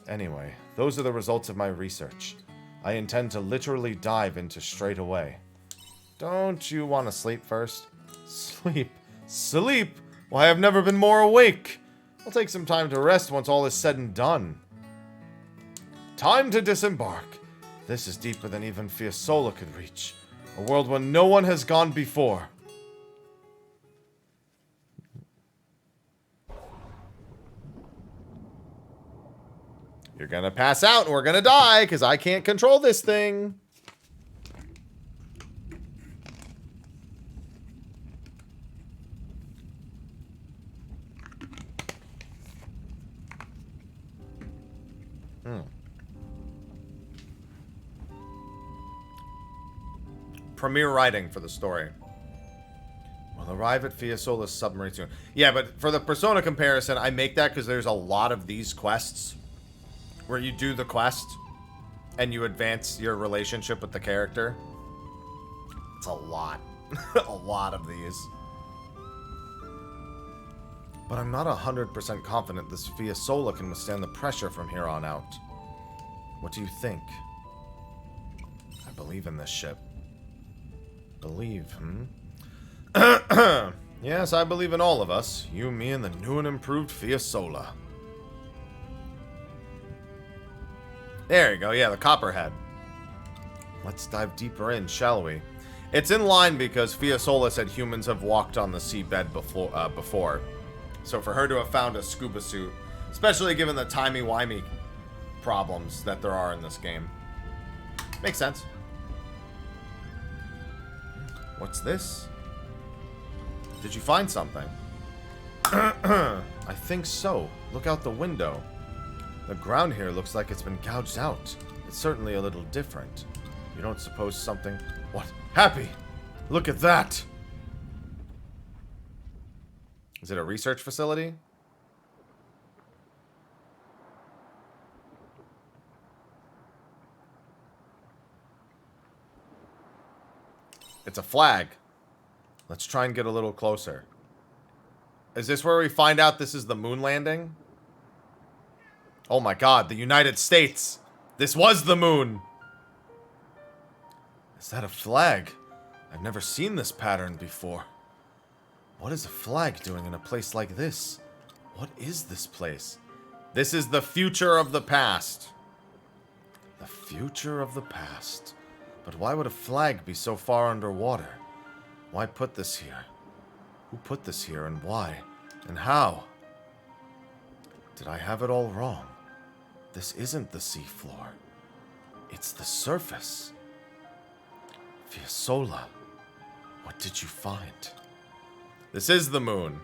Anyway, those are the results of my research. I intend to literally dive into straight away. Don't you want to sleep first? Sleep? Sleep? Why, I've never been more awake. I'll take some time to rest once all is said and done. Time to disembark. This is deeper than even Fiesola could reach. A world where no one has gone before. You're gonna pass out and we're gonna die because I can't control this thing. Premiere writing for the story. We'll arrive at Fiesola's submarine soon. Yeah, but for the Persona comparison, I make that because there's a lot of these quests where you do the quest and you advance your relationship with the character. It's a lot. A lot of these. But I'm not 100% confident this Fiesola can withstand the pressure from here on out. What do you think? I believe in this ship. Believe, Yes, I believe in all of us. You, me, and the new and improved Fiesola. There you go, yeah, the Copperhead. Let's dive deeper in, shall we? It's in line because Fiesola said humans have walked on the seabed before. So for her to have found a scuba suit, especially given the timey-wimey problems that there are in this game, makes sense. What's this? Did you find something? I think so. Look out the window. The ground here looks like it's been gouged out. It's certainly a little different. You don't suppose something... What? Happy! Look at that! Is it a research facility? It's a flag. Let's try and get a little closer. Is this where we find out this is the moon landing? Oh my god, the United States! This was the moon! Is that a flag? I've never seen this pattern before. What is a flag doing in a place like this? What is this place? This is the future of the past. The future of the past. But why would a flag be so far underwater? Why put this here? Who put this here and why? And how? Did I have it all wrong? This isn't the seafloor. It's the surface. Fiasola, what did you find? This is the moon.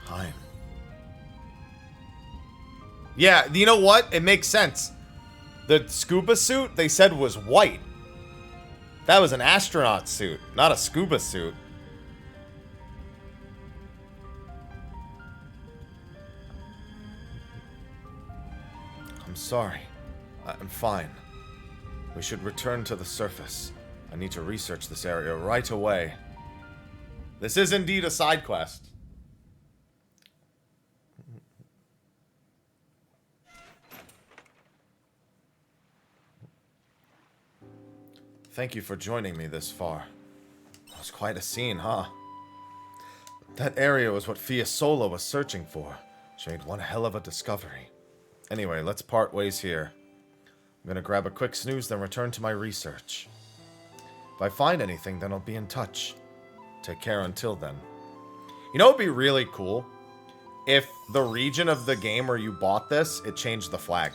Time. Yeah, you know what? It makes sense. The scuba suit, they said, was white. That was an astronaut suit, not a scuba suit. I'm sorry. I'm fine. We should return to the surface. I need to research this area right away. This is indeed a side quest. Thank you for joining me this far. It was quite a scene, huh? That area was what Fiasola was searching for. She made one hell of a discovery. Anyway, let's part ways here. I'm gonna grab a quick snooze, then return to my research. If I find anything, then I'll be in touch. Take care until then. You know what would be really cool? If the region of the game where you bought this, it changed the flag.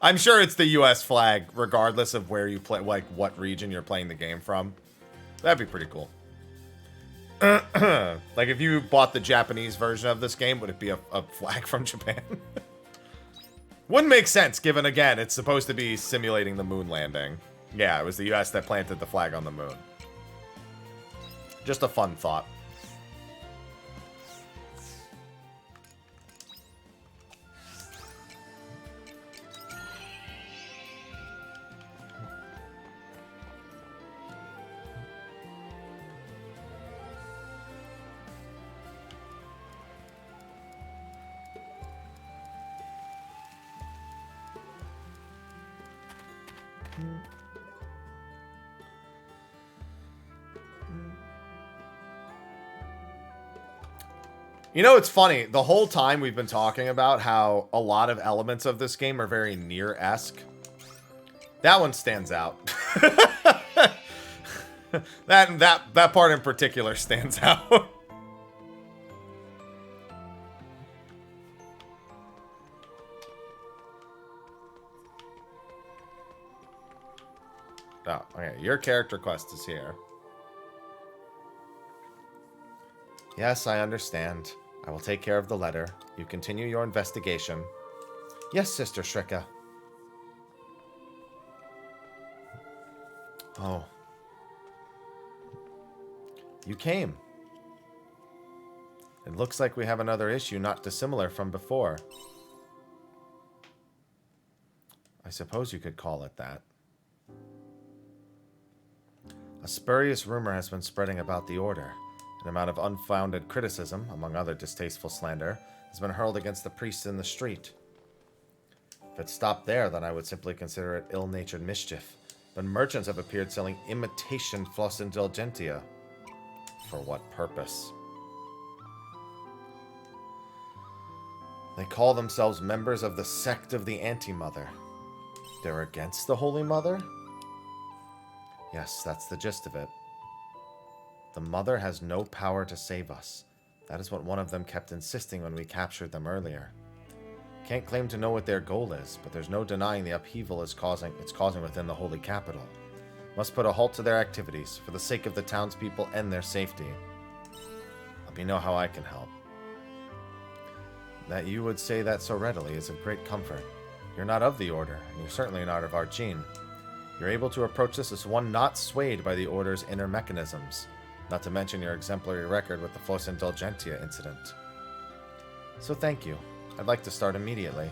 I'm sure it's the US flag, regardless of where you play, like what region you're playing the game from. That'd be pretty cool. Like if you bought the Japanese version of this game, would it be a flag from Japan? Wouldn't make sense, given again, it's supposed to be simulating the moon landing. Yeah, it was the US that planted the flag on the moon. Just a fun thought. You know, it's funny. The whole time we've been talking about how a lot of elements of this game are very Nier-esque. That one stands out. that part in particular stands out. Oh, okay. Your character quest is here. Yes, I understand. I will take care of the letter. You continue your investigation. Yes, Sister Shrika. Oh. You came. It looks like we have another issue not dissimilar from before. I suppose you could call it that. A spurious rumor has been spreading about the Order. An amount of unfounded criticism, among other distasteful slander, has been hurled against the priests in the street. If it stopped there, then I would simply consider it ill-natured mischief. But merchants have appeared selling imitation Flos Indulgentia. For what purpose? They call themselves members of the sect of the Anti-Mother. They're against the Holy Mother? Yes, that's the gist of it. The Mother has no power to save us. That is what one of them kept insisting when we captured them earlier. Can't claim to know what their goal is, but there's no denying the upheaval it's causing within the Holy Capital. Must put a halt to their activities, for the sake of the townspeople and their safety. Let me know how I can help. That you would say that so readily is of great comfort. You're not of the Order, and you're certainly not of our gene. You're able to approach this as one not swayed by the Order's inner mechanisms. Not to mention your exemplary record with the Flos Indulgentia incident. So thank you. I'd like to start immediately.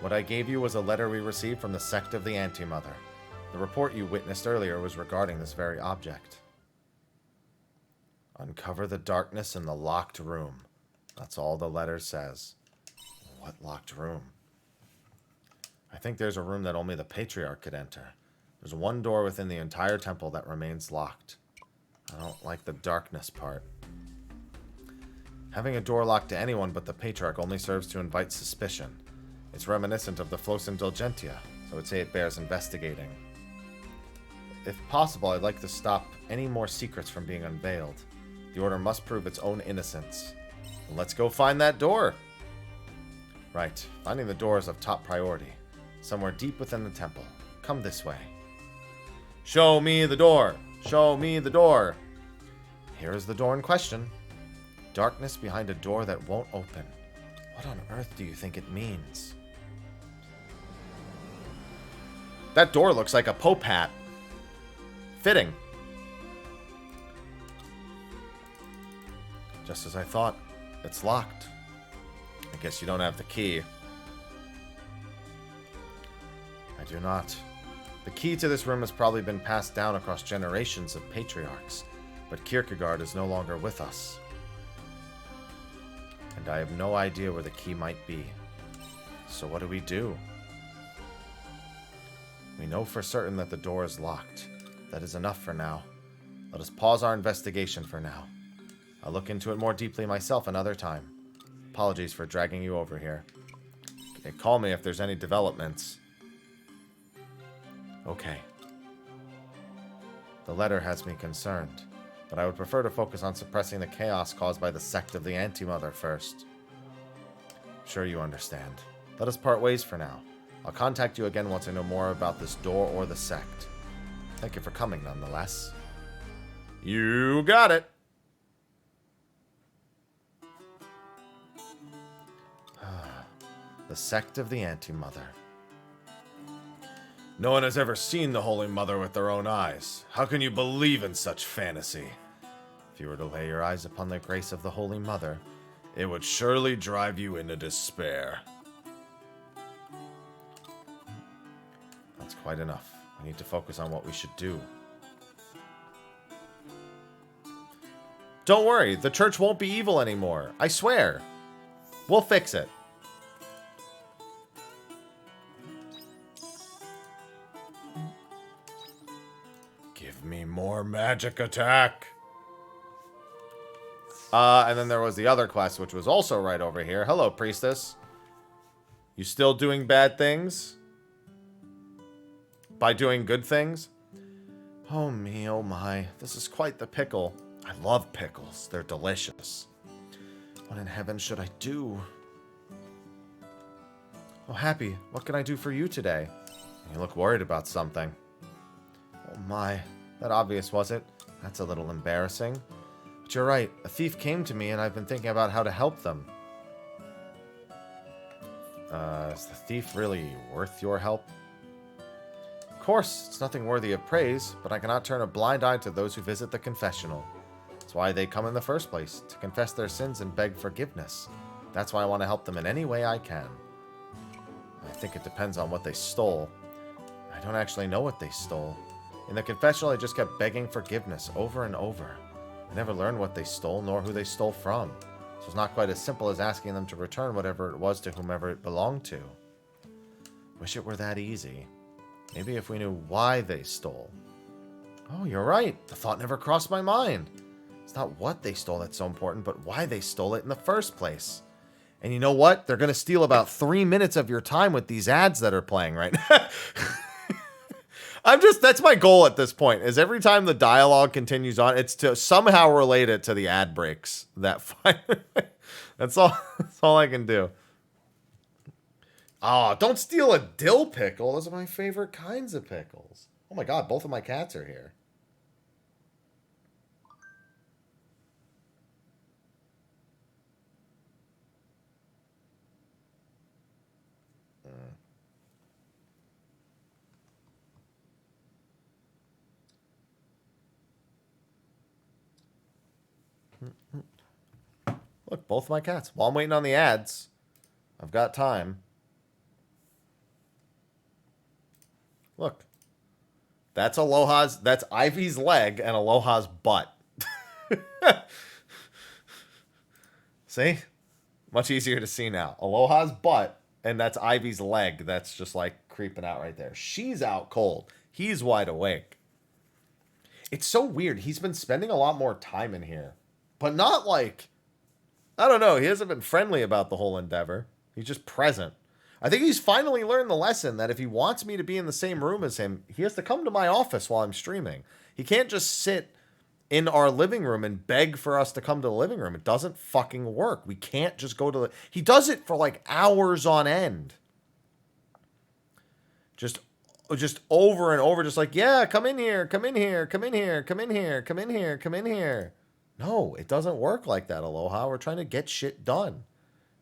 What I gave you was a letter we received from the sect of the Anti-Mother. The report you witnessed earlier was regarding this very object. Uncover the darkness in the locked room. That's all the letter says. What locked room? I think there's a room that only the Patriarch could enter. There's one door within the entire temple that remains locked. I don't like the darkness part. Having a door locked to anyone but the Patriarch only serves to invite suspicion. It's reminiscent of the Flos Indulgentia, so I'd say it bears investigating. If possible, I'd like to stop any more secrets from being unveiled. The Order must prove its own innocence. Well, let's go find that door. Right, finding the door is of top priority. Somewhere deep within the temple. Come this way. Show me the door! Show me the door! Here is the door in question. Darkness behind a door that won't open. What on earth do you think it means? That door looks like a Pope hat. Fitting. Just as I thought. It's locked. I guess you don't have the key. I do not. The key to this room has probably been passed down across generations of patriarchs, but Kierkegaard is no longer with us. And I have no idea where the key might be. So what do we do? We know for certain that the door is locked. That is enough for now. Let us pause our investigation for now. I'll look into it more deeply myself another time. Apologies for dragging you over here. Okay, call me if there's any developments. Okay. The letter has me concerned, but I would prefer to focus on suppressing the chaos caused by the sect of the Anti-Mother first. I'm sure you understand. Let us part ways for now. I'll contact you again once I know more about this door or the sect. Thank you for coming, nonetheless. You got it! The sect of the Anti-Mother. No one has ever seen the Holy Mother with their own eyes. How can you believe in such fantasy? If you were to lay your eyes upon the grace of the Holy Mother, it would surely drive you into despair. That's quite enough. We need to focus on what we should do. Don't worry, the church won't be evil anymore. I swear. We'll fix it. Give me more magic attack. And then there was the other quest, which was also right over here. Hello, priestess. You still doing bad things? By doing good things? Oh me, oh my. This is quite the pickle. I love pickles. They're delicious. What in heaven should I do? Oh, Happy, what can I do for you today? You look worried about something. Oh my, that obvious, was it? That's a little embarrassing. But you're right, a thief came to me and I've been thinking about how to help them. Is the thief really worth your help? Of course, it's nothing worthy of praise, but I cannot turn a blind eye to those who visit the confessional. That's why they come in the first place, to confess their sins and beg forgiveness. That's why I want to help them in any way I can. I think it depends on what they stole. I don't actually know what they stole. In the confessional, I just kept begging forgiveness over and over. I never learned what they stole, nor who they stole from. So it's not quite as simple as asking them to return whatever it was to whomever it belonged to. Wish it were that easy. Maybe if we knew why they stole. Oh, you're right. The thought never crossed my mind. It's not what they stole that's so important, but why they stole it in the first place. And you know what? They're going to steal about 3 minutes of your time with these ads that are playing right now. That's my goal at this point, is every time the dialogue continues on, it's to somehow relate it to the ad breaks. That's all I can do. Oh, don't steal a dill pickle. Those are my favorite kinds of pickles. Oh my god, both of my cats are here. Look, both my cats. While I'm waiting on the ads, I've got time. Look. That's Ivy's leg and Aloha's butt. See? Much easier to see now. Aloha's butt, and that's Ivy's leg. That's just like creeping out right there. She's out cold. He's wide awake. It's so weird. He's been spending a lot more time in here. But not like... I don't know. He hasn't been friendly about the whole endeavor. He's just present. I think he's finally learned the lesson that if he wants me to be in the same room as him, he has to come to my office while I'm streaming. He can't just sit in our living room and beg for us to come to the living room. It doesn't fucking work. We can't just go to the... He does it for like hours on end. Just over and over, just like, yeah, come in here, come in here, come in here, come in here, come in here, come in here. No, it doesn't work like that, Aloha. We're trying to get shit done.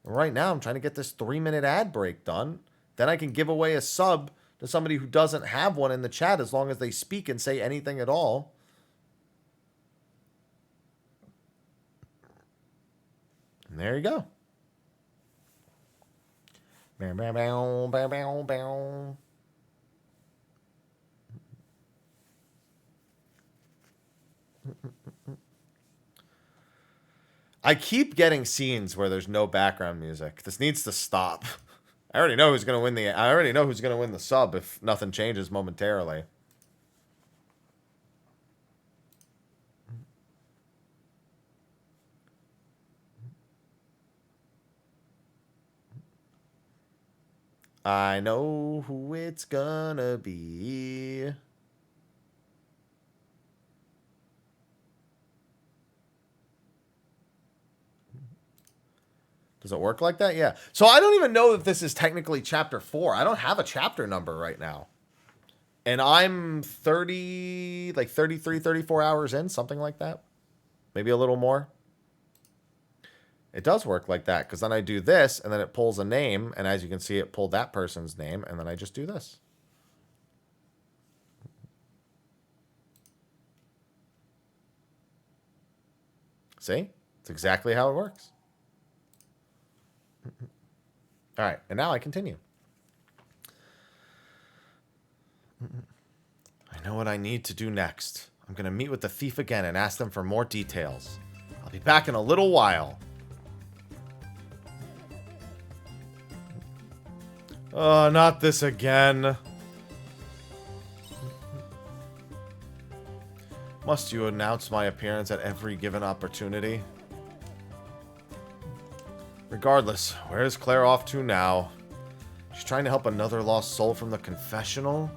And right now, I'm trying to get this 3-minute ad break done. Then I can give away a sub to somebody who doesn't have one in the chat as long as they speak and say anything at all. And there you go. Bow, bow, bow, bow, bow, bow. I keep getting scenes where there's no background music. This needs to stop. I already know who's gonna win the sub if nothing changes momentarily. I know who it's gonna be. Does it work like that? Yeah. So I don't even know that this is technically chapter 4. I don't have a chapter number right now. And I'm 33, 34 hours in, something like that. Maybe a little more. It does work like that, because then I do this, and then it pulls a name, and as you can see, it pulled that person's name, and then I just do this. See? It's exactly how it works. All right, and now I continue. I know what I need to do next. I'm going to meet with the thief again and ask them for more details. I'll be back in a little while. Oh, not this again. Must you announce my appearance at every given opportunity? Regardless, where is Claire off to now? She's trying to help another lost soul from the confessional?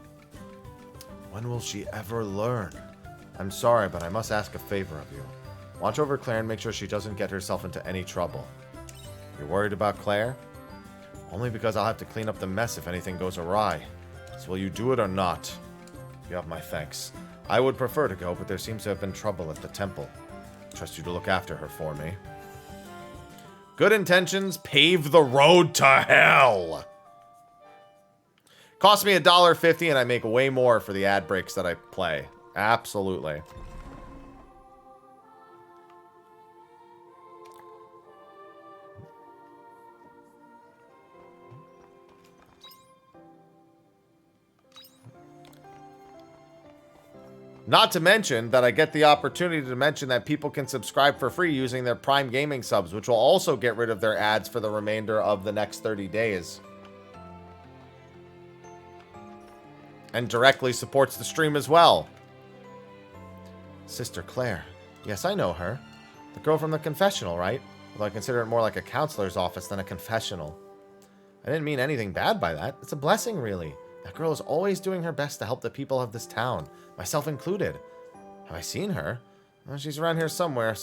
When will she ever learn? I'm sorry, but I must ask a favor of you. Watch over Claire and make sure she doesn't get herself into any trouble. You're worried about Claire? Only because I'll have to clean up the mess if anything goes awry. So will you do it or not? You have my thanks. I would prefer to go, but there seems to have been trouble at the temple. I trust you to look after her for me. Good intentions pave the road to hell. Cost me $1.50 and I make way more for the ad breaks that I play. Absolutely. Not to mention that I get the opportunity to mention that people can subscribe for free using their Prime Gaming subs, which will also get rid of their ads for the remainder of the next 30 days. And directly supports the stream as well. Sister Claire. Yes, I know her. The girl from the confessional, right? Although I consider it more like a counselor's office than a confessional. I didn't mean anything bad by that. It's a blessing, really. That girl is always doing her best to help the people of this town, myself included. Have I seen her? Well, she's around here somewhere,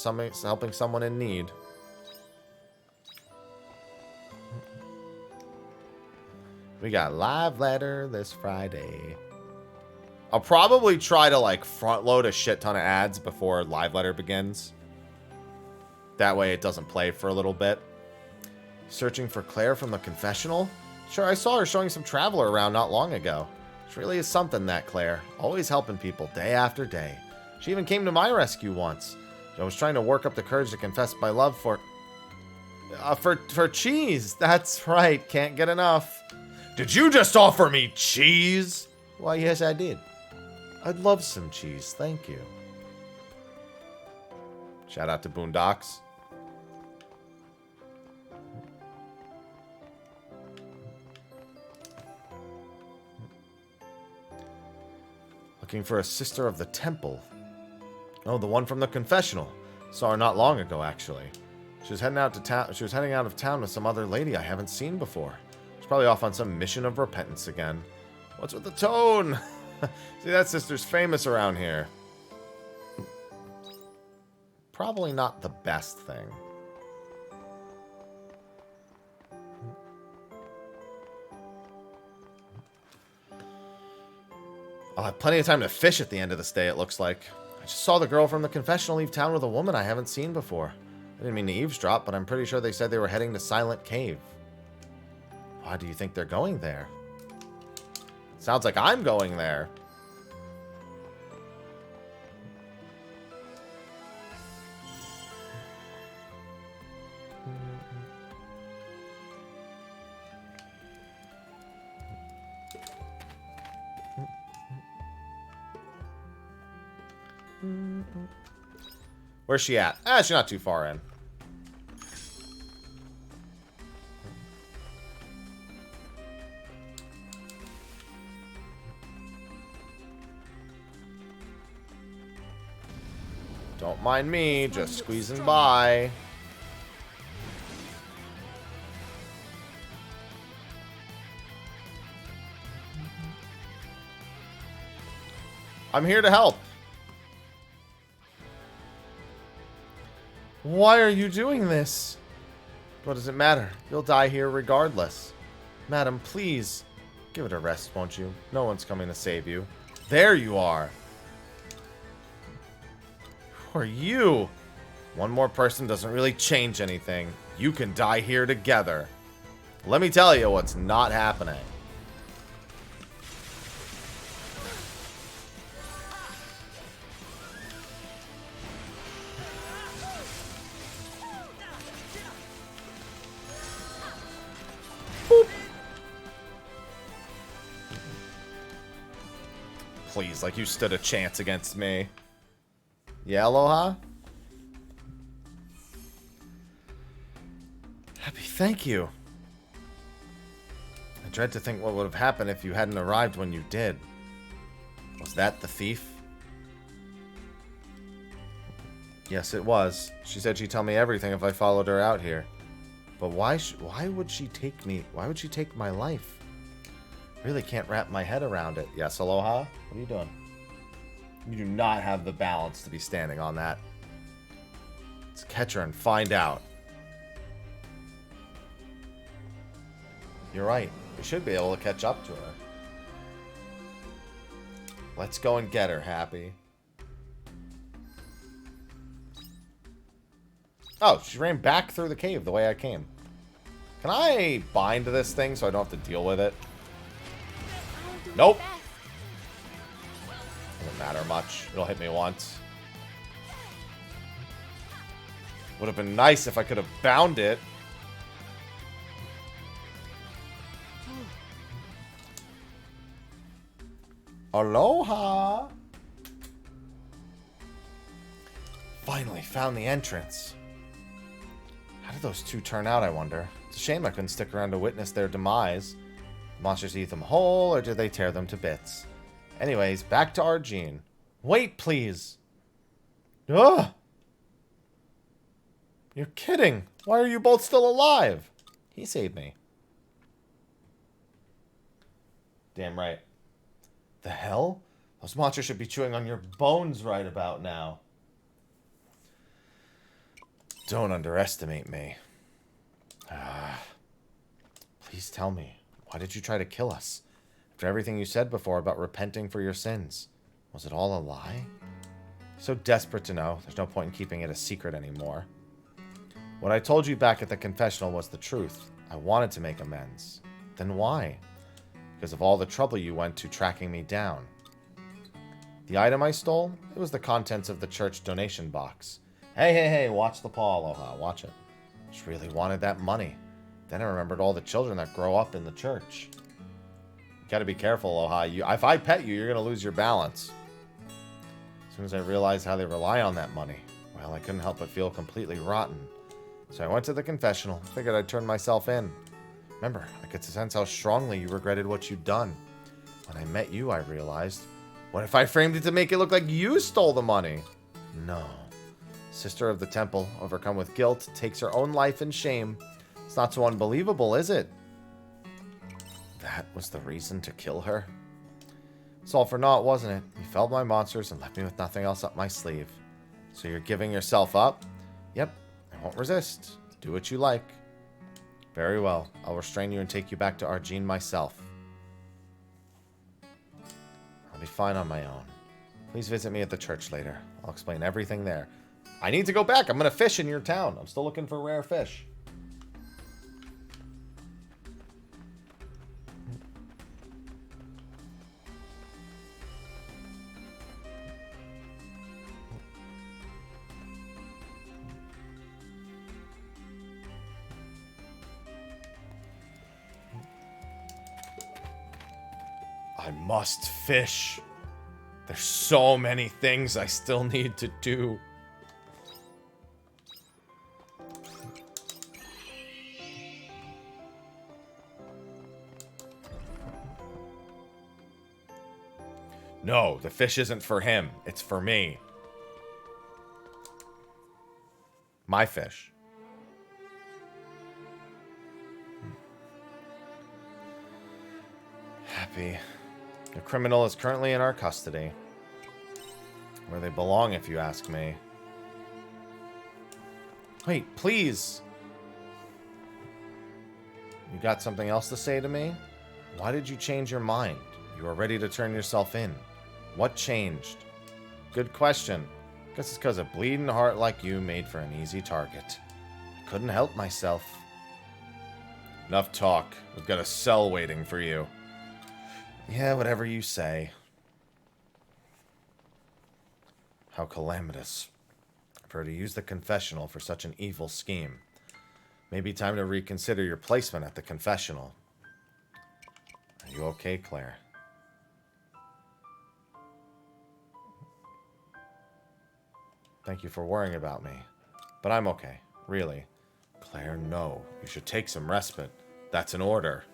helping someone in need. We got live letter this Friday. I'll probably try to like front load a shit ton of ads before live letter begins. That way it doesn't play for a little bit. Searching for Claire from the confessional? Sure, I saw her showing some traveler around not long ago. She really is something, that Claire. Always helping people, day after day. She even came to my rescue once. I was trying to work up the courage to confess my love for cheese. That's right, can't get enough. Did you just offer me cheese? Why, yes, I did. I'd love some cheese, thank you. Shout out to Boondocks. Looking for a sister of the temple. Oh, the one from the confessional. Saw her not long ago, actually. She was heading out of town with some other lady I haven't seen before. She's probably off on some mission of repentance again. What's with the tone? See, that sister's famous around here. Probably not the best thing. I'll have plenty of time to fish at the end of this day, it looks like. I just saw the girl from the confessional leave town with a woman I haven't seen before. I didn't mean to eavesdrop, but I'm pretty sure they said they were heading to Silent Cave. Why do you think they're going there? Sounds like I'm going there. Where's she at? Ah, she's not too far in. Don't mind me, just squeezing by. I'm here to help. Why are you doing this? What does it matter? You'll die here regardless. Madam, please. Give it a rest, won't you? No one's coming to save you. There you are. Who are you? One more person doesn't really change anything. You can die here together. Let me tell you what's not happening. Please, like you stood a chance against me. Yeah, Aloha? Happy, thank you. I dread to think what would have happened if you hadn't arrived when you did. Was that the thief? Yes, it was. She said she'd tell me everything if I followed her out here. But why would she take me? Why would she take my life? Really can't wrap my head around it. Yes, Aloha? What are you doing? You do not have the balance to be standing on that. Let's catch her and find out. You're right. We should be able to catch up to her. Let's go and get her, Happy. Oh, she ran back through the cave the way I came. Can I bind this thing so I don't have to deal with it? Nope. Doesn't matter much. It'll hit me once. Would have been nice if I could have bound it. Aloha! Finally found the entrance. How did those two turn out, I wonder? It's a shame I couldn't stick around to witness their demise. Monsters eat them whole, or did they tear them to bits? Anyways, back to Argene. Wait, please! Ugh! You're kidding! Why are you both still alive? He saved me. Damn right. The hell? Those monsters should be chewing on your bones right about now. Don't underestimate me. Please tell me. Why did you try to kill us? After everything you said before about repenting for your sins. Was it all a lie? So desperate to know, there's no point in keeping it a secret anymore. What I told you back at the confessional was the truth. I wanted to make amends. Then why? Because of all the trouble you went to tracking me down. The item I stole? It was the contents of the church donation box. Hey, watch the paw, Aloha. Watch it. Just really wanted that money. Then I remembered all the children that grow up in the church. You gotta be careful, Aloha. If I pet you, you're gonna lose your balance. As soon as I realized how they rely on that money, well, I couldn't help but feel completely rotten. So I went to the confessional, figured I'd turn myself in. Remember, I could sense how strongly you regretted what you'd done. When I met you, I realized, What if I framed it to make it look like you stole the money? No. Sister of the temple, overcome with guilt, takes her own life in shame. It's not so unbelievable, is it? That was the reason to kill her? It's all for naught, wasn't it? You felled my monsters and left me with nothing else up my sleeve. So you're giving yourself up? Yep, I won't resist. Do what you like. Very well. I'll restrain you and take you back to Argene myself. I'll be fine on my own. Please visit me at the church later. I'll explain everything there. I need to go back. I'm going to fish in your town. I'm still looking for rare fish. I must fish. There's so many things I still need to do. No, the fish isn't for him. It's for me. My fish. Happy. The criminal is currently in our custody. Where they belong, if you ask me. Wait, please. You got something else to say to me? Why did you change your mind? You were ready to turn yourself in. What changed? Good question. Guess it's because a bleeding heart like you made for an easy target. I couldn't help myself. Enough talk. We've got a cell waiting for you. Yeah, whatever you say. How calamitous. For her to use the confessional for such an evil scheme. Maybe time to reconsider your placement at the confessional. Are you okay, Claire? Thank you for worrying about me. But I'm okay. Really. Claire, no. You should take some respite. That's an order.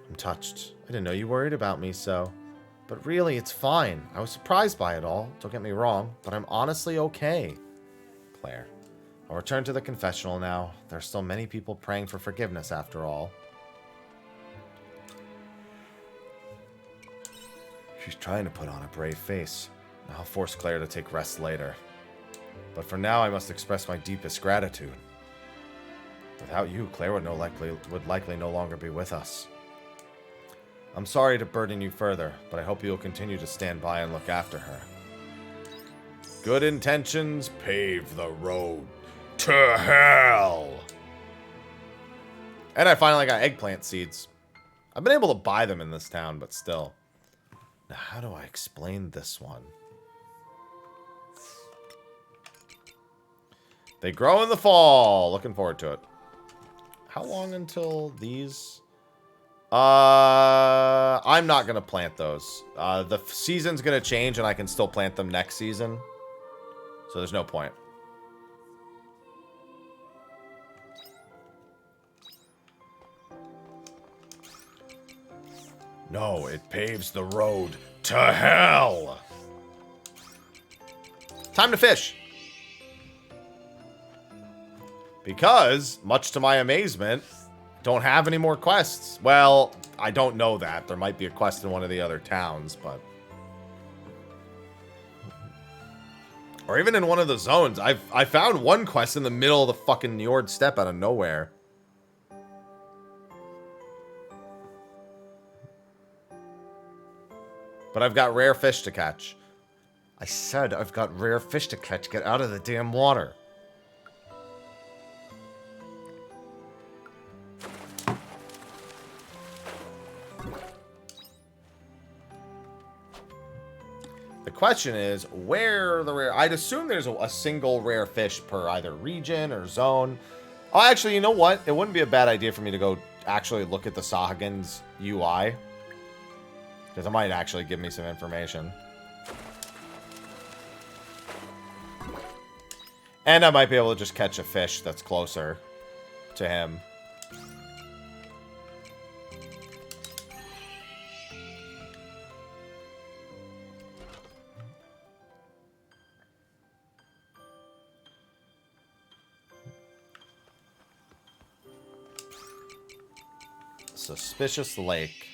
I'm touched. I didn't know you worried about me, so... But really, it's fine. I was surprised by it all. Don't get me wrong. But I'm honestly okay. Claire. I'll return to the confessional now. There are still many people praying for forgiveness after all. She's trying to put on a brave face. I'll force Claire to take rest later. But for now, I must express my deepest gratitude. Without you, Claire would likely no longer be with us. I'm sorry to burden you further, but I hope you'll continue to stand by and look after her. Good intentions pave the road to hell. And I finally got eggplant seeds. I've been able to buy them in this town, but still. Now, how do I explain this one? They grow in the fall. Looking forward to it. How long until these? I'm not going to plant those. The season's going to change and I can still plant them next season. So there's no point. No, it paves the road to hell. Time to fish. Because, much to my amazement, don't have any more quests. Well, I don't know that. There might be a quest in one of the other towns, but... Or even in one of the zones. I found one quest in the middle of the fucking Njord Steppe out of nowhere. But I've got rare fish to catch. I said I've got rare fish to catch. Get out of the damn water. The question is, where are the rare... I'd assume there's a single rare fish per either region or zone. Oh, actually, you know what? It wouldn't be a bad idea for me to go actually look at the Sahagins UI. Because it might actually give me some information. And I might be able to just catch a fish that's closer to him. Suspicious Lake.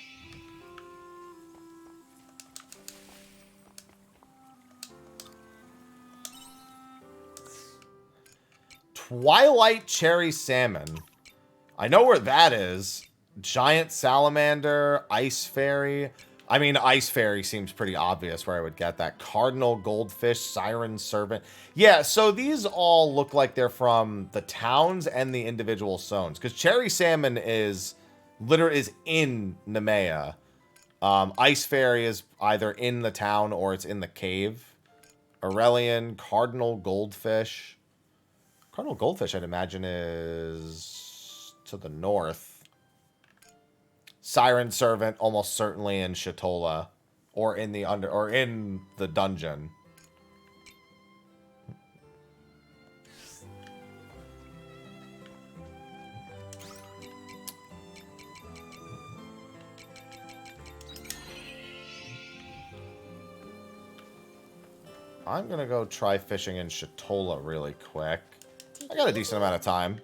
Twilight Cherry Salmon. I know where that is. Giant Salamander, Ice Fairy. I mean, Ice Fairy seems pretty obvious where I would get that. Cardinal Goldfish, Siren Servant. Yeah, so these all look like they're from the towns and the individual zones. Because Cherry Salmon is in Nemea. Ice Fairy is either in the town or it's in the cave. Aurelian, Cardinal Goldfish. Cardinal Goldfish, I'd imagine, is to the north. Siren Servant, almost certainly in Shatola, or in the dungeon. I'm gonna go try fishing in Shatola really quick. I got a decent amount of time.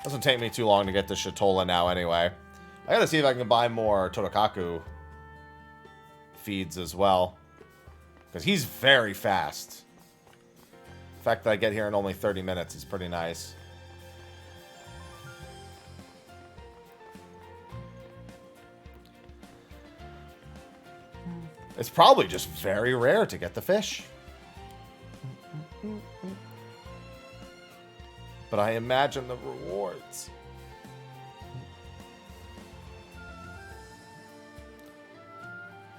Doesn't take me too long to get to Shatola now anyway. I gotta see if I can buy more Totakaku feeds as well. Because he's very fast. The fact that I get here in only 30 minutes is pretty nice. It's probably just very rare to get the fish. But I imagine the rewards.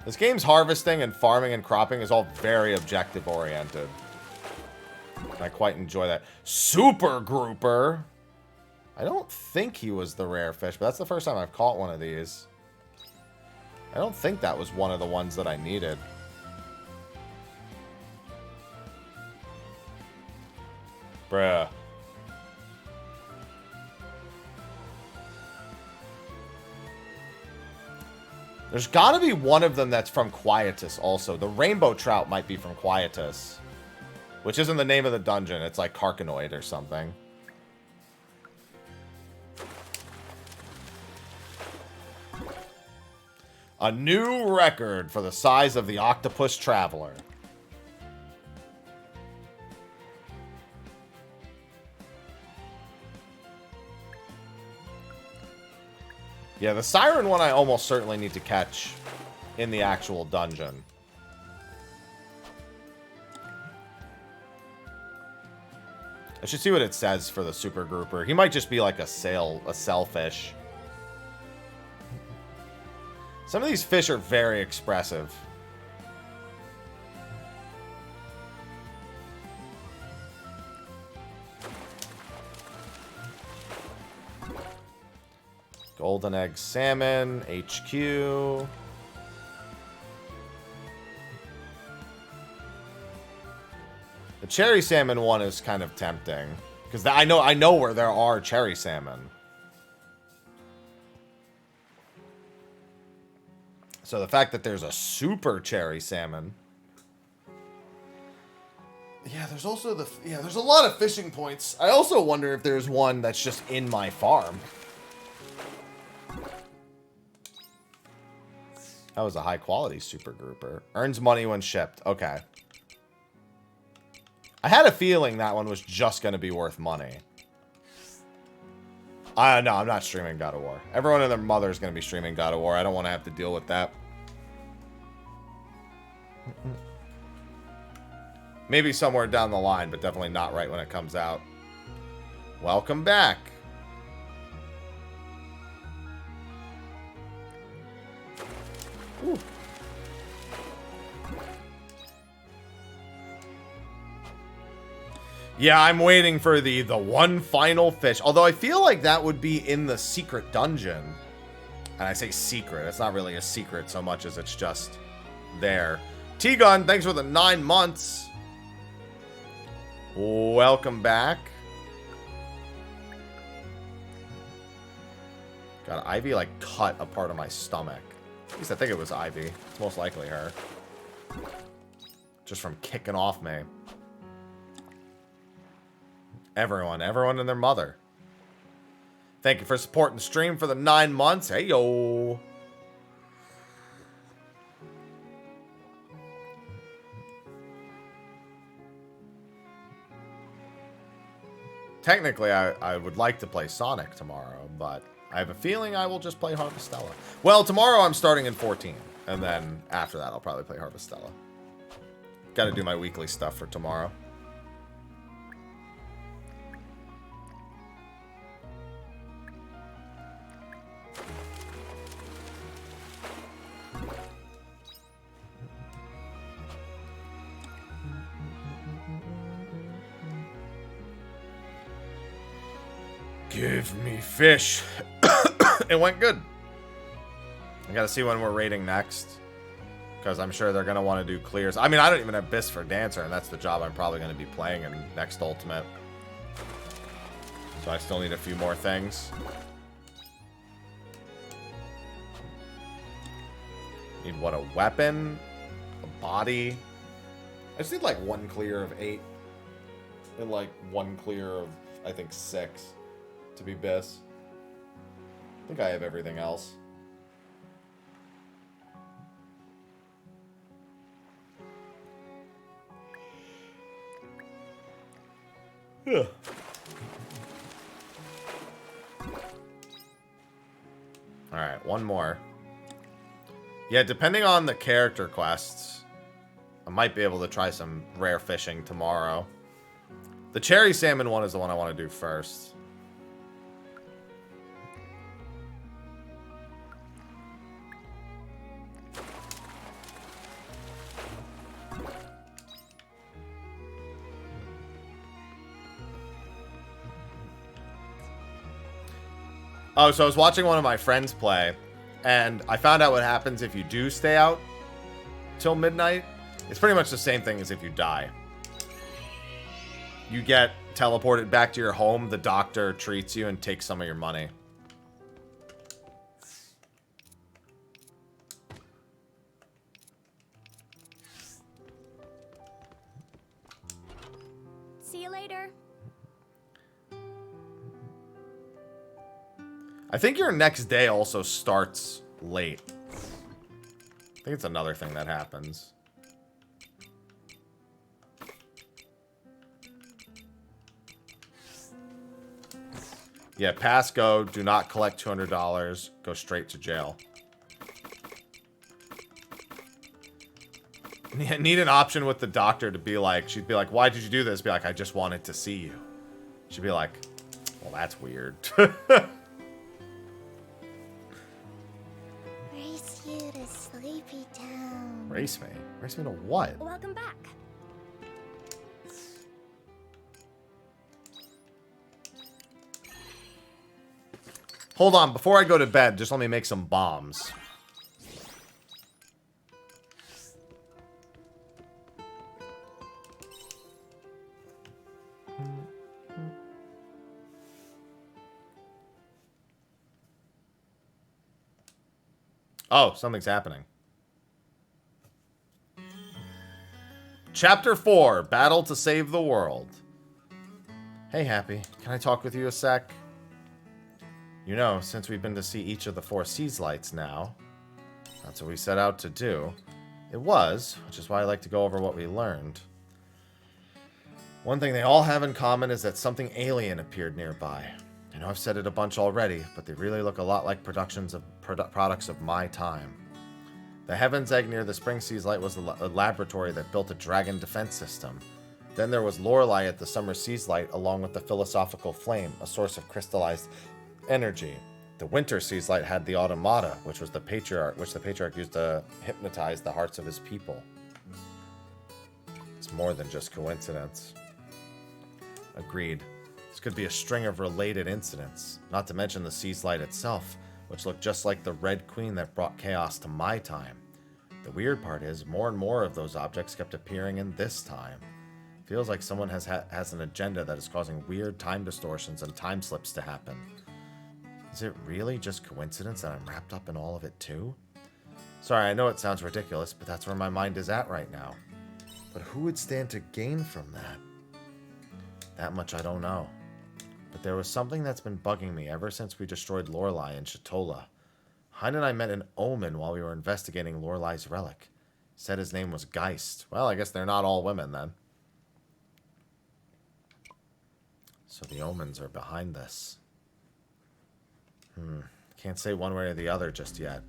This game's harvesting and farming and cropping is all very objective oriented. I quite enjoy that. Super Grouper. I don't think he was the rare fish, but that's the first time I've caught one of these. I don't think that was one of the ones that I needed. Bruh. There's gotta be one of them that's from Quietus also. The rainbow trout might be from Quietus. Which isn't the name of the dungeon. It's like Carcanoid or something. A new record for the size of the Octopus Traveler. Yeah, the Siren one I almost certainly need to catch in the actual dungeon. I should see what it says for the Super Grouper. He might just be like a sailfish. Some of these fish are very expressive. Golden Egg Salmon, HQ. The Cherry Salmon one is kind of tempting. Because I know where there are Cherry Salmon. So the fact that there's a Super Cherry Salmon. Yeah, there's also there's a lot of fishing points. I also wonder if there's one that's just in my farm. That was a high quality Super Grouper. Earns money when shipped. Okay. I had a feeling that one was just going to be worth money. No, I'm not streaming God of War. Everyone and their mother is going to be streaming God of War. I don't want to have to deal with that. Maybe somewhere down the line, but definitely not right when it comes out. Welcome back. Ooh. Yeah, I'm waiting for the one final fish. Although I feel like that would be in the secret dungeon. And I say secret. It's not really a secret so much as it's just there. T-Gun, thanks for the 9 months. Welcome back. God, Ivy like cut a part of my stomach. At least I think it was Ivy. It's most likely her. Just from kicking off me. Everyone and their mother. Thank you for supporting the stream for the 9 months. Hey, yo. Technically, I would like to play Sonic tomorrow, but I have a feeling I will just play Harvestella. Well, tomorrow I'm starting in 14, and then after that I'll probably play Harvestella. Gotta do my weekly stuff for tomorrow. Give me fish. It went good. I gotta see when we're raiding next, because I'm sure they're gonna want to do clears. I mean, I don't even have Bis for Dancer, and that's the job I'm probably gonna be playing in next Ultimate. So I still need a few more things. Need what? A weapon? A body? I just need like 1 clear of 8. And like 1 clear of, I think, 6 to be Bis. I think I have everything else. Yeah. Alright, 1 more. Yeah, depending on the character quests, I might be able to try some rare fishing tomorrow. The cherry salmon one is the one I want to do first. Oh, so I was watching one of my friends play, and I found out what happens if you do stay out till midnight. It's pretty much the same thing as if you die. You get teleported back to your home, the doctor treats you, and takes some of your money. See you later. I think your next day also starts late. I think it's another thing that happens. Yeah, pass go, do not collect $200, go straight to jail. Yeah, need an option with the doctor to be like, she'd be like, why did you do this? Be like, I just wanted to see you. She'd be like, well, that's weird. Race you to Sleepy Town. Race me? Race me to what? Welcome back. Hold on, before I go to bed, just let me make some bombs. Oh, something's happening. Chapter 4, Battle to Save the World. Hey, Happy. Can I talk with you a sec? You know, since we've been to see each of the 4 Seas Lights now, that's what we set out to do. It was, which is why I like to go over what we learned. One thing they all have in common is that something alien appeared nearby. I know I've said it a bunch already, but they really look a lot like products of my time. The Heaven's Egg near the Spring Seas Light was a laboratory that built a dragon defense system. Then there was Lorelei at the Summer Seas Light, along with the Philosophical Flame, a source of crystallized energy. The Winter Seas Light had the Automata, which the Patriarch used to hypnotize the hearts of his people. It's more than just coincidence. Agreed. This could be a string of related incidents, not to mention the Seas Light itself, which looked just like the Red Queen that brought chaos to my time. The weird part is, more and more of those objects kept appearing in this time. Feels like someone has an agenda that is causing weird time distortions and time slips to happen. Is it really just coincidence that I'm wrapped up in all of it too? Sorry, I know it sounds ridiculous, but that's where my mind is at right now. But who would stand to gain from that? That much I don't know. But there was something that's been bugging me ever since we destroyed Lorelei in Shatola. Hein and I met an omen while we were investigating Lorelei's relic. Said his name was Geist. Well, I guess they're not all women then. So the omens are behind this. Can't say one way or the other just yet.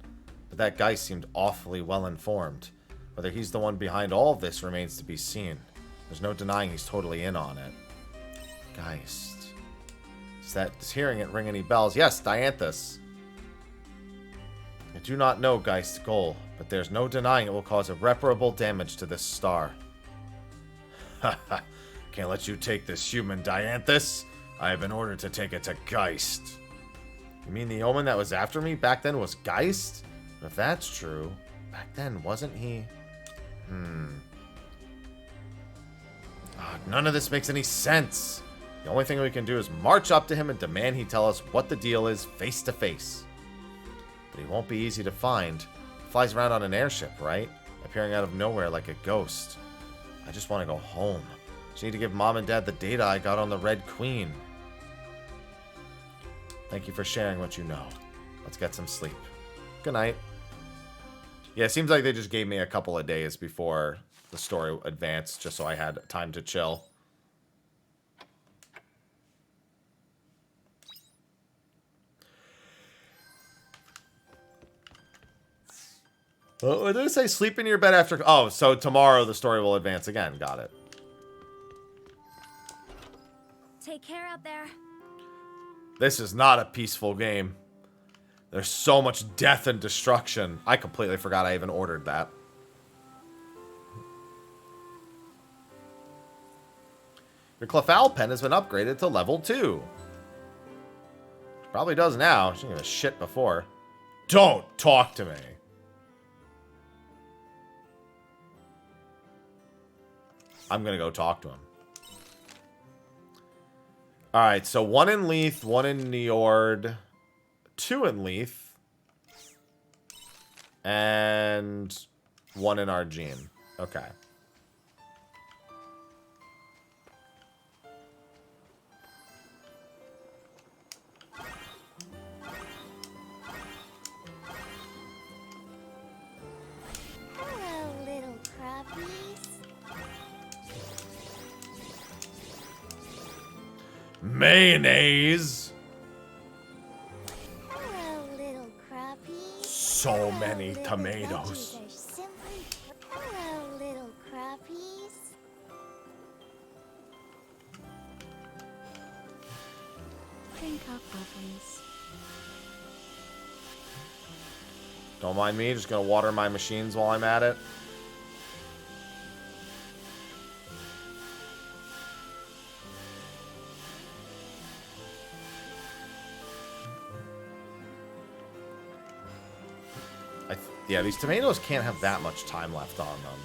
But that Geist seemed awfully well informed. Whether he's the one behind all of this remains to be seen. There's no denying he's totally in on it. Geist. Does hearing it ring any bells? Yes, Dianthus. I do not know Geist's goal, but there's no denying it will cause irreparable damage to this star. Haha, can't let you take this human, Dianthus. I have been ordered to take it to Geist. You mean the omen that was after me back then was Geist? But if that's true, back then wasn't he? None of this makes any sense. The only thing we can do is march up to him and demand he tell us what the deal is face to face. But he won't be easy to find. He flies around on an airship, right? Appearing out of nowhere like a ghost. I just want to go home. Just need to give Mom and Dad the data I got on the Red Queen. Thank you for sharing what you know. Let's get some sleep. Good night. Yeah, it seems like they just gave me a couple of days before the story advanced, just so I had time to chill. What did it say? Sleep in your bed after... Oh, so tomorrow the story will advance again. Got it. Take care out there. This is not a peaceful game. There's so much death and destruction. I completely forgot I even ordered that. Your Clefal pen has been upgraded to level 2. Probably does now. She didn't give a shit before. Don't talk to me. I'm gonna go talk to him. Alright, so 1 in Leith, 1 in Niord, 2 in Leith, and 1 in Argene. Okay. Hello, little crappies. Mayonnaise! Hello, little crappies. So Hello, many little tomatoes. veggies are simply... Hello, little crappies. Drink up, please. Don't mind me, just gonna water my machines while I'm at it. Yeah, these tomatoes can't have that much time left on them.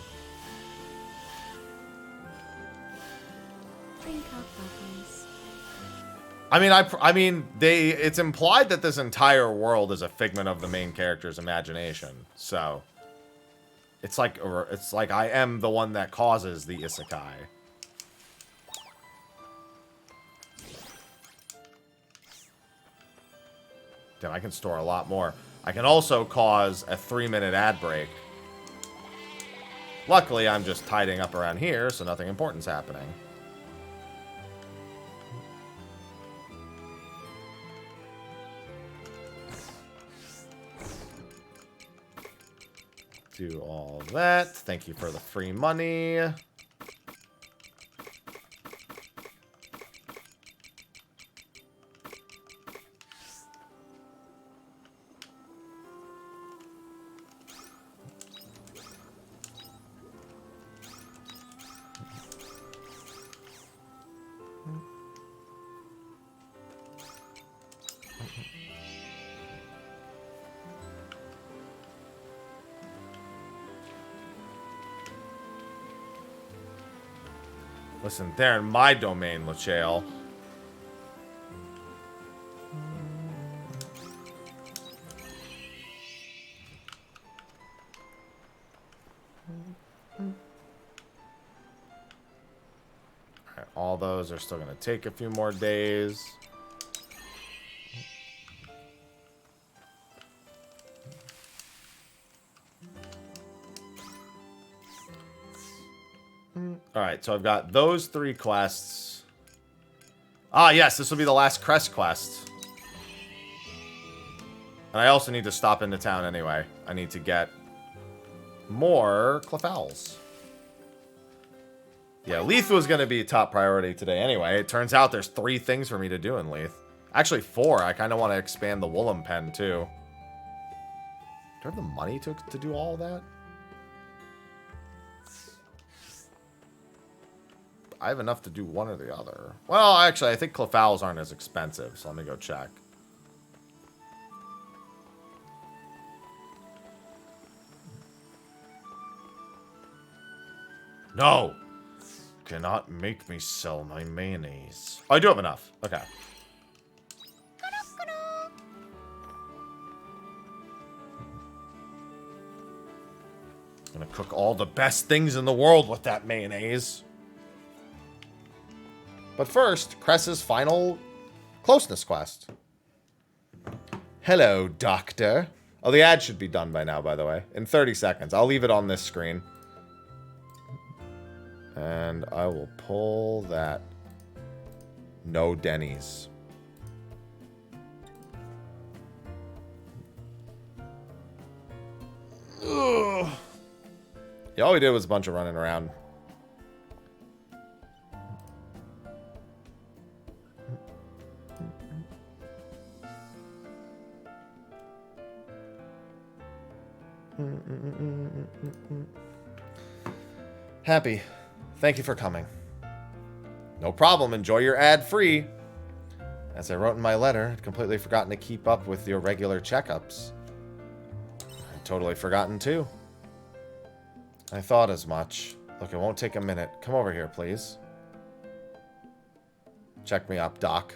Drink up, please. I mean, it's implied that this entire world is a figment of the main character's imagination. So, it's like I am the one that causes the isekai. Damn, I can store a lot more. I can also cause a 3-minute ad break. Luckily, I'm just tidying up around here, so nothing important's happening. Do all that. Thank you for the free money. Listen, they're in my domain, Luchael. Alright, all those are still going to take a few more days. Alright, so I've got those 3 quests. Ah, yes, this will be the last crest quest. And I also need to stop into town anyway. I need to get more cliff owls. Yeah, Leith was going to be top priority today anyway. It turns out there's 3 things for me to do in Leith. Actually, 4. I kind of want to expand the Woolham Pen, too. Do I have the money to do all of that? I have enough to do one or the other. Well, actually, I think cliff owls aren't as expensive, so let me go check. No! Cannot make me sell my mayonnaise. Oh, I do have enough. Okay. I'm gonna cook all the best things in the world with that mayonnaise. But first, Cress's final closeness quest. Hello, Doctor. Oh, the ad should be done by now, by the way. In 30 seconds. I'll leave it on this screen. And I will pull that. No Denny's. Ugh. Yeah, all we did was a bunch of running around. Happy. Thank you for coming. No problem. Enjoy your ad-free. As I wrote in my letter, I'd completely forgotten to keep up with your regular checkups. I'd totally forgotten, too. I thought as much. Look, it won't take a minute. Come over here, please. Check me up, Doc.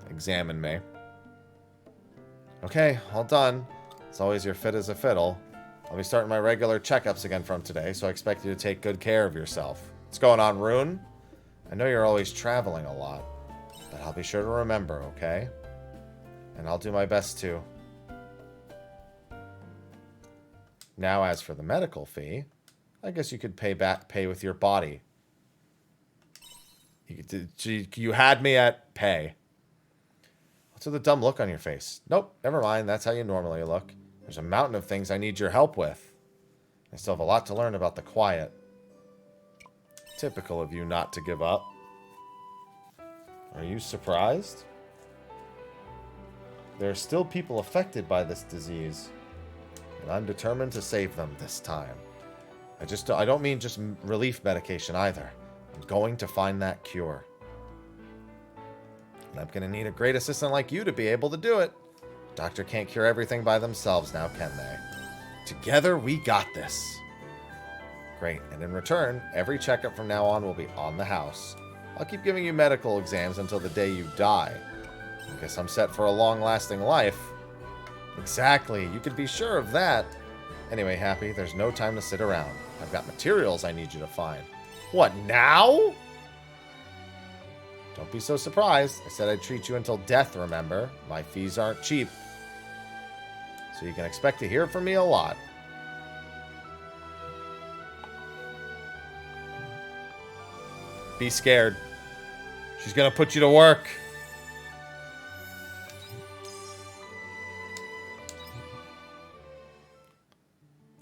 Examine me. Okay, all done. As always, you're fit as a fiddle. I'll be starting my regular checkups again from today, so I expect you to take good care of yourself. What's going on, Rune? I know you're always traveling a lot, but I'll be sure to remember, okay? And I'll do my best too. Now, as for the medical fee, I guess you could pay with your body. You had me at pay. What's with the dumb look on your face? Nope, never mind. That's how you normally look. There's a mountain of things I need your help with. I still have a lot to learn about the quiet. Typical of you not to give up. Are you surprised? There are still people affected by this disease, and I'm determined to save them this time. I don't mean just relief medication either. I'm going to find that cure. And I'm going to need a great assistant like you to be able to do it. Doctor can't cure everything by themselves now, can they? Together, we got this. Great, and in return, every checkup from now on will be on the house. I'll keep giving you medical exams until the day you die. I guess I'm set for a long-lasting life. Exactly, you could be sure of that. Anyway, Happy, there's no time to sit around. I've got materials I need you to find. What, now? Don't be so surprised. I said I'd treat you until death, remember? My fees aren't cheap. So you can expect to hear from me a lot. Be scared. She's gonna put you to work.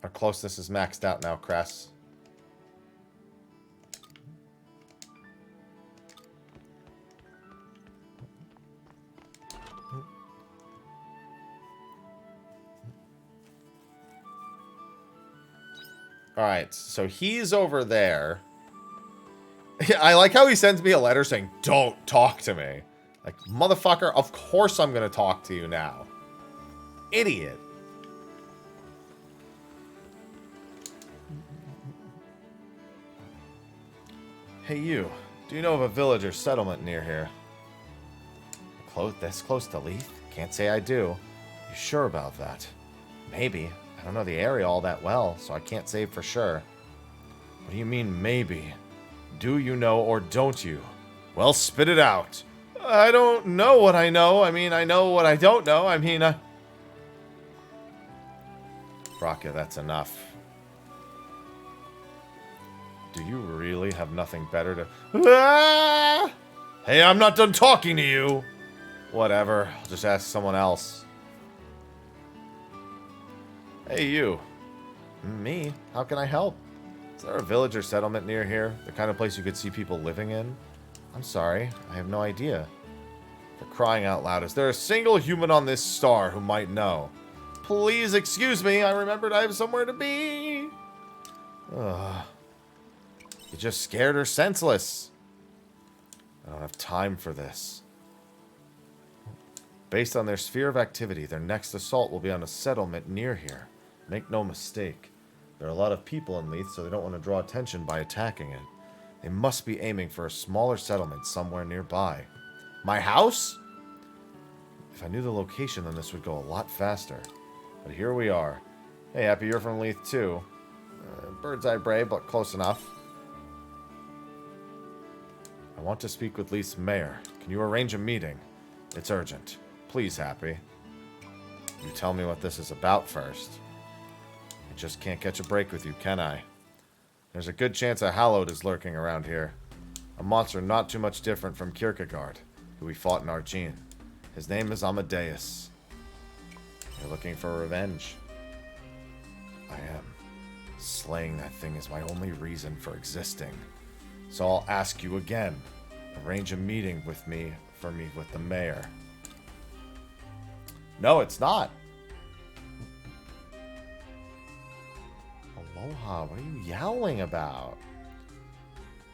Our closeness is maxed out now, Cress. Alright, so he's over there. I like how he sends me a letter saying, don't talk to me. Like, motherfucker, of course I'm gonna talk to you now. Idiot. Hey you, do you know of a village or settlement near here? This close to Leith? Can't say I do. You sure about that? Maybe. I don't know the area all that well, so I can't say for sure. What do you mean, maybe? Do you know or don't you? Well, spit it out. I don't know what I know. I mean, I know what I don't know. I mean, Mrhappy, that's enough. Do you really have nothing better to... Ah! Hey, I'm not done talking to you! Whatever. I'll just ask someone else. Hey, you. Me? How can I help? Is there a village or settlement near here? The kind of place you could see people living in? I'm sorry. I have no idea. For crying out loud, is there a single human on this star who might know? Please excuse me. I remembered I have somewhere to be. Ugh. You're just scared or senseless. I don't have time for this. Based on their sphere of activity, their next assault will be on a settlement near here. Make no mistake. There are a lot of people in Leith, so they don't want to draw attention by attacking it. They must be aiming for a smaller settlement somewhere nearby. My house? If I knew the location, then this would go a lot faster. But here we are. Hey, Happy, you're from Leith too. Bird's eye brave, but close enough. I want to speak with Leith's mayor. Can you arrange a meeting? It's urgent. Please, Happy. You tell me what this is about first. I just can't catch a break with you, can I? There's a good chance a Hallowed is lurking around here. A monster not too much different from Kierkegaard, who we fought in Argene. His name is Amadeus. You're looking for revenge. I am. Slaying that thing is my only reason for existing. So I'll ask you again. Arrange a meeting with me with the mayor. No, it's not. Aloha, what are you yowling about?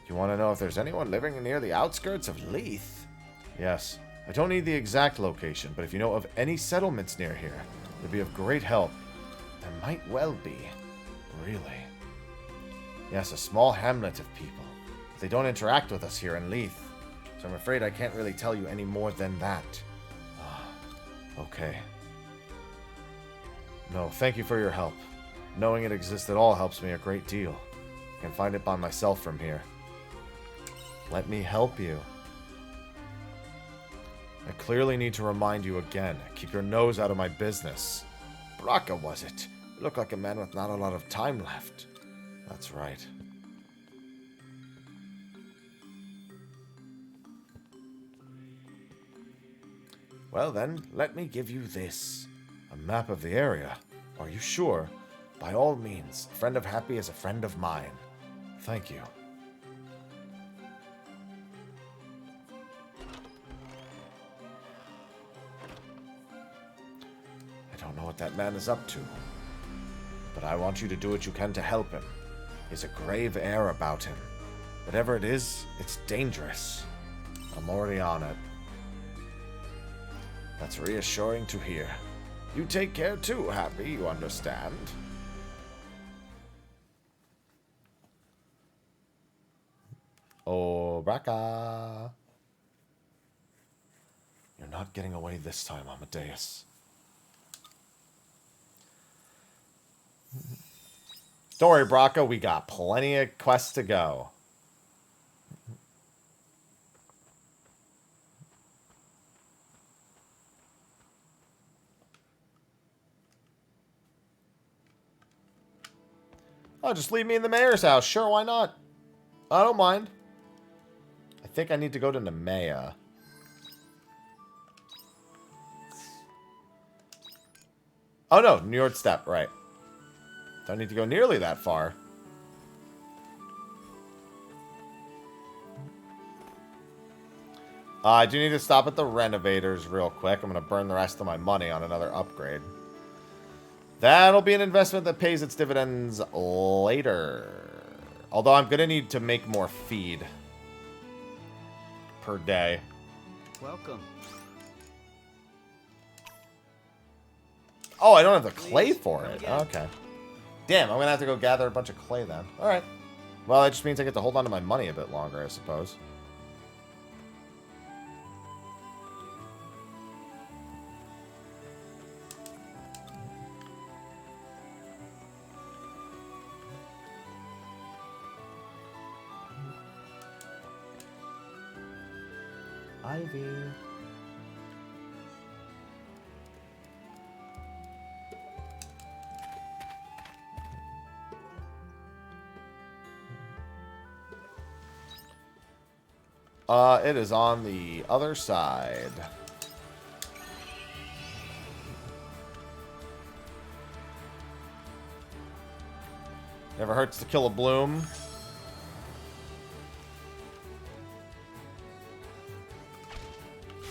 You want to know if there's anyone living near the outskirts of Leith? Yes. I don't need the exact location, but if you know of any settlements near here, it'd be of great help. There might well be. Really. Yes, a small hamlet of people. But they don't interact with us here in Leith. So I'm afraid I can't really tell you any more than that. Okay. No, thank you for your help. Knowing it exists at all helps me a great deal. I can find it by myself from here. Let me help you. I clearly need to remind you again. Keep your nose out of my business. Braca, was it? You look like a man with not a lot of time left. That's right. Well then, let me give you this. A map of the area. Are you sure? By all means, a friend of Happy is a friend of mine. Thank you. I don't know what that man is up to, but I want you to do what you can to help him. There's a grave air about him. Whatever it is, it's dangerous. I'm already on it. That's reassuring to hear. You take care too, Happy, you understand? Oh, Braca. You're not getting away this time, Amadeus. Don't worry, Braca, we got plenty of quests to go. Oh, just leave me in the mayor's house. Sure, why not? I don't mind. I think I need to go to Nemea. Oh no, New York Step, right. Don't need to go nearly that far. I do need to stop at the renovators real quick. I'm going to burn the rest of my money on another upgrade. That'll be an investment that pays its dividends later. Although I'm going to need to make more feed per day. Welcome. Oh, I don't have the clay for it. Okay. Damn, I'm going to have to go gather a bunch of clay then. Alright. Well, that just means I get to hold on to my money a bit longer, I suppose. Ivy. It is on the other side. Never hurts to kill a bloom.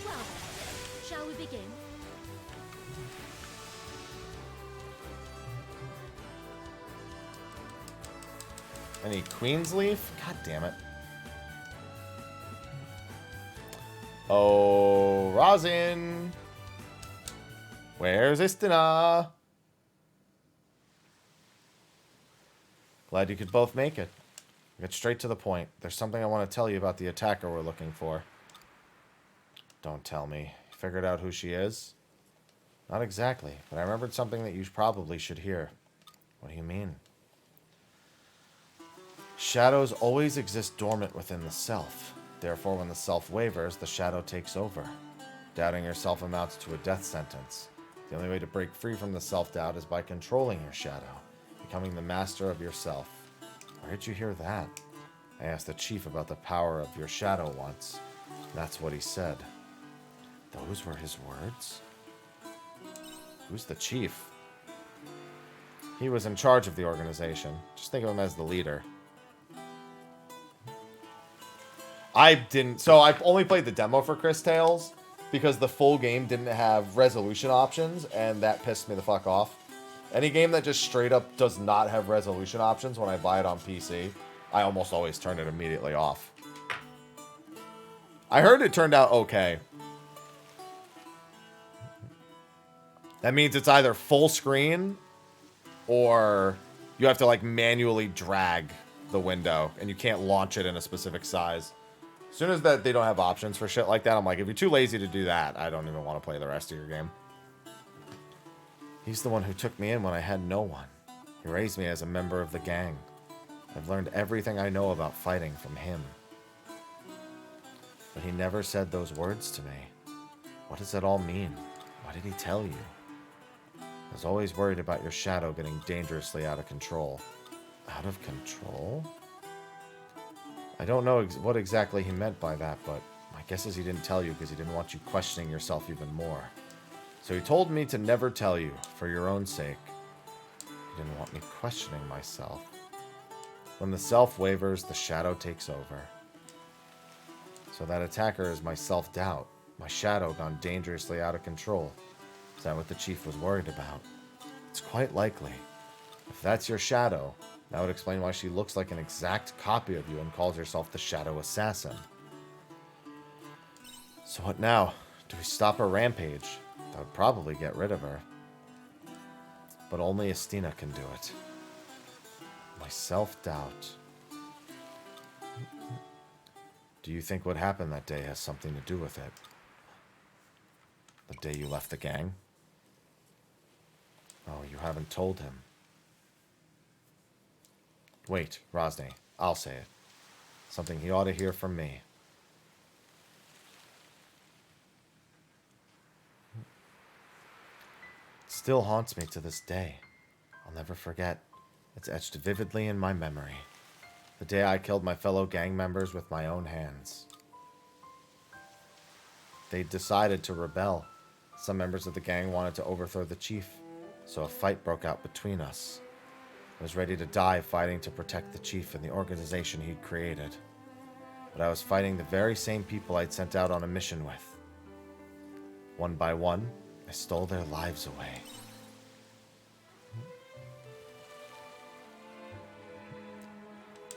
Well, shall we begin? Any Queen's Leaf? God damn it. Oh, Rosin. Where's Istina? Glad you could both make it. Get straight to the point. There's something I want to tell you about the attacker we're looking for. Don't tell me. Figured out who she is? Not exactly, but I remembered something that you probably should hear. What do you mean? Shadows always exist dormant within the self. Therefore, when the self wavers, the shadow takes over. Doubting yourself amounts to a death sentence. The only way to break free from the self-doubt is by controlling your shadow, becoming the master of yourself. Where did you hear that? I asked the chief about the power of your shadow once. That's what he said. Those were his words? Who's the chief? He was in charge of the organization. Just think of him as the leader. So I've only played the demo for Chris Tales because the full game didn't have resolution options, and that pissed me the fuck off. Any game that just straight up does not have resolution options when I buy it on PC, I almost always turn it immediately off. I heard it turned out okay. That means it's either full screen or you have to like manually drag the window and you can't launch it in a specific size. As soon as that they don't have options for shit like that, I'm like, if you're too lazy to do that, I don't even want to play the rest of your game. He's the one who took me in when I had no one. He raised me as a member of the gang. I've learned everything I know about fighting from him. But he never said those words to me. What does it all mean? What did he tell you? I was always worried about your shadow getting dangerously out of control. Out of control? I don't know what exactly he meant by that, but my guess is he didn't tell you because he didn't want you questioning yourself even more. So he told me to never tell you, for your own sake. He didn't want me questioning myself. When the self wavers, the shadow takes over. So that attacker is my self-doubt, my shadow gone dangerously out of control. Is that what the chief was worried about? It's quite likely. If that's your shadow, that would explain why she looks like an exact copy of you and calls herself the Shadow Assassin. So what now? Do we stop her rampage? That would probably get rid of her. But only Estina can do it. My self-doubt. Do you think what happened that day has something to do with it? The day you left the gang? Oh, you haven't told him. Wait, Rosny, I'll say it. Something he ought to hear from me. It still haunts me to this day. I'll never forget. It's etched vividly in my memory. The day I killed my fellow gang members with my own hands. They decided to rebel. Some members of the gang wanted to overthrow the chief, so a fight broke out between us. I was ready to die fighting to protect the chief and the organization he'd created. But I was fighting the very same people I'd sent out on a mission with. One by one, I stole their lives away.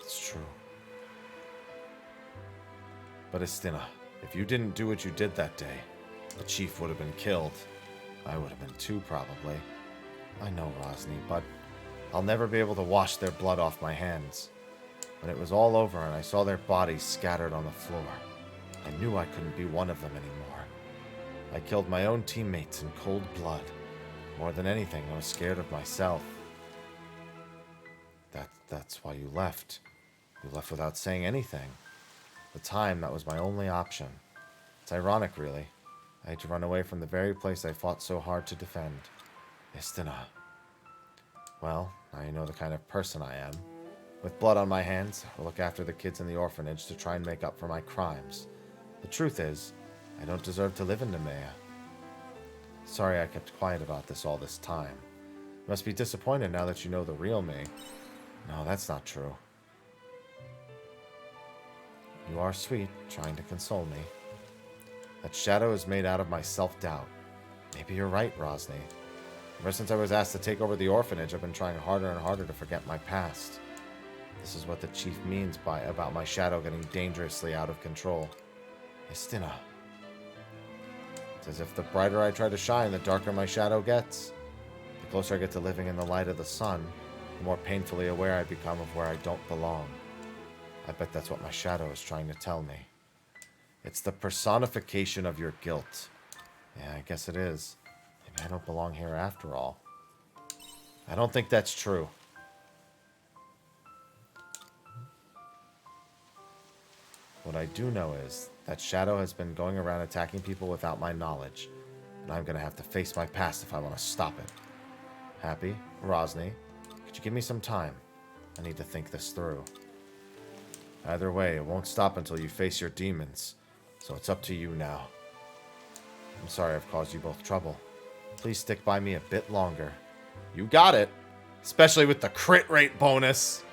It's true. But Estina, if you didn't do what you did that day, the chief would have been killed. I would have been too, probably. I know, Rosny, but I'll never be able to wash their blood off my hands. When it was all over and I saw their bodies scattered on the floor, I knew I couldn't be one of them anymore. I killed my own teammates in cold blood. More than anything, I was scared of myself. That's why you left. You left without saying anything. At the time, that was my only option. It's ironic, really. I had to run away from the very place I fought so hard to defend. Istina. Well, now you know the kind of person I am. With blood on my hands, I'll look after the kids in the orphanage to try and make up for my crimes. The truth is, I don't deserve to live in Nemea. Sorry I kept quiet about this all this time. You must be disappointed now that you know the real me. No, that's not true. You are sweet, trying to console me. That shadow is made out of my self-doubt. Maybe you're right, Rosny. Ever since I was asked to take over the orphanage, I've been trying harder and harder to forget my past. This is what the chief means by about my shadow getting dangerously out of control. Istina. It's as if the brighter I try to shine, the darker my shadow gets. The closer I get to living in the light of the sun, the more painfully aware I become of where I don't belong. I bet that's what my shadow is trying to tell me. It's the personification of your guilt. Yeah, I guess it is. Maybe I don't belong here after all. I don't think that's true. What I do know is that Shadow has been going around attacking people without my knowledge, and I'm going to have to face my past if I want to stop it. Happy? Rosny? Could you give me some time? I need to think this through. Either way, it won't stop until you face your demons, so it's up to you now. I'm sorry I've caused you both trouble. Please stick by me a bit longer. You got it! Especially with the crit rate bonus.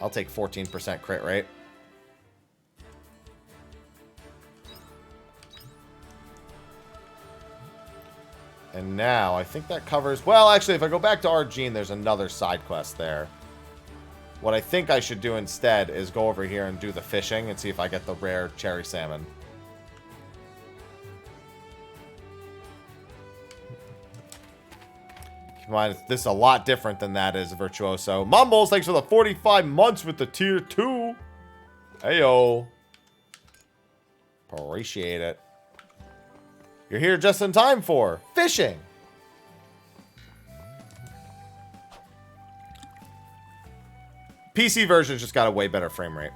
I'll take 14% crit rate. And now, I think that covers... Well, actually, if I go back to Argene, there's another side quest there. What I think I should do instead is go over here and do the fishing and see if I get the rare cherry salmon. Keep in mind, this is a lot different than that is Virtuoso. Mumbles, thanks for the 45 months with the tier 2. Heyo. Appreciate it. You're here just in time for fishing. PC version's just got a way better frame rate.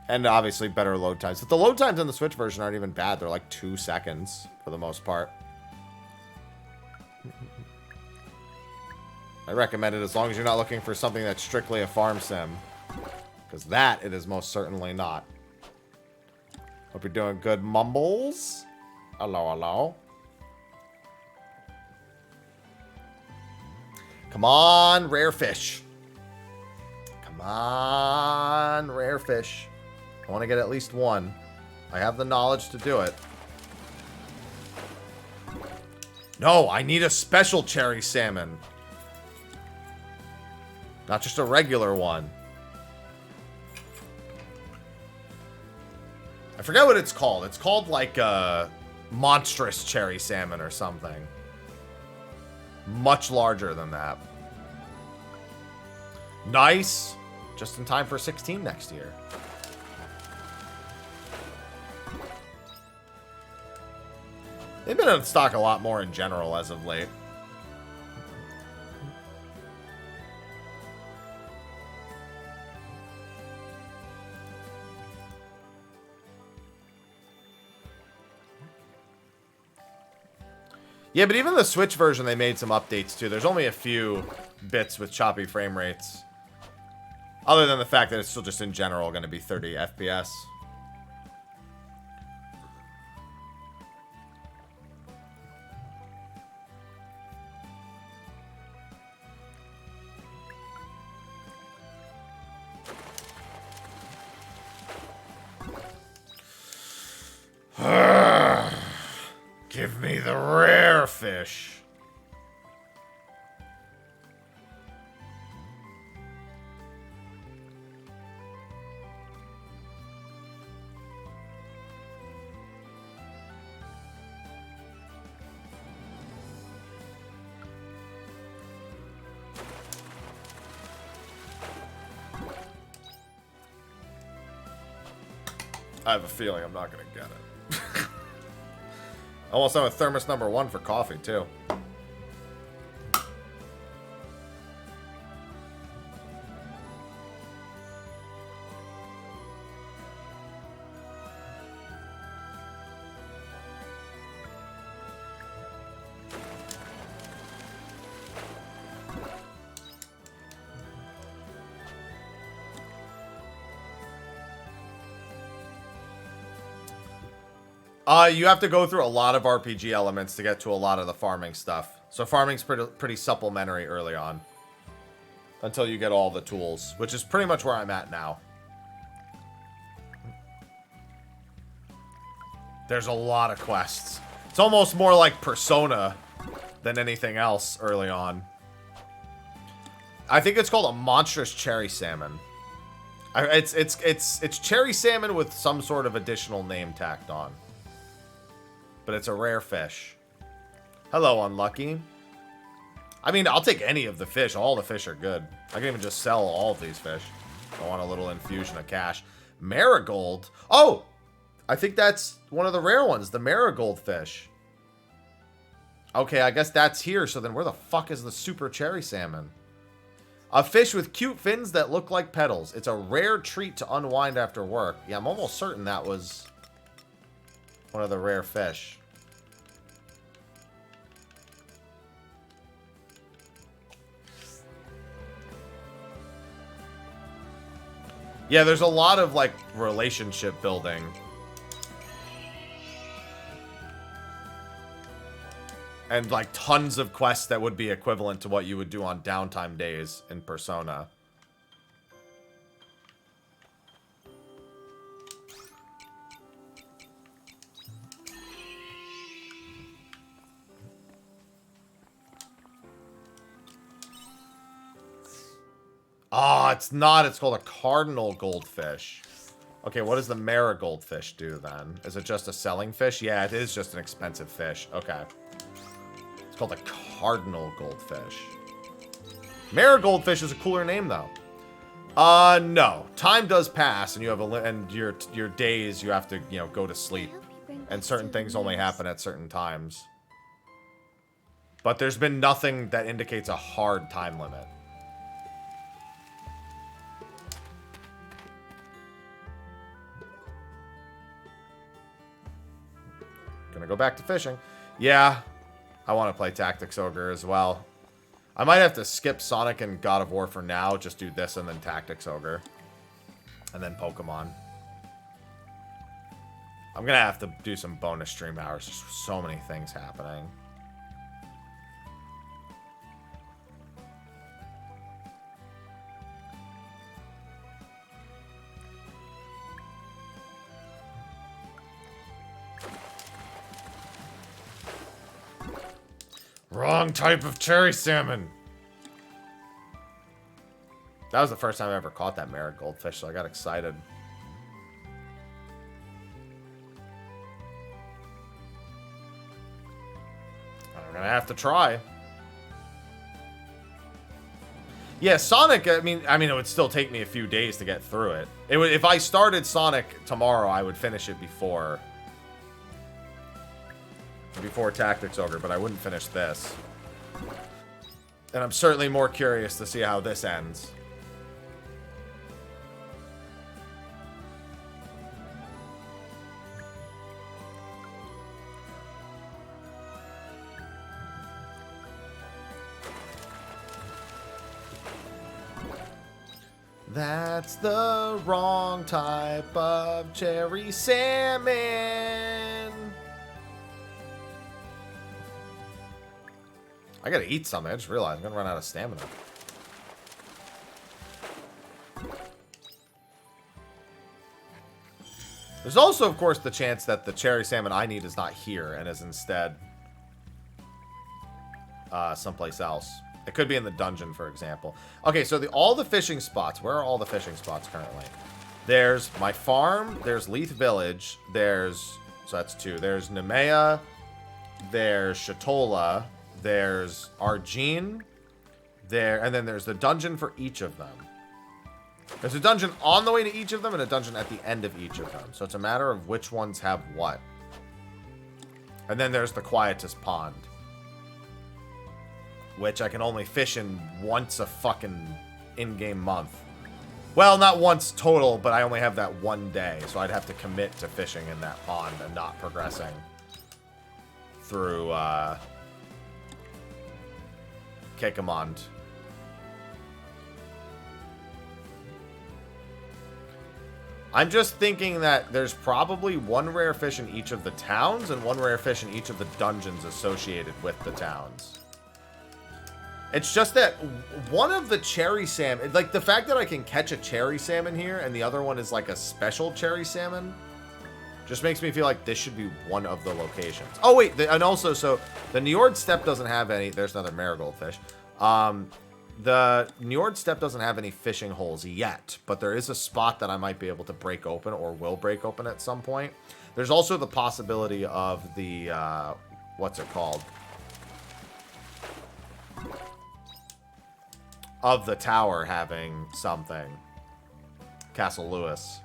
And obviously better load times. But the load times in the Switch version aren't even bad. They're like 2 seconds for the most part. I recommend it as long as you're not looking for something that's strictly a farm sim. Because that it is most certainly not. Hope you're doing good, Mumbles. Hello, hello. Come on, rare fish. Come on, rare fish. I want to get at least one. I have the knowledge to do it. No, I need a special cherry salmon. Not just a regular one. I forget what it's called. It's called like a monstrous cherry salmon or something. Much larger than that. Nice. Just in time for 16 next year. They've been in stock a lot more in general as of late. Yeah, but even the Switch version, they made some updates too. There's only a few bits with choppy frame rates. Other than the fact that it's still just in general going to be 30 FPS. Give me the rare fish. I have a feeling I'm not going to get it. Almost done with thermos number 1 for coffee, too. You have to go through a lot of RPG elements to get to a lot of the farming stuff. So farming's pretty supplementary early on. Until you get all the tools, which is pretty much where I'm at now. There's a lot of quests. It's almost more like Persona than anything else early on. I think it's called a monstrous cherry salmon. It's cherry salmon with some sort of additional name tacked on. But it's a rare fish. Hello, Unlucky. I mean, I'll take any of the fish. All the fish are good. I can even just sell all of these fish. I want a little infusion of cash. Marigold. Oh! I think that's one of the rare ones. The marigold fish. Okay, I guess that's here. So then where the fuck is the super cherry salmon? A fish with cute fins that look like petals. It's a rare treat to unwind after work. Yeah, I'm almost certain that was one of the rare fish. Yeah, there's a lot of, like, relationship building. And, like, tons of quests that would be equivalent to what you would do on downtime days in Persona. Ah, it's not. It's called a cardinal goldfish. Okay, what does the marigold fish do then? Is it just a selling fish? Yeah, it is just an expensive fish. Okay. It's called a cardinal goldfish. Marigold fish is a cooler name though. No. Time does pass, and you have and your days you have to, you know, go to sleep, and certain things only happen at certain times. But there's been nothing that indicates a hard time limit. Gonna go back to fishing. Yeah, I want to play Tactics Ogre as well. I might have to skip Sonic and God of War for now. Just do this and then Tactics Ogre. And then Pokemon. I'm gonna have to do some bonus stream hours. There's so many things happening. Wrong type of cherry salmon. That was the first time I ever caught that marigold fish, so I got excited. I'm gonna have to try. Yeah, Sonic, I mean, it would still take me a few days to get through it. It would, if I started Sonic tomorrow, I would finish it before Tactics Ogre, but I wouldn't finish this. And I'm certainly more curious to see how this ends. That's the wrong type of cherry salmon. I gotta eat something. I just realized I'm gonna run out of stamina. There's also, of course, the chance that the cherry salmon I need is not here and is instead someplace else. It could be in the dungeon, for example. Okay, so all the fishing spots. Where are all the fishing spots currently? There's my farm. There's Leith Village. So that's 2. There's Nemea. There's Shatola. There's Argene. And then there's the dungeon for each of them. There's a dungeon on the way to each of them and a dungeon at the end of each of them. So it's a matter of which ones have what. And then there's the Quietus Pond, which I can only fish in once a fucking in-game month. Well, not once total, but I only have that one day. So I'd have to commit to fishing in that pond and not progressing through Kekamond. I'm just thinking that there's probably one rare fish in each of the towns and one rare fish in each of the dungeons associated with the towns. It's just that one of the cherry salmon, like the fact that I can catch a cherry salmon here and the other one is like a special cherry salmon, just makes me feel like this should be one of the locations. Oh, wait, and also, so the Njord Steppe doesn't have any, there's another marigold fish. The Njord Steppe doesn't have any fishing holes yet, but there is a spot that I might be able to break open or will break open at some point. There's also the possibility of the, what's it called? Of the tower having something. Castle Lewis.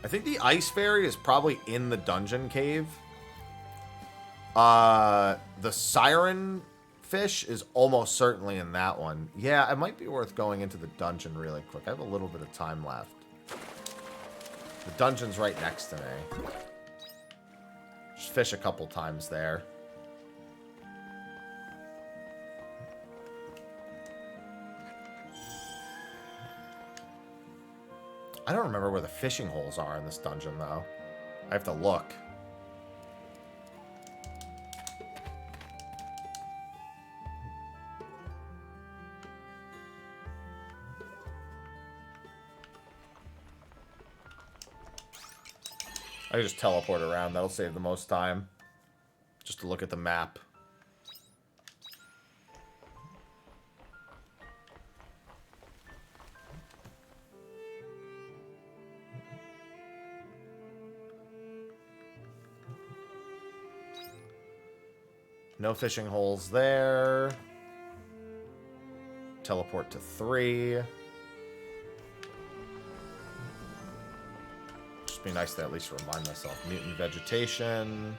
I think the ice fairy is probably in the dungeon cave. The siren fish is almost certainly in that one. Yeah, it might be worth going into the dungeon really quick. I have a little bit of time left. The dungeon's right next to me. Just fish a couple times there. I don't remember where the fishing holes are in this dungeon, though. I have to look. I can just teleport around. That'll save the most time. Just to look at the map. No fishing holes there. Teleport to 3. Just be nice to at least remind myself. Mutant vegetation.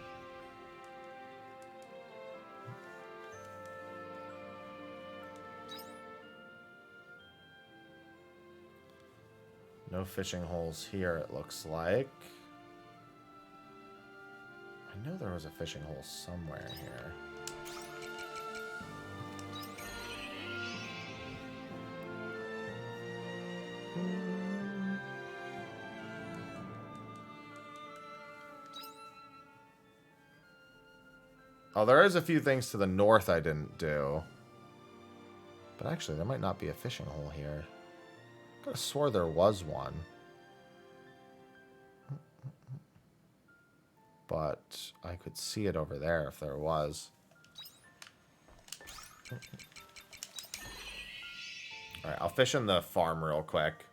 No fishing holes here, it looks like. I know there was a fishing hole somewhere here. Oh, there is a few things to the north I didn't do. But actually, there might not be a fishing hole here. I could have swore there was one. But I could see it over there if there was. Alright, I'll fish in the farm real quick.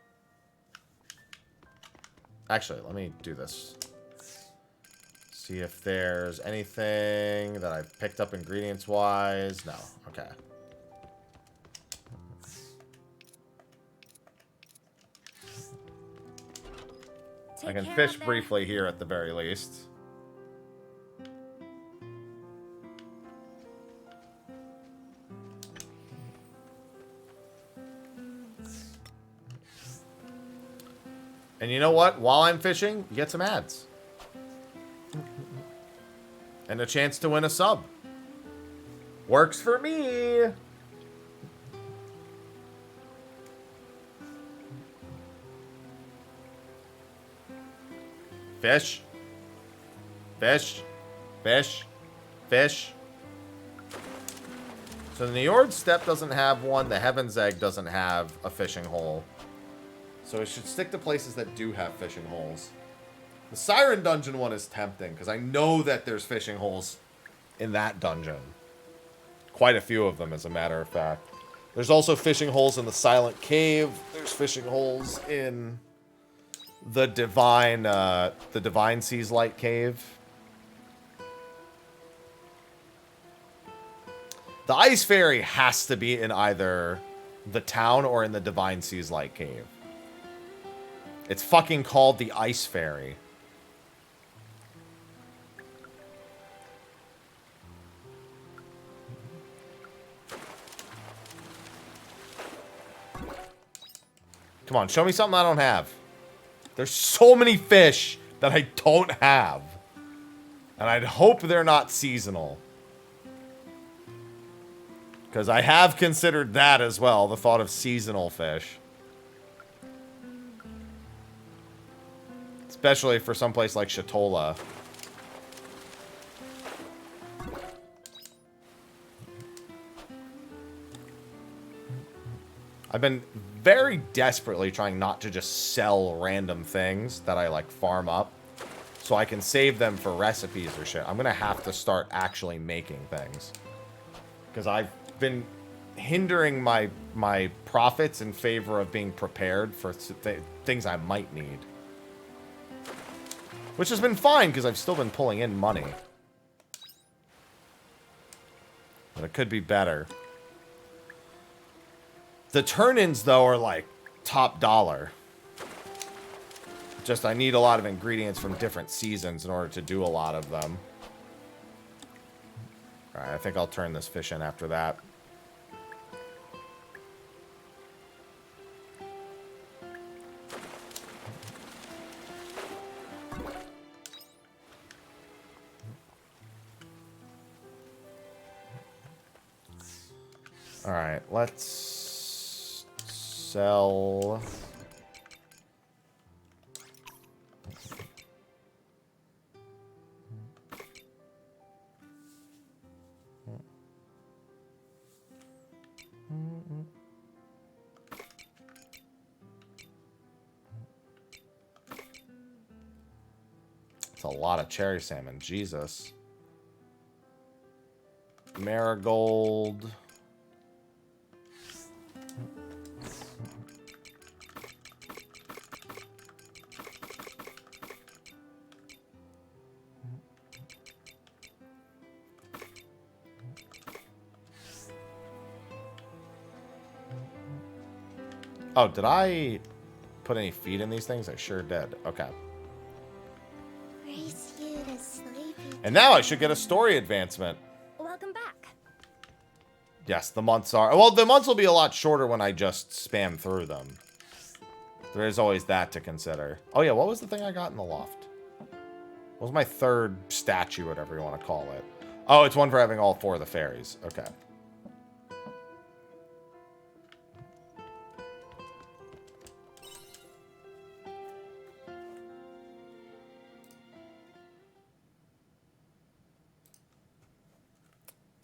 Actually, let me do this. See if there's anything that I've picked up ingredients-wise. No. Okay. I can fish briefly here at the very least. And you know what? While I'm fishing, you get some ads. And a chance to win a sub. Works for me. Fish. Fish. Fish. Fish. So the Njord Steppe doesn't have one. The Heaven's Egg doesn't have a fishing hole. So it should stick to places that do have fishing holes. The Siren Dungeon one is tempting, because I know that there's fishing holes in that dungeon. Quite a few of them, as a matter of fact. There's also fishing holes in the Silent Cave. There's fishing holes in the Divine Seas Light Cave. The Ice Fairy has to be in either the town or in the Divine Seas Light Cave. It's fucking called the Ice Fairy. Come on, show me something I don't have. There's so many fish that I don't have. And I'd hope they're not seasonal. Because I have considered that as well, the thought of seasonal fish. Especially for some place like Shatola. I've been very desperately trying not to just sell random things that I, like, farm up. So I can save them for recipes or shit. I'm gonna have to start actually making things. Because I've been hindering my profits in favor of being prepared for things I might need. Which has been fine, because I've still been pulling in money. But it could be better. The turn-ins, though, are, like, top dollar. Just, I need a lot of ingredients from different seasons in order to do a lot of them. Alright, I think I'll turn this fish in after that. Alright, let's sell... It's a lot of cherry salmon, Jesus. Marigold. Oh, did I put any feed in these things? I sure did. Okay. Race you to sleep. And now I should get a story advancement. Welcome back. Yes, the months are... Well, the months will be a lot shorter when I just spam through them. There is always that to consider. Oh, yeah, what was the thing I got in the loft? What was my third statue, whatever you want to call it? Oh, it's one for having all 4 of the fairies. Okay.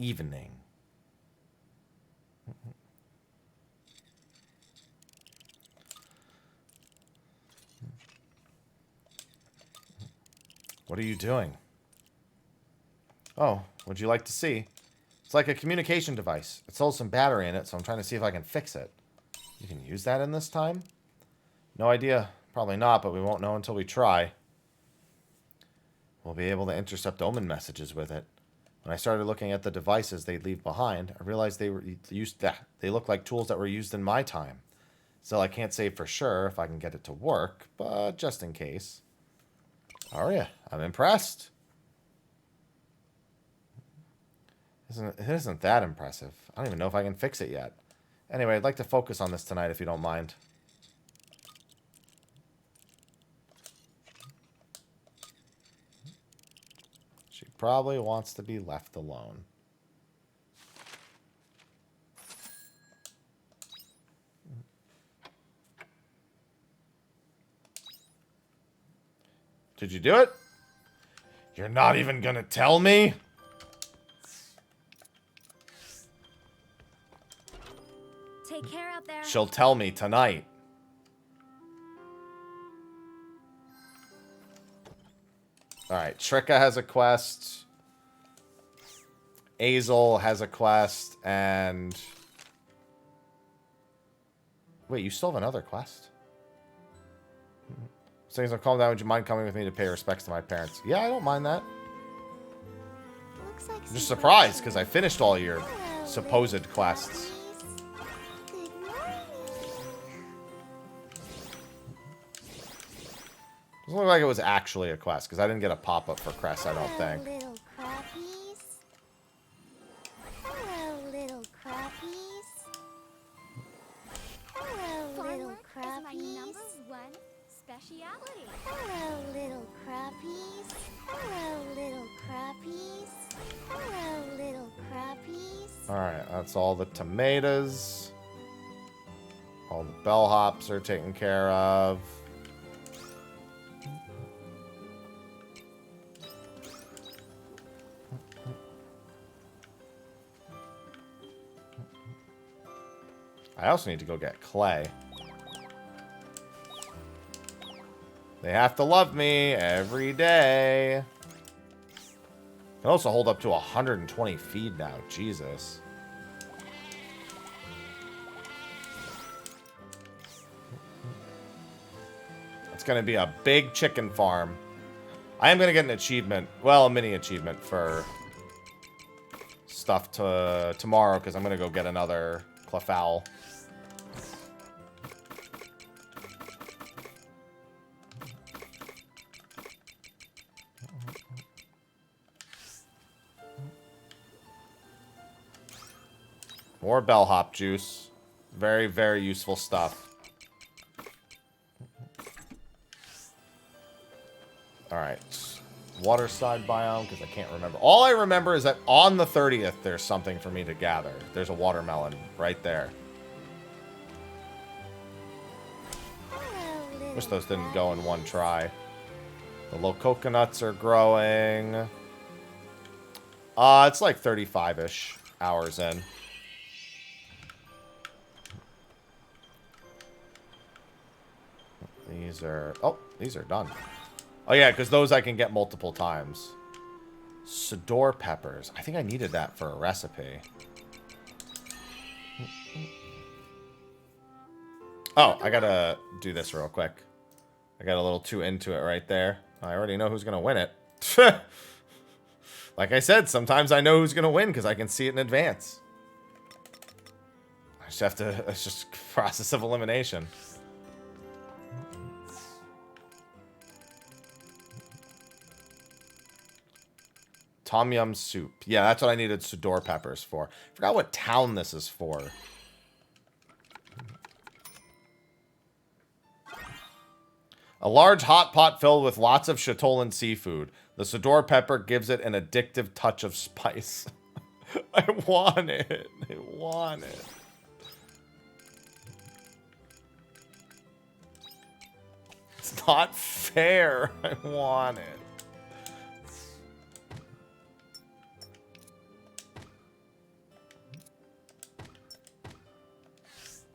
Evening. What are you doing? Oh, what'd you like to see? It's like a communication device. It sells some battery in it, so I'm trying to see if I can fix it. You can use that in this time? No idea. Probably not, but we won't know until we try. We'll be able to intercept omen messages with it. When I started looking at the devices they'd leave behind, I realized they were used. They look like tools that were used in my time. Still, I can't say for sure if I can get it to work, but just in case. Are ya? I'm impressed. It isn't that impressive. I don't even know if I can fix it yet. Anyway, I'd like to focus on this tonight if you don't mind. She probably wants to be left alone. Did you do it? You're not even gonna tell me? Take care out there. She'll tell me tonight. Alright, Trika has a quest. Azel has a quest, and... Wait, you still have another quest? Things will calm down. Would you mind coming with me to pay respects to my parents? Yeah, I don't mind that. Looks like I'm just some surprised, because I finished all your supposed quests. Good morning. Doesn't look like it was actually a quest, because I didn't get a pop-up for Cress, I don't Hello, think. little crappies. Hello, little crappies. Hello, Farm little work is my crappies. number one speciality. Hello, little crappies. Hello, little crappies. Hello, little crappies. Alright, that's all the tomatoes. All the bellhops are taken care of. I also need to go get clay. They have to love me every day. Can also hold up to 120 feed now. Jesus. It's going to be a big chicken farm. I am going to get an achievement. Well, a mini achievement for stuff tomorrow because I'm going to go get another Cleffowl. More bellhop juice. Very, very useful stuff. Alright. Waterside biome, because I can't remember. All I remember is that on the 30th, there's something for me to gather. There's a watermelon right there. Hello, Wish those didn't go in one try. The little coconuts are growing. It's like 35-ish hours in. These are... Oh, these are done. Oh, yeah, because those I can get multiple times. Sador peppers. I think I needed that for a recipe. Oh, I gotta do this real quick. I got a little too into it right there. I already know who's gonna win it. Like I said, sometimes I know who's gonna win because I can see it in advance. I just have to... It's just process of elimination. Tom Yum soup. Yeah, that's what I needed Sador peppers for. Forgot what town this is for. A large hot pot filled with lots of Chatolan seafood. The Sador pepper gives it an addictive touch of spice. I want it. I want it. It's not fair. I want it.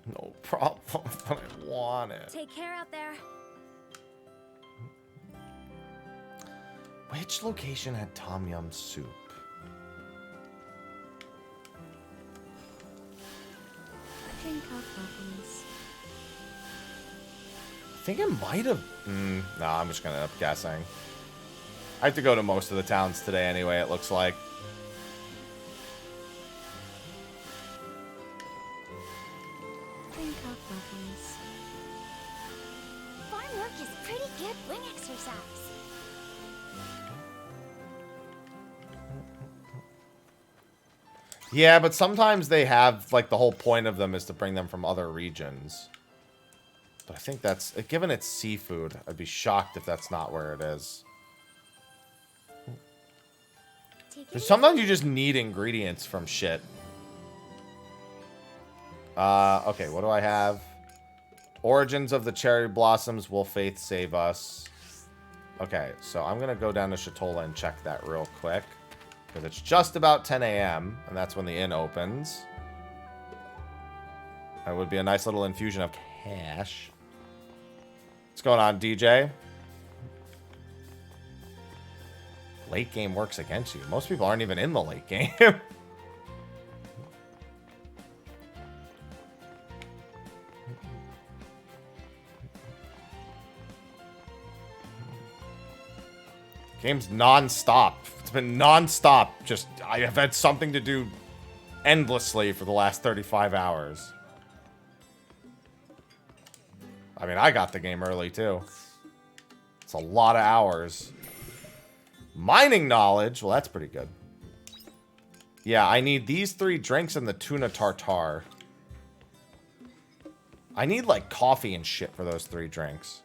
No problem, but I want it. Take care out there. Which location had Tom Yum soup? Drink alcohol, please. I think it might have... No, I'm just going to end up guessing. I have to go to most of the towns today anyway, it looks like. Drink alcohol, please. Farm work is pretty good wing exercise. Yeah, but sometimes they have, like, the whole point of them is to bring them from other regions. But I think that's... Given it's seafood, I'd be shocked if that's not where it is. Sometimes you just need ingredients from shit. Okay, what do I have? Origins of the cherry blossoms, will faith save us? Okay, so I'm gonna go down to Chatola and check that real quick. Because it's just about 10 a.m. and that's when the inn opens. That would be a nice little infusion of cash. What's going on, DJ? Late game works against you. Most people aren't even in the late game. Game's non-stop. It's been non-stop. Just, I have had something to do endlessly for the last 35 hours. I mean, I got the game early, too. It's a lot of hours. Mining knowledge. Well, that's pretty good. Yeah, I need these 3 drinks and the tuna tartare. I need, like, coffee and shit for those 3 drinks.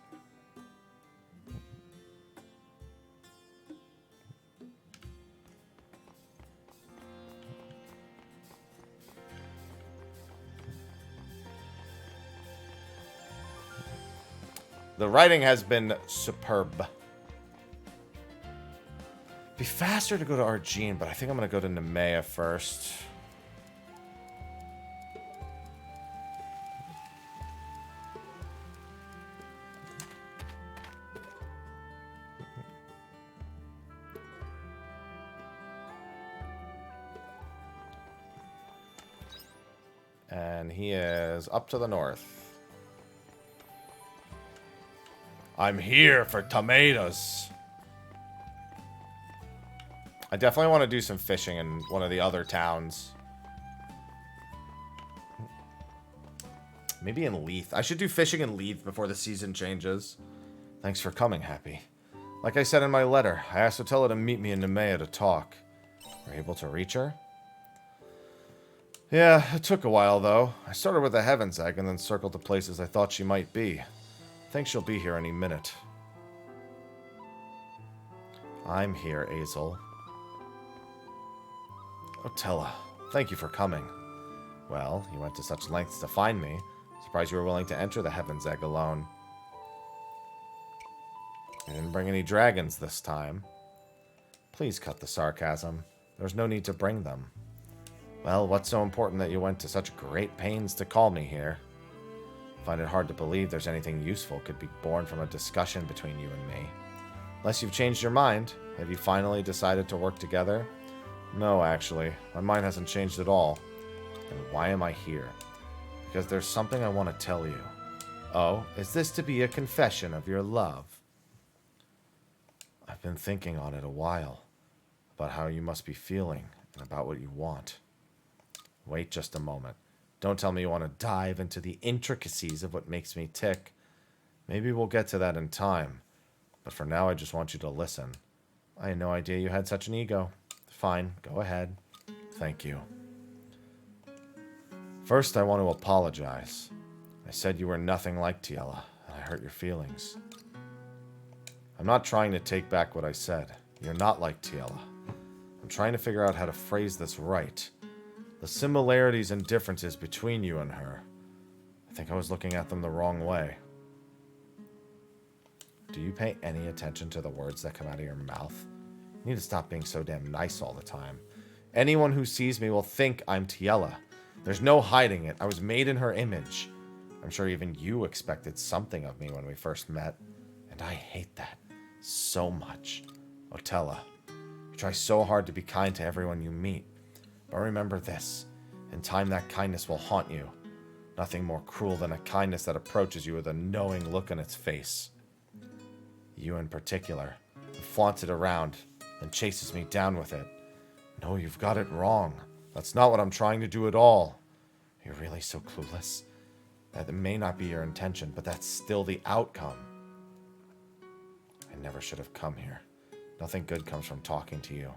The writing has been superb. Be faster to go to Argene, but I think I'm going to go to Nemea first. And he is up to the north. I'm here for tomatoes. I definitely want to do some fishing in one of the other towns. Maybe in Leith. I should do fishing in Leith before the season changes. Thanks for coming, Happy. Like I said in my letter, I asked Otella to meet me in Nemea to talk. Were you able to reach her? Yeah, it took a while, though. I started with the Heaven's Egg and then circled the places I thought she might be. I think she'll be here any minute. I'm here, Azel. Otella, thank you for coming. Well, you went to such lengths to find me. Surprised you were willing to enter the Heaven's Egg alone. You didn't bring any dragons this time. Please cut the sarcasm. There's no need to bring them. Well, what's so important that you went to such great pains to call me here? I find it hard to believe there's anything useful could be born from a discussion between you and me. Unless you've changed your mind. Have you finally decided to work together? No, actually. My mind hasn't changed at all. And why am I here? Because there's something I want to tell you. Oh, is this to be a confession of your love? I've been thinking on it a while. About how you must be feeling and about what you want. Wait just a moment. Don't tell me you want to dive into the intricacies of what makes me tick. Maybe we'll get to that in time. But for now, I just want you to listen. I had no idea you had such an ego. Fine, go ahead. Thank you. First, I want to apologize. I said you were nothing like Tiela, and I hurt your feelings. I'm not trying to take back what I said. You're not like Tiela. I'm trying to figure out how to phrase this right. The similarities and differences between you and her. I think I was looking at them the wrong way. Do you pay any attention to the words that come out of your mouth? You need to stop being so damn nice all the time. Anyone who sees me will think I'm Tiela. There's no hiding it. I was made in her image. I'm sure even you expected something of me when we first met. And I hate that so much. Otella, you try so hard to be kind to everyone you meet. But remember this. In time, that kindness will haunt you. Nothing more cruel than a kindness that approaches you with a knowing look on its face. You in particular, who flaunts it around and chases me down with it. No, you've got it wrong. That's not what I'm trying to do at all. You're really so clueless. That may not be your intention, but that's still the outcome. I never should have come here. Nothing good comes from talking to you.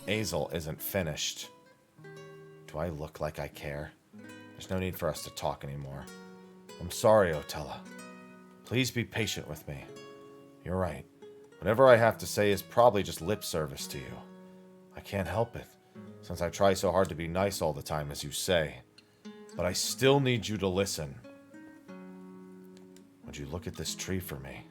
Azel isn't finished. Do I look like I care? There's no need for us to talk anymore. I'm sorry, Otella. Please be patient with me. You're right. Whatever I have to say is probably just lip service to you. I can't help it, since I try so hard to be nice all the time, as you say. But I still need you to listen. Would you look at this tree for me?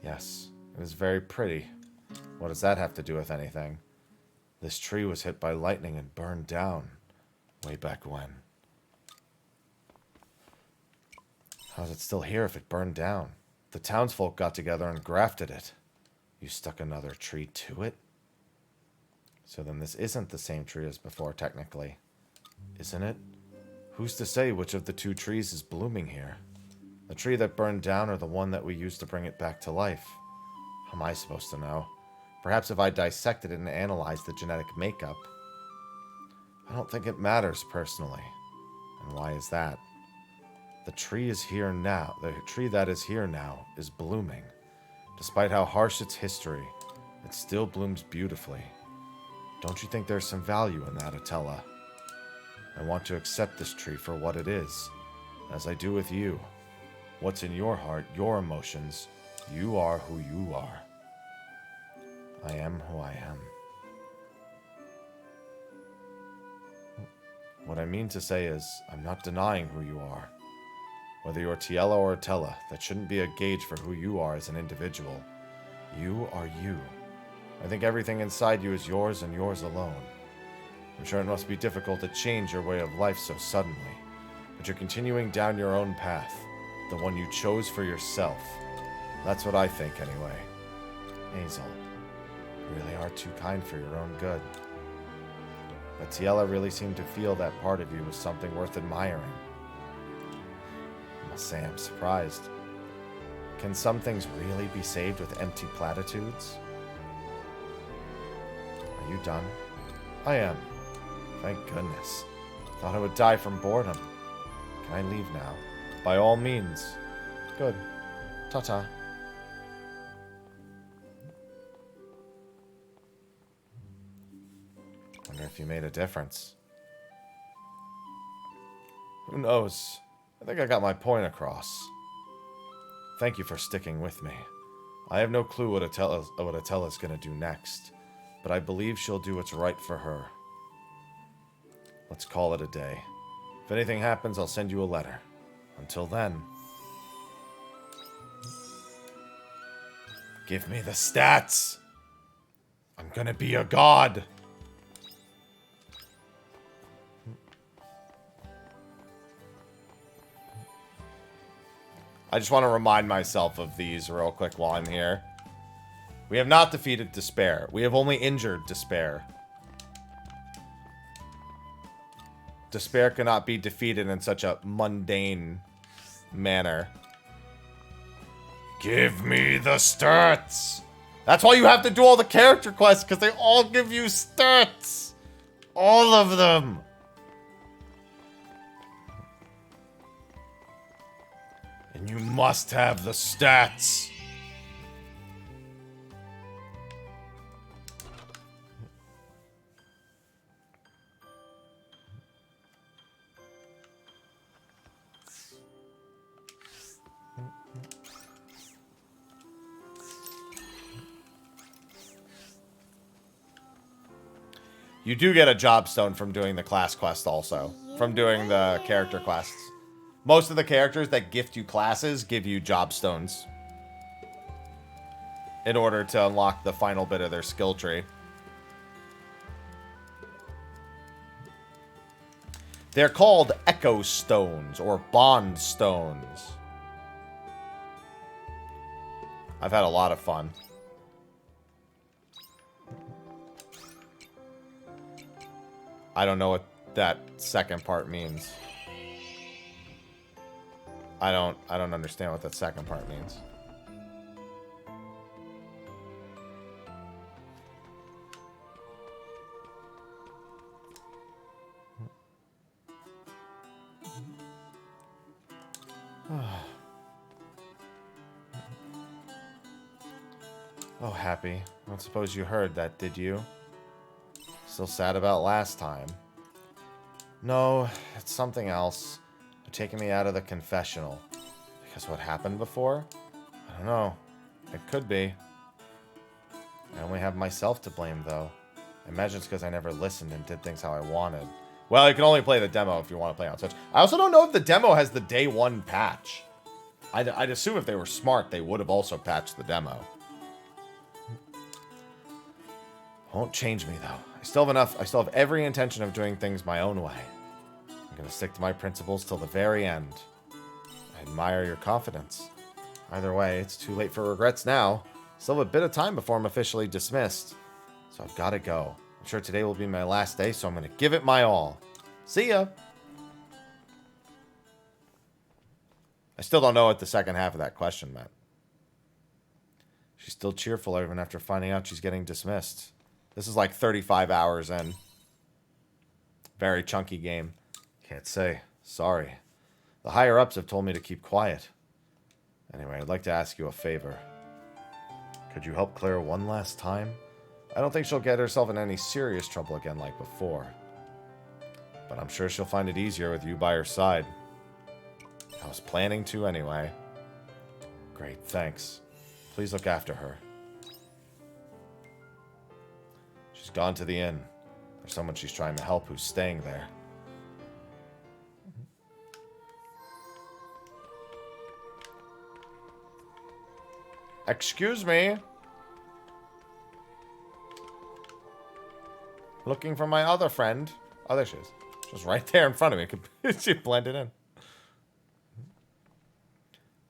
Yes, it is very pretty. What does that have to do with anything? This tree was hit by lightning and burned down. Way back when. How's it still here if it burned down? The townsfolk got together and grafted it. You stuck another tree to it? So then this isn't the same tree as before, technically. Isn't it? Who's to say which of the two trees is blooming here? The tree that burned down or the one that we used to bring it back to life? How am I supposed to know? Perhaps if I dissected it and analyzed the genetic makeup. I don't think it matters, personally. And why is that? The tree is here now. The tree that is here now is blooming. Despite how harsh its history, it still blooms beautifully. Don't you think there's some value in that, Otella? I want to accept this tree for what it is, as I do with you. What's in your heart, your emotions, you are who you are. I am who I am. What I mean to say is, I'm not denying who you are. Whether you're Tiela or Otella, that shouldn't be a gauge for who you are as an individual. You are you. I think everything inside you is yours and yours alone. I'm sure it must be difficult to change your way of life so suddenly. but you're continuing down your own path, the one you chose for yourself. That's what I think, anyway. Hazel, you really are too kind for your own good. But Tiela really seemed to feel that part of you was something worth admiring. I must say I'm surprised. Can some things really be saved with empty platitudes? Are you done? I am. Thank goodness. Thought I would die from boredom. Can I leave now? By all means. Good. Ta-ta. Wonder if you made a difference. Who knows? I think I got my point across. Thank you for sticking with me. I have no clue what Atella's gonna do next, but I believe she'll do what's right for her. Let's call it a day. If anything happens, I'll send you a letter. Until then... Give me the stats! I'm gonna be a god! I just want to remind myself of these real quick while I'm here. We have not defeated Despair. We have only injured Despair. Despair cannot be defeated in such a mundane manner. Give me the stats! That's why you have to do all the character quests, because they all give you stats! All of them! And you must have the stats. You do get a job stone from doing the class quest also. From doing the character quests. Most of the characters that gift you classes give you job stones in order to unlock the final bit of their skill tree. They're called Echo Stones or Bond Stones. I've had a lot of fun. I don't know what that second part means. I don't understand what that second part means. Oh, Happy. I don't suppose you heard that, did you? Still sad about last time? No, it's something else. They're taking me out of the confessional. Because what happened before? I don't know. It could be. I only have myself to blame, though. I imagine it's because I never listened and did things how I wanted. Well, you can only play the demo if you want to play on Switch. I also don't know if the demo has the day one patch. I'd assume if they were smart, they would have also patched the demo. Won't change me, though. I still have every intention of doing things my own way. I'm gonna stick to my principles till the very end. I admire your confidence. Either way, it's too late for regrets now. Still have a bit of time before I'm officially dismissed. So I've gotta go. I'm sure today will be my last day, so I'm gonna give it my all. See ya! I still don't know what the second half of that question meant. She's still cheerful even after finding out she's getting dismissed. This is like 35 hours in. Very chunky game. Can't say. Sorry. The higher-ups have told me to keep quiet. Anyway, I'd like to ask you a favor. Could you help Claire one last time? I don't think she'll get herself in any serious trouble again like before. But I'm sure she'll find it easier with you by her side. I was planning to anyway. Great, thanks. Please look after her. She's gone to the inn. There's someone she's trying to help who's staying there. Excuse me. Looking for my other friend. Oh, there she is. She's right there in front of me. She blended in.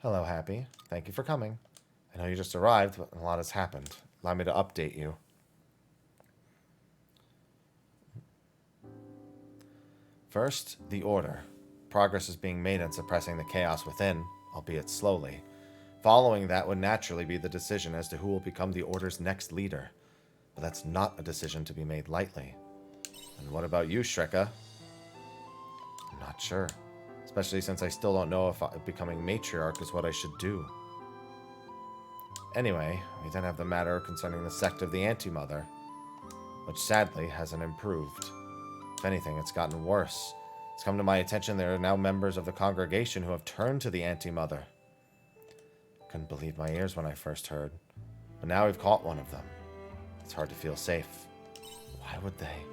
Hello, Happy. Thank you for coming. I know you just arrived, but a lot has happened. Allow me to update you. First, the Order. Progress is being made in suppressing the chaos within, albeit slowly. Following that would naturally be the decision as to who will become the Order's next leader. But that's not a decision to be made lightly. And what about you, Shreka? I'm not sure. Especially since I still don't know if becoming matriarch is what I should do. Anyway, we then have the matter concerning the sect of the Anti-Mother, which sadly hasn't improved. If anything, it's gotten worse. It's come to my attention there are now members of the congregation who have turned to the Anti-Mother. Couldn't believe my ears when I first heard. But now we've caught one of them. It's hard to feel safe. Why would they?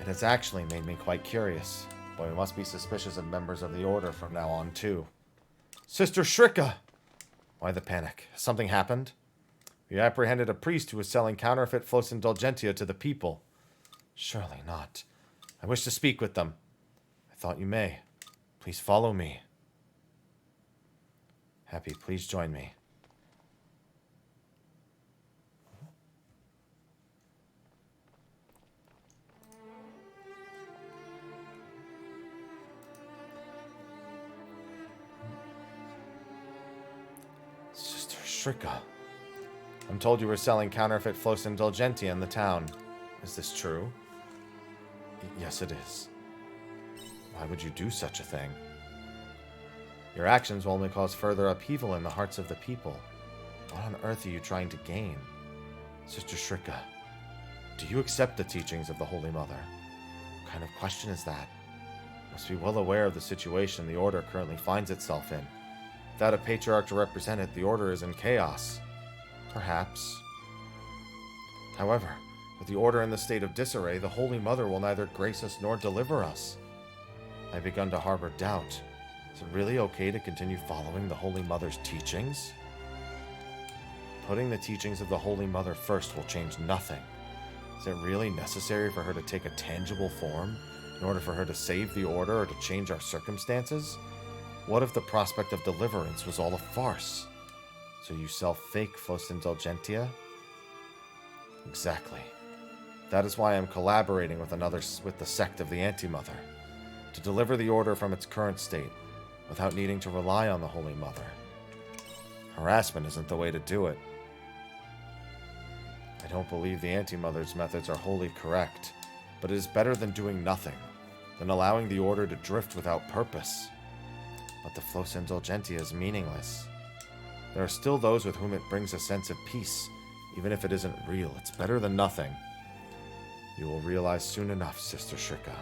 It has actually made me quite curious. But we must be suspicious of members of the Order from now on, too. Sister Shrika! Why the panic? Has something happened? We apprehended a priest who was selling counterfeit Flos Indulgentia to the people. Surely not. I wish to speak with them. I thought you may. Please follow me. Happy, please join me. Sister Shrika. I'm told you were selling counterfeit Flos Indulgentia in the town. Is this true? Yes, it is. Why would you do such a thing? Your actions will only cause further upheaval in the hearts of the people. What on earth are you trying to gain? Sister Shrika, do you accept the teachings of the Holy Mother? What kind of question is that? You must be well aware of the situation the Order currently finds itself in. Without a patriarch to represent it, the Order is in chaos. Perhaps. However, with the Order in the state of disarray, the Holy Mother will neither grace us nor deliver us. I've begun to harbor doubt. Is it really okay to continue following the Holy Mother's teachings? Putting the teachings of the Holy Mother first will change nothing. Is it really necessary for her to take a tangible form in order for her to save the Order or to change our circumstances? What if the prospect of deliverance was all a farce? So you sell fake Flos Indulgentia? Exactly. That is why I'm collaborating with the sect of the Anti-Mother, to deliver the Order from its current state, without needing to rely on the Holy Mother. Harassment isn't the way to do it. I don't believe the Anti-Mother's methods are wholly correct, but it is better than doing nothing, than allowing the Order to drift without purpose. But the Flos Indulgentia is meaningless. There are still those with whom it brings a sense of peace, even if it isn't real. It's better than nothing. You will realize soon enough, Sister Shrika.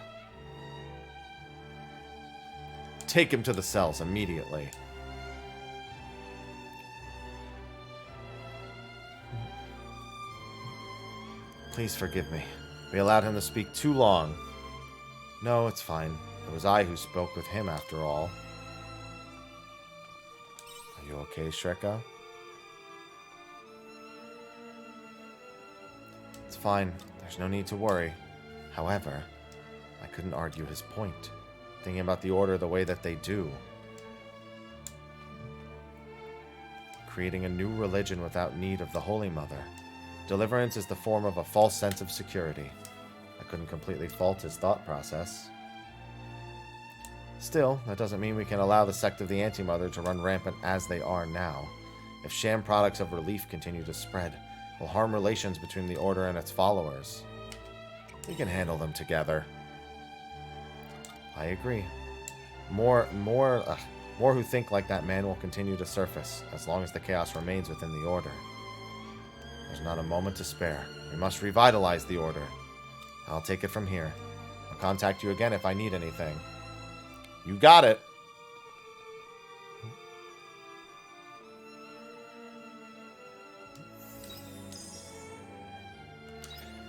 Take him to the cells immediately. Please forgive me. We allowed him to speak too long. No, it's fine. It was I who spoke with him after all. Are you okay, Shreka? It's fine. There's no need to worry. However, I couldn't argue his point. Thinking about the Order the way that they do. Creating a new religion without need of the Holy Mother. Deliverance is the form of a false sense of security. I couldn't completely fault his thought process. Still, that doesn't mean we can allow the sect of the Anti-Mother to run rampant as they are now. If sham products of relief continue to spread, it will harm relations between the Order and its followers. We can handle them together. I agree. More who think like that man will continue to surface, as long as the chaos remains within the Order. There's not a moment to spare. We must revitalize the Order. I'll take it from here. I'll contact you again if I need anything. You got it!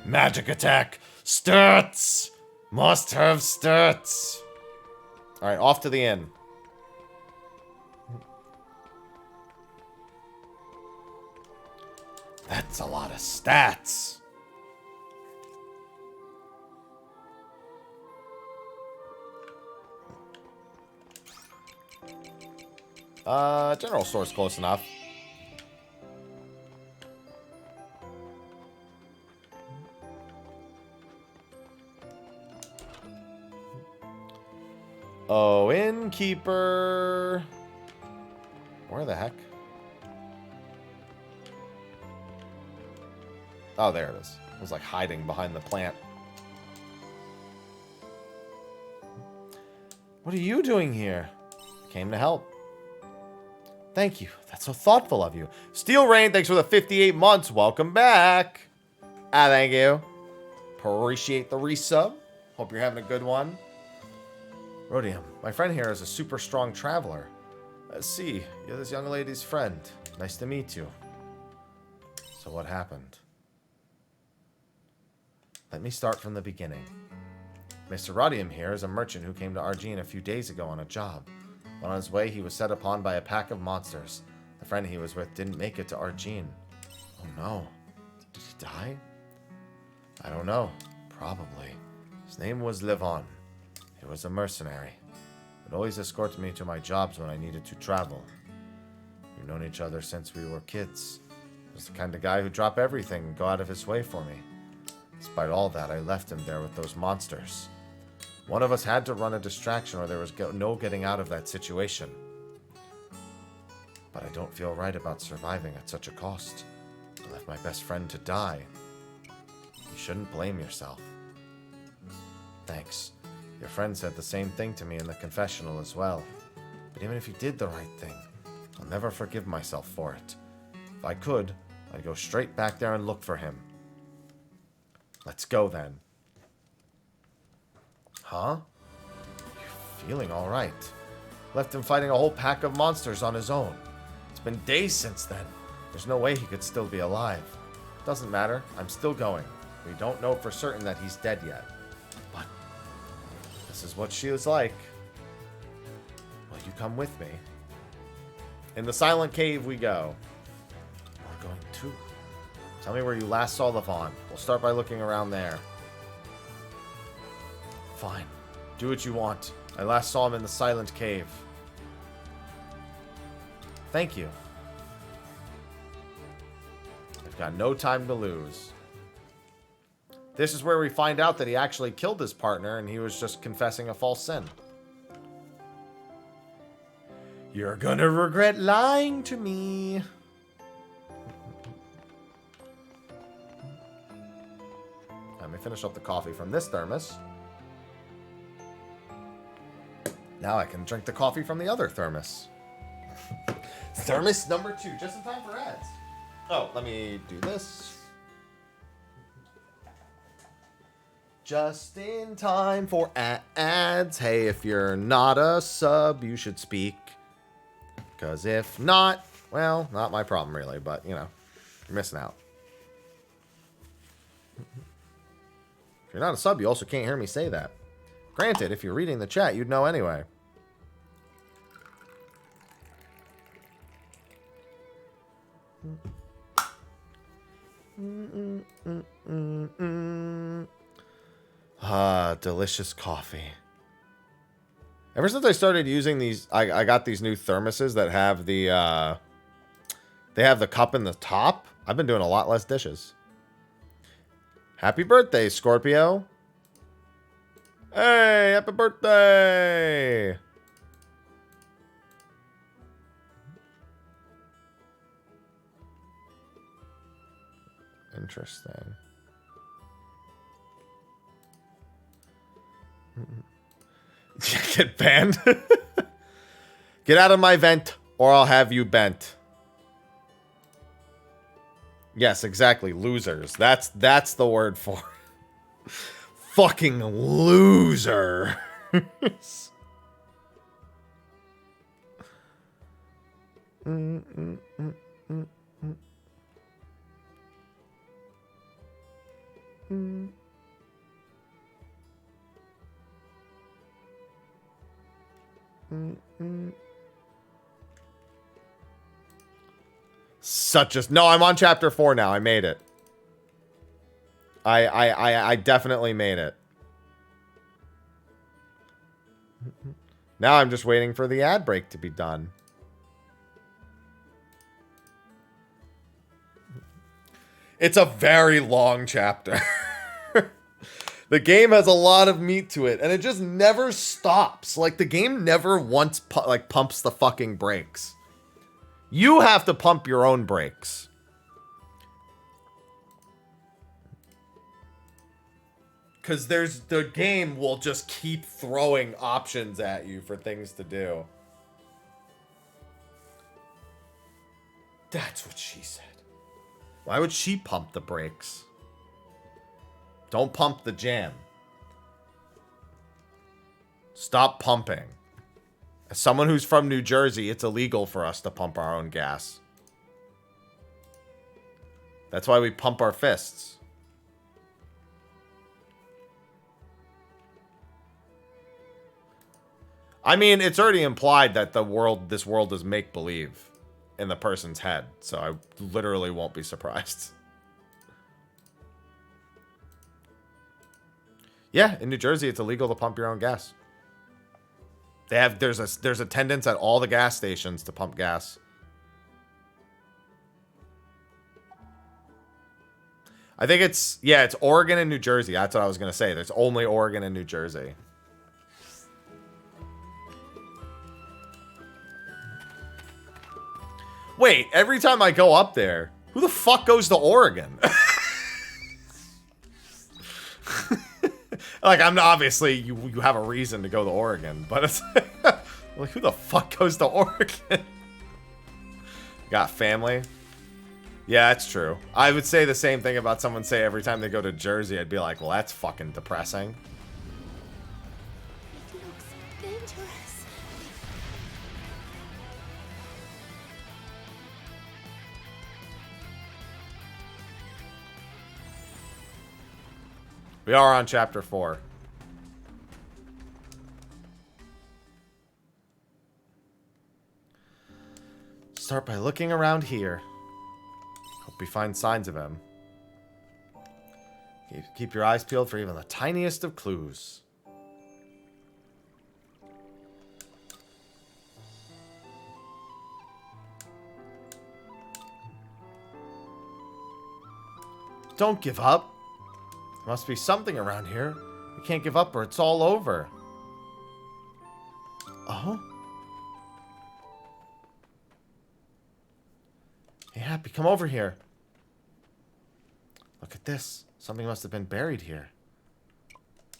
Magic attack! Stats! Must have stats! Alright, off to the inn. That's a lot of stats. General store's close enough. Oh, innkeeper. Where the heck? Oh, there it is. It was like hiding behind the plant. What are you doing here? Came to help. Thank you. That's so thoughtful of you. Steel Rain, thanks for the 58 months. Welcome back. Thank you. Appreciate the resub. Hope you're having a good one. Rhodium, my friend here is a super strong traveler. See, you're this young lady's friend. Nice to meet you. So what happened? Let me start from the beginning. Mr. Rhodium here is a merchant who came to Argene a few days ago on a job. When on his way, he was set upon by a pack of monsters. The friend he was with didn't make it to Argene. Oh no. Did he die? I don't know. Probably. His name was Levon. He was a mercenary. Would always escort me to my jobs when I needed to travel. We've known each other since we were kids. He was the kind of guy who'd drop everything and go out of his way for me. Despite all that, I left him there with those monsters. One of us had to run a distraction or there was no getting out of that situation. But I don't feel right about surviving at such a cost. I left my best friend to die. You shouldn't blame yourself. Thanks. Your friend said the same thing to me in the confessional as well. But even if you did the right thing, I'll never forgive myself for it. If I could, I'd go straight back there and look for him. Let's go then. Huh? You're feeling alright. Left him fighting a whole pack of monsters on his own. It's been days since then. There's no way he could still be alive. Doesn't matter. I'm still going. We don't know for certain that he's dead yet. But this is what she was like. Will you come with me? In the silent cave we go. We're going too. Tell me where you last saw Levon. We'll start by looking around there. Fine. Do what you want. I last saw him in the silent cave. Thank you. I've got no time to lose. This is where we find out that he actually killed his partner and he was just confessing a false sin. You're gonna regret lying to me. Let me finish up the coffee from this thermos. Now I can drink the coffee from the other thermos. Thermos number 2, just in time for ads. Oh, let me do this. Just in time for ads. Hey, if you're not a sub, you should speak. Because if not, well, not my problem really, but, you know, you're missing out. If you're not a sub, you also can't hear me say that. Granted, if you're reading the chat, you'd know anyway. Delicious coffee. Ever since I started using these, I got these new thermoses that have the, they have the cup in the top. I've been doing a lot less dishes. Happy birthday, Scorpio. Hey, happy birthday. Interesting. Get banned? Get out of my vent or I'll have you bent. Yes, exactly. Losers. That's the word for it. Fucking loser. Such a... No, I'm on chapter 4 now. I made it. I definitely made it. Now I'm just waiting for the ad break to be done. It's a very long chapter. The game has a lot of meat to it, and it just never stops. Like, the game never once pumps the fucking brakes. You have to pump your own brakes. Because the game will just keep throwing options at you for things to do. That's what she said. Why would she pump the brakes? Don't pump the jam. Stop pumping. As someone who's from New Jersey, it's illegal for us to pump our own gas. That's why we pump our fists. I mean, it's already implied that this world is make-believe in the person's head, so I literally won't be surprised. Yeah, in New Jersey, it's illegal to pump your own gas. There's attendants at all the gas stations to pump gas. I think it's Oregon and New Jersey. That's what I was gonna say. There's only Oregon and New Jersey. Wait, every time I go up there, who the fuck goes to Oregon? Like, I'm obviously, you have a reason to go to Oregon, but it's like, who the fuck goes to Oregon? Got family? Yeah, that's true. I would say the same thing about someone say every time they go to Jersey. I'd be like, well, that's fucking depressing. It looks dangerous. We are on chapter 4. Start by looking around here. Hope we find signs of him. Keep your eyes peeled for even the tiniest of clues. Don't give up. There must be something around here. We can't give up or it's all over. Oh? Hey, Happy, come over here. Look at this. Something must have been buried here.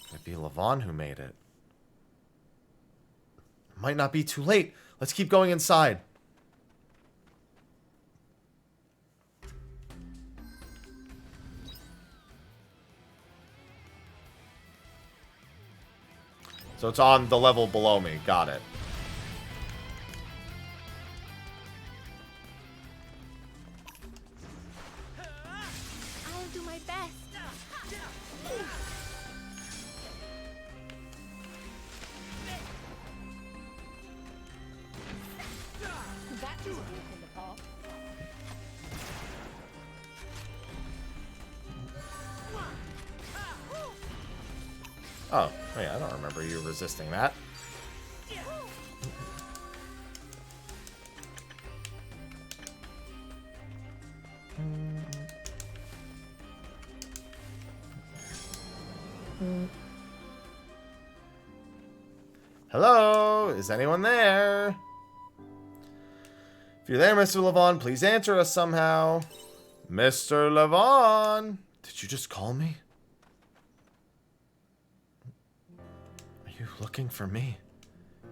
Could it be Levon who made it? It might not be too late. Let's keep going inside. So it's on the level below me. Got it. I'll do my best. That doesn't work in the park. Oh, wait, I don't remember you resisting that. Hello? Is anyone there? If you're there, Mr. Levon, please answer us somehow. Mr. Levon! Did you just call me? Are you looking for me?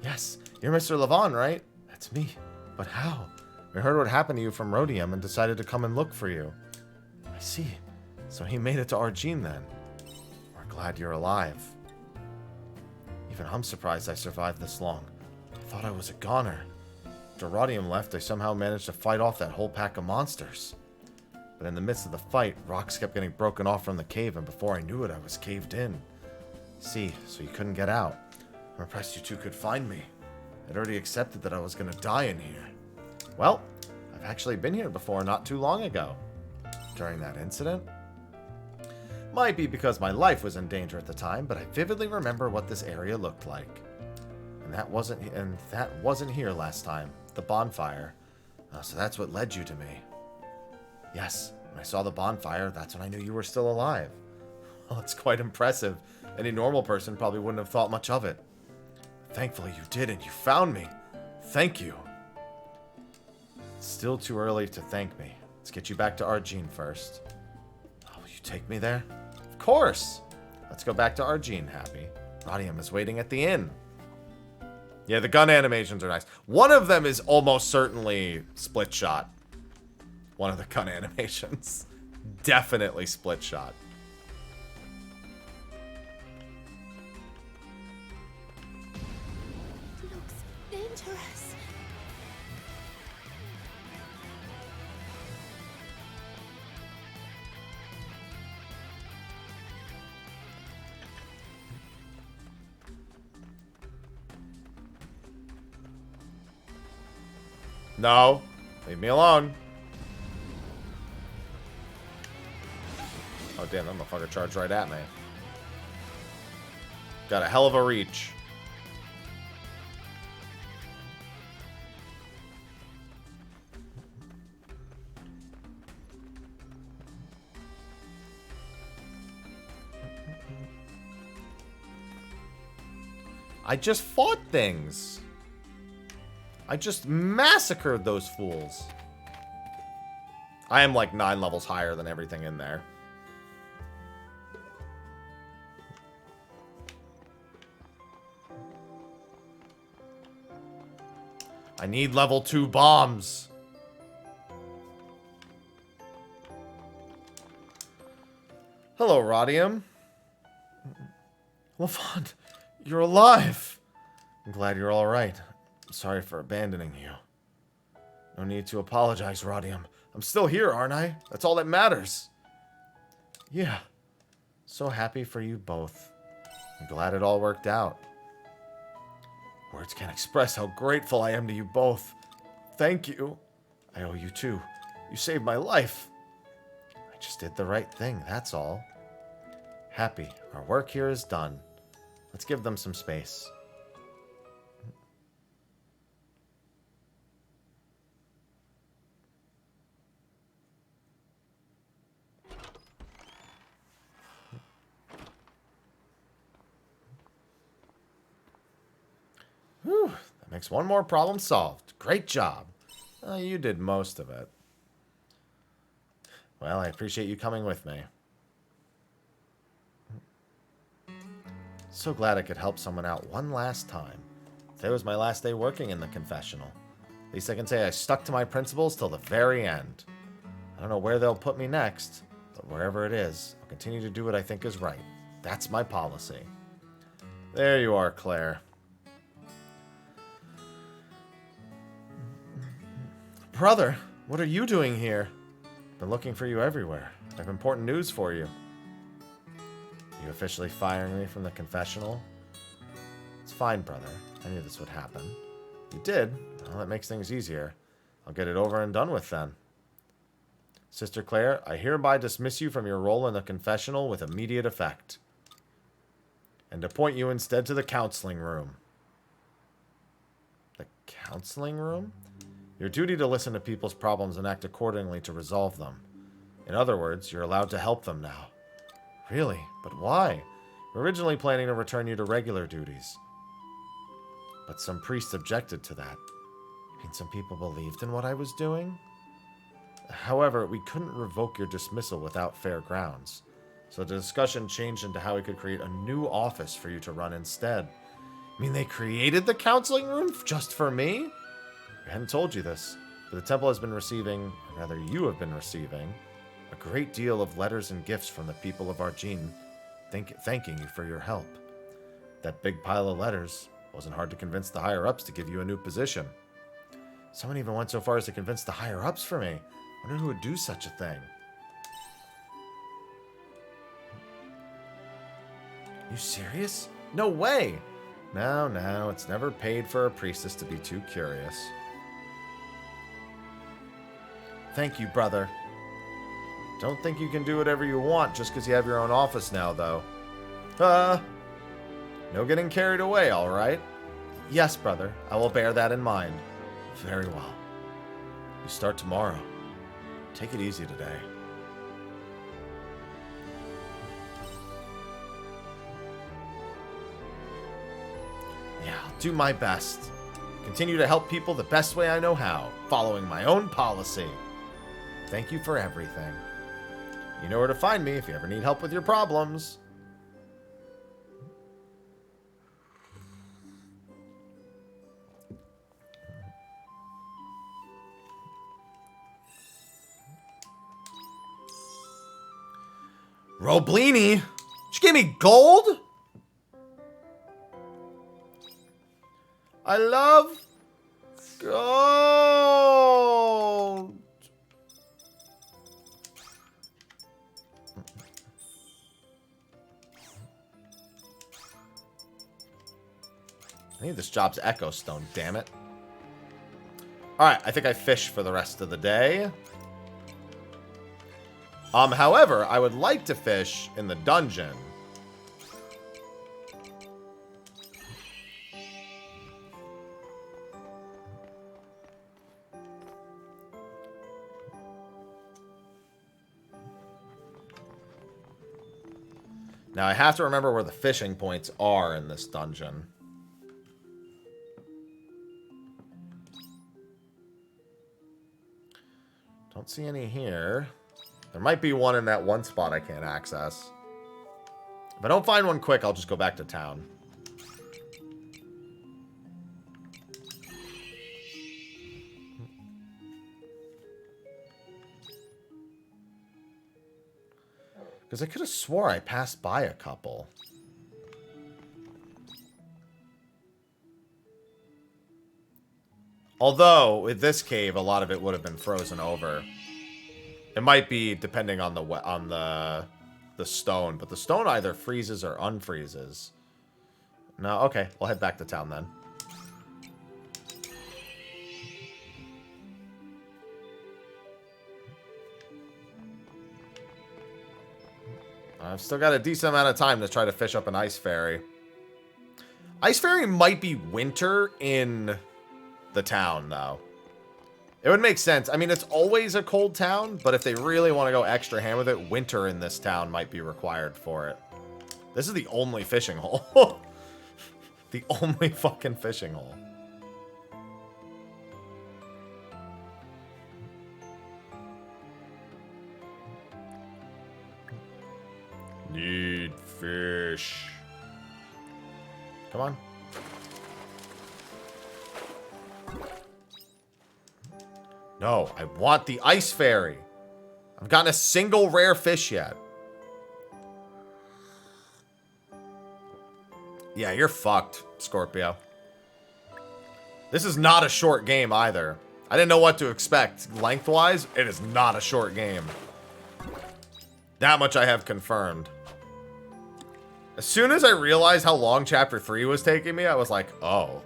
Yes, you're Mr. Levon, right? That's me. But how? We heard what happened to you from Rhodium and decided to come and look for you. I see. So he made it to Argene then. We're glad you're alive. Even I'm surprised I survived this long. I thought I was a goner. After Rhodium left, I somehow managed to fight off that whole pack of monsters. But in the midst of the fight, rocks kept getting broken off from the cave, and before I knew it, I was caved in. See, so you couldn't get out. I'm impressed you two could find me. I'd already accepted that I was gonna die in here. Well, I've actually been here before not too long ago. During that incident. Might be because my life was in danger at the time, but I vividly remember what this area looked like. And that wasn't here last time. The bonfire. So that's what led you to me. Yes, when I saw the bonfire, that's when I knew you were still alive. Well, it's quite impressive. Any normal person probably wouldn't have thought much of it. Thankfully you did, and you found me. Thank you. It's still too early to thank me. Let's get you back to Argene first. Oh, will you take me there? Of course! Let's go back to Argene, Happy. Rodium is waiting at the inn. Yeah, the gun animations are nice. One of them is almost certainly split shot. One of the gun animations. Definitely split shot. Looks dangerous. No. Leave me alone. Oh, damn, that motherfucker charged right at me. Got a hell of a reach. I just fought things. I just massacred those fools. I am like 9 levels higher than everything in there. I need level 2 bombs. Hello, Rodium. Lafont, you're alive. I'm glad you're all right. Sorry for abandoning you. No need to apologize, Rodium. I'm still here, aren't I? That's all that matters. Yeah. So happy for you both. I'm glad it all worked out. Words can't express how grateful I am to you both. Thank you. I owe you too. You saved my life. I just did the right thing, that's all. Happy, our work here is done. Let's give them some space. Whew, that makes one more problem solved. Great job. You did most of it. Well, I appreciate you coming with me. So glad I could help someone out one last time. Today was my last day working in the confessional. At least I can say I stuck to my principles till the very end. I don't know where they'll put me next, but wherever it is, I'll continue to do what I think is right. That's my policy. There you are, Claire. Brother, what are you doing here? Been looking for you everywhere. I have important news for you. Are you officially firing me from the confessional? It's fine, brother. I knew this would happen. You did? Well, that makes things easier. I'll get it over and done with then. Sister Claire, I hereby dismiss you from your role in the confessional with immediate effect. And appoint you instead to the counseling room. The counseling room? Your duty to listen to people's problems and act accordingly to resolve them. In other words, you're allowed to help them now. Really? But why? We're originally planning to return you to regular duties. But some priests objected to that. You mean some people believed in what I was doing? However, we couldn't revoke your dismissal without fair grounds. So the discussion changed into how we could create a new office for you to run instead. You mean they created the counseling room just for me? I hadn't told you this, but the temple has been receiving, or rather you have been receiving, a great deal of letters and gifts from the people of Argene thanking you for your help. That big pile of letters wasn't hard to convince the higher-ups to give you a new position. Someone even went so far as to convince the higher-ups for me. I wonder who would do such a thing. You serious? No way! No, it's never paid for a priestess to be too curious. Thank you, brother. Don't think you can do whatever you want just because you have your own office now, though. No getting carried away, alright? Yes, brother. I will bear that in mind. Very well. You start tomorrow. Take it easy today. Yeah, I'll do my best. Continue to help people the best way I know how, following my own policy. Thank you for everything. You know where to find me if you ever need help with your problems. Roblini? Did you give me gold? I love gold. I need this job's Echo Stone, damn it. Alright, I think I fish for the rest of the day. However, I would like to fish in the dungeon. Now, I have to remember where the fishing points are in this dungeon. Don't see any here. There might be one in that one spot I can't access. If I don't find one quick, I'll just go back to town. Because I could have swore I passed by a couple. Although, with this cave, a lot of it would have been frozen over. It might be depending on the stone, but the stone either freezes or unfreezes. No, okay, we'll head back to town then. I've still got a decent amount of time to try to fish up an ice fairy. Ice fairy might be winter in the town, though. It would make sense. I mean, it's always a cold town, but if they really want to go extra ham with it, winter in this town might be required for it. This is the only fishing hole. The only fucking fishing hole. Need fish. Come on. No, I want the ice fairy. I've gotten a single rare fish yet. Yeah, you're fucked, Scorpio. This is not a short game either. I didn't know what to expect. Lengthwise, it is not a short game. That much I have confirmed. As soon as I realized how long Chapter 3 was taking me, I was like, oh.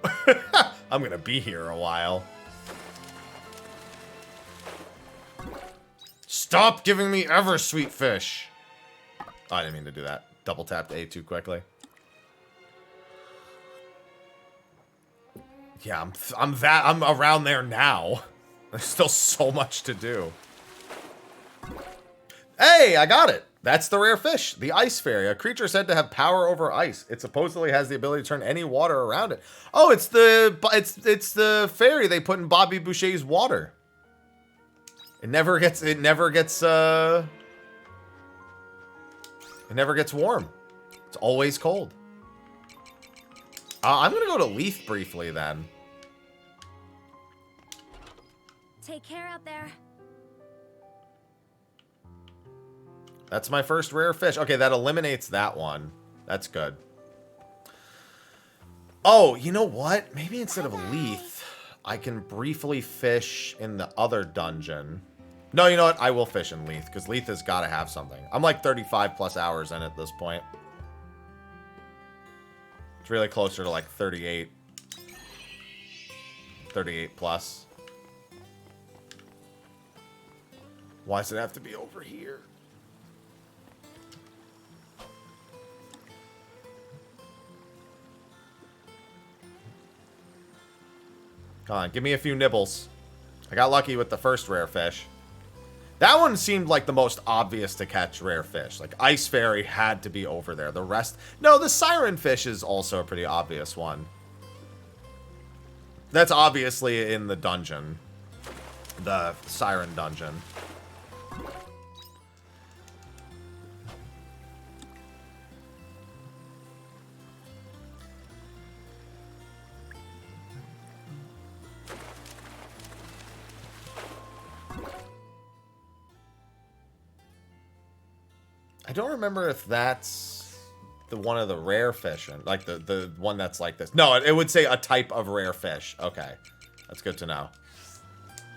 I'm gonna be here a while. Stop giving me Eversweet fish. Oh, I didn't mean to do that. Double tapped A too quickly. Yeah, I'm around there now. There's still so much to do. Hey, I got it. That's the rare fish, the ice fairy, a creature said to have power over ice. It supposedly has the ability to turn any water around it. Oh, it's the fairy they put in Bobby Boucher's water. It never gets warm. It's always cold. I'm gonna go to Leith briefly then. Take care out there. That's my first rare fish. Okay, that eliminates that one. That's good. Oh, you know what? Maybe instead of Leith, I can briefly fish in the other dungeon. No, you know what? I will fish in Leith, because Leith has got to have something. I'm like 35 plus hours in at this point. It's really closer to like 38. 38 plus. Why does it have to be over here? Come on, give me a few nibbles. I got lucky with the first rare fish. That one seemed like the most obvious to catch rare fish. Like, Ice Fairy had to be over there. The rest... No, the Siren Fish is also a pretty obvious one. That's obviously in the dungeon. The Siren Dungeon. I don't remember if that's the one of the rare fish, like the one that's like this. No, it would say a type of rare fish. Okay, that's good to know.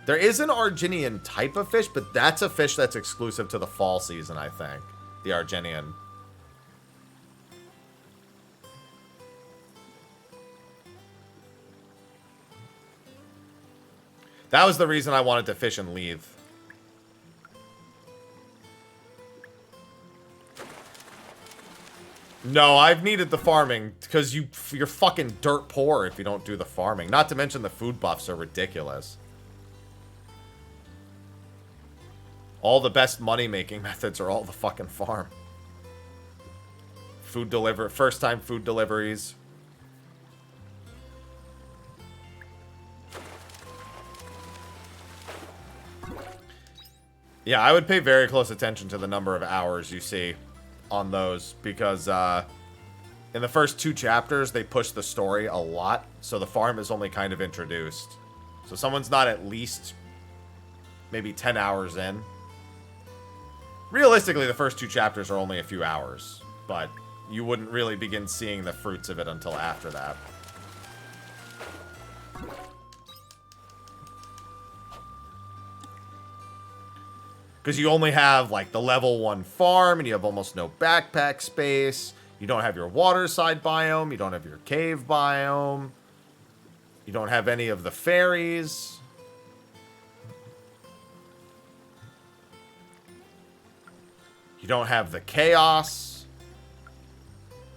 There is an Arginian type of fish, but that's a fish that's exclusive to the fall season, I think. The Arginian. That was the reason I wanted to fish in Leith. No, I've needed the farming because you're fucking dirt poor if you don't do the farming. Not to mention the food buffs are ridiculous. All the best money-making methods are all the fucking farm. First time food deliveries. Yeah, I would pay very close attention to the number of hours you see on those, because in the first 2 chapters they push the story a lot, so the farm is only kind of introduced. So someone's not at least maybe 10 hours in. Realistically, the first 2 chapters are only a few hours, but you wouldn't really begin seeing the fruits of it until after that. Because you only have, like, the level 1 farm, and you have almost no backpack space. You don't have your waterside biome. You don't have your cave biome. You don't have any of the fairies. You don't have the chaos.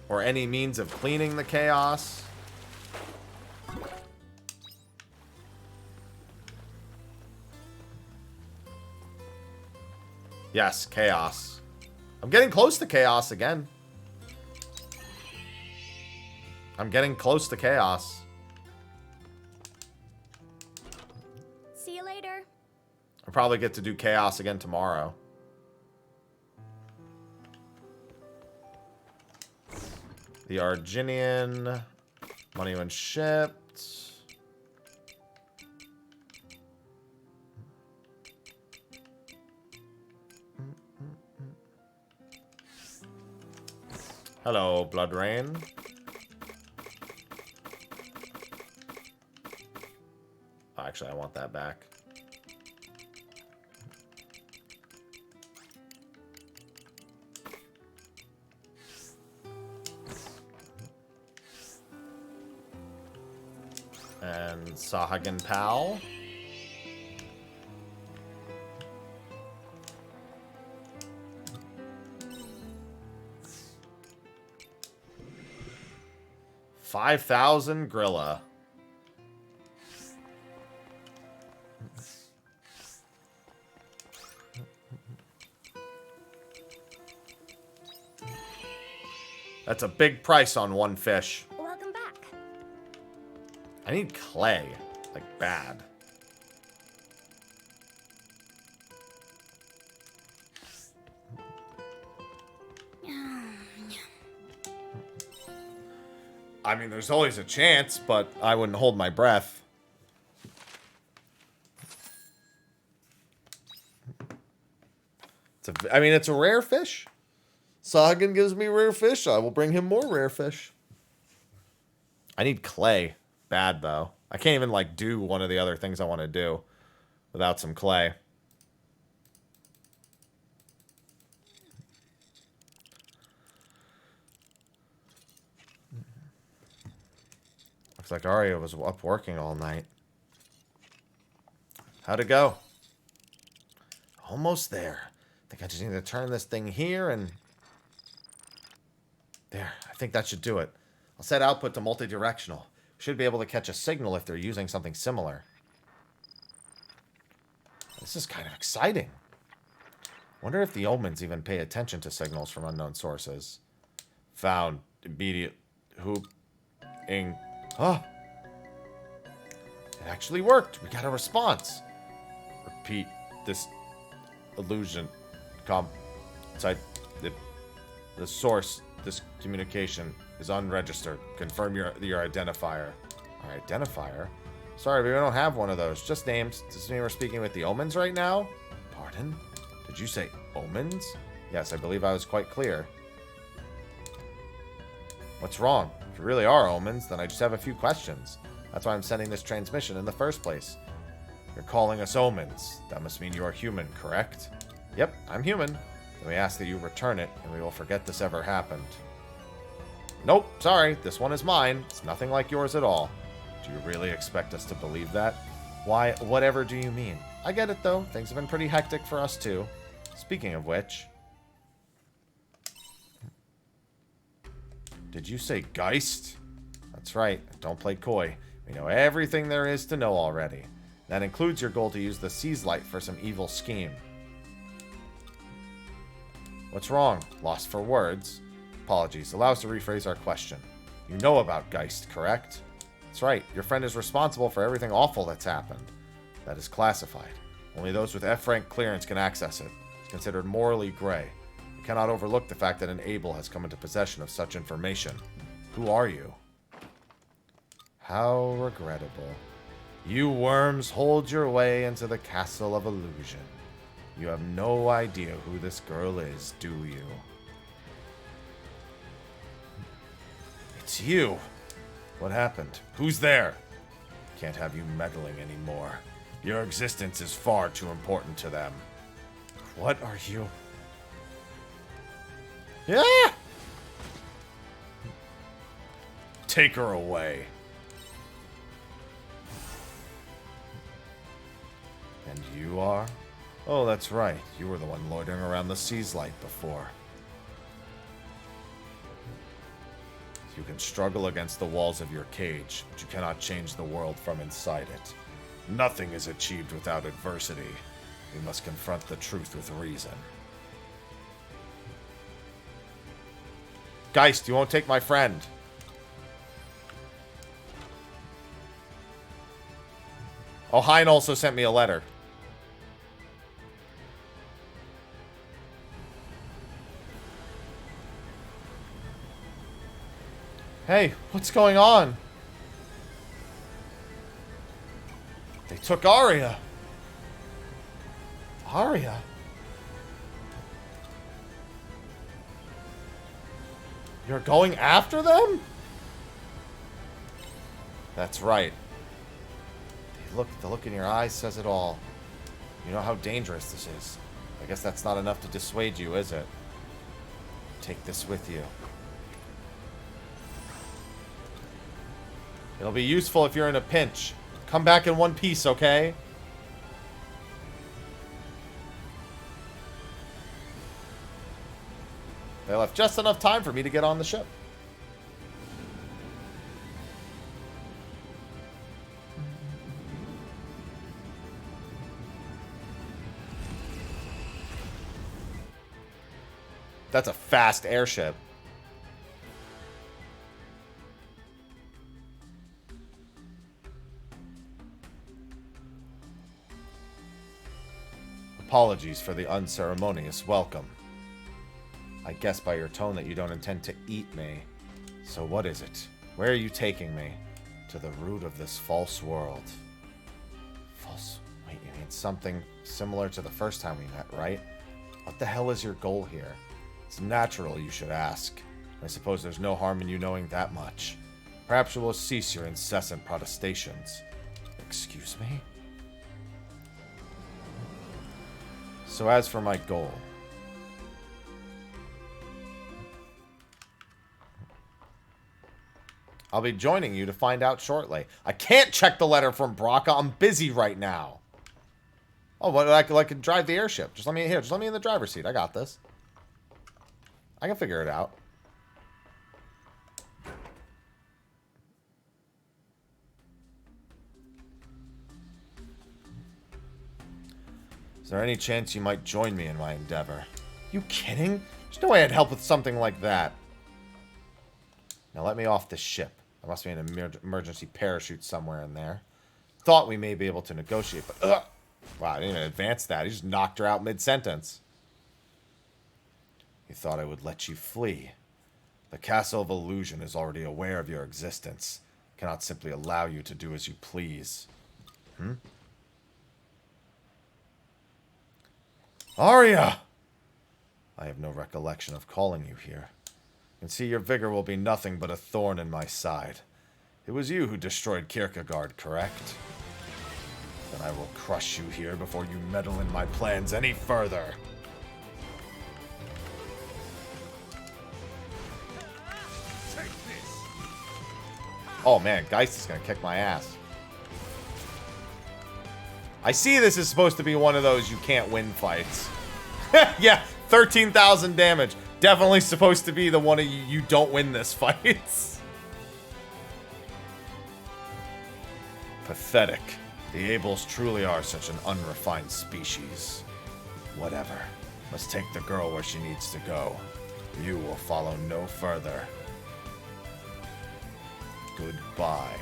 Or any means of cleaning the chaos. Yes, chaos. I'm getting close to chaos again. I'm getting close to chaos. See you later. I'll probably get to do chaos again tomorrow. The Arginian. Money when shipped. Hello, Blood Rain. Oh, actually, I want that back. And Sahagin Pal. $5,000 Grilla. That's a big price on one fish. Welcome back. I need clay. Like, bad. I mean, there's always a chance, but I wouldn't hold my breath. I mean, it's a rare fish. Sahagin gives me rare fish. I will bring him more rare fish. I need clay. Bad, though. I can't even, like, do one of the other things I want to do without some clay. Looks like Arya was up working all night. How'd it go? Almost there. I think I just need to turn this thing here and... There. I think that should do it. I'll set output to multi-directional. Should be able to catch a signal if they're using something similar. This is kind of exciting. Wonder if the omens even pay attention to signals from unknown sources. Found. Immediate. Hoop. Ing. Oh. It actually worked. We got a response. Repeat this illusion. The source. This communication is unregistered. Confirm your identifier. Our identifier? Sorry, we don't have one of those. Just names. Does this mean we're speaking with the omens right now? Pardon? Did you say omens? Yes, I believe I was quite clear. What's wrong? If you really are omens, then I just have a few questions. That's why I'm sending this transmission in the first place. You're calling us omens. That must mean you are human, correct? Yep, I'm human. Then we ask that you return it, and we will forget this ever happened. Nope, sorry. This one is mine. It's nothing like yours at all. Do you really expect us to believe that? Why, whatever do you mean? I get it, though. Things have been pretty hectic for us, too. Speaking of which... Did you say Geist? That's right. Don't play coy. We know everything there is to know already. That includes your goal to use the Sea's Light for some evil scheme. What's wrong? Lost for words? Apologies. Allow us to rephrase our question. You know about Geist, correct? That's right. Your friend is responsible for everything awful that's happened. That is classified. Only those with F-rank clearance can access it. It's considered morally gray. We cannot overlook the fact that an Able has come into possession of such information. Who are you? How regrettable. You worms hold your way into the castle of illusion. You have no idea who this girl is, do you? It's you. What happened? Who's there? Can't have you meddling anymore. Your existence is far too important to them. What are you? Yeah! Take her away. And you are? Oh, that's right. You were the one loitering around the Sea's Light before. You can struggle against the walls of your cage, but you cannot change the world from inside it. Nothing is achieved without adversity. We must confront the truth with reason. Geist, you won't take my friend. Oh, Hein also sent me a letter. Hey, what's going on? They took Arya. Arya? You're going after them? That's right. The look in your eyes says it all. You know how dangerous this is. I guess that's not enough to dissuade you, is it? Take this with you. It'll be useful if you're in a pinch. Come back in one piece, okay? They left just enough time for me to get on the ship. That's a fast airship. Apologies for the unceremonious welcome. I guess by your tone that you don't intend to eat me. So what is it? Where are you taking me? To the root of this false world. False? Wait, you mean something similar to the first time we met, right? What the hell is your goal here? It's natural you should ask. I suppose there's no harm in you knowing that much. Perhaps you will cease your incessant protestations. Excuse me? So as for my goal... I'll be joining you to find out shortly. I can't check the letter from Braca. I'm busy right now. Oh, but I can drive the airship. Just let me in the driver's seat. I got this. I can figure it out. Is there any chance you might join me in my endeavor? You kidding? There's no way I'd help with something like that. Now let me off this ship. There must be an emergency parachute somewhere in there. Thought we may be able to negotiate, but... Wow, I didn't even advance that. He just knocked her out mid-sentence. You thought I would let you flee. The Castle of Illusion is already aware of your existence. Cannot simply allow you to do as you please. Arya! I have no recollection of calling you here. And see, your vigor will be nothing but a thorn in my side. It was you who destroyed Kierkegaard, correct? Then I will crush you here before you meddle in my plans any further. Oh man, Geist is gonna kick my ass. I see this is supposed to be one of those you can't win fights. Yeah, 13,000 damage. Definitely supposed to be the one of you don't win this fight. Pathetic. The Abels truly are such an unrefined species. Whatever. Must take the girl where she needs to go. You will follow no further. Goodbye.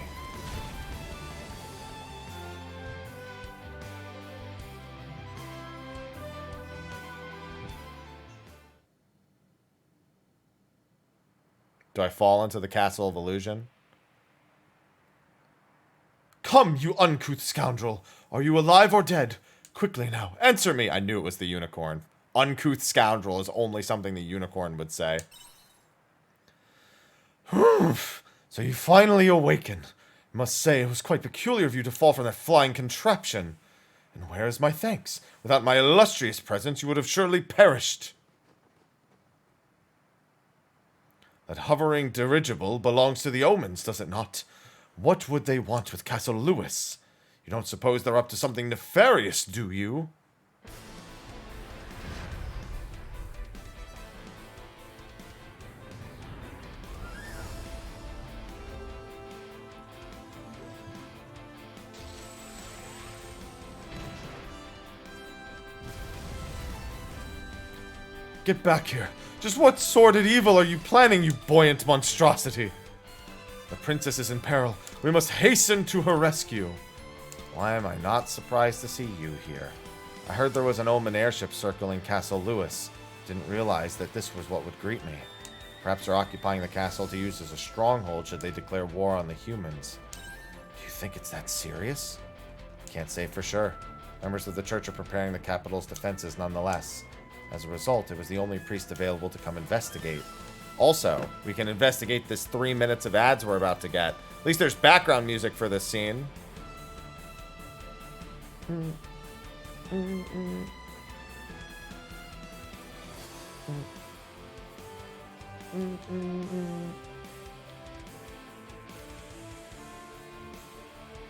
Do I fall into the Castle of Illusion? Come, you uncouth scoundrel! Are you alive or dead? Quickly now, answer me! I knew it was the unicorn. Uncouth scoundrel is only something the unicorn would say. So you finally awaken. I must say, it was quite peculiar of you to fall from that flying contraption. And where is my thanks? Without my illustrious presence, you would have surely perished. That hovering dirigible belongs to the Omens, does it not? What would they want with Castle Lewis? You don't suppose they're up to something nefarious, do you? Get back here. Just what sordid evil are you planning, you buoyant monstrosity? The princess is in peril. We must hasten to her rescue. Why am I not surprised to see you here? I heard there was an Omen airship circling Castle Lewis. Didn't realize that this was what would greet me. Perhaps they're occupying the castle to use as a stronghold should they declare war on the humans. Do you think it's that serious? Can't say for sure. Members of the church are preparing the capital's defenses nonetheless. As a result, it was the only priest available to come investigate. Also, we can investigate this 3 minutes of ads we're about to get. At least there's background music for this scene.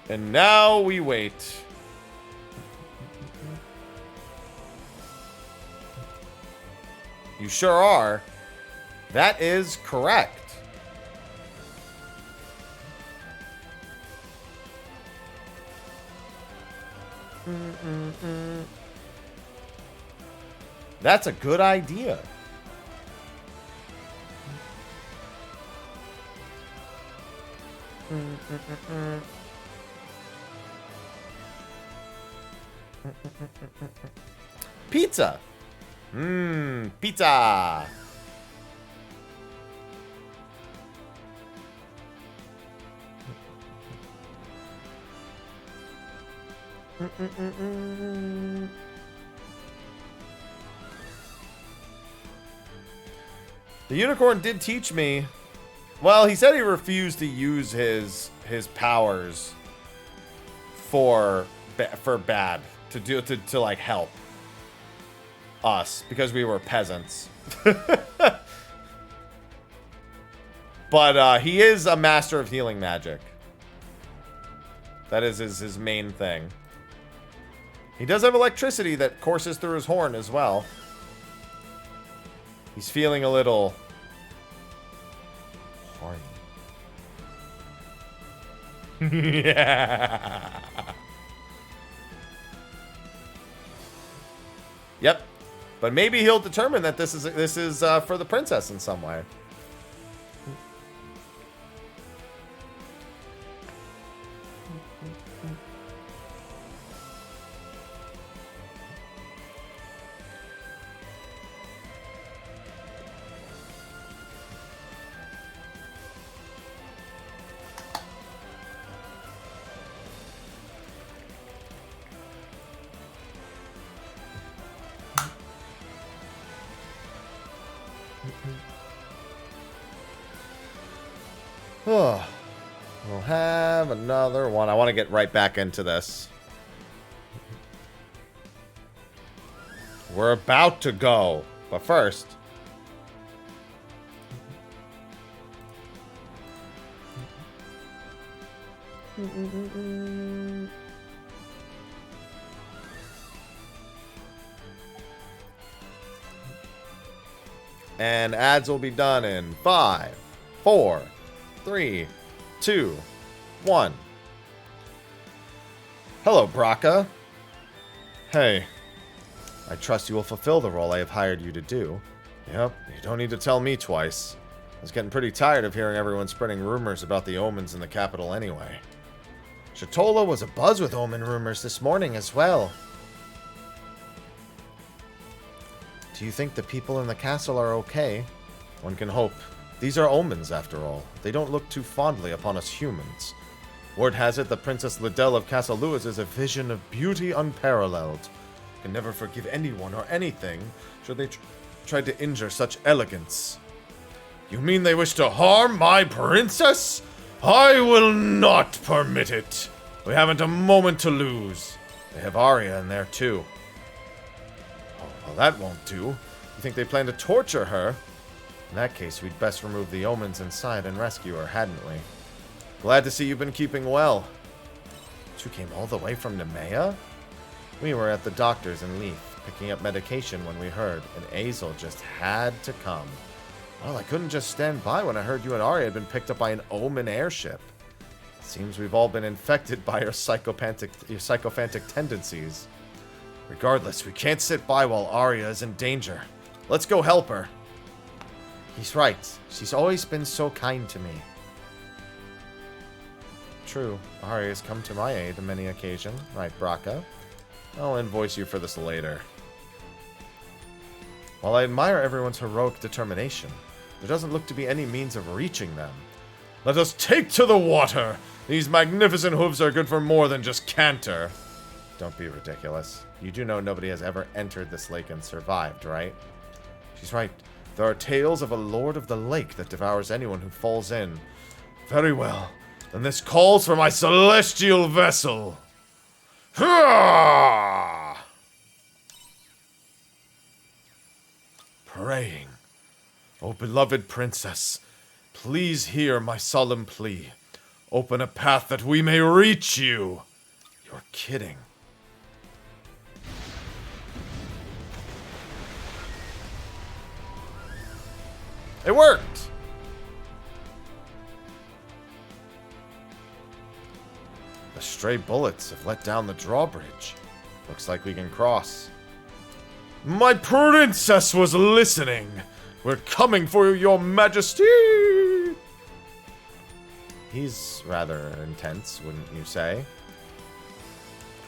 And now we wait. You sure are. That is correct. That's a good idea. Pizza. Pizza. The unicorn did teach me. Well, he said he refused to use his powers for bad to like help us because we were peasants. But he is a master of healing magic. That is his main thing. He does have electricity that courses through his horn as well. He's feeling a little horny. Yeah. Yep. But maybe he'll determine that this is for the princess in some way. Oh, we'll have another one. I want to get right back into this. We're about to go, but first. And ads will be done in 5, 4, 3, 2, 1. Hello, Bracca. Hey. I trust you will fulfill the role I have hired you to do. Yep, you don't need to tell me twice. I was getting pretty tired of hearing everyone spreading rumors about the omens in the capital anyway. Shatola was abuzz with omen rumors this morning as well. Do you think the people in the castle are okay? One can hope. These are omens, after all. They don't look too fondly upon us humans. Word has it the Princess Liddell of Castle Lewis is a vision of beauty unparalleled. Can never forgive anyone or anything should they try to injure such elegance. You mean they wish to harm my princess? I will not permit it. We haven't a moment to lose. They have Arya in there too. Oh, well, that won't do. You think they plan to torture her? In that case, we'd best remove the omens inside and rescue her, hadn't we? Glad to see you've been keeping well. You came all the way from Nemea? We were at the doctor's in Leaf, picking up medication when we heard, and Azel just had to come. Well, I couldn't just stand by when I heard you and Arya had been picked up by an omen airship. It seems we've all been infected by your psychophantic tendencies. Regardless, we can't sit by while Arya is in danger. Let's go help her. He's right. She's always been so kind to me. True, Arya has come to my aid on many occasions, right, Bracca? I'll invoice you for this later. While I admire everyone's heroic determination, there doesn't look to be any means of reaching them. Let us take to the water! These magnificent hooves are good for more than just canter. Don't be ridiculous. You do know nobody has ever entered this lake and survived, right? She's right. There are tales of a lord of the lake that devours anyone who falls in. Very well. Then this calls for my celestial vessel. Praying. O beloved princess, please hear my solemn plea. Open a path that we may reach you. You're kidding. It worked! The stray bullets have let down the drawbridge. Looks like we can cross. My princess was listening! We're coming for your majesty! He's rather intense, wouldn't you say?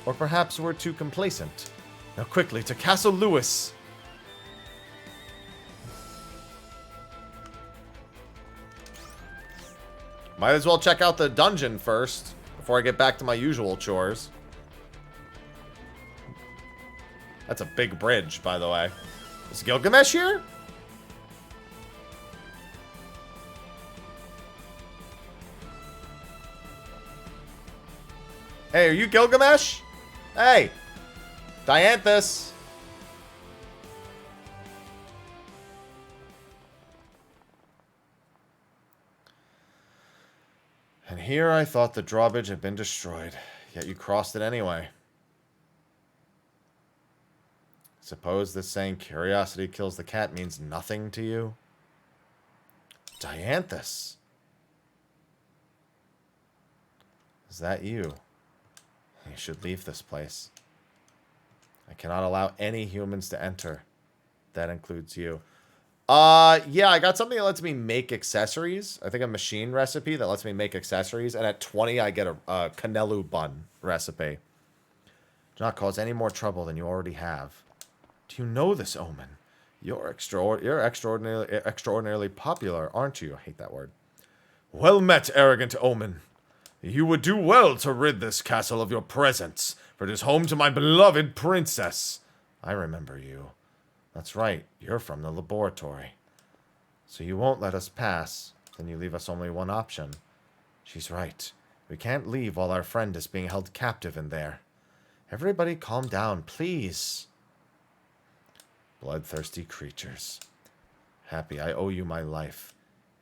Or perhaps we're too complacent. Now quickly, to Castle Lewis! Might as well check out the dungeon first, before I get back to my usual chores. That's a big bridge, by the way. Is Gilgamesh here? Hey, are you Gilgamesh? Hey! Dianthus! And here I thought the drawbridge had been destroyed, yet you crossed it anyway. Suppose this saying curiosity kills the cat means nothing to you? Dianthus! Is that you? You should leave this place. I cannot allow any humans to enter. That includes you. Yeah, I got something that lets me make accessories. I think a machine recipe that lets me make accessories. And at 20, I get a Canelu bun recipe. Do not cause any more trouble than you already have. Do you know this, Omen? You're extraordinarily popular, aren't you? I hate that word. Well met, arrogant Omen. You would do well to rid this castle of your presence, for it is home to my beloved princess. I remember you. That's right, you're from the laboratory. So you won't let us pass. Then you leave us only one option. She's right. We can't leave while our friend is being held captive in there. Everybody calm down, please. Bloodthirsty creatures. Happy, I owe you my life.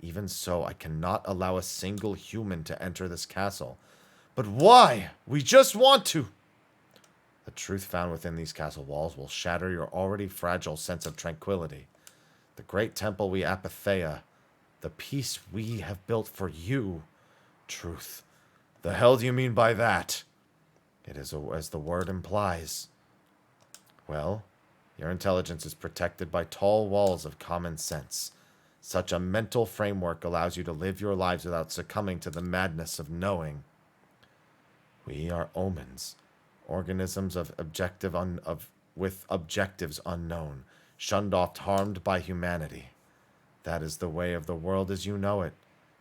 Even so, I cannot allow a single human to enter this castle. But why? We just want to. The truth found within these castle walls will shatter your already fragile sense of tranquility. The great temple we Apatheia, the peace we have built for you. Truth. The hell do you mean by that? It is as the word implies. Well, your intelligence is protected by tall walls of common sense. Such a mental framework allows you to live your lives without succumbing to the madness of knowing. We are omens, organisms with objectives unknown, shunned off, harmed by humanity. That is the way of the world as you know it,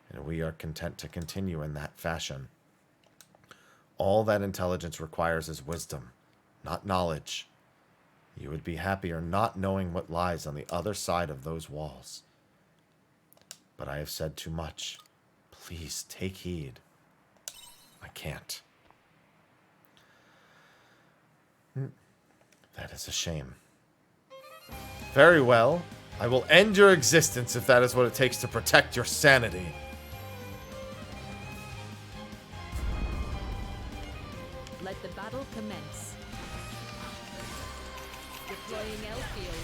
and we are content to continue in that fashion. All that intelligence requires is wisdom, not knowledge. You would be happier not knowing what lies on the other side of those walls. But I have said too much. Please take heed. I can't. That is a shame. Very well. I will end your existence if that is what it takes to protect your sanity. Let the battle commence. Deploying Elfield.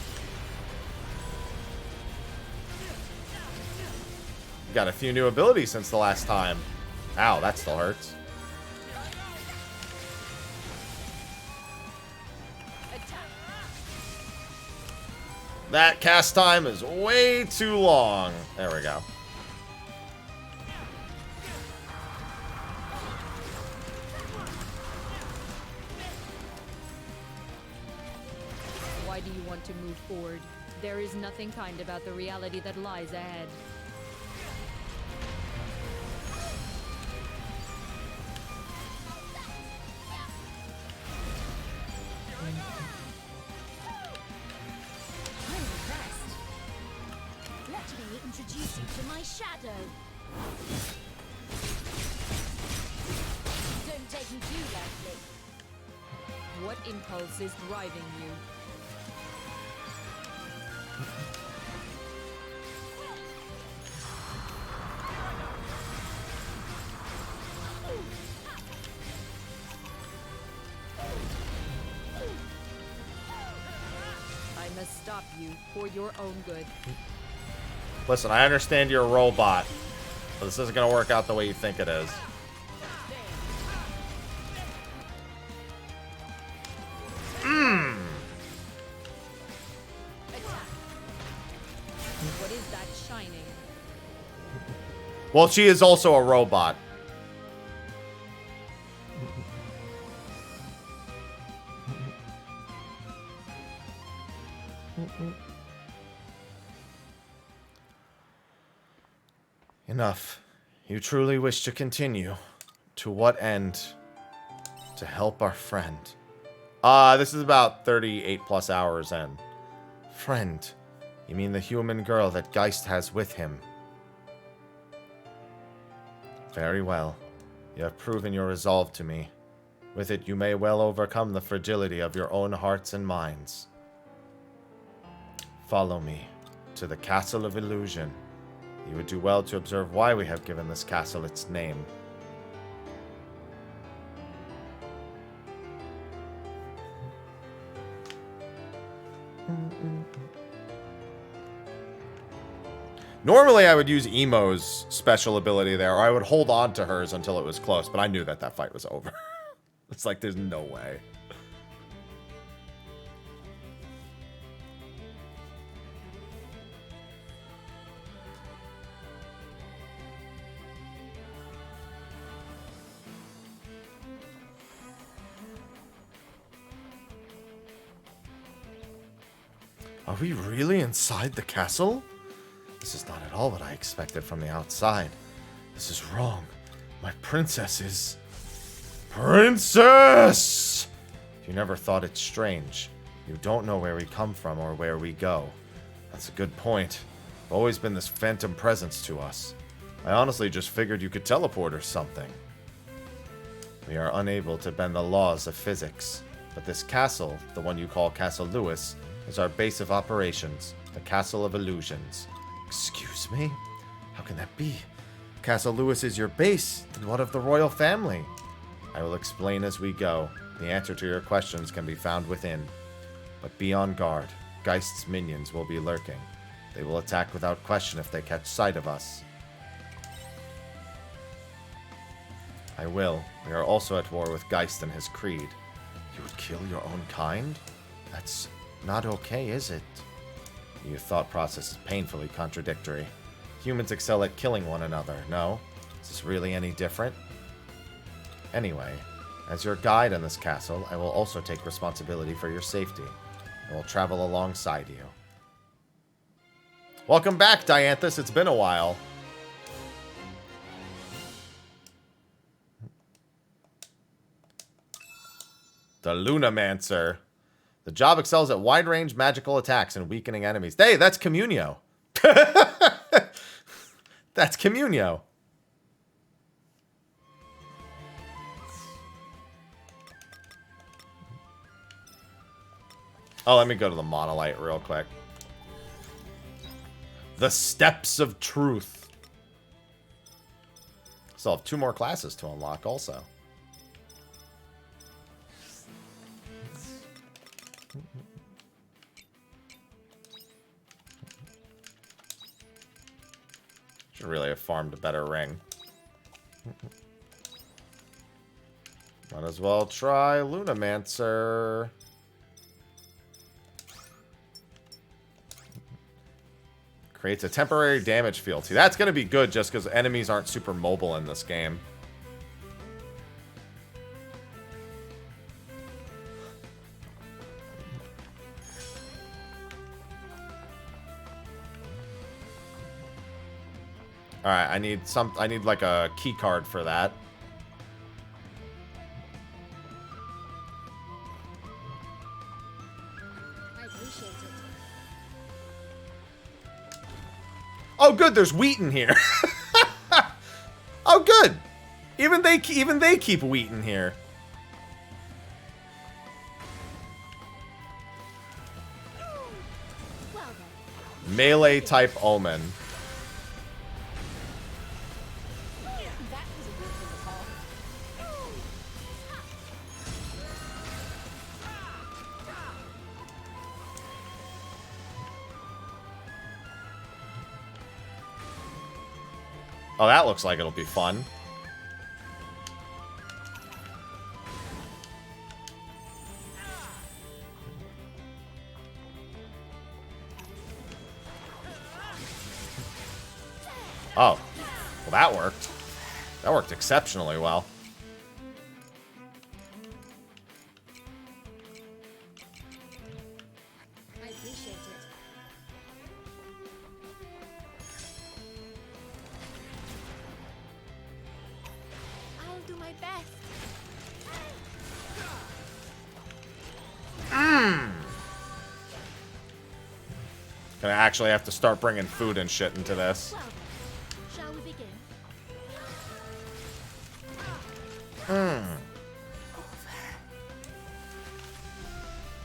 Got a few new abilities since the last time. Ow, that still hurts. That cast time is way too long. There we go. Why do you want to move forward? There is nothing kind about the reality that lies ahead. I'm impressed. Let me introduce you to my shadow. Don't take me too lightly. What impulse is driving you? I must stop you for your own good. Listen, I understand you're a robot, but this isn't going to work out the way you think it is. What is that shining? Well, she is also a robot. Enough. You truly wish to continue. To what end? To help our friend. This is about 38 plus hours in. Friend. You mean the human girl that Geist has with him? Very well. You have proven your resolve to me. With it, you may well overcome the fragility of your own hearts and minds. Follow me to the Castle of Illusion. You would do well to observe why we have given this castle its name. Normally, I would use Emo's special ability there, or I would hold on to hers until it was close, but I knew that that fight was over. It's like, there's no way. Are we really inside the castle? This is not at all what I expected from the outside. This is wrong. My princess is... Princess! You never thought it strange. You don't know where we come from or where we go. That's a good point. You've always been this phantom presence to us. I honestly just figured you could teleport or something. We are unable to bend the laws of physics. But this castle, the one you call Castle Lewis, is our base of operations. The Castle of Illusions. Excuse me? How can that be? Castle Lewis is your base, then what of the royal family? I will explain as we go. The answer to your questions can be found within. But be on guard. Geist's minions will be lurking. They will attack without question if they catch sight of us. I will. We are also at war with Geist and his creed. You would kill your own kind? That's not okay, is it? Your thought process is painfully contradictory. Humans excel at killing one another, no? Is this really any different? Anyway, as your guide in this castle, I will also take responsibility for your safety. I will travel alongside you. Welcome back, Dianthus. It's been a while. The Lunamancer. The job excels at wide-range magical attacks and weakening enemies. Hey, that's Communio. That's Communio. Oh, let me go to the Monolite real quick. The Steps of Truth. Still have 2 more classes to unlock also. Should really have farmed a better ring. Might as well try Lunamancer. Creates a temporary damage field. See, that's going to be good just because enemies aren't super mobile in this game. Alright, I need like a key card for that. I appreciate it. Oh, good, there's wheat in here. Oh, good. Even they keep wheat in here. Well then. Melee type Omen. That was a good call. Oh, that looks like it'll be fun. Oh. Well, that worked. That worked exceptionally well. I appreciate it. I'll do my best. Gonna actually have to start bringing food and shit into this. Well, shall we begin?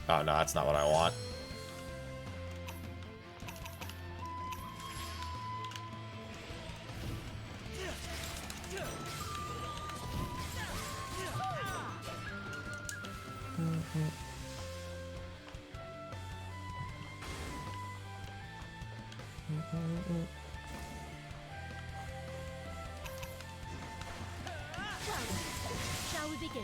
Oh, no, that's not what I want. Shall we begin?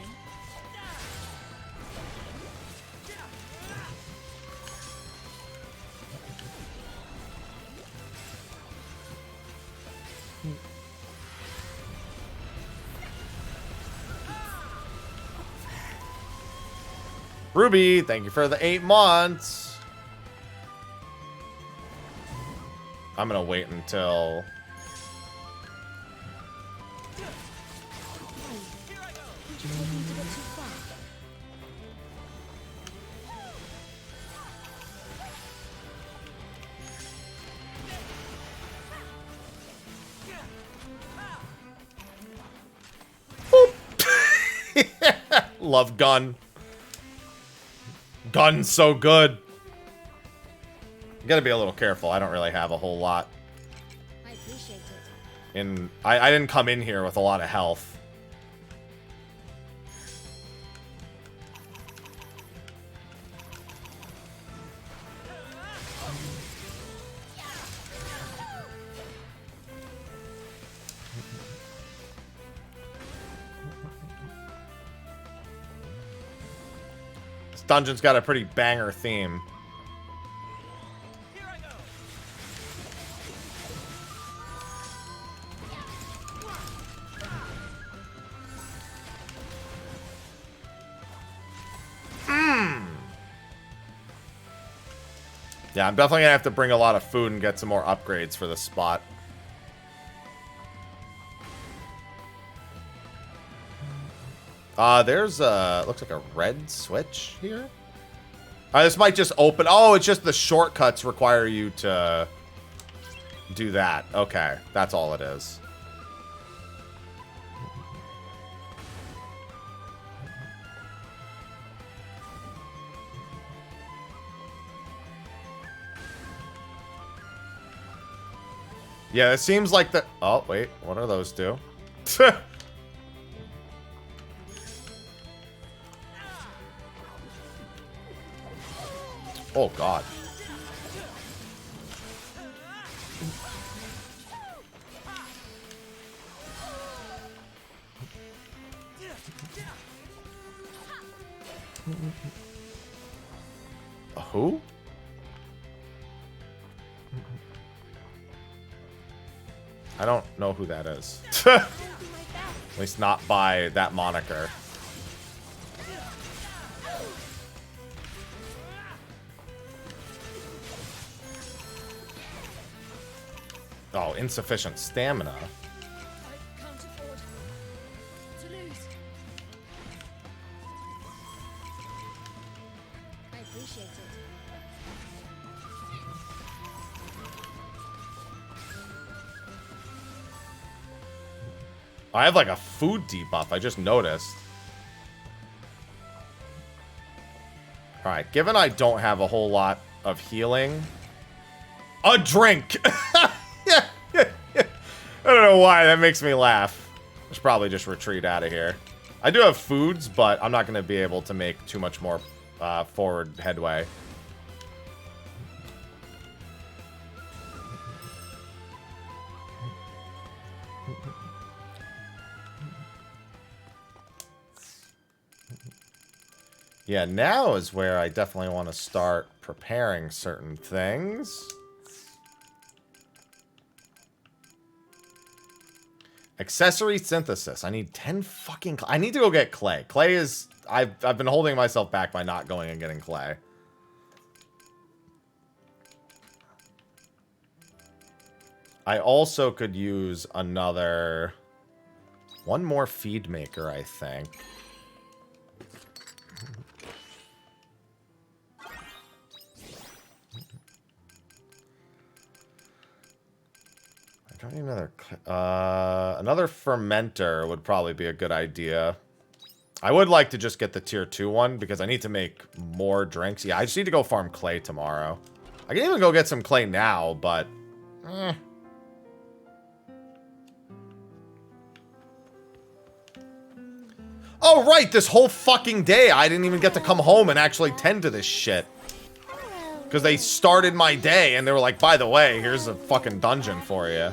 Ruby, thank you for the 8 months. I'm gonna wait until... Did you take me to get too far? Love gun. Gun's so good. You gotta be a little careful. I don't really have a whole lot. I appreciate it. I didn't come in here with a lot of health. This dungeon's got a pretty banger theme. Yeah, I'm definitely gonna have to bring a lot of food and get some more upgrades for this spot. There's looks like a red switch here. This might just open. Oh, it's just the shortcuts require you to do that. Okay, that's all it is. Yeah, it seems like the... Oh, wait. What are those do? Oh, God. Who? I don't know who that is. At least not by that moniker. Oh, insufficient stamina. I can't afford to lose. I appreciate it. I have like a food debuff. I just noticed. Alright, given I don't have a whole lot of healing. A drink! I don't know why, that makes me laugh. I should probably just retreat out of here. I do have foods, but I'm not going to be able to make too much more forward headway. Yeah, now is where I definitely want to start preparing certain things. Accessory synthesis. I need 10 fucking... I need to go get clay. Clay is... I've been holding myself back by not going and getting clay. I also could use another... One more feed maker, I think. I don't need another... another fermenter would probably be a good idea. I would like to just get the tier 2 one because I need to make more drinks. Yeah, I just need to go farm clay tomorrow. I can even go get some clay now, but... Oh, right! This whole fucking day I didn't even get to come home and actually tend to this shit. Because they started my day and they were like, by the way, here's a fucking dungeon for you.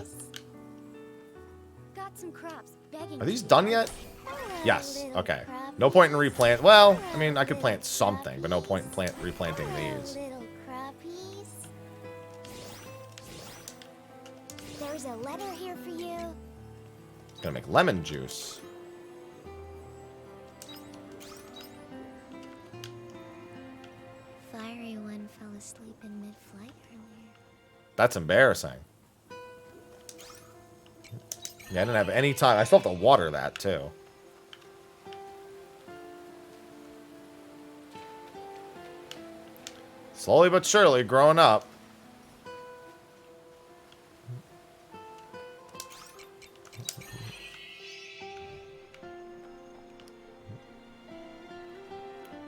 Got some crops begging. Are these done yet? Yes. Okay. No point in replant. Well, I mean, I could plant something, but no point in replanting these. Little crappies. There's a letter here for you. Gonna make lemon juice. Fiery one fell asleep in mid-flight earlier. That's embarrassing. Yeah, I didn't have any time. I still have to water that, too. Slowly but surely, growing up.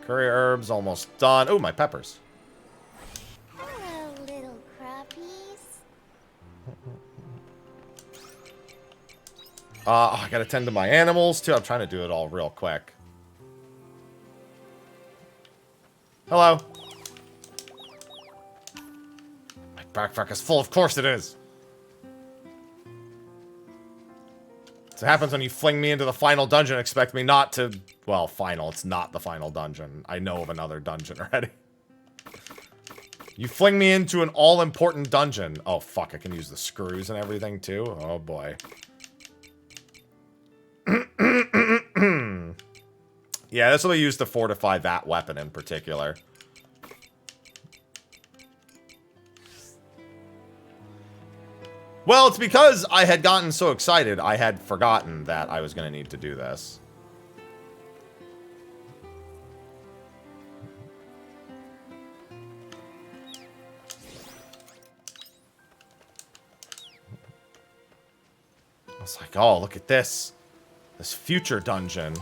Curry herbs almost done. Oh, my peppers. Hello, little crappies. I gotta tend to my animals, too. I'm trying to do it all real quick. Hello. My backpack is full. Of course it is. So it happens when you fling me into the final dungeon and expect me not to... Well, final. It's not the final dungeon. I know of another dungeon already. You fling me into an all-important dungeon. Oh, fuck. I can use the screws and everything, too. Oh, boy. Yeah, this will be used to fortify that weapon in particular. Well, it's because I had gotten so excited, I had forgotten that I was going to need to do this. I was like, oh, look at this. This future dungeon.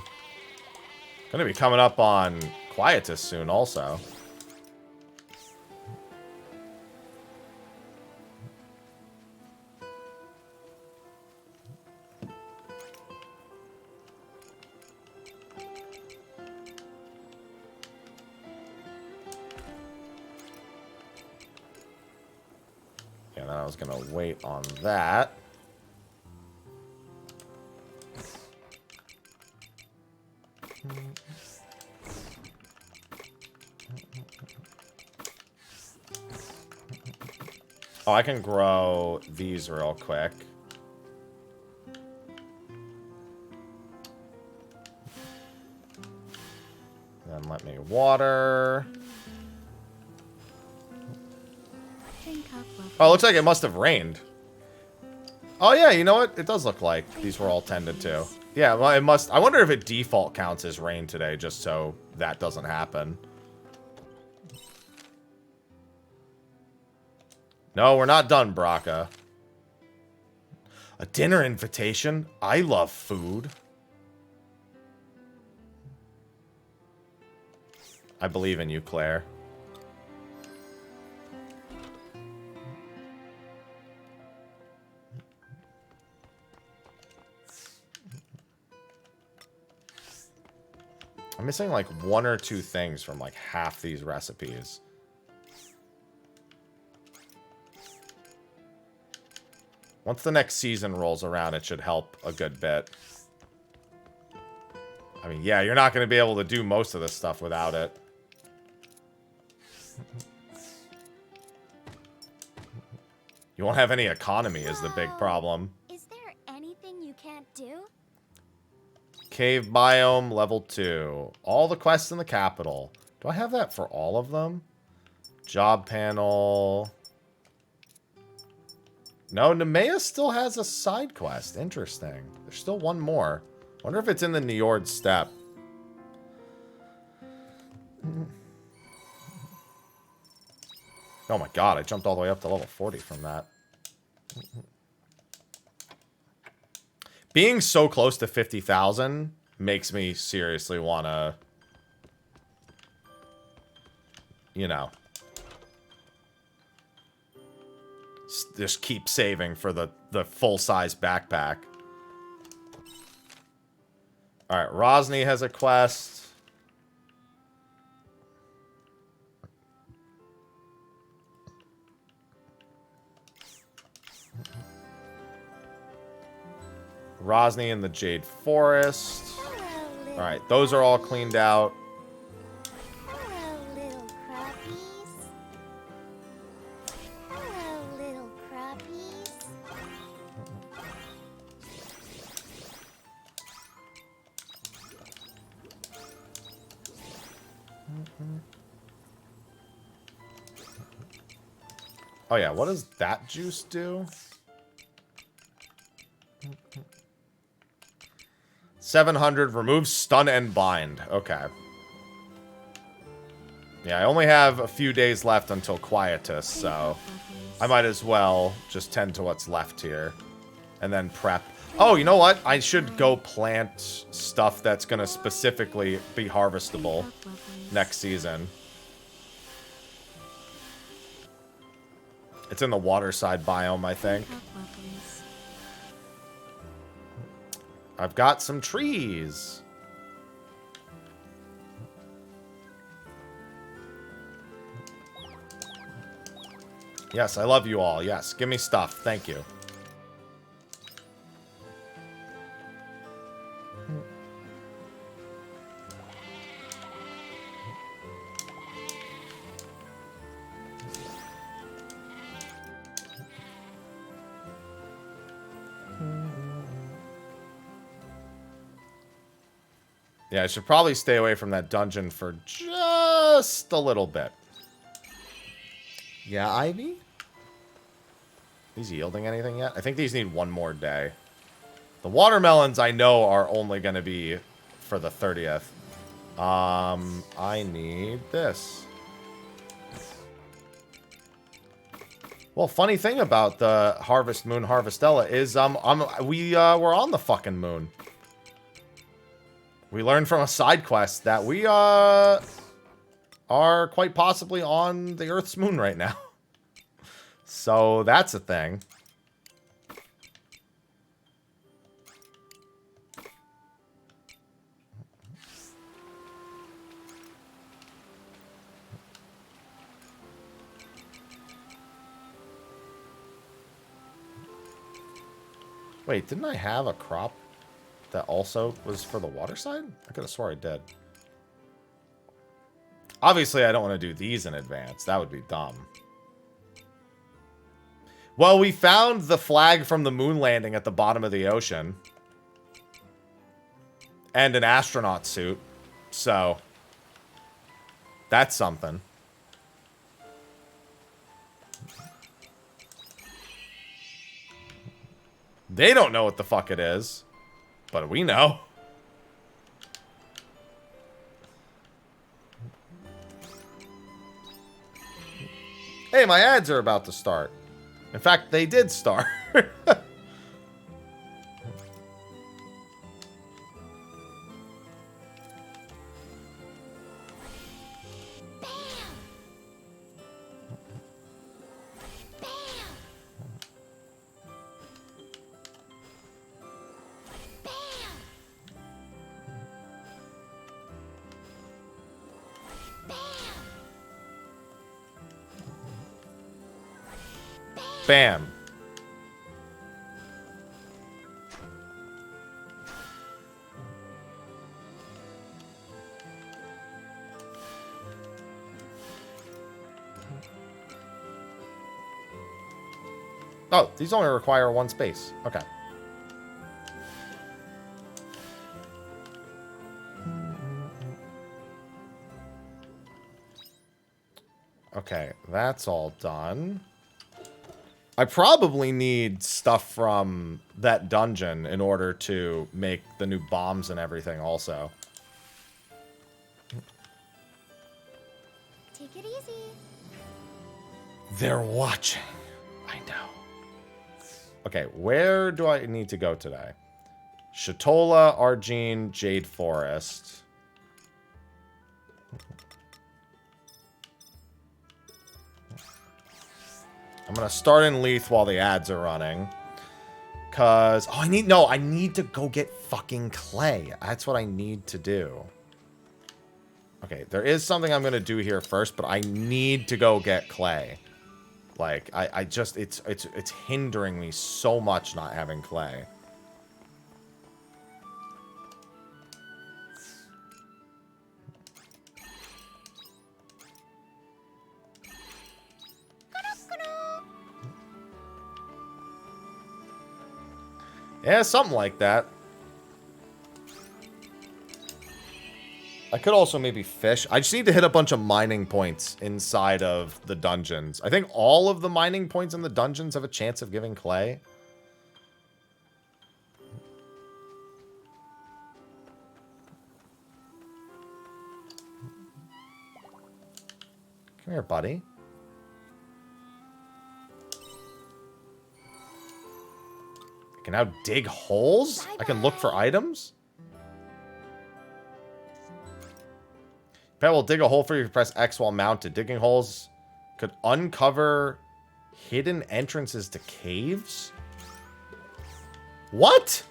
Gonna be coming up on Quietus soon also. Yeah, then I was gonna wait on that. Oh, I can grow these real quick. Then let me water. Oh, it looks like it must have rained. Oh, yeah, you know what? It does look like these were all tended to. Yeah, well, it must... I wonder if it default counts as rain today, just so that doesn't happen. No, we're not done, Braca. A dinner invitation? I love food. I believe in you, Claire. I'm missing like one or two things from like half these recipes. Once the next season rolls around, it should help a good bit. I mean, yeah, you're not going to be able to do most of this stuff without it. You won't have any economy is the big problem. Is there anything you can't do? Cave biome, level 2. All the quests in the capital. Do I have that for all of them? Job panel. No, Nemea still has a side quest. Interesting. There's still one more. Wonder if it's in the Njord Steppe. Oh my god, I jumped all the way up to level 40 from that. Being so close to 50,000 makes me seriously want to, you know, just keep saving for the full-size backpack. Alright, Rosny has a quest. Rosny in the Jade Forest. Alright, those are all cleaned out. Hello, little crappies. Hello, little crappies. Oh yeah, what does that juice do? 700, remove stun and bind. Okay. Yeah, I only have a few days left until Quietus, so I might as well just tend to what's left here. And then prep. Oh, you know what? I should go plant stuff that's going to specifically be harvestable next season. It's in the waterside biome, I think. I've got some trees. Yes, I love you all. Yes, give me stuff. Thank you. Yeah, I should probably stay away from that dungeon for just a little bit. Yeah, Ivy? These yielding anything yet? I think these need one more day. The watermelons I know are only going to be for the 30th. I need this. Well, funny thing about the Harvest Moon Harvestella is we were on the fucking moon. We learned from a side quest that we are quite possibly on the Earth's moon right now. So that's a thing. Wait, didn't I have a crop that also was for the water side? I could have swore I did. Obviously, I don't want to do these in advance. That would be dumb. Well, we found the flag from the moon landing at the bottom of the ocean. And an astronaut suit. So, that's something. They don't know what the fuck it is. But we know. Hey, my ads are about to start. In fact, they did start. Bam. Oh, these only require one space. Okay. Okay, that's all done. I probably need stuff from that dungeon in order to make the new bombs and everything also. Take it easy. They're watching. I know. Okay, where do I need to go today? Shatola, Argene, Jade Forest. I'm gonna start in Leith while the ads are running. Cause, oh, I need to go get fucking clay. That's what I need to do. Okay, there is something I'm gonna do here first, but I need to go get clay. Like, I just, it's hindering me so much not having clay. Yeah, something like that. I could also maybe fish. I just need to hit a bunch of mining points inside of the dungeons. I think all of the mining points in the dungeons have a chance of giving clay. Come here, buddy. I can now dig holes? I can look for items? Pet will dig a hole for you if you press X while mounted. Digging holes could uncover hidden entrances to caves? What?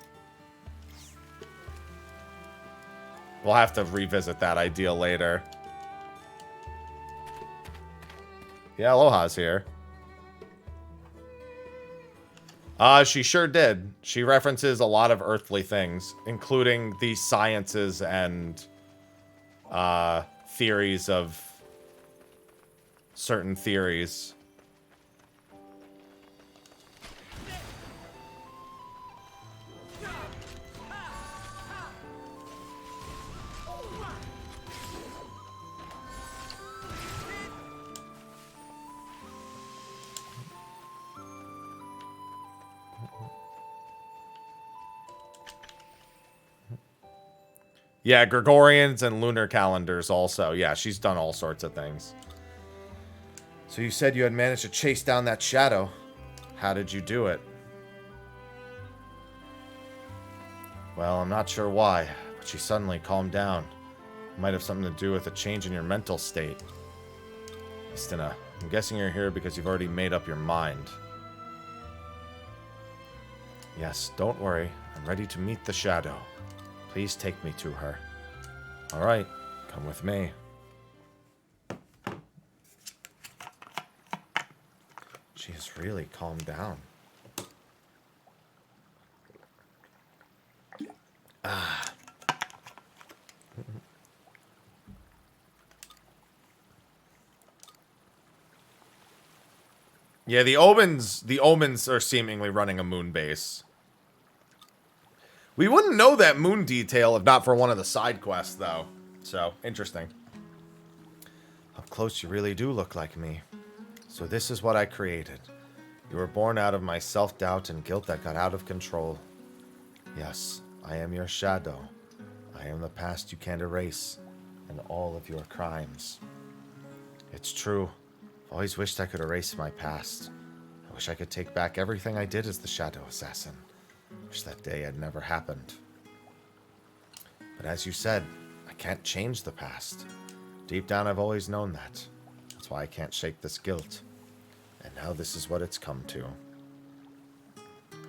We'll have to revisit that idea later. Yeah, Aloha's here. She sure did. She references a lot of earthly things, including the sciences and theories of certain theories. Yeah, Gregorians and lunar calendars also. Yeah, she's done all sorts of things. So you said you had managed to chase down that shadow. How did you do it? Well, I'm not sure why, but she suddenly calmed down. It might have something to do with a change in your mental state. Istina, I'm guessing you're here because you've already made up your mind. Yes, don't worry. I'm ready to meet the shadow. Please take me to her. All right, come with me. She has really calmed down. Yeah, the omens are seemingly running a moon base. We wouldn't know that moon detail if not for one of the side quests, though. So, interesting. Up close, you really do look like me. So this is what I created. You were born out of my self-doubt and guilt that got out of control. Yes, I am your shadow. I am the past you can't erase, and all of your crimes. It's true. I've always wished I could erase my past. I wish I could take back everything I did as the Shadow Assassin. Wish that day had never happened. But as you said, I can't change the past. Deep down, I've always known that. That's why I can't shake this guilt. And now this is what it's come to.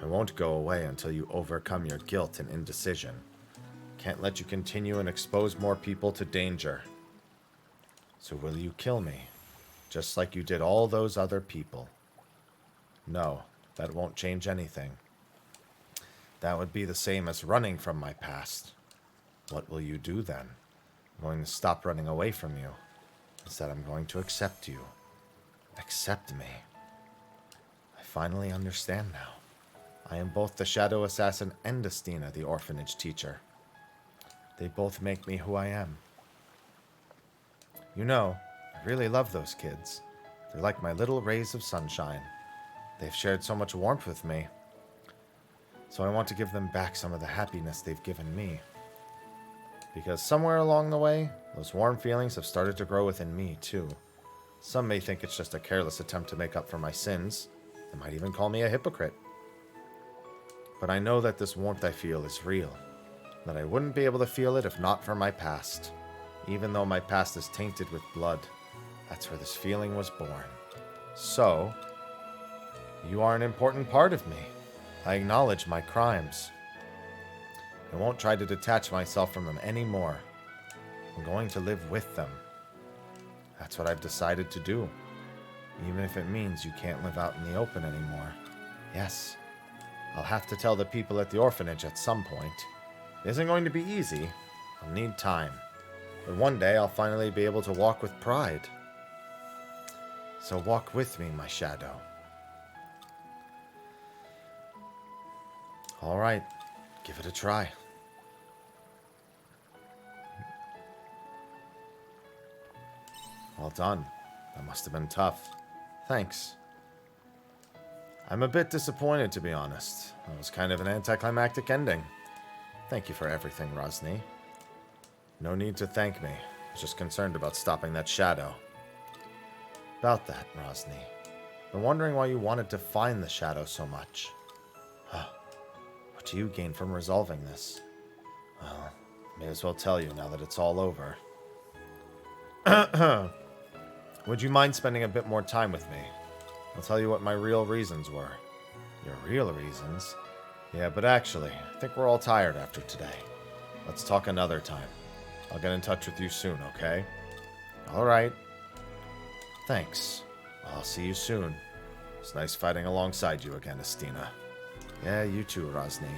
I won't go away until you overcome your guilt and indecision. Can't let you continue and expose more people to danger. So will you kill me? Just like you did all those other people? No, that won't change anything. That would be the same as running from my past. What will you do then? I'm going to stop running away from you. Instead, I'm going to accept you. Accept me. I finally understand now. I am both the Shadow Assassin and Istina, the orphanage teacher. They both make me who I am. You know, I really love those kids. They're like my little rays of sunshine. They've shared so much warmth with me. So I want to give them back some of the happiness they've given me. Because somewhere along the way, those warm feelings have started to grow within me, too. Some may think it's just a careless attempt to make up for my sins. They might even call me a hypocrite. But I know that this warmth I feel is real. That I wouldn't be able to feel it if not for my past. Even though my past is tainted with blood, that's where this feeling was born. So, you are an important part of me. I acknowledge my crimes. I won't try to detach myself from them anymore. I'm going to live with them. That's what I've decided to do. Even if it means you can't live out in the open anymore. Yes, I'll have to tell the people at the orphanage at some point. It isn't going to be easy. I'll need time. But one day I'll finally be able to walk with pride. So walk with me, my shadow. All right, give it a try. Well done. That must have been tough. Thanks. I'm a bit disappointed, to be honest. That was kind of an anticlimactic ending. Thank you for everything, Rosny. No need to thank me. I was just concerned about stopping that shadow. About that, Rosny. Been wondering why you wanted to find the shadow so much. What do you gain from resolving this? Well, may as well tell you now that it's all over. Would you mind spending a bit more time with me? I'll tell you what my real reasons were. Your real reasons? Yeah, but actually, I think we're all tired after today. Let's talk another time. I'll get in touch with you soon, okay? Alright. Thanks. I'll see you soon. It's nice fighting alongside you again, Estina. Yeah, you too, Rosny.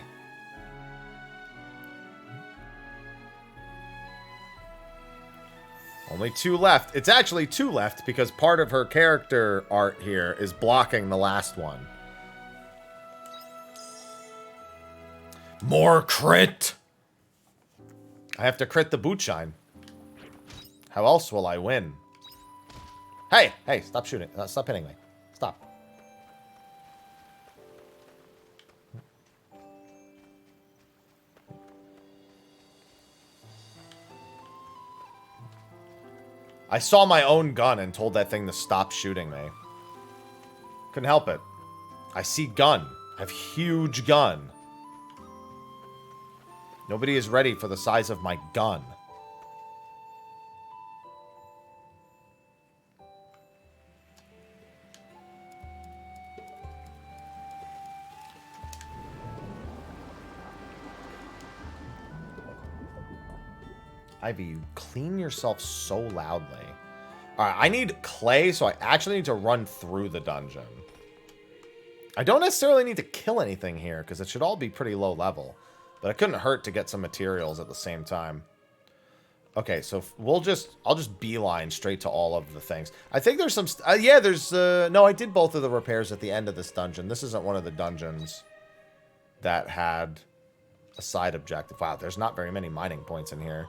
Only 2 left. It's actually 2 left because part of her character art here is blocking the last one. More crit! I have to crit the boot shine. How else will I win? Hey! Hey, stop shooting. Stop hitting me. Stop. I saw my own gun and told that thing to stop shooting me. Couldn't help it. I see gun. I have huge gun. Nobody is ready for the size of my gun. Ivy, you clean yourself so loudly. Alright, I need clay, so I actually need to run through the dungeon. I don't necessarily need to kill anything here, because it should all be pretty low level. But it couldn't hurt to get some materials at the same time. Okay, so I'll just beeline straight to all of the things. I think there's some... yeah, there's... no, I did both of the repairs at the end of this dungeon. This isn't one of the dungeons that had a side objective. Wow, there's not very many mining points in here.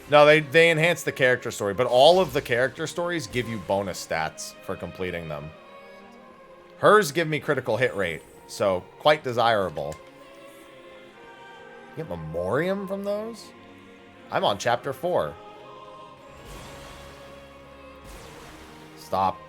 No, they enhance the character story, but all of the character stories give you bonus stats for completing them. Hers give me critical hit rate, so quite desirable. You get Memoriam from those? I'm on chapter 4. Stop.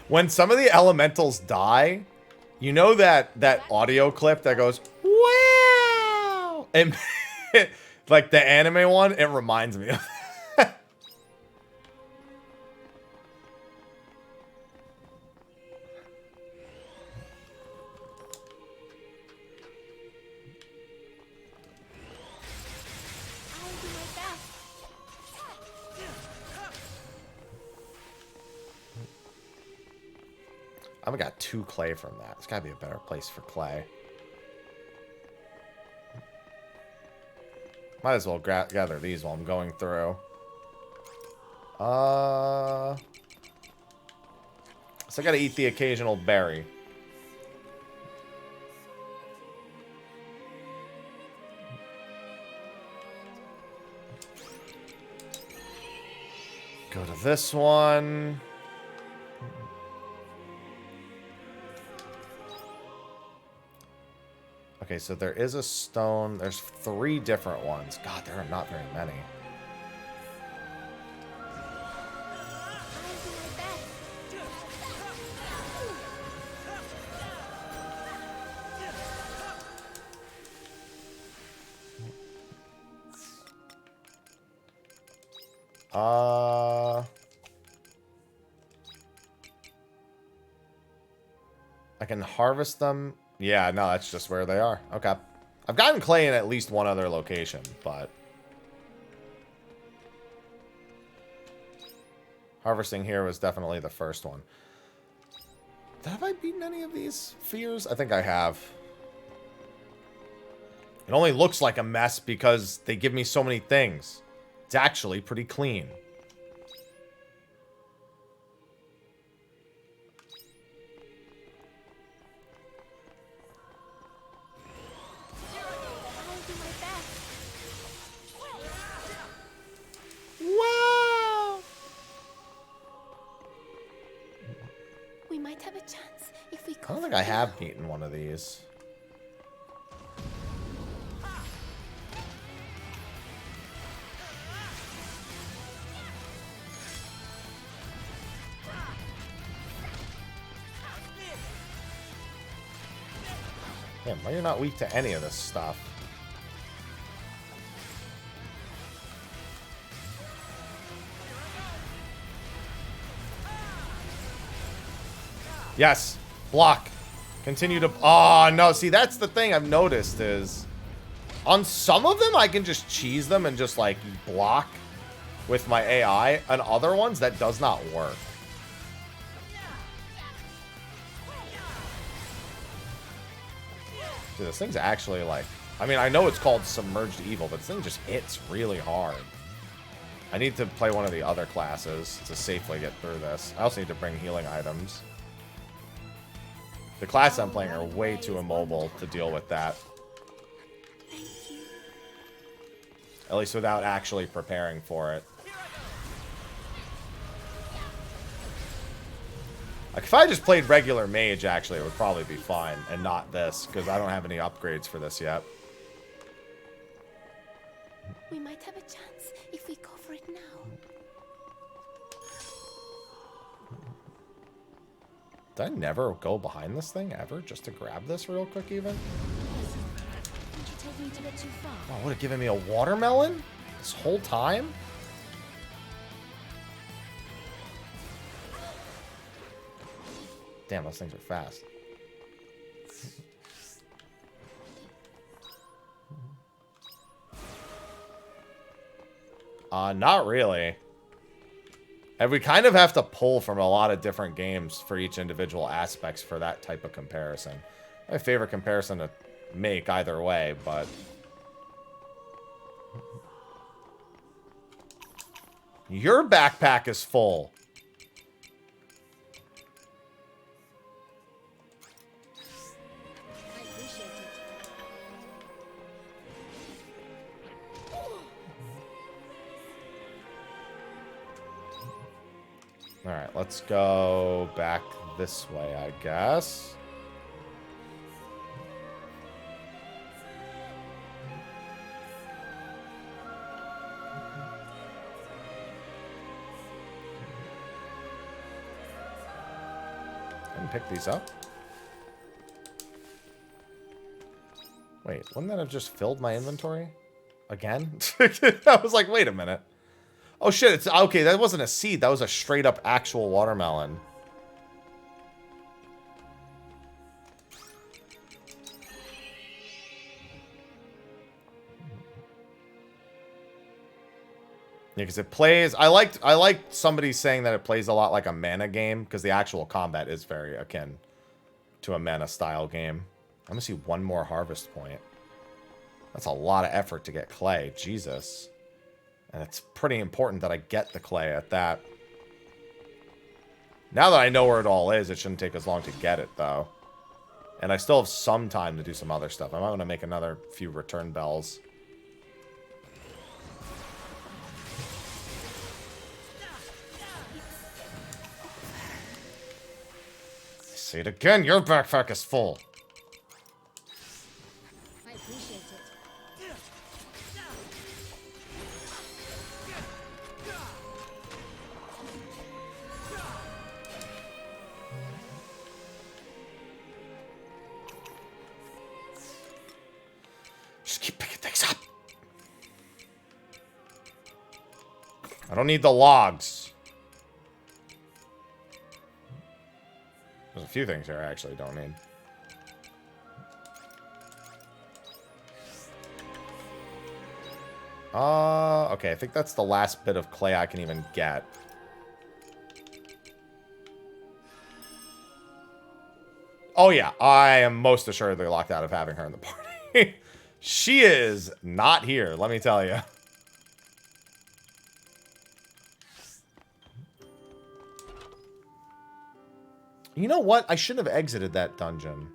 When some of the elementals die, you know that audio clip that goes, wow! And like the anime one, it reminds me of that. I've got 2 clay from that. There's gotta be a better place for clay. Might as well gather these while I'm going through. So I gotta eat the occasional berry. Go to this one. Okay, so there is a stone. There's 3 different ones. God, there are not very many. I can harvest them. Yeah, no, that's just where they are. Okay. I've gotten clay in at least one other location, but... harvesting here was definitely the first one. Have I beaten any of these fears? I think I have. It only looks like a mess because they give me so many things. It's actually pretty clean. I'll do my best. Wow! We might have a chance if we I go. don't think I have beaten one of these. Damn, why you're not weak to any of this stuff? Yes. Block. Continue to... Oh, no. See, that's the thing I've noticed is... On some of them, I can just cheese them and just, like, block with my AI. On other ones, that does not work. Dude, this thing's actually, like... I mean, I know it's called Submerged Evil, but this thing just hits really hard. I need to play one of the other classes to safely get through this. I also need to bring healing items. The class I'm playing are way too immobile to deal with that. At least without actually preparing for it. Like, if I just played regular mage, actually, it would probably be fine. And not this, because I don't have any upgrades for this yet. We might have a chance if we go for it now. Did I never go behind this thing, ever? Just to grab this real quick, even? Didn't you take me a bit too far? Oh, would it given me a watermelon? This whole time? Damn, those things are fast. Not really. And we kind of have to pull from a lot of different games for each individual aspects for that type of comparison. My favorite comparison to make either way, but... Your backpack is full. I appreciate it. Alright, let's go back this way, I guess. And pick these up. Wait, wouldn't that have just filled my inventory? Again? I was like, wait a minute. Oh shit, it's okay, that wasn't a seed, that was a straight up actual watermelon. Yeah, because it plays... I liked somebody saying that it plays a lot like a mana game, because the actual combat is very akin to a mana style game. I'm gonna see one more harvest point. That's a lot of effort to get clay, Jesus. And it's pretty important that I get the clay at that. Now that I know where it all is, it shouldn't take as long to get it, though. And I still have some time to do some other stuff. I might want to make another few return bells. Say it again, your backpack is full. I appreciate it. Just keep picking things up. I don't need the logs. There's a few things here I actually don't need. Okay, I think that's the last bit of clay I can even get. Oh yeah, I am most assuredly locked out of having her in the party. She is not here, let me tell you. You know what? I should have exited that dungeon.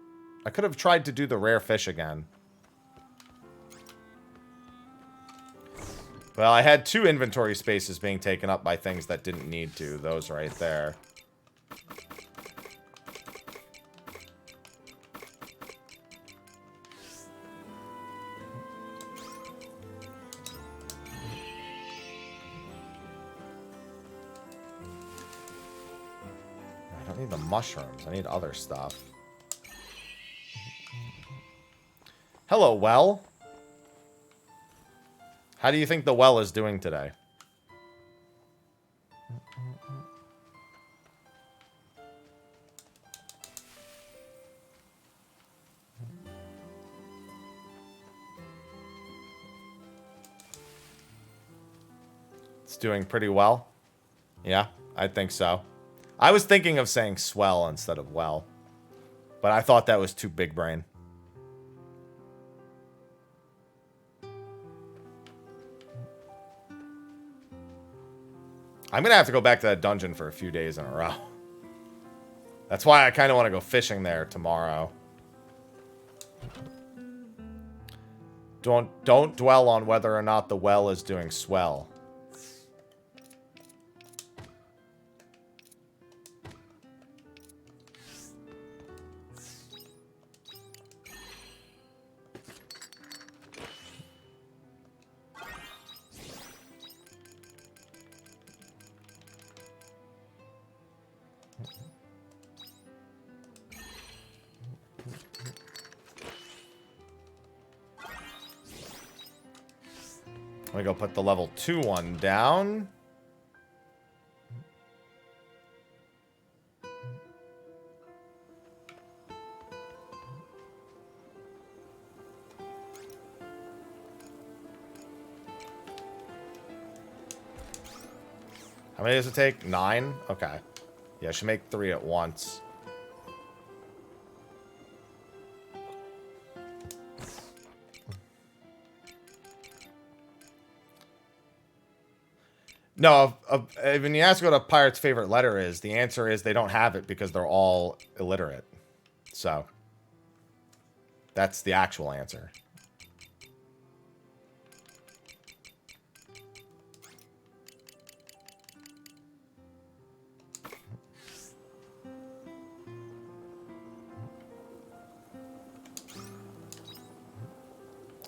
I could have tried to do the rare fish again. Well, I had 2 inventory spaces being taken up by things that didn't need to. Those right there. I don't need the mushrooms. I need other stuff. Hello, well. How do you think the well is doing today? It's doing pretty well. Yeah, I think so. I was thinking of saying swell instead of well, but I thought that was too big brain. I'm going to have to go back to that dungeon for a few days in a row. That's why I kind of want to go fishing there tomorrow. Don't dwell on whether or not the well is doing swell. Let me go put the level 2 one down. How many does it take? 9? Okay. Yeah, I should make 3 at once. No, when you ask what a pirate's favorite letter is, the answer is they don't have it because they're all illiterate. So, that's the actual answer.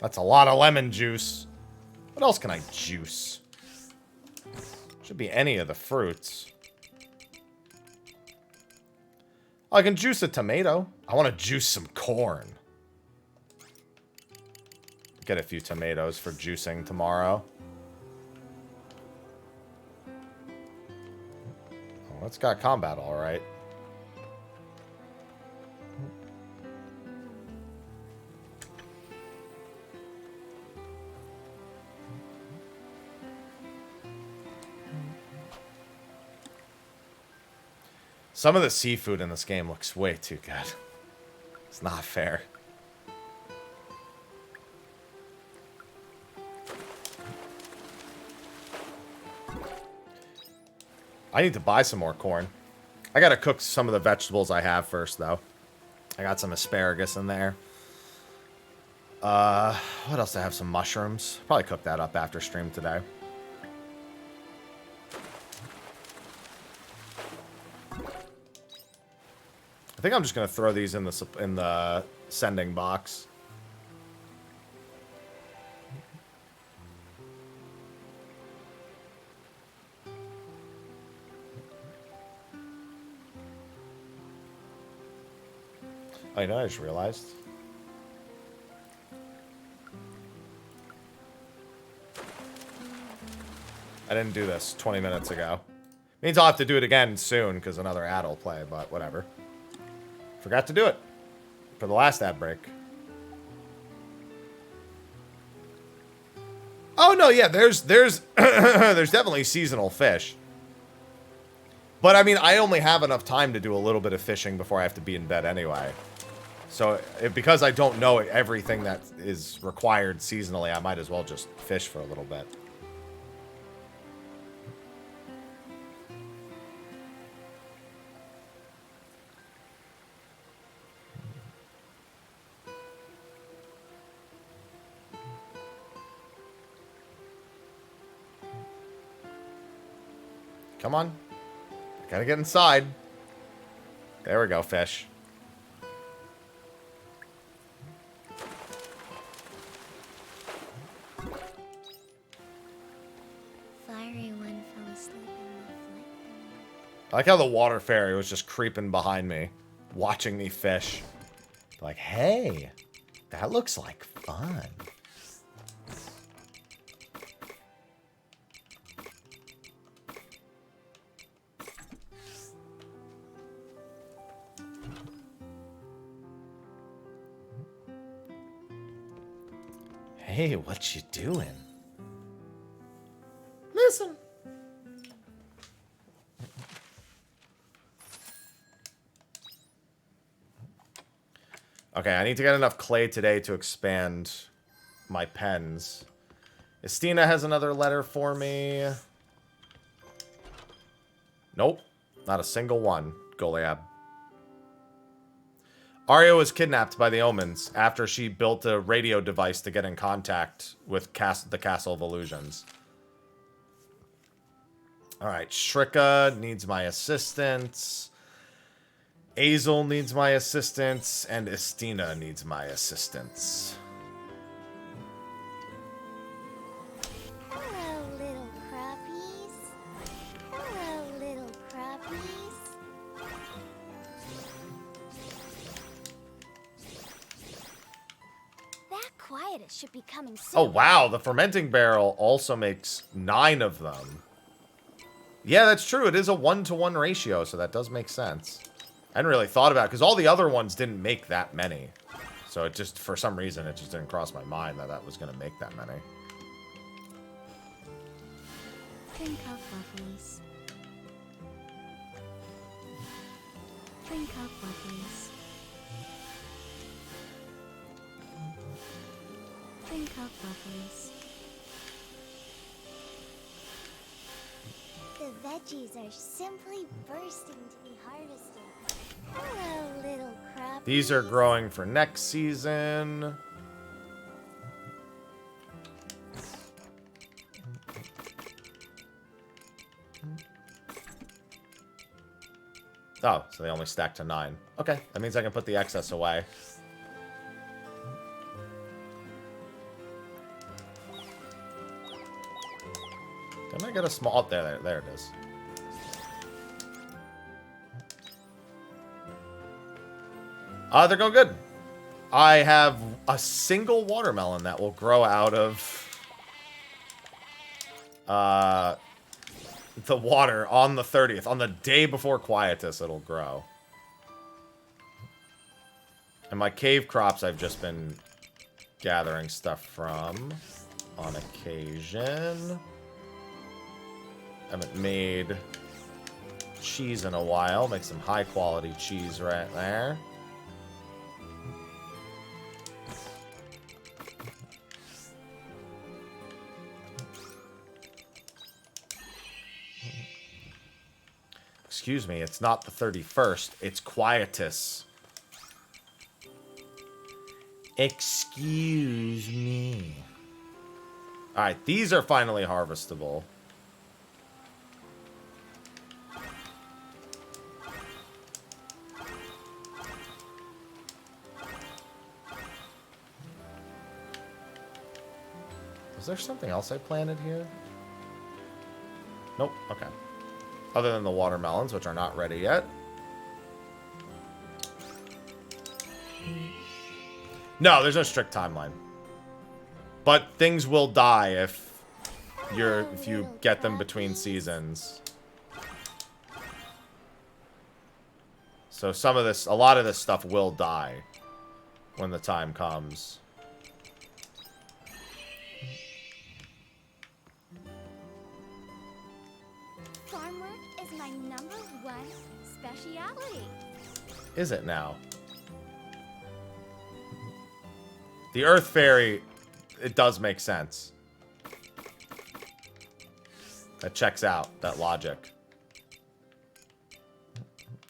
That's a lot of lemon juice. What else can I juice? Should be any of the fruits. Oh, I can juice a tomato. I want to juice some corn. Get a few tomatoes for juicing tomorrow. Oh, it's got combat all right. Some of the seafood in this game looks way too good. It's not fair. I need to buy some more corn. I gotta cook some of the vegetables I have first, though. I got some asparagus in there. What else do I have? Some mushrooms. Probably cook that up after stream today. I think I'm just gonna throw these in the sending box. Oh, you know, I just realized. I didn't do this 20 minutes ago. Means I'll have to do it again soon because another ad will play, but whatever. Forgot to do it for the last ad break. Oh no, yeah, there's there's definitely seasonal fish. But I mean, I only have enough time to do a little bit of fishing before I have to be in bed anyway. So because I don't know everything that is required seasonally, I might as well just fish for a little bit. Come on. Gotta get inside. There we go, fish. Fiery one fell asleep in the flight. I like how the water fairy was just creeping behind me, watching me fish. Like, hey, that looks like fun. Hey, what you doing? Listen. Okay, I need to get enough clay today to expand my pens. Estina has another letter for me. Nope, not a single one, Goliab. Arya was kidnapped by the Omens after she built a radio device to get in contact with the Castle of Illusions. Alright, Shrika needs my assistance. Azel needs my assistance. And Estina needs my assistance. Hello, little crappies. Hello, little crappies. That quietus should be coming soon. Oh, wow. The fermenting barrel also makes 9 of them. Yeah, that's true. It is a 1-to-1 ratio, so that does make sense. I hadn't really thought about it, because all the other ones didn't make that many. So it just, for some reason, it just didn't cross my mind that that was going to make that many. Drink up, lovelies. Drink up, lovelies. Drink up, lovelies. The veggies are simply bursting to be harvested. Hello, little crap. These are growing for next season. Oh, so they only stack to 9. Okay, that means I can put the excess away. Didn't I get a small... Oh, there it is. They're going good. I have a single watermelon that will grow out of the water on the 30th. On the day before Quietus, it'll grow. And my cave crops I've just been gathering stuff from on occasion. Haven't made cheese in a while. Make some high quality cheese right there. Excuse me, it's not the 31st. It's Quietus. Excuse me. Alright, these are finally harvestable. Is there something else I planted here? Nope, okay. Other than the watermelons, which are not ready yet. No, there's no strict timeline. But things will die if you get them between seasons. So a lot of this stuff will die when the time comes. Farm work is my #1 speciality. Is it now? The Earth Fairy, it does make sense. That checks out, that logic.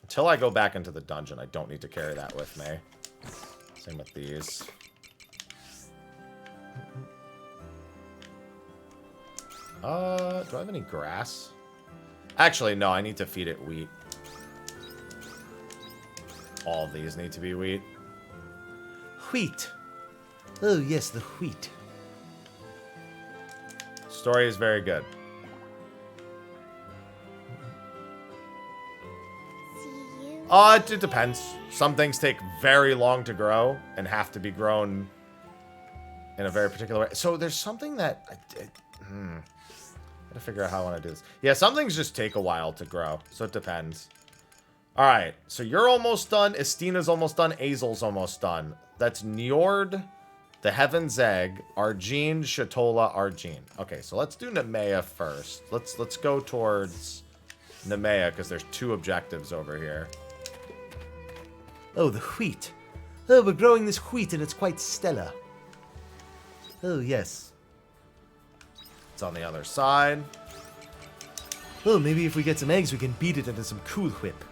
Until I go back into the dungeon, I don't need to carry that with me. Same with these. Do I have any grass? Actually, no, I need to feed it wheat. All of these need to be wheat. Wheat. Oh, yes, the wheat. Story is very good. See you. It depends. Some things take very long to grow and have to be grown in a very particular way. So there's something that... Gotta figure out how I want to do this. Yeah, some things just take a while to grow, so it depends. Alright, so you're almost done. Estina's almost done. Azel's almost done. That's Njord, the Heaven's Egg, Argene, Shatola, Argene. Okay, so let's do Nemea first. Let's go towards Nemea, because there's 2 objectives over here. Oh, the wheat. Oh, we're growing this wheat, and it's quite stellar. Oh, yes. It's on the other side. Oh, maybe if we get some eggs, we can beat it into some Cool Whip.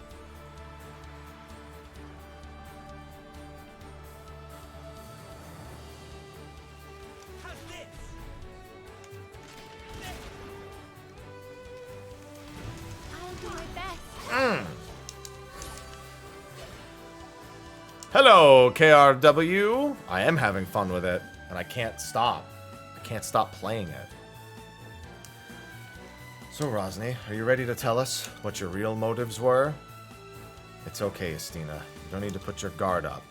I'll do my best. Hello, KRW. I am having fun with it, and I can't stop. I can't stop playing it. So, Rosny, are you ready to tell us what your real motives were? It's okay, Estina. You don't need to put your guard up.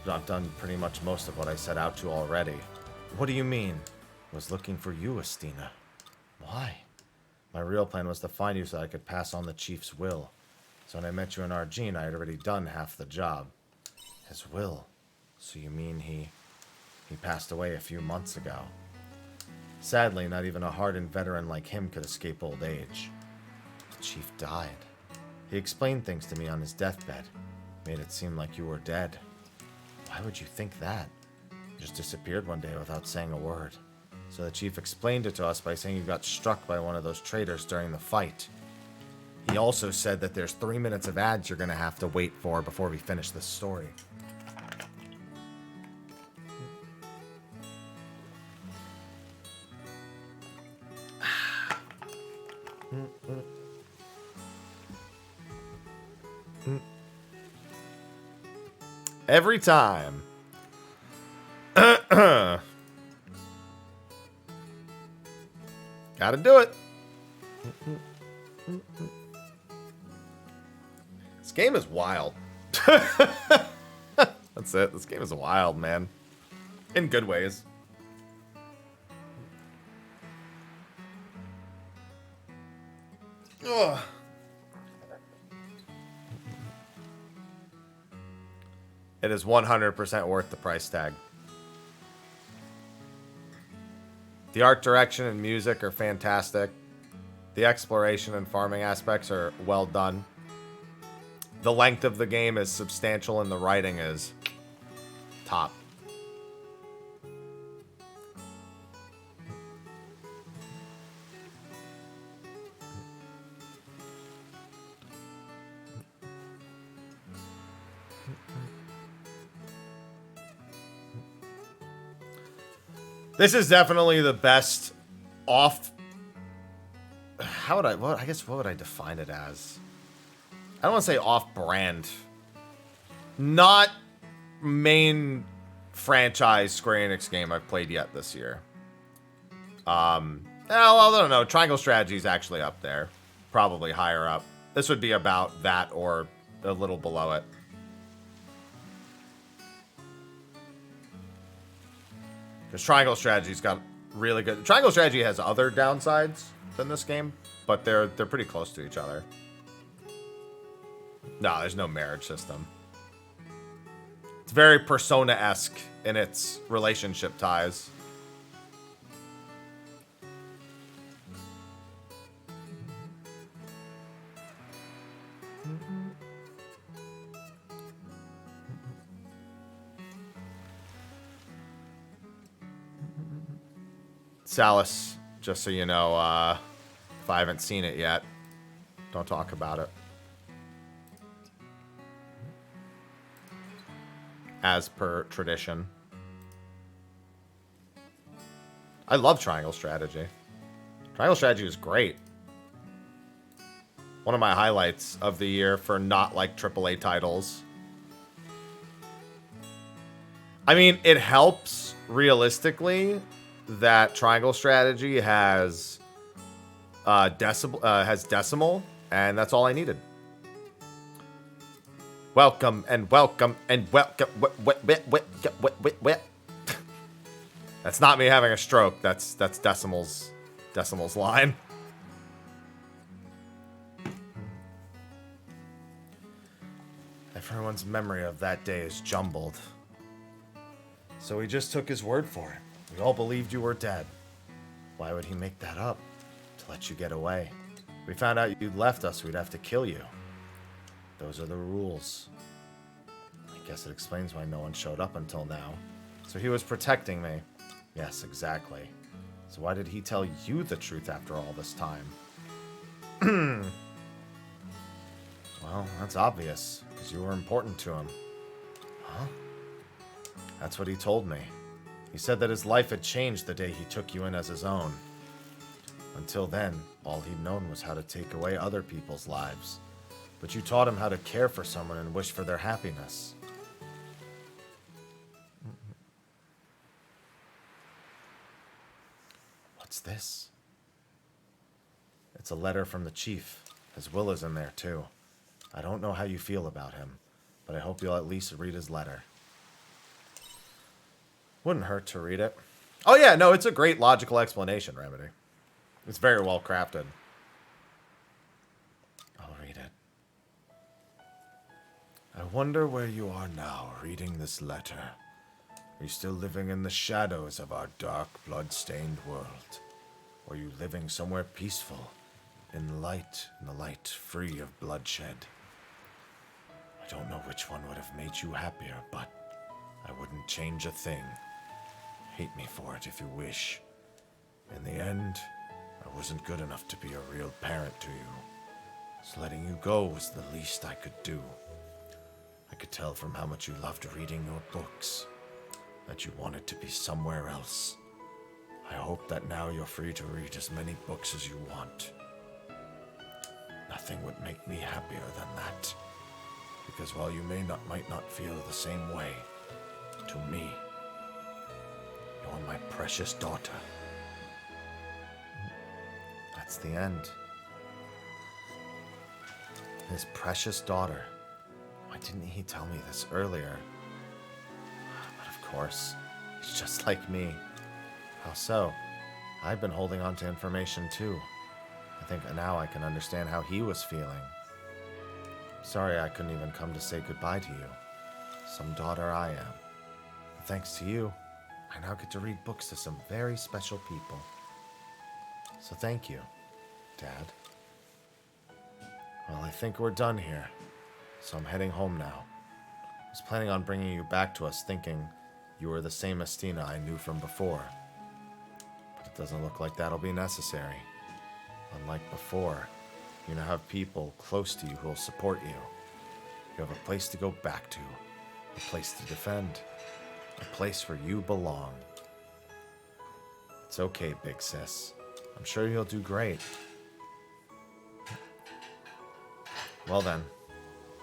I've done pretty much most of what I set out to already. What do you mean? I was looking for you, Estina. Why? My real plan was to find you so I could pass on the chief's will. So when I met you in Argene, I had already done half the job. His will? So you mean he passed away a few months ago? Sadly, not even a hardened veteran like him could escape old age. The chief died. He explained things to me on his deathbed. Made it seem like you were dead. Why would you think that? You just disappeared one day without saying a word. So the chief explained it to us by saying you got struck by one of those traitors during the fight. He also said that there's 3 minutes of ads you're going to have to wait for before we finish this story. Every time. Gotta do it. This game is wild. That's it. This game is wild, man. In good ways. Ugh. It is 100% worth the price tag. The art direction and music are fantastic. The exploration and farming aspects are well done. The length of the game is substantial and the writing is top. This is definitely the best off... How would I... Well, I guess what would I define it as? I don't want to say off-brand. Not main franchise Square Enix game I've played yet this year. Well, I don't know. Triangle Strategy is actually up there. Probably higher up. This would be about that or a little below it. Because Triangle Strategy's got really good... Triangle Strategy has other downsides than this game, but they're pretty close to each other. No, there's no marriage system. It's very Persona-esque in its relationship ties. Salus, just so you know, if I haven't seen it yet, don't talk about it. As per tradition. I love Triangle Strategy. Triangle Strategy is great. One of my highlights of the year for not like AAA titles. I mean, it helps realistically that Triangle Strategy has decimal, and that's all I needed. Welcome and welcome and welcome. That's not me having a stroke. That's Decimal's line. Everyone's memory of that day is jumbled. So we just took his word for it. We all believed you were dead. Why would he make that up? To let you get away. If we found out you'd left us, we'd have to kill you. Those are the rules. I guess it explains why no one showed up until now. So he was protecting me. Yes, exactly. So why did he tell you the truth after all this time? Well, that's obvious, because you were important to him. Huh? That's what he told me. He said that his life had changed the day he took you in as his own. Until then, all he'd known was how to take away other people's lives. But you taught him how to care for someone and wish for their happiness. What's this? It's a letter from the chief. His will is in there, too. I don't know how you feel about him, but I hope you'll at least read his letter. Wouldn't hurt to read it. Oh yeah, no, it's a great logical explanation, Remedy. It's very well crafted. I'll read it. I wonder where you are now, reading this letter. Are you still living in the shadows of our dark, blood-stained world? Or are you living somewhere peaceful, in the light free of bloodshed? I don't know which one would have made you happier, but I wouldn't change a thing. Hate me for it if you wish. In the end, I wasn't good enough to be a real parent to you. So letting you go was the least I could do. I could tell from how much you loved reading your books that you wanted to be somewhere else. I hope that now you're free to read as many books as you want. Nothing would make me happier than that. Because while you might not feel the same way, to me, you're my precious daughter. That's the end. His precious daughter. Why didn't he tell me this earlier? But of course, he's just like me. How so? I've been holding on to information too. I think now I can understand how he was feeling. Sorry I couldn't even come to say goodbye to you. Some daughter I am. But thanks to you, I now get to read books to some very special people. So thank you, Dad. Well, I think we're done here. So I'm heading home now. I was planning on bringing you back to us thinking you were the same Estina I knew from before. But it doesn't look like that'll be necessary. Unlike before, you now have people close to you who will support you. You have a place to go back to, a place to defend, a place where you belong. It's okay, big sis. I'm sure you'll do great. Well then,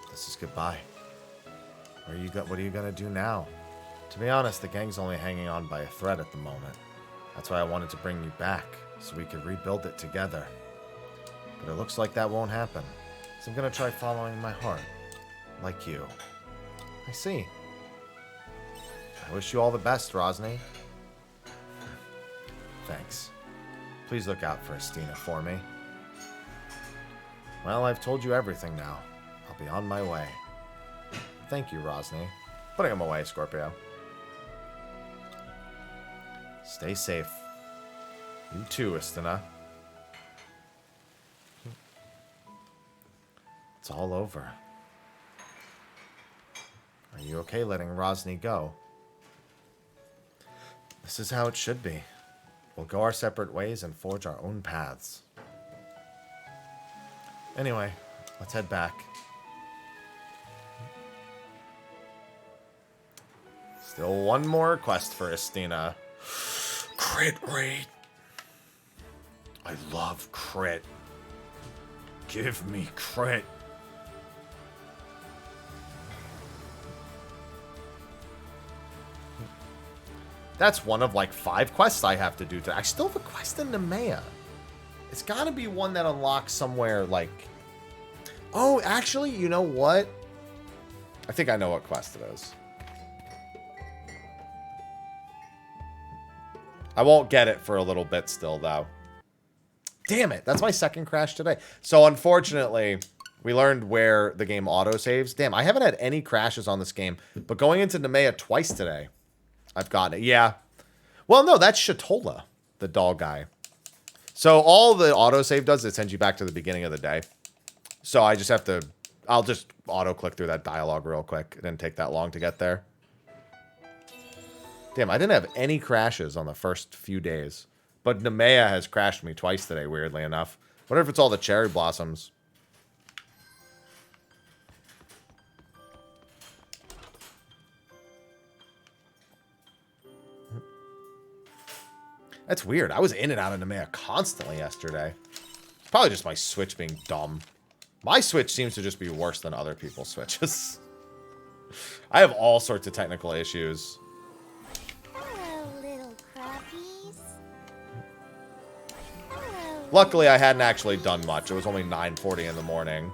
this is goodbye. What are you gonna do now? To be honest, the gang's only hanging on by a thread at the moment. That's why I wanted to bring you back, so we could rebuild it together. But it looks like that won't happen. So I'm gonna try following my heart. Like you. I see. I wish you all the best, Rosny. Thanks. Please look out for Estina for me. Well, I've told you everything now. I'll be on my way. Thank you, Rosny. Putting him away, Scorpio. Stay safe. You too, Estina. It's all over. Are you okay letting Rosny go? This is how it should be. We'll go our separate ways and forge our own paths. Anyway, let's head back. Still one more quest for Estina. Crit rate. I love crit. Give me crit. That's one of like 5 quests I have to do today. I still have a quest in Nemea. It's got to be one that unlocks somewhere like... Oh, actually, you know what? I think I know what quest it is. I won't get it for a little bit still, though. Damn it. That's my second crash today. So, unfortunately, we learned where the game autosaves. Damn, I haven't had any crashes on this game. But going into Nemea twice today, I've gotten it. Yeah. Well, no, that's Shatola, the doll guy. So, all the autosave does is it sends you back to the beginning of the day. So, I just have to... I'll just auto-click through that dialogue real quick. It didn't take that long to get there. Damn, I didn't have any crashes on the first few days. But Nemea has crashed me twice today, weirdly enough. Wonder if it's all the cherry blossoms. That's weird. I was in and out of Nemea constantly yesterday. It's probably just my Switch being dumb. My Switch seems to just be worse than other people's Switches. I have all sorts of technical issues. Hello, little crappies. Hello. Luckily, I hadn't actually done much. It was only 9:40 in the morning.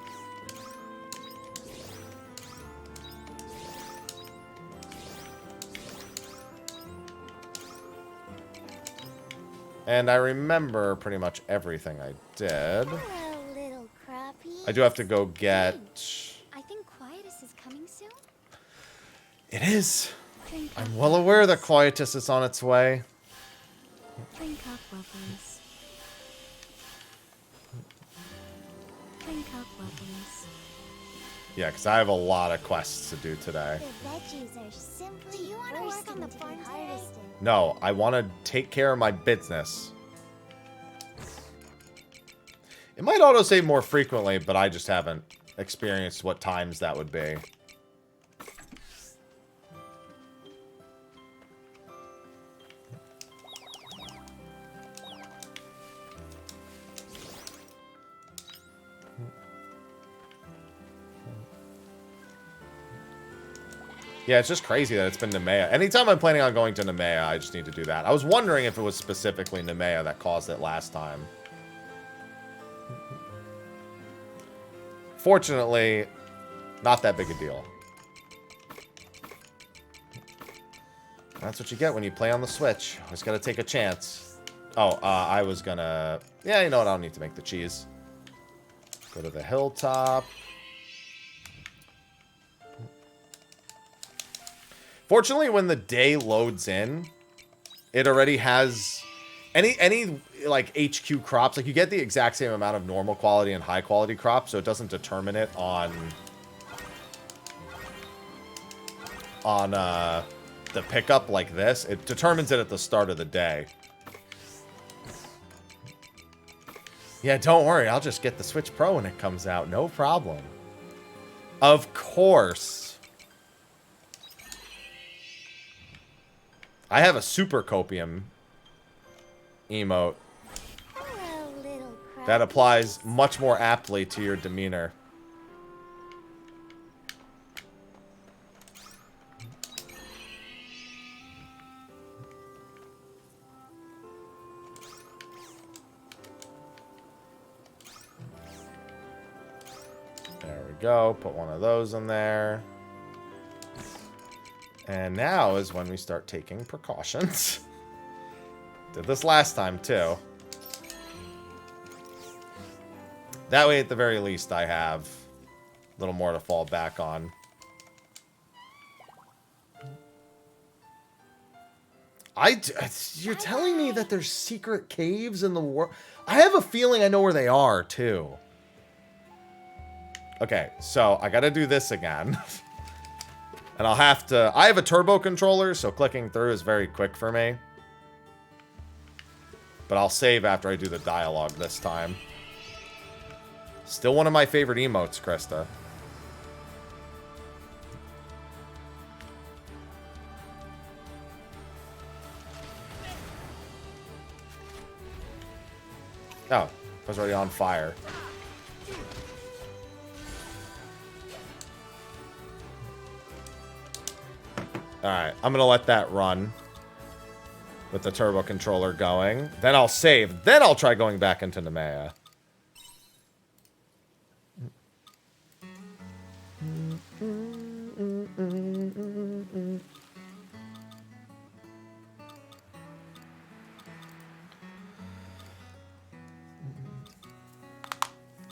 And I remember pretty much everything I did. Hello, little crappies. I do have to go get... I think Quietus is coming soon. It is. Drink I'm up, well aware that lovelies. Quietus is on its way. Drink up, lovelies. Drink up, lovelies. Yeah, because I have a lot of quests to do today. The veggies are simply Do you wanna work on the bursting to be farm today? harvested. No, I want to take care of my business. It might autosave more frequently, but I just haven't experienced what times that would be. Yeah, it's just crazy that it's been Nemea. Anytime I'm planning on going to Nemea, I just need to do that. I was wondering if it was specifically Nemea that caused it last time. Fortunately, not that big a deal. That's what you get when you play on the Switch. Always gotta take a chance. Oh, I was gonna... Yeah, you know what? I don't need to make the cheese. Go to the hilltop. Fortunately, when the day loads in, it already has any like HQ crops. Like you get the exact same amount of normal quality and high quality crops, so it doesn't determine it on the pickup like this. It determines it at the start of the day. Yeah, don't worry. I'll just get the Switch Pro when it comes out. No problem. Of course. I have a super copium emote Hello, little crappies. that applies much more aptly to your demeanor. There we go. Put one of those in there. And now is when we start taking precautions. Did this last time, too. That way, at the very least, I have a little more to fall back on. You're telling me that there's secret caves in the world? I have a feeling I know where they are, too. Okay, so I gotta do this again. And I'll have to... I have a turbo controller, so clicking through is very quick for me. But I'll save after I do the dialogue this time. Still one of my favorite emotes, Krista. Oh, I was already on fire. Alright, I'm gonna let that run. With the turbo controller going. Then I'll save. Then I'll try going back into Nemea.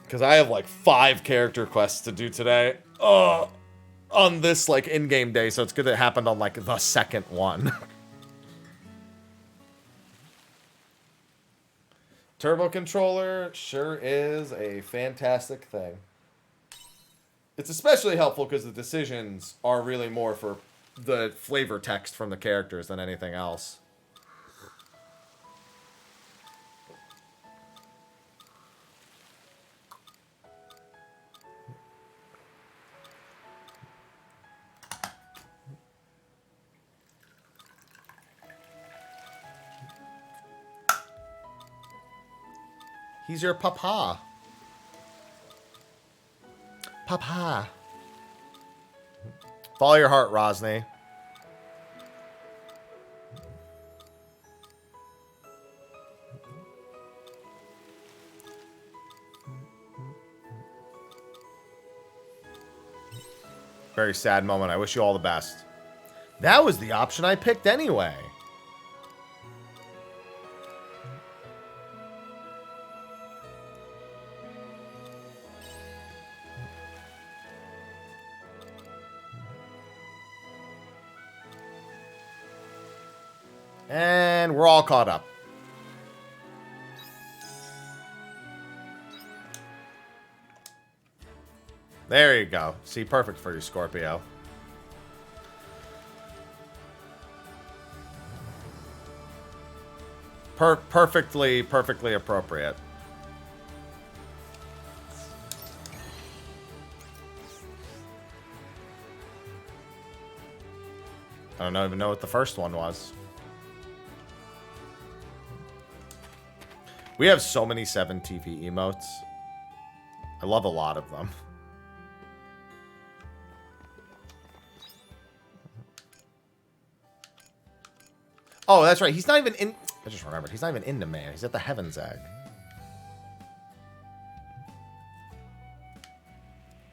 Because I have like 5 character quests to do today. On this like in-game day, so it's good that it happened on like the second one. Turbo controller sure is a fantastic thing. It's especially helpful because the decisions are really more for the flavor text from the characters than anything else. He's your papa. Papa. Follow your heart, Rosny. Very sad moment. I wish you all the best. That was the option I picked anyway. And we're all caught up. There you go. See, perfect for you, Scorpio. Perfectly appropriate. I don't even know what the first one was. We have so many 7 TV emotes. I love a lot of them. Oh, that's right. He's not even in... I just remembered. He's not even in the man. He's at the Heaven's Egg.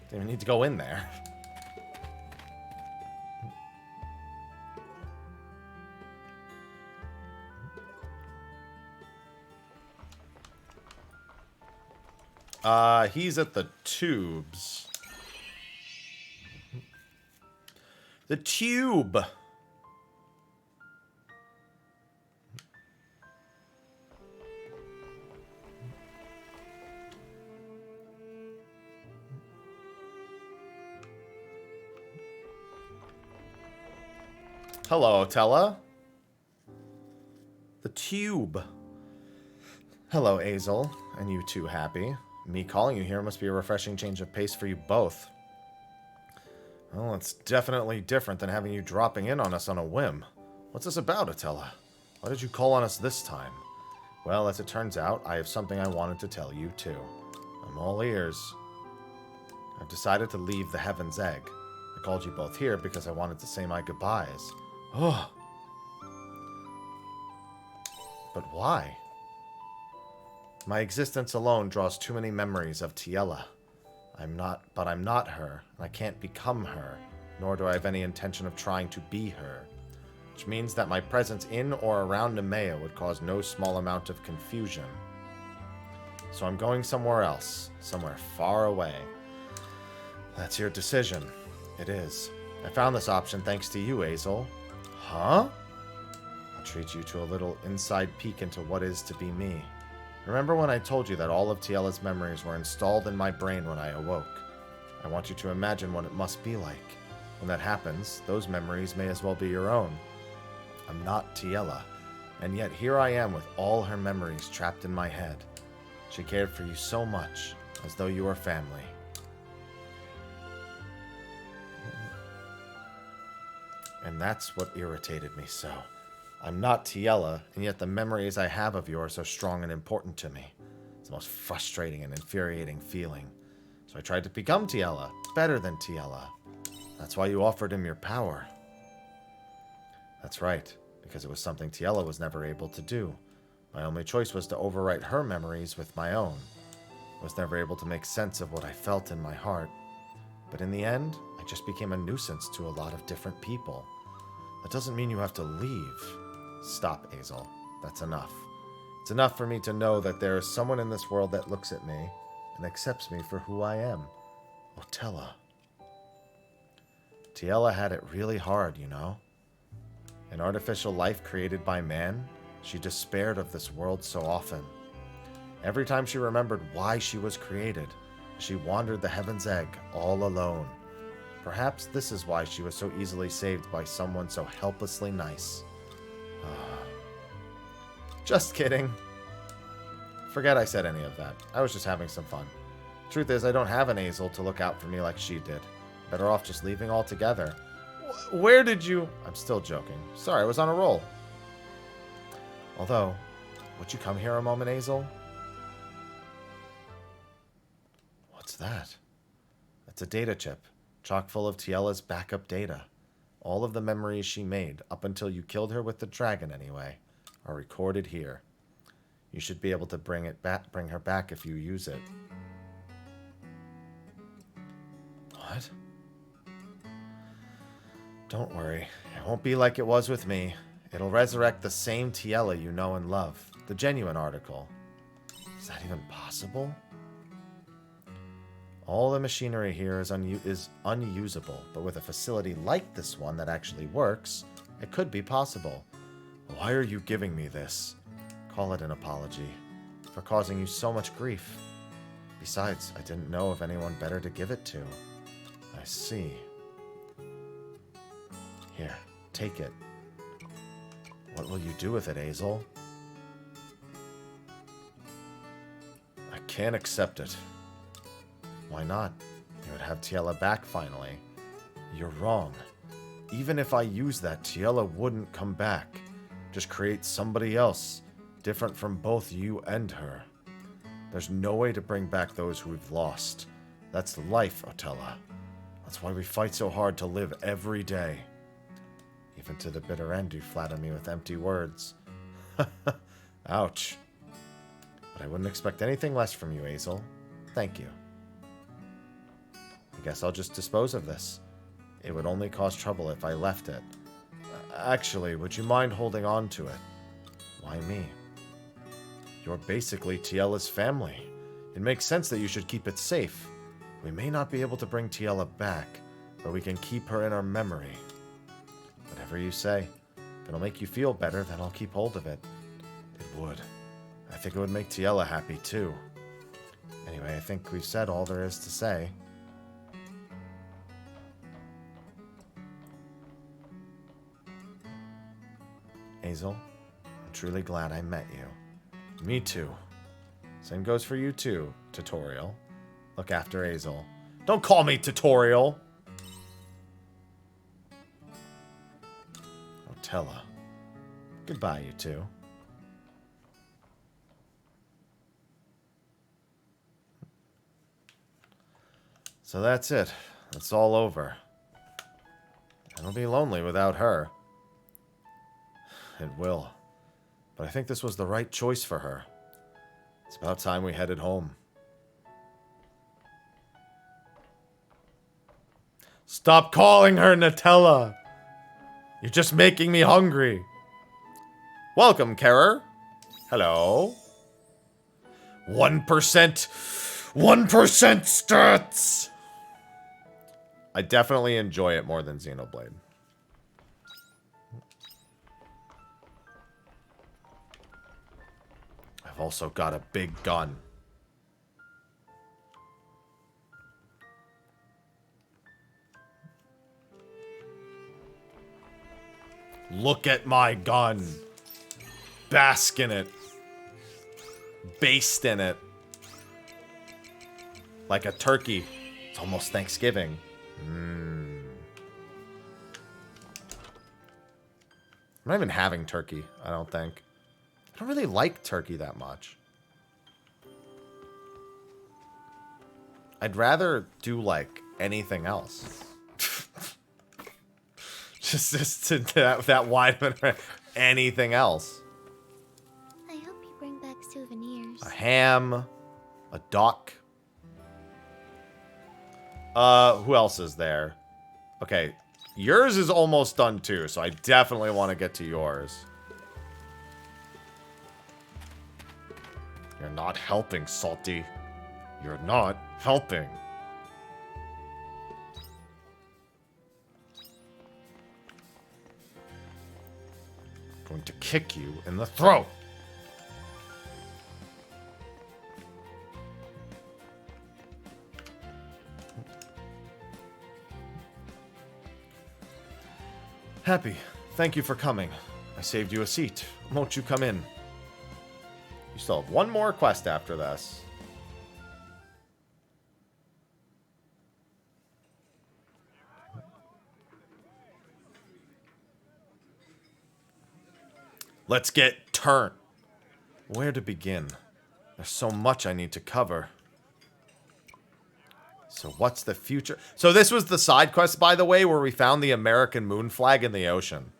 Didn't even need to go in there. He's at the tubes. The tube. Hello, Otella. The tube. Hello, Azel. And you too, Happy. Me calling you here must be a refreshing change of pace for you both. Well, it's definitely different than having you dropping in on us on a whim. What's this about, Otella? Why did you call on us this time? Well, as it turns out, I have something I wanted to tell you, too. I'm all ears. I've decided to leave the Heaven's Egg. I called you both here because I wanted to say my goodbyes. Oh. But why? My existence alone draws too many memories of Tiella. I'm not her, and I can't become her, nor do I have any intention of trying to be her. Which means that my presence in or around Nemea would cause no small amount of confusion. So I'm going somewhere else, somewhere far away. That's your decision. It is. I found this option thanks to you, Azel. Huh? I'll treat you to a little inside peek into what is to be me. Remember when I told you that all of Tiella's memories were installed in my brain when I awoke? I want you to imagine what it must be like. When that happens, those memories may as well be your own. I'm not Tiella. And yet here I am with all her memories trapped in my head. She cared for you so much, as though you were family. And that's what irritated me so. I'm not Tiella, and yet the memories I have of you are so strong and important to me. It's the most frustrating and infuriating feeling. So I tried to become Tiella, better than Tiella. That's why you offered him your power. That's right, because it was something Tiella was never able to do. My only choice was to overwrite her memories with my own. I was never able to make sense of what I felt in my heart. But in the end, I just became a nuisance to a lot of different people. That doesn't mean you have to leave. Stop, Azel. That's enough. It's enough for me to know that there is someone in this world that looks at me and accepts me for who I am. Otella. Tiella had it really hard, you know? An artificial life created by man, she despaired of this world so often. Every time she remembered why she was created, she wandered the heaven's egg all alone. Perhaps this is why she was so easily saved by someone so helplessly nice. Just kidding. Forget I said any of that. I was just having some fun. Truth is, I don't have an Azel to look out for me like she did. Better off just leaving altogether. Where did you... I'm still joking. Sorry, I was on a roll. Although, would you come here a moment, Azel? What's that? It's a data chip, chock full of Tiella's backup data. All of the memories she made, up until you killed her with the dragon anyway, are recorded here. You should be able to bring her back if you use it. What? Don't worry. It won't be like it was with me. It'll resurrect the same Tiella you know and love. The genuine article. Is that even possible? All the machinery here is unusable, but with a facility like this one that actually works, it could be possible. Why are you giving me this? Call it an apology for causing you so much grief. Besides, I didn't know of anyone better to give it to. I see. Here, take it. What will you do with it, Azel? I can't accept it. Why not? You would have Tiella back finally. You're wrong. Even if I use that, Tiella wouldn't come back. Just create somebody else, different from both you and her. There's no way to bring back those who we've lost. That's life, Otella. That's why we fight so hard to live every day. Even to the bitter end, you flatter me with empty words. Ouch. But I wouldn't expect anything less from you, Azel. Thank you. I guess I'll just dispose of this. It would only cause trouble if I left it. Actually, would you mind holding on to it? Why me? You're basically Tiella's family. It makes sense that you should keep it safe. We may not be able to bring Tiella back, but we can keep her in our memory. Whatever you say. If it'll make you feel better, then I'll keep hold of it. It would. I think it would make Tiella happy, too. Anyway, I think we've said all there is to say. Azel, I'm truly glad I met you. Me too. Same goes for you too, Tutorial. Look after Azel. Don't call me Tutorial! Otella. Goodbye, you two. So that's it. It's all over. I'll be lonely without her. It will. But I think this was the right choice for her. It's about time we headed home. Stop calling her Nutella! You're just making me hungry. Welcome, Carer. Hello. 1%. 1% stats! I definitely enjoy it more than Xenoblade. I've also got a big gun. Look at my gun. bask in it. Baste in it. Like a turkey. It's almost Thanksgiving. I'm not even having turkey, I don't think. I don't really like turkey that much. I'd rather do, like, anything else. just to that wide of an anything else. I hope you bring back souvenirs. A ham. A duck. Who else is there? Okay. Yours is almost done too, so I definitely want to get to yours. You're not helping, Salty. You're not helping. I'm going to kick you in the throat. Happy, thank you for coming. I saved you a seat. Won't you come in? You still have one more quest after this. Let's get turned. Where to begin? There's so much I need to cover. So what's the future? So this was the side quest, by the way, where we found the American moon flag in the ocean.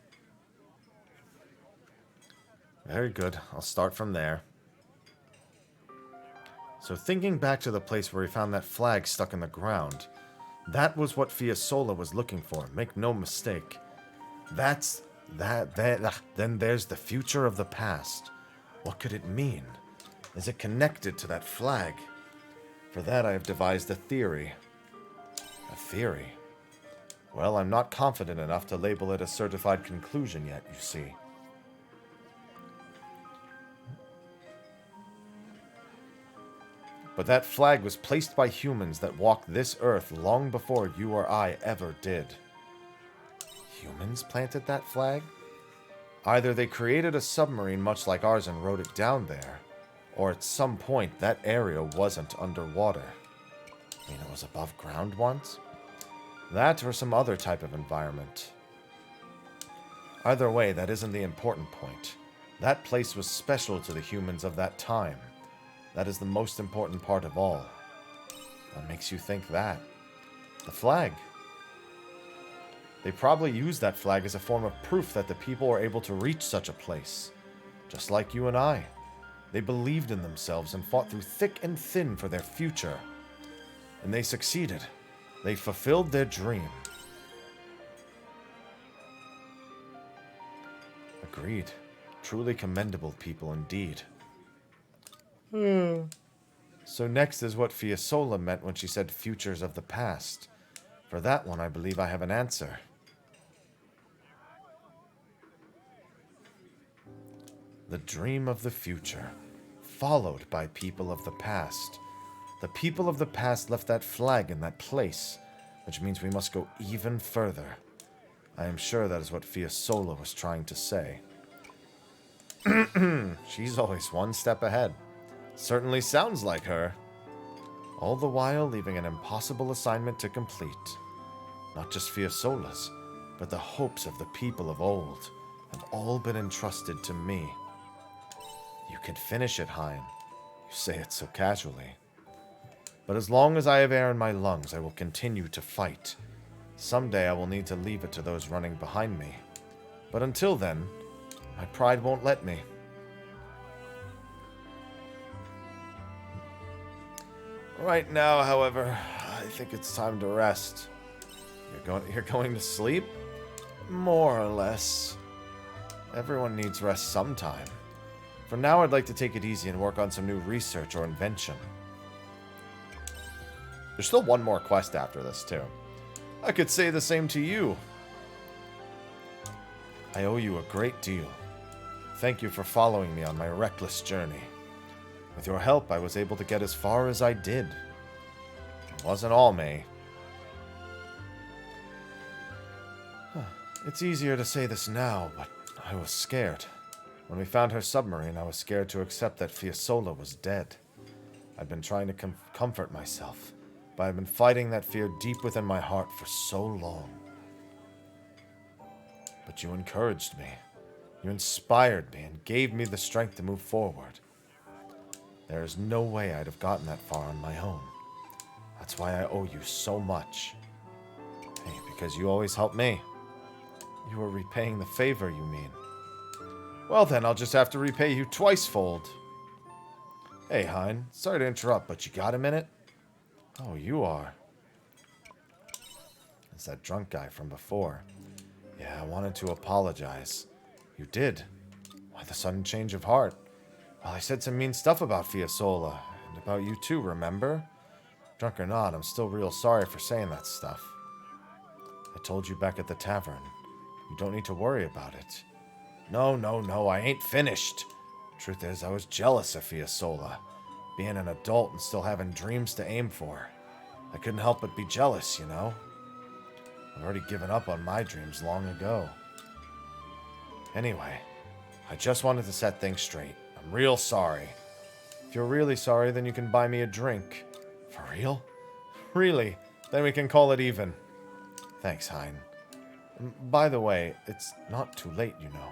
Very good. I'll start from there. So thinking back to the place where we found that flag stuck in the ground, that was what Fiasola was looking for. Make no mistake. Then there's the future of the past. What could it mean? Is it connected to that flag? For that I have devised a theory. A theory? Well, I'm not confident enough to label it a certified conclusion yet, you see. But that flag was placed by humans that walked this earth long before you or I ever did. Humans planted that flag? Either they created a submarine much like ours and wrote it down there, or at some point that area wasn't underwater. I mean, it was above ground once? That or some other type of environment. Either way, that isn't the important point. That place was special to the humans of that time. That is the most important part of all. What makes you think that? The flag. They probably used that flag as a form of proof that the people were able to reach such a place. Just like you and I. They believed in themselves and fought through thick and thin for their future. And they succeeded. They fulfilled their dream. Agreed. Truly commendable people indeed. So next is what Fiasola meant when she said futures of the past. For that one, I believe I have an answer. The dream of the future, followed by people of the past. The people of the past left that flag in that place, which means we must go even further. I am sure that is what Fiasola was trying to say. She's always one step ahead. Certainly sounds like her. All the while leaving an impossible assignment to complete. Not just Fiasola's, but the hopes of the people of old have all been entrusted to me. You can finish it, Hein. You say it so casually. But as long as I have air in my lungs, I will continue to fight. Someday I will need to leave it to those running behind me. But until then, my pride won't let me. Right now, however, I think it's time to rest. You're going to sleep? More or less. Everyone needs rest sometime. For now, I'd like to take it easy and work on some new research or invention. There's still one more quest after this, too. I could say the same to you. I owe you a great deal. Thank you for following me on my reckless journey. With your help, I was able to get as far as I did. It wasn't all me. It's easier to say this now, but I was scared. When we found her submarine, I was scared to accept that Fiasola was dead. I'd been trying to comfort myself, but I've been fighting that fear deep within my heart for so long. But you encouraged me. You inspired me and gave me the strength to move forward. There is no way I'd have gotten that far on my own. That's why I owe you so much. Hey, because you always helped me. You were repaying the favor, you mean? Well then, I'll just have to repay you twice-fold. Hey, Hein. Sorry to interrupt, but you got a minute? Oh, you are. It's that drunk guy from before. Yeah, I wanted to apologize. You did. Why the sudden change of heart? Well, I said some mean stuff about Fiasola, and about you too, remember? Drunk or not, I'm still real sorry for saying that stuff. I told you back at the tavern. You don't need to worry about it. No, I ain't finished. Truth is, I was jealous of Fiasola. Being an adult and still having dreams to aim for. I couldn't help but be jealous, you know? I've already given up on my dreams long ago. Anyway, I just wanted to set things straight. I'm real sorry. If you're really sorry, then you can buy me a drink. For real? Really? Then we can call it even. Thanks, Hein. By the way, it's not too late, you know.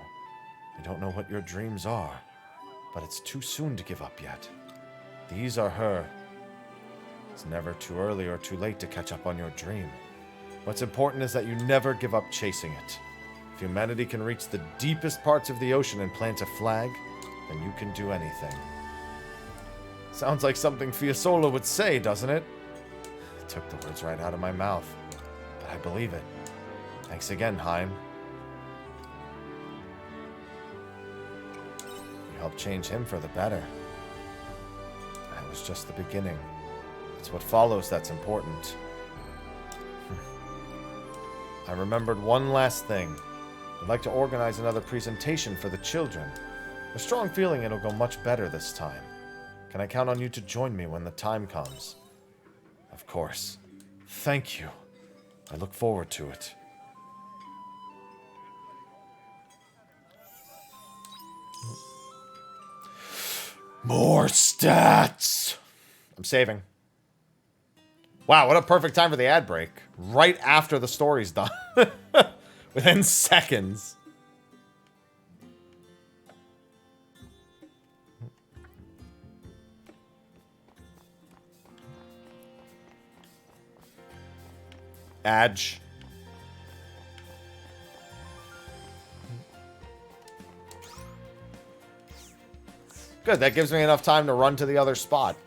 I don't know what your dreams are, but it's too soon to give up yet. These are her. It's never too early or too late to catch up on your dream. What's important is that you never give up chasing it. If humanity can reach the deepest parts of the ocean and plant a flag, then you can do anything. Sounds like something Fiasola would say, doesn't it? It took the words right out of my mouth, but I believe it. Thanks again, Hein. You helped change him for the better. That was just the beginning. It's what follows that's important. I remembered one last thing. I'd like to organize another presentation for the children. A strong feeling it'll go much better this time. Can I count on you to join me when the time comes? Of course. Thank you. I look forward to it. More stats! I'm saving. Wow, what a perfect time for the ad break. Right after the story's done. Within seconds. Adge. Good, that gives me enough time to run to the other spot.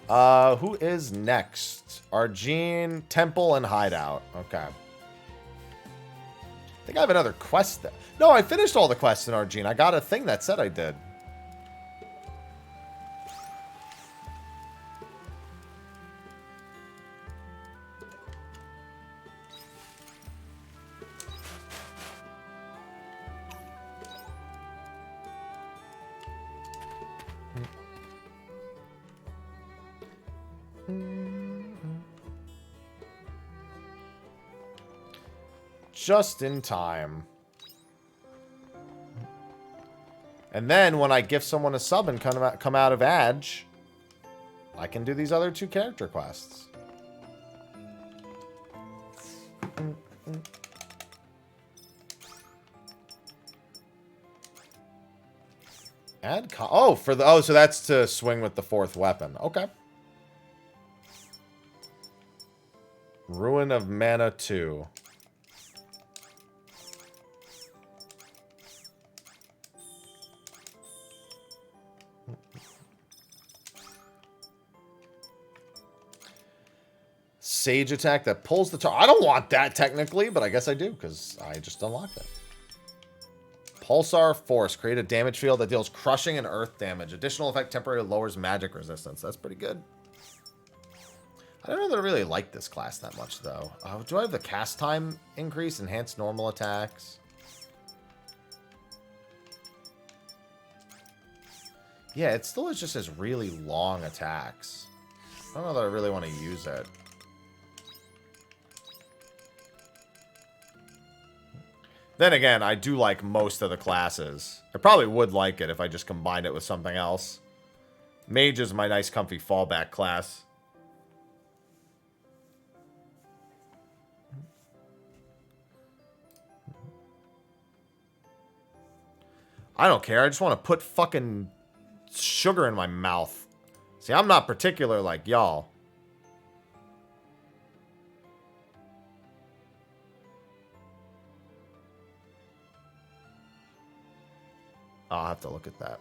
Who is next? Argene, Temple, and Hideout. Okay. I think I have another quest. No, I finished all the quests in Argene. I got a thing that said I did. Just in time. And then when I gift someone a sub and come out of Adge, I can do these other two character quests. Oh, so that's to swing with the fourth weapon. Okay. Ruin of Mana 2. Sage attack that pulls the target. I don't want that technically, but I guess I do because I just unlocked it. Pulsar Force. Create a damage field that deals crushing and earth damage. Additional effect temporarily lowers magic resistance. That's pretty good. I don't know that I really like this class that much, though. Do I have the cast time increase? Enhanced normal attacks? Yeah, it still is just as really long attacks. I don't know that I really want to use it. Then again, I do like most of the classes. I probably would like it if I just combined it with something else. Mage is my nice comfy fallback class. I don't care. I just want to put fucking sugar in my mouth. See, I'm not particular like y'all. I'll have to look at that.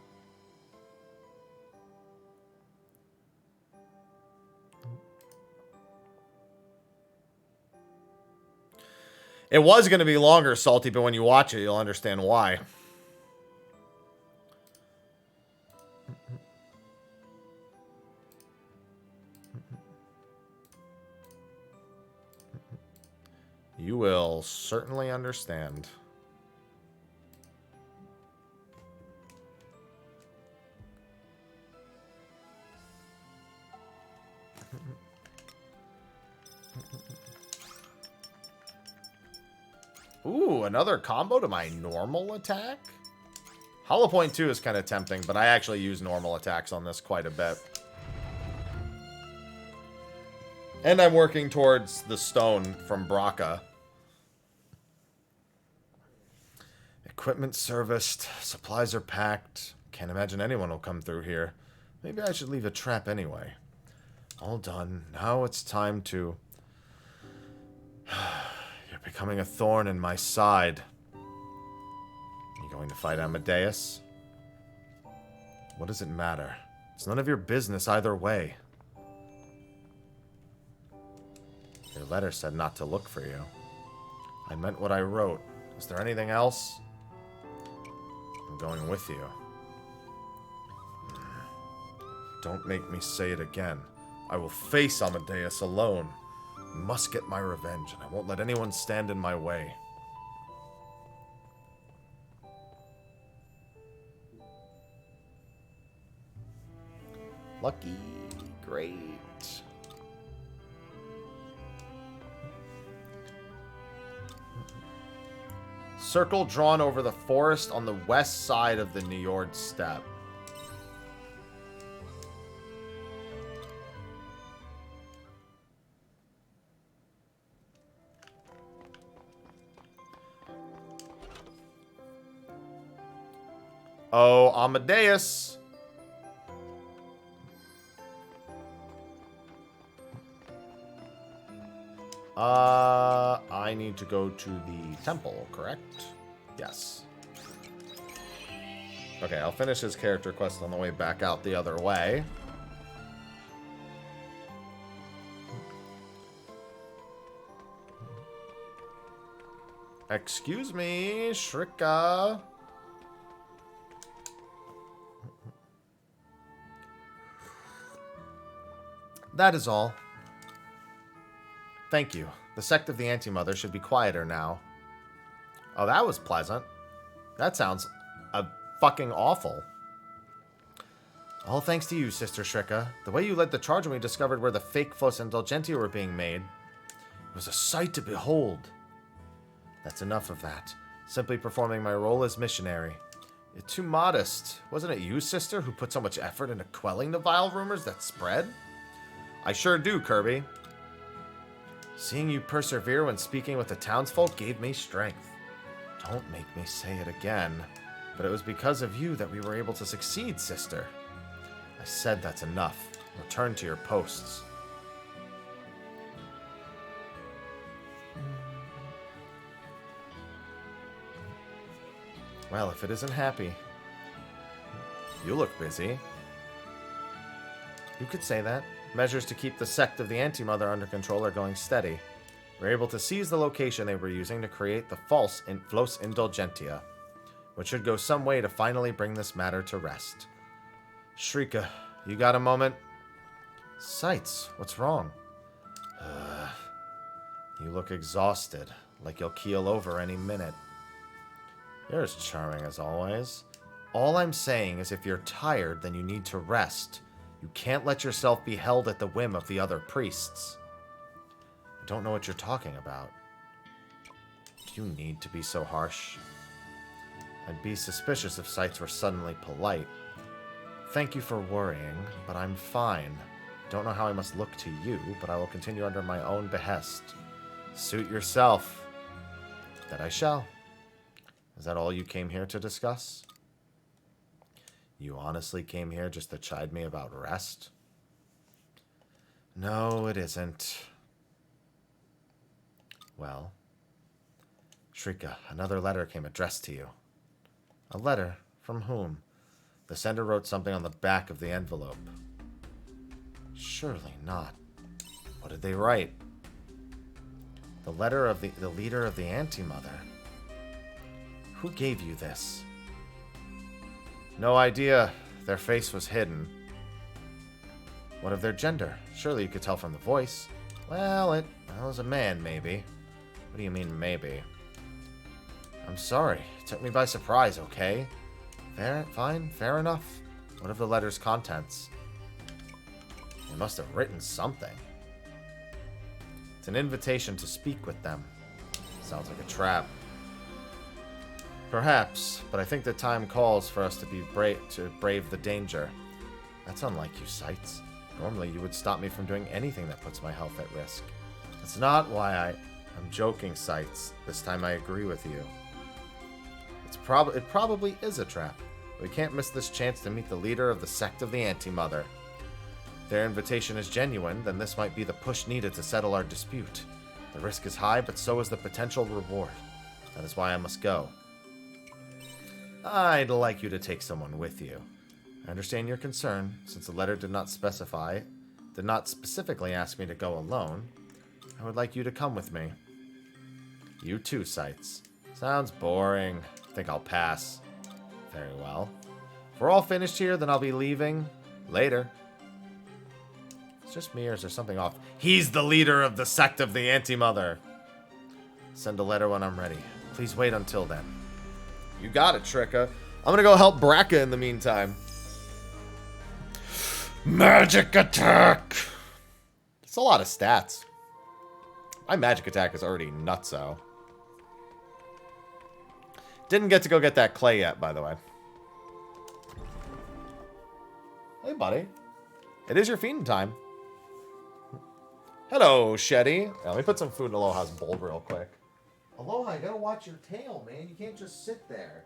It was going to be longer, Salty, but when you watch it, you'll understand why. You will certainly understand. Ooh, another combo to my normal attack? Hollow Point 2 is kind of tempting, but I actually use normal attacks on this quite a bit. And I'm working towards the stone from Braca. Equipment serviced. Supplies are packed. Can't imagine anyone will come through here. Maybe I should leave a trap anyway. All done. Now it's time to... You're becoming a thorn in my side. You going to fight Amadeus? What does it matter? It's none of your business either way. Your letter said not to look for you. I meant what I wrote. Is there anything else? I'm going with you. Don't make me say it again. I will face Amadeus alone. I must get my revenge, and I won't let anyone stand in my way. Lucky. Great. Circle drawn over the forest on the west side of the Njord steppe. Oh, Amadeus. I need to go to the temple, correct? Yes. Okay, I'll finish his character quest on the way back out the other way. Excuse me, Shrika. That is all. Thank you. The sect of the Anti-Mother should be quieter now. Oh, that was pleasant. That sounds fucking awful. All thanks to you, Sister Shrika. The way you led the charge when we discovered where the fake Flos Indulgentia were being made, it was a sight to behold. That's enough of that. Simply performing my role as missionary. You're too modest. Wasn't it you, sister, who put so much effort into quelling the vile rumors that spread? I sure do, Kirby. Seeing you persevere when speaking with the townsfolk gave me strength. Don't make me say it again. But it was because of you that we were able to succeed, sister. I said that's enough. Return to your posts. Well, if it isn't happy. You look busy. You could say that. Measures to keep the sect of the Anti-Mother under control are going steady. We're able to seize the location they were using to create the false Flos Indulgentia, which should go some way to finally bring this matter to rest. Shrika, you got a moment? Sights, what's wrong? You look exhausted, like you'll keel over any minute. You're as charming as always. All I'm saying is if you're tired, then you need to rest. You can't let yourself be held at the whim of the other priests. I don't know what you're talking about. Do you need to be so harsh? I'd be suspicious if sites were suddenly polite. Thank you for worrying, but I'm fine. Don't know how I must look to you, but I will continue under my own behest. Suit yourself. That I shall. Is that all you came here to discuss? You honestly came here just to chide me about rest? No, it isn't. Well, Shrika, another letter came addressed to you. A letter? From whom? The sender wrote something on the back of the envelope. Surely not. What did they write? The letter of the leader of the Anti-Mother. Who gave you this? No idea. Their face was hidden. What of their gender? Surely you could tell from the voice. Well, it was a man, maybe. What do you mean, maybe? I'm sorry. It took me by surprise, okay? Fine, fair enough. What of the letter's contents? They must have written something. It's an invitation to speak with them. Sounds like a trap. Perhaps, but I think the time calls for us to be brave the danger. That's unlike you, Sights. Normally, you would stop me from doing anything that puts my health at risk. That's not why I'm joking, Sights. This time I agree with you. It probably is a trap. We can't miss this chance to meet the leader of the sect of the Anti-Mother. If their invitation is genuine, then this might be the push needed to settle our dispute. The risk is high, but so is the potential reward. That is why I must go. I'd like you to take someone with you. I understand your concern, since the letter did not specifically ask me to go alone. I would like you to come with me. You too, Sights. Sounds boring. Think I'll pass. Very well. If we're all finished here, then I'll be leaving. Later. It's just me, or is there something off? He's the leader of the sect of the Anti-Mother. Send a letter when I'm ready. Please wait until then. You got it, Shrika. I'm gonna go help Bracca in the meantime. Magic attack! It's a lot of stats. My magic attack is already nutso. Didn't get to go get that clay yet, by the way. Hey, buddy. It is your feeding time. Hello, Shetty. Let me put some food in Aloha's bowl real quick. Aloha, you gotta watch your tail, man. You can't just sit there.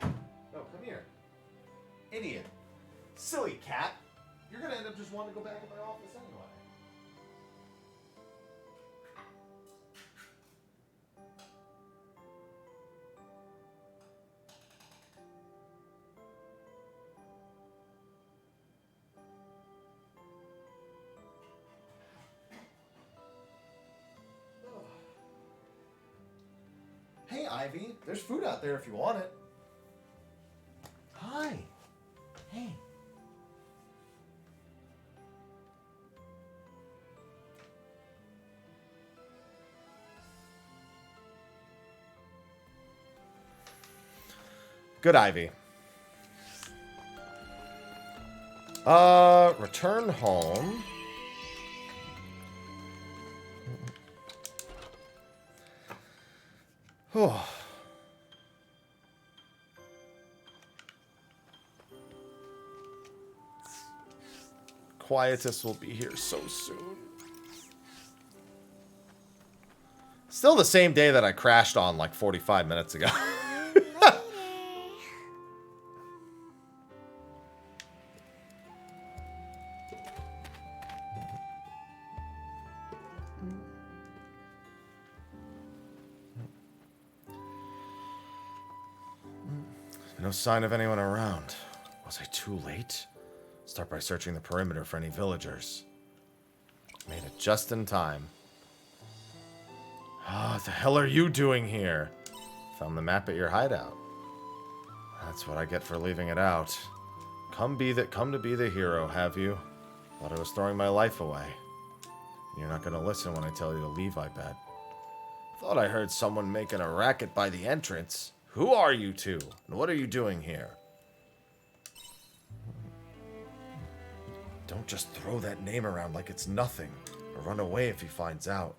No, come here. Idiot. Silly cat. You're gonna end up just wanting to go back in my office anyway. Hey, Ivy. There's food out there if you want it. Hi. Hey. Good, Ivy. Return home. Oh. Quietus will be here so soon. Still the same day that I crashed on like 45 minutes ago. No sign of anyone around. Was I too late? Start by searching the perimeter for any villagers. Made it just in time. Ah, what the hell are you doing here? Found the map at your hideout. That's what I get for leaving it out. Come to be the hero, have you? Thought I was throwing my life away. You're not gonna listen when I tell you to leave, I bet. Thought I heard someone making a racket by the entrance. Who are you two? And what are you doing here? Don't just throw that name around like it's nothing, or run away if he finds out.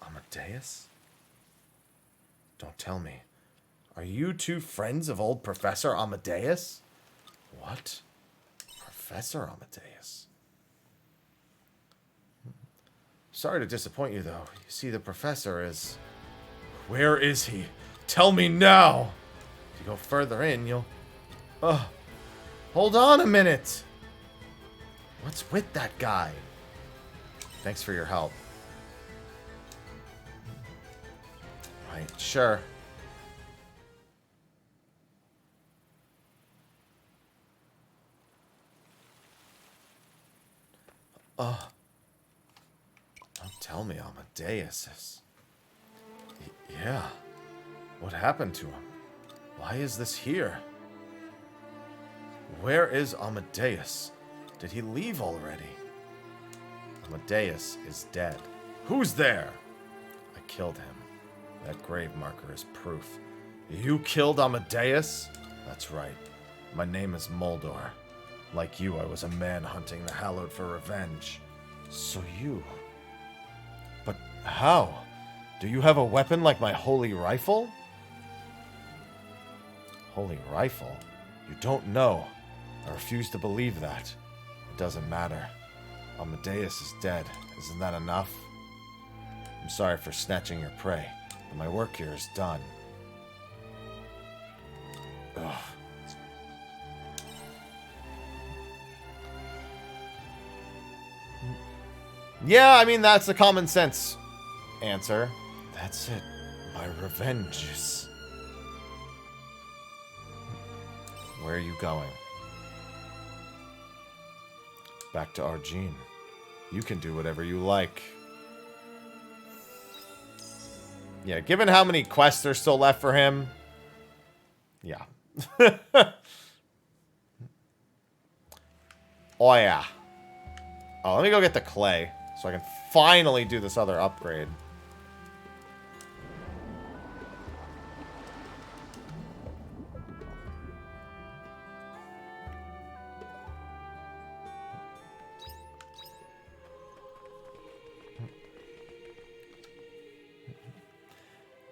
Amadeus? Don't tell me. Are you two friends of old Professor Amadeus? What? Professor Amadeus? Sorry to disappoint you, though. You see, the professor is... Where is he? Tell me now! If you go further in, you'll... Ugh. Hold on a minute! What's with that guy? Thanks for your help. Right, sure. Don't tell me Amadeus is... Yeah. What happened to him? Why is this here? Where is Amadeus? Did he leave already? Amadeus is dead. Who's there? I killed him. That grave marker is proof. You killed Amadeus? That's right. My name is Moldor. Like you, I was a man hunting the Hallowed for revenge. So you... But how? Do you have a weapon like my holy rifle? Holy rifle? You don't know. I refuse to believe that. It doesn't matter. Amadeus is dead. Isn't that enough? I'm sorry for snatching your prey, but my work here is done. Ugh. Yeah, I mean, that's the common sense answer. That's it. My revenge is... Where are you going? Back to Argene. You can do whatever you like. Yeah, given how many quests are still left for him... Yeah. Oh, yeah. Oh, let me go get the clay, so I can finally do this other upgrade.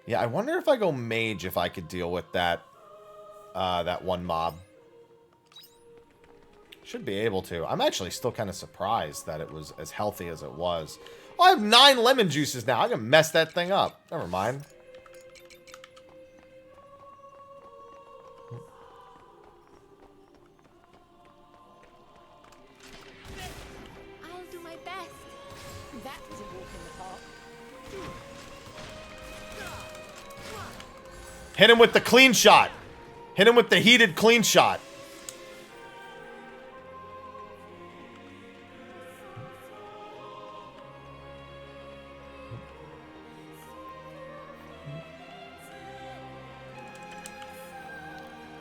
Yeah, I wonder if I go mage if I could deal with that that one mob. Should be able to. I'm actually still kind of surprised that it was as healthy as it was. Oh, I have 9 lemon juices now. I can mess that thing up. Never mind. I'll do my best. That was a walk in the park. Hit him with the clean shot. Hit him with the heated clean shot.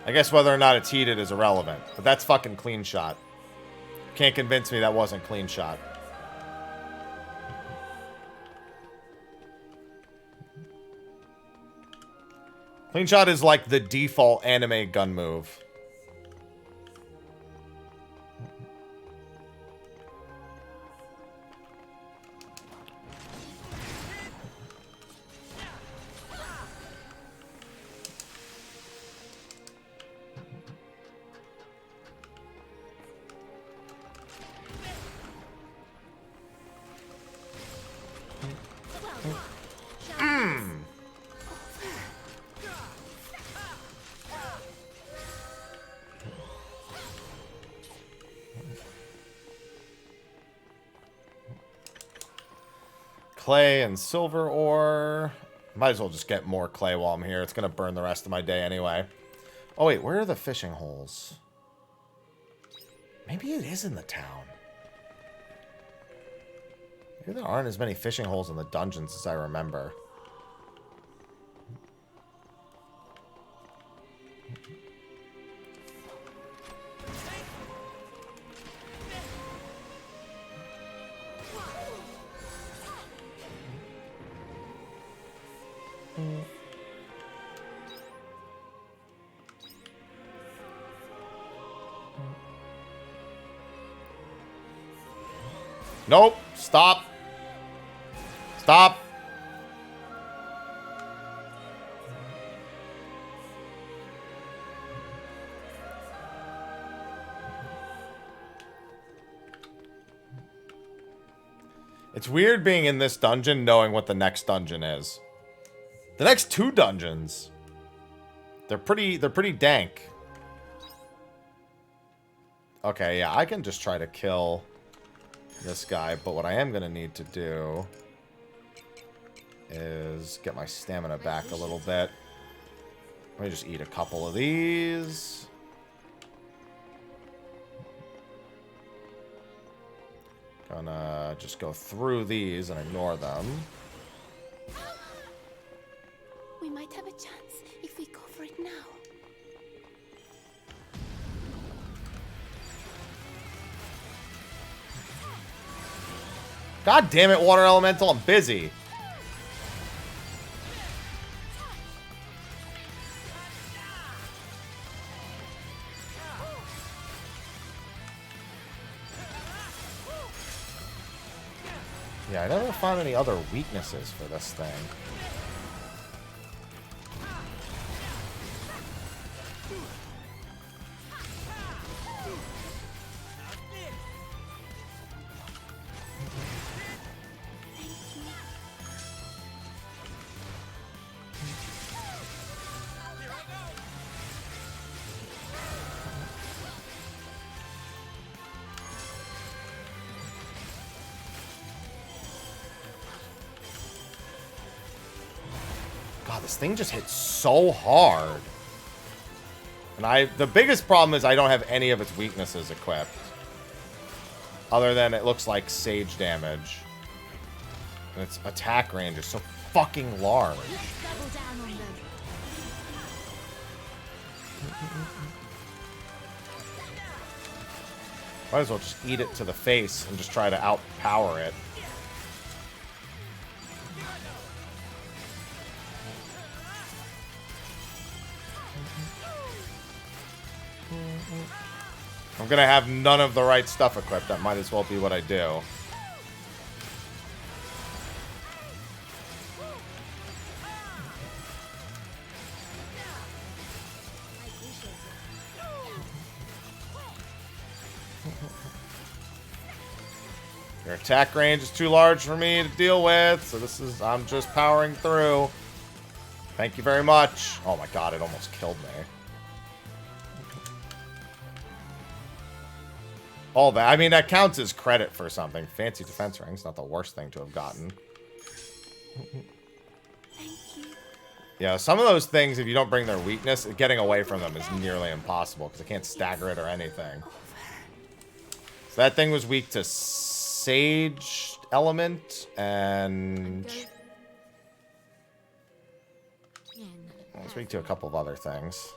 I guess whether or not it's heated is irrelevant, but that's fucking clean shot. Can't convince me that wasn't clean shot. Clean shot is like the default anime gun move. Clay and silver ore. Might as well just get more clay while I'm here. It's going to burn the rest of my day anyway. Oh, wait. Where are the fishing holes? Maybe it is in the town. Maybe there aren't as many fishing holes in the dungeons as I remember. Nope. Stop. Stop. It's weird being in this dungeon knowing what the next dungeon is. The next 2 dungeons. They're pretty dank. Okay, yeah, I can just try to kill this guy, but what I am going to need to do is get my stamina back a little bit. Let me just eat a couple of these. Gonna just go through these and ignore them. We might have a chance if we go for it now. God damn it, water elemental, I'm busy. Yeah, I never found any other weaknesses for this thing. God, this thing just hits so hard. And the biggest problem is I don't have any of its weaknesses equipped. Other than it looks like sage damage. And its attack range is so fucking large. Double down on them. Might as well just eat it to the face and just try to outpower it. I'm gonna have none of the right stuff equipped. That might as well be what I do. Your attack range is too large for me to deal with, so I'm just powering through. Thank you very much. Oh my god, it almost killed me. All that. I mean, that counts as credit for something. Fancy defense ring's not the worst thing to have gotten. Thank you. Yeah, some of those things, if you don't bring their weakness, getting away from them is nearly impossible because I can't stagger it or anything. So that thing was weak to Sage Element and... Well, it's weak to a couple of other things.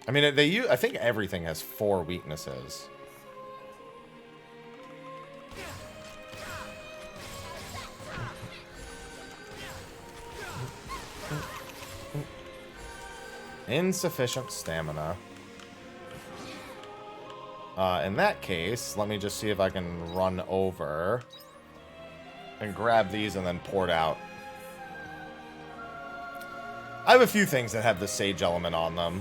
I mean, I think everything has 4 weaknesses. Insufficient stamina. In that case, let me just see if I can run over and grab these and then port out. I have a few things that have the Sage element on them.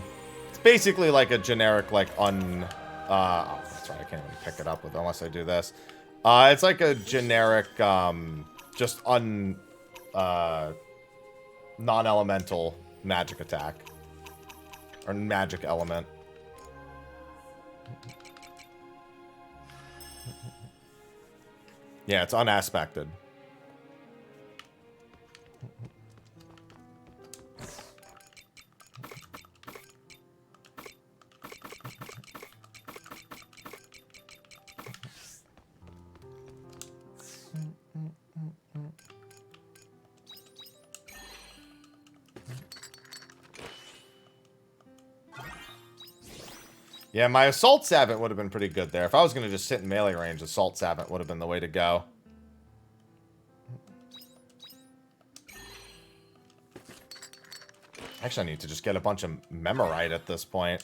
Basically like a generic like oh, that's right, I can't even pick it up with unless I do this. It's like a generic just non-elemental magic attack or magic element. Yeah, it's unaspected. Yeah, my Assault Savant would have been pretty good there. If I was going to just sit in melee range, Assault Savant would have been the way to go. Actually, I need to just get a bunch of Memorite at this point.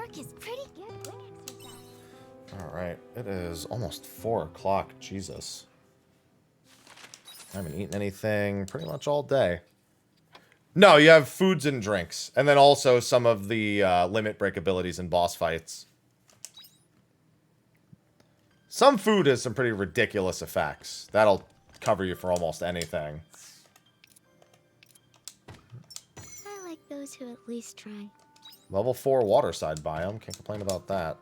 work is pretty good wing exercise. Alright, it is almost 4 o'clock. Jesus. I haven't eaten anything pretty much all day. No, you have foods and drinks. And then also some of the limit break abilities in boss fights. Some food has some pretty ridiculous effects. That'll cover you for almost anything. I like those who at least try. Level 4 waterside biome. Can't complain about that.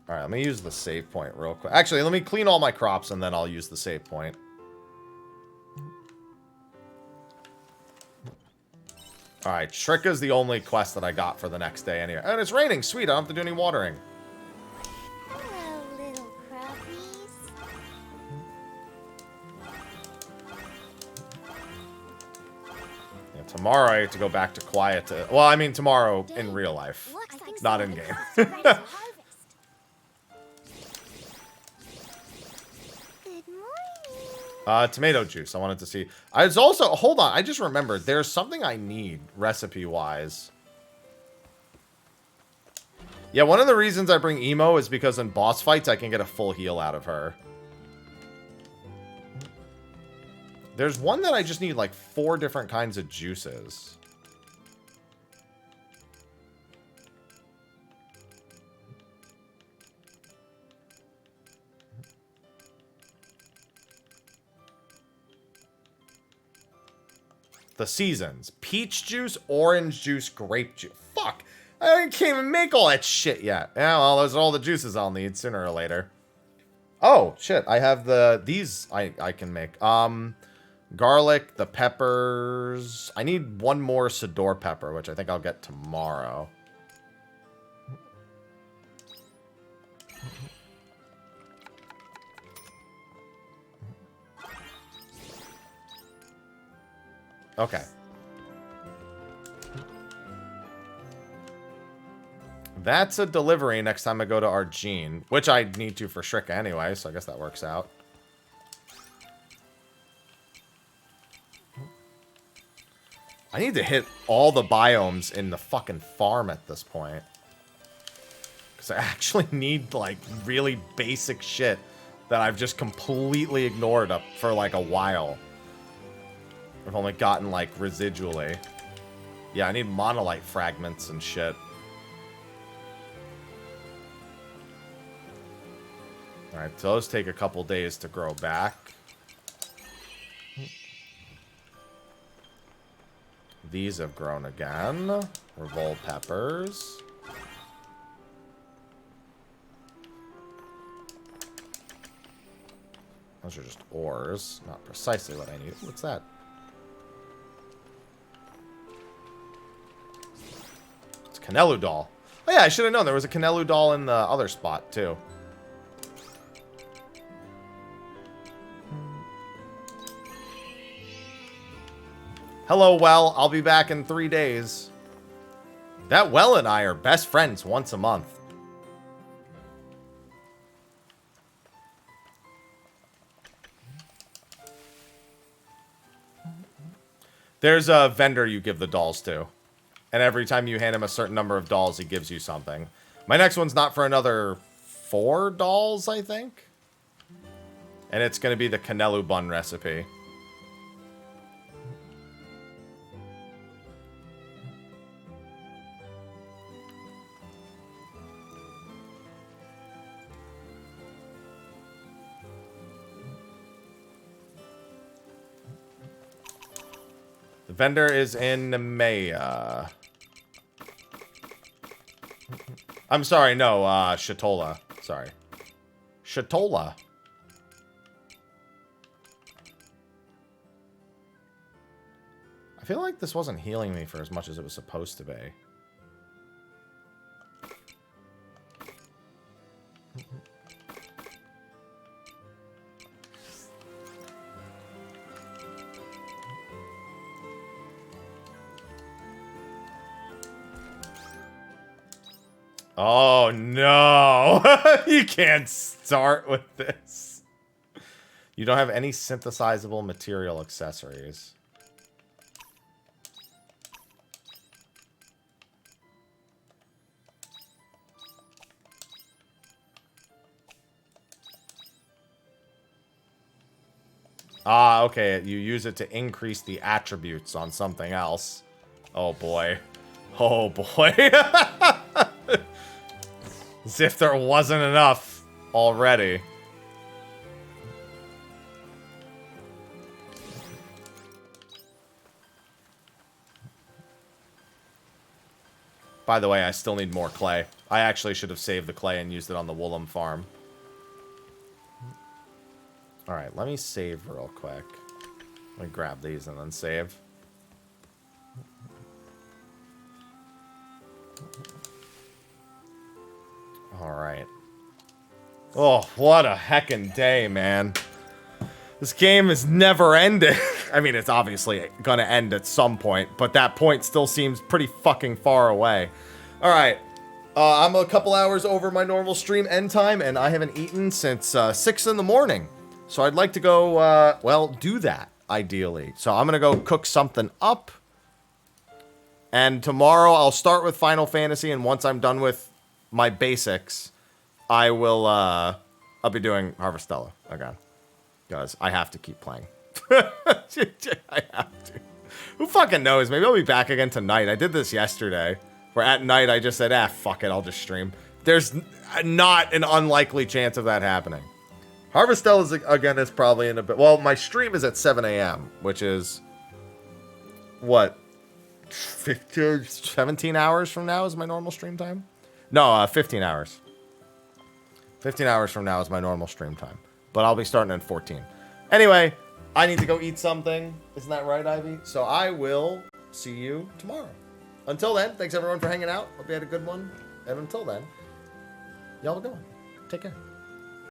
Alright, let me use the save point real quick. Actually, let me clean all my crops and then I'll use the save point. Alright, Shrika's the only quest that I got for the next day anyway. And it's raining. Sweet, I don't have to do any watering. Hello, little crappies. Yeah, tomorrow I have to go back to quiet. Well, I mean tomorrow in real life. Looks like Not some in of the game. crops are ready to harvest. Good morning. Tomato juice. I wanted to see. I was also... Hold on. I just remembered. There's something I need recipe-wise. Yeah, one of the reasons I bring Emo is because in boss fights, I can get a full heal out of her. There's one that I just need, like, 4 different kinds of juices. The seasons. Peach juice, orange juice, grape juice. Fuck. I can't even make all that shit yet. Yeah, well, those are all the juices I'll need sooner or later. Oh, shit. I have these I can make. Garlic, the peppers. I need one more Sador pepper, which I think I'll get tomorrow. Okay. That's a delivery next time I go to Argene, which I need to for Shrika anyway, so I guess that works out. I need to hit all the biomes in the fucking farm at this point. Because I actually need, like, really basic shit that I've just completely ignored up for, like, a while. I've only gotten, like, residually. Yeah, I need monolite fragments and shit. Alright, so those take a couple days to grow back. These have grown again. Revol peppers. Those are just ores. Not precisely what I need. What's that? It's Canelu doll. Oh yeah, I should have known there was a Canelu doll in the other spot too. Hello, Well. I'll be back in 3 days. That Well and I are best friends once a month. There's a vendor you give the dolls to. And every time you hand him a certain number of dolls, he gives you something. My next one's not for another 4 dolls, I think. And it's going to be the Canelu bun recipe. The vendor is in Nemea. I'm sorry, no, Shatola. Sorry. Shatola. I feel like this wasn't healing me for as much as it was supposed to be. Oh, no. You can't start with this. You don't have any synthesizable material accessories. Ah, okay. You use it to increase the attributes on something else. Oh, boy. Oh, boy. As if there wasn't enough already. By the way, I still need more clay. I actually should have saved the clay and used it on the Woolham farm. Alright, let me save real quick. Let me grab these and then save. Alright. Oh, what a heckin' day, man. This game is never ending. I mean, it's obviously gonna end at some point, but that point still seems pretty fucking far away. Alright. I'm a couple hours over my normal stream end time, and I haven't eaten since 6 in the morning. So I'd like to go, well, do that, ideally. So I'm gonna go cook something up. And tomorrow I'll start with Final Fantasy, and once I'm done with my basics, I will, I'll be doing Harvestella again. Because I have to keep playing. I have to. Who fucking knows? Maybe I'll be back again tonight. I did this yesterday. Where at night I just said, fuck it, I'll just stream. There's not an unlikely chance of that happening. Harvestella, again, is probably in a bit... Well, my stream is at 7 a.m., which is... What? 15, 17 hours from now is my normal stream time? No, 15 hours. 15 hours from now is my normal stream time. But I'll be starting at 14. Anyway, I need to go eat something. Isn't that right, Ivy? So I will see you tomorrow. Until then, thanks everyone for hanging out. Hope you had a good one. And until then, y'all have a good one. Take care.